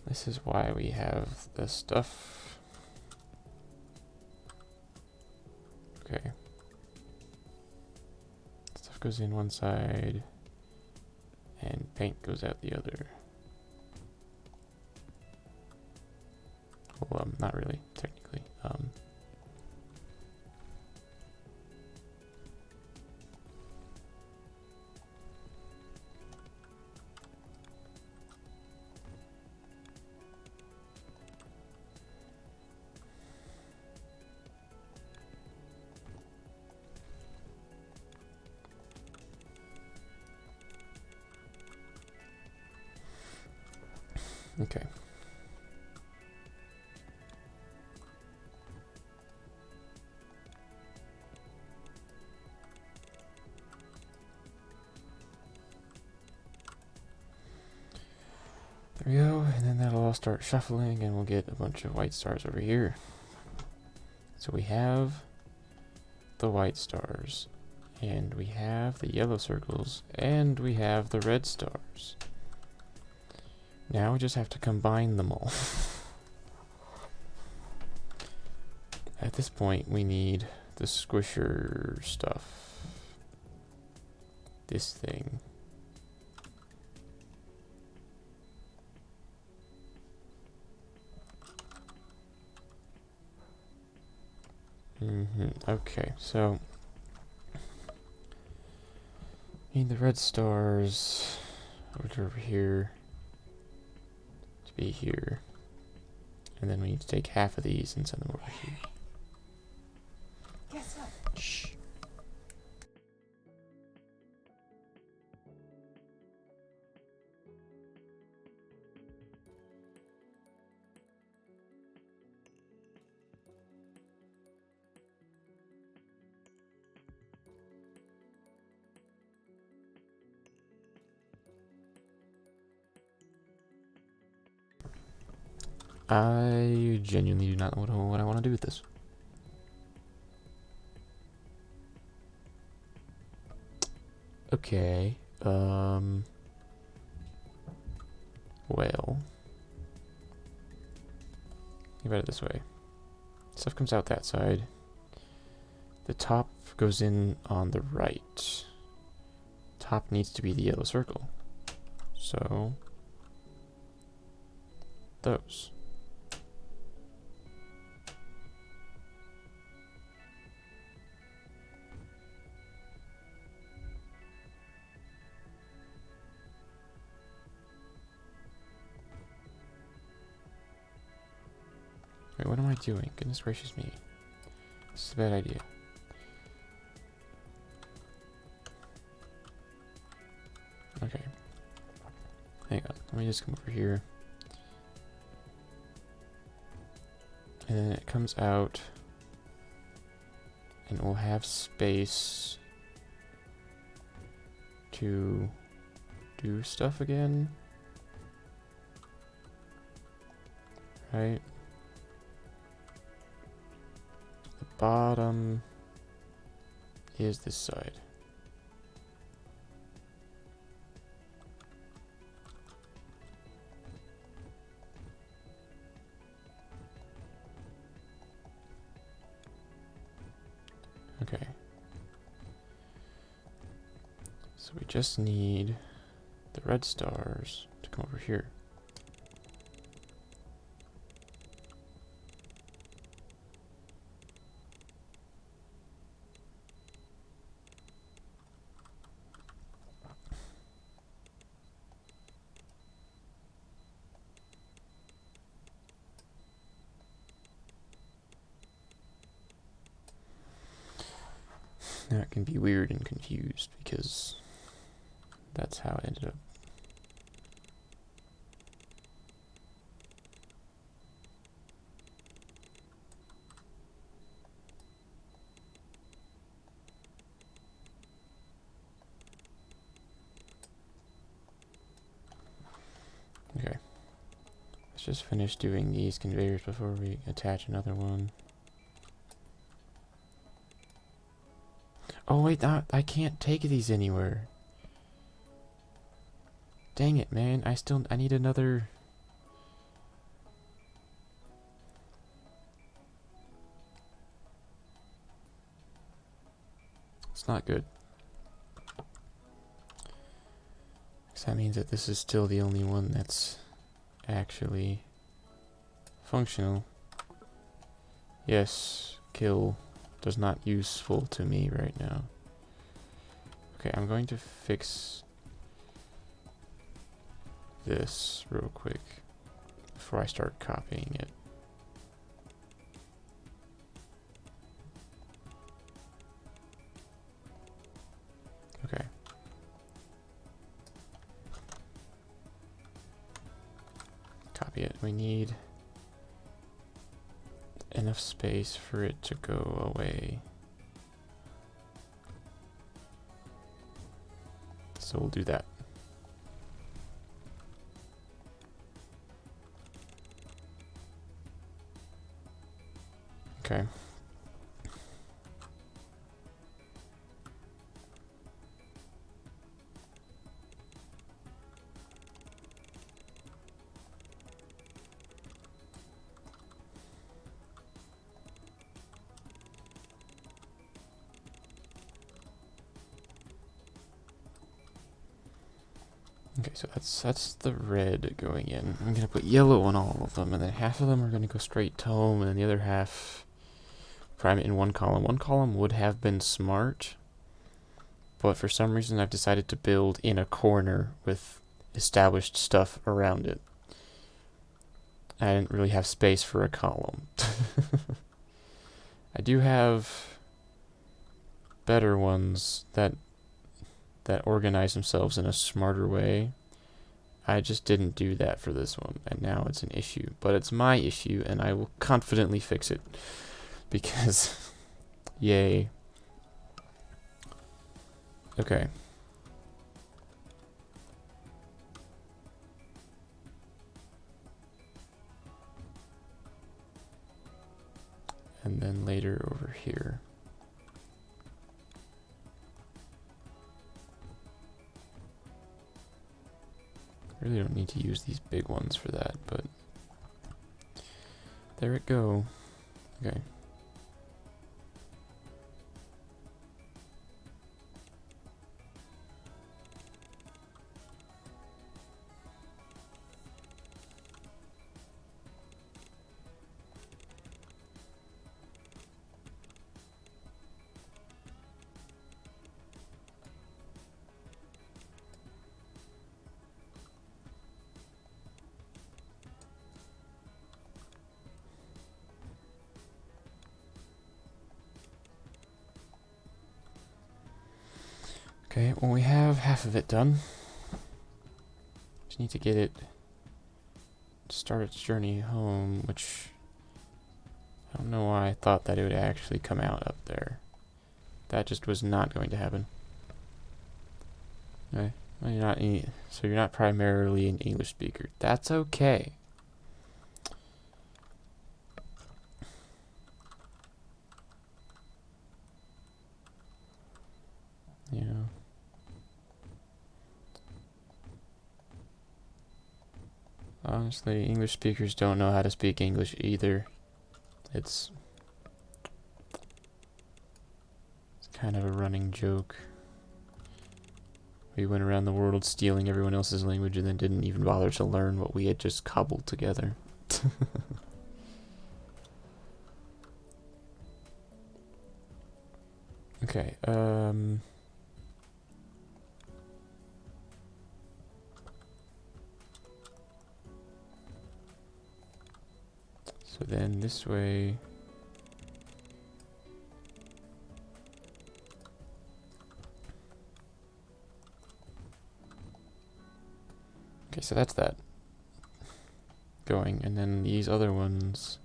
S1: This is why we have this stuff. Okay. Stuff goes in one side, and paint goes out the other. Well, not really, technically. Okay. There we go, and then that'll all start shuffling and we'll get a bunch of white stars over here. So we have the white stars, and we have the yellow circles, and we have the red stars. Now we just have to combine them all. At this point, we need the squisher stuff. This thing. Okay, so need the red stars, which are over here, to be here. And then we need to take half of these and send them over here.
S2: Guess what?
S1: Shh. I genuinely do not know what I want to do with this. Okay, well, think about it this way. Stuff comes out that side. The top goes in on the right. Top needs to be the yellow circle. So, those. Wait, what am I doing? Goodness gracious me. This is a bad idea. Okay. Hang on. Let me just come over here. And then it comes out. And we'll have space to do stuff again. Right? The bottom is this side. Okay. So we just need the red stars to come over here. Now it can be weird and confused because that's how it ended up. Okay. Let's just finish doing these conveyors before we attach another one. Oh wait, I can't take these anywhere. Dang it, man. I need another. It's not good. Because that means that this is still the only one that's actually functional. Yes, kill does not useful to me right now. Okay, I'm going to fix this real quick before I start copying it. Okay. Copy it. We need enough space for it to go away. So we'll do that. Okay. Okay, so that's the red going in. I'm gonna put yellow on all of them, and then half of them are gonna go straight to home, and then the other half prime it in one column. One column would have been smart, but for some reason I've decided to build in a corner with established stuff around it. I didn't really have space for a column. I do have better ones that organize themselves in a smarter way. I just didn't do that for this one, and now it's an issue. But it's my issue, and I will confidently fix it. Because, yay. Okay. And then later over here. I really don't need to use these big ones for that, but there it go. Okay. Okay, well we have half of it done. Just need to get it start its journey home, which I don't know why I thought that it would actually come out up there. That just was not going to happen. Okay, well, so you're not primarily an English speaker. That's okay. Yeah. Honestly, English speakers don't know how to speak English either. It's kind of a running joke. We went around the world stealing everyone else's language and then didn't even bother to learn what we had just cobbled together. Okay, so then this way. Okay, so that's that going, and then these other ones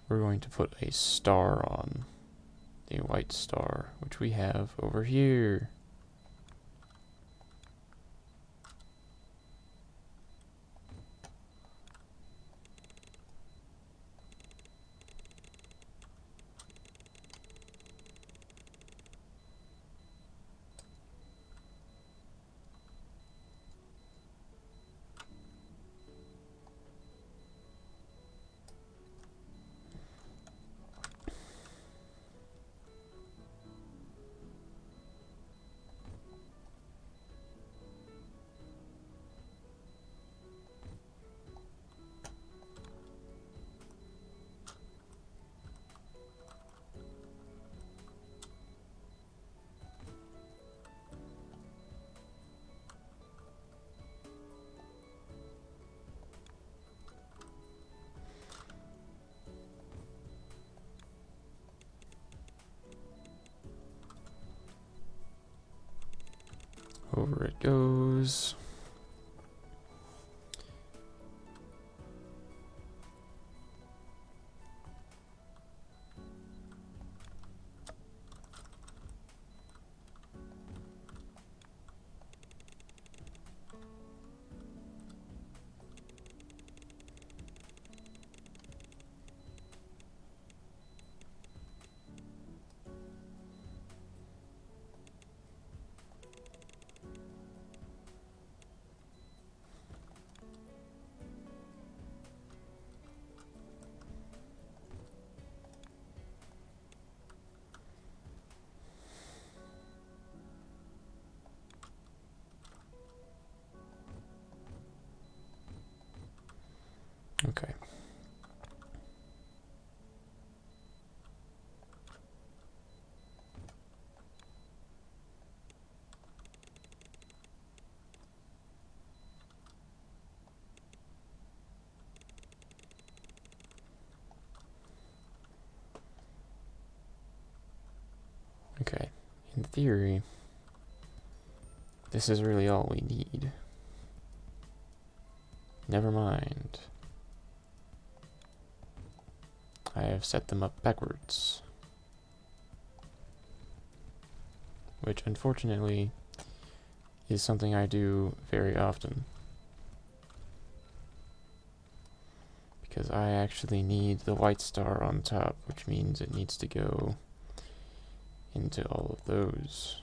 S1: we're going to put a star on, a white star, which we have over here. Over it goes. Okay. Okay. In theory, this is really all we need. Never mind. I have set them up backwards. Which, unfortunately, is something I do very often. Because I actually need the white star on top, which means it needs to go into all of those.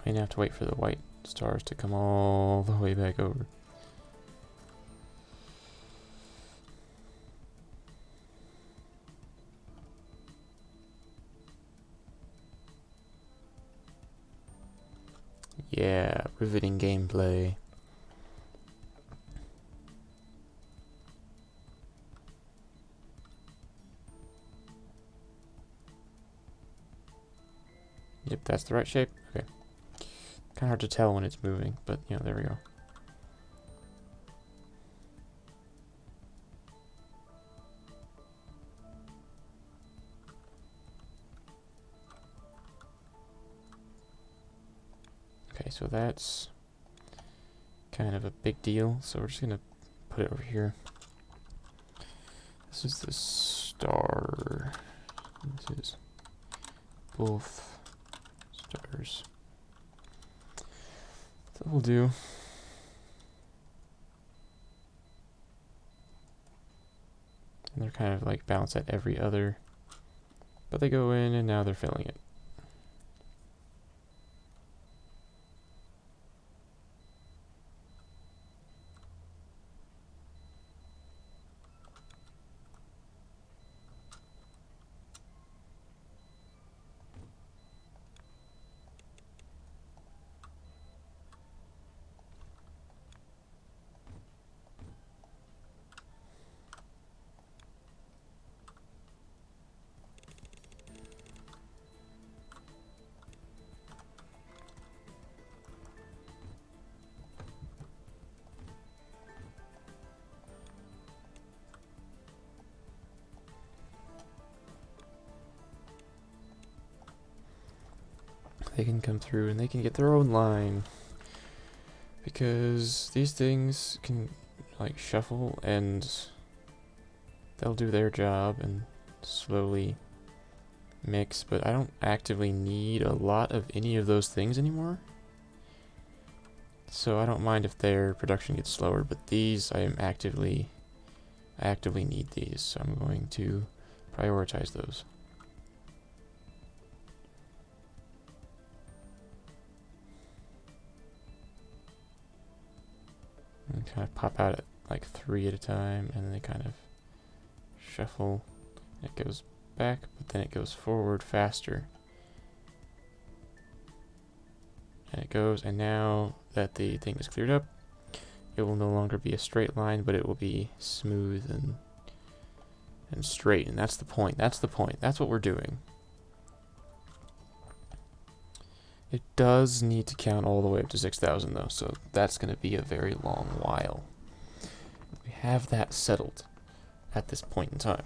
S1: I now have to wait for the white stars to come all the way back over. Yeah, riveting gameplay. Yep, that's the right shape. Okay. Kind of hard to tell when it's moving, but you know, there we go. Okay, so that's kind of a big deal. So we're just gonna put it over here. This is the star. This is both stars. So we'll do. And they're kind of like balanced at every other, but they go in and now they're filling it. They can come through and they can get their own line, because these things can like shuffle and they'll do their job and slowly mix, but I don't actively need a lot of any of those things anymore. So I don't mind if their production gets slower, but these I actively need these, so I'm going to prioritize those. And kind of pop out at like 3 at a time, and then they kind of shuffle. It goes back, but then it goes forward faster. And it goes, and now that the thing is cleared up, it will no longer be a straight line, but it will be smooth and straight, and that's the point. That's the point. That's what we're doing. It does need to count all the way up to 6,000 though, so that's going to be a very long while. We have that settled at this point in time.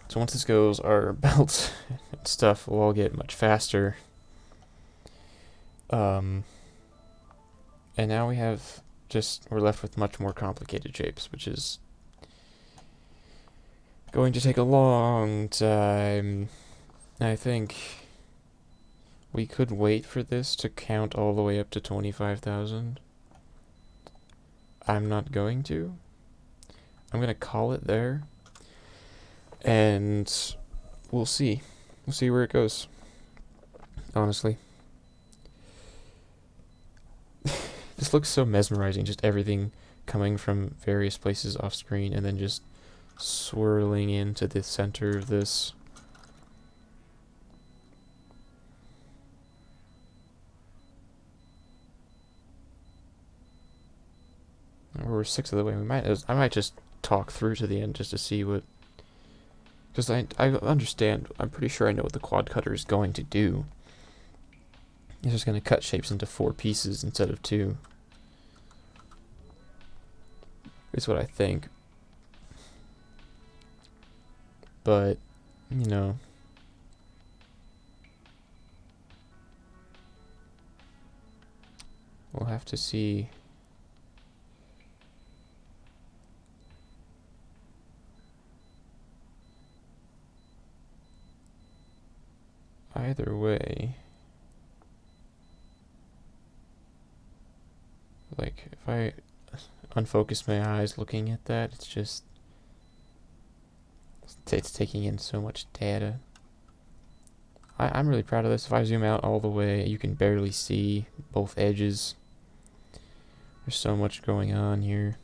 S1: So once this goes, our belts and stuff will all get much faster. And now we have we're left with much more complicated shapes, which is going to take a long time. I think we could wait for this to count all the way up to 25,000. I'm not going to. I'm going to call it there. And we'll see. We'll see where it goes. Honestly. This looks so mesmerizing, just everything coming from various places off screen and then just swirling into the center of this. We're 6 of the way. I might just talk through to the end just to see what, because I understand. I'm pretty sure I know what the quad cutter is going to do. It's just going to cut shapes into 4 pieces instead of 2. Is what I think. But, you know, we'll have to see. Either way, like, if I unfocus my eyes looking at that, it's just, it's taking in so much data. I'm really proud of this. If I zoom out all the way, you can barely see both edges There's so much going on here.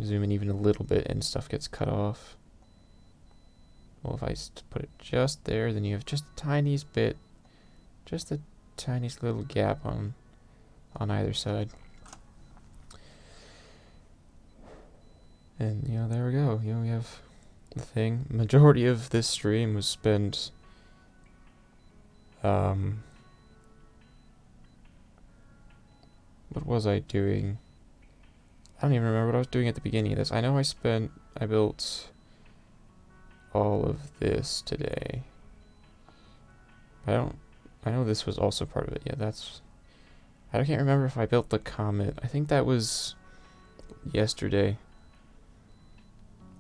S1: Zoom in even a little bit and stuff gets cut off. Well, if I put it just there, then you have just the tiniest bit, just the tiniest little gap on either side. And, you know, there we go. You know, we have the thing. Majority of this stream was spent, what was I doing? I don't even remember what I was doing at the beginning of this. I know I built all of this today. I know this was also part of it. Yeah, I can't remember if I built the comet. I think that was yesterday.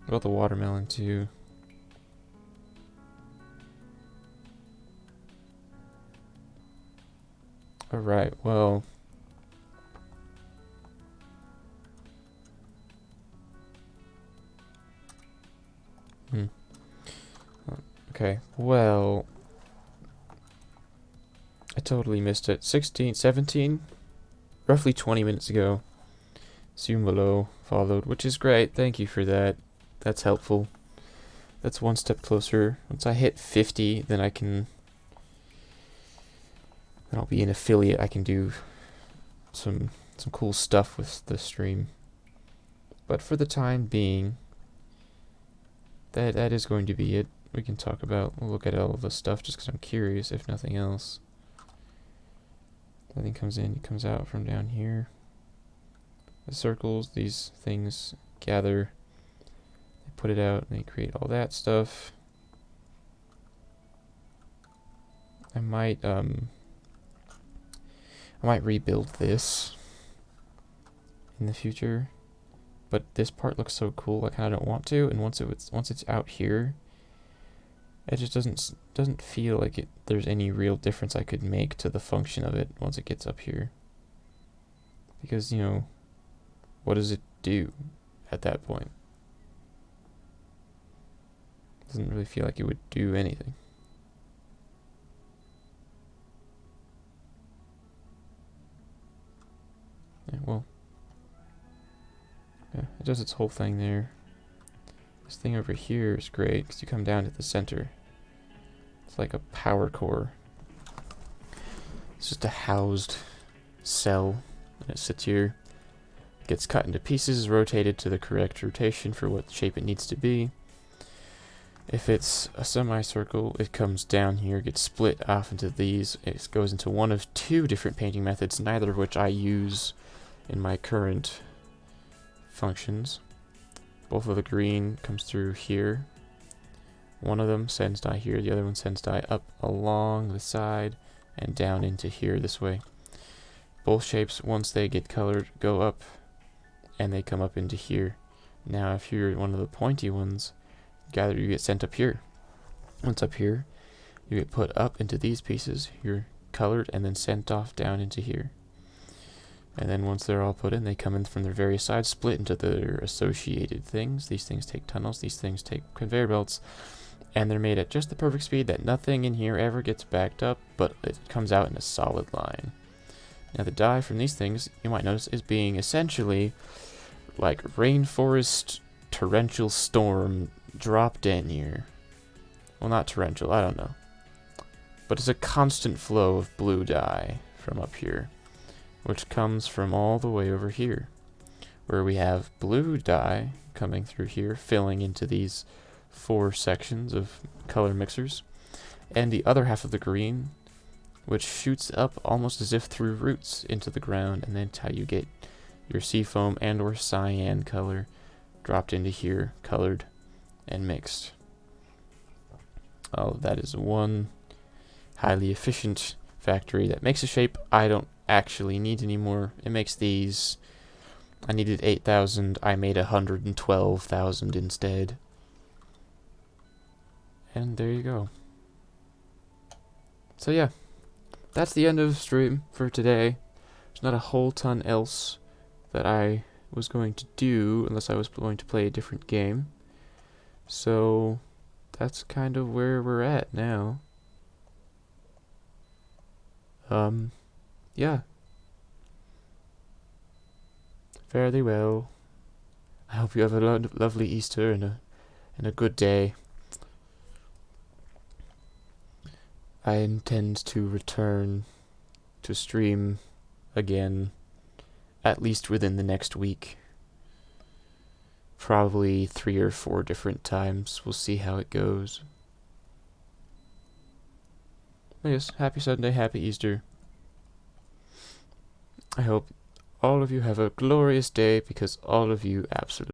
S1: I built the watermelon too. Alright, well. Okay, well. I totally missed it. 17, roughly 20 minutes ago. Zoom below followed, which is great. Thank you for that. That's helpful. That's one step closer. Once I hit 50, then I'll be an affiliate. I can do some cool stuff with the stream. But for the time being, that is going to be it. We'll look at all of the stuff just because I'm curious, if nothing else. Nothing comes in, it comes out from down here. The circles, these things gather, they put it out, and they create all that stuff. I might rebuild this in the future, but this part looks so cool, I kind of don't want to. And once it's out here, it just doesn't feel like there's any real difference I could make to the function of it once it gets up here. Because, you know, what does it do at that point? Doesn't really feel like it would do anything. Yeah, well, yeah, it does its whole thing there. This thing over here is great because you come down to the center. It's like a power core. It's just a housed cell, and it sits here. It gets cut into pieces, rotated to the correct rotation for what shape it needs to be. If it's a semicircle, it comes down here, gets split off into these. It goes into one of two different painting methods, neither of which I use in my current functions. Both of the green comes through here. One of them sends dye here, the other one sends dye up along the side and down into here this way. Both shapes, once they get colored, go up and they come up into here. Now if you're one of the pointy ones, you get sent up here. Once up here, you get put up into these pieces, you're colored and then sent off down into here. And then once they're all put in, they come in from their various sides, split into their associated things. These things take tunnels, these things take conveyor belts, and they're made at just the perfect speed that nothing in here ever gets backed up, but it comes out in a solid line. Now the dye from these things, you might notice, is being essentially like rainforest torrential storm dropped in here. Well, not torrential, I don't know. But it's a constant flow of blue dye from up here, which comes from all the way over here, where we have blue dye coming through here, filling into these 4 sections of color mixers, and the other half of the green, which shoots up almost as if through roots into the ground, and that's how you get your seafoam and or cyan color dropped into here, colored and mixed. All of that is one highly efficient factory that makes a shape I don't actually need anymore. It makes these. I needed 8,000, I made 112,000 instead. And there you go. So yeah, that's the end of the stream for today. There's not a whole ton else that I was going to do unless I was going to play a different game. So that's kind of where we're at now. Yeah. Fairly well. I hope you have a lovely Easter and a good day. I intend to return to stream again, at least within the next week. Probably 3 or 4 different times. We'll see how it goes. Yes, happy Sunday, happy Easter. I hope all of you have a glorious day, because all of you absolutely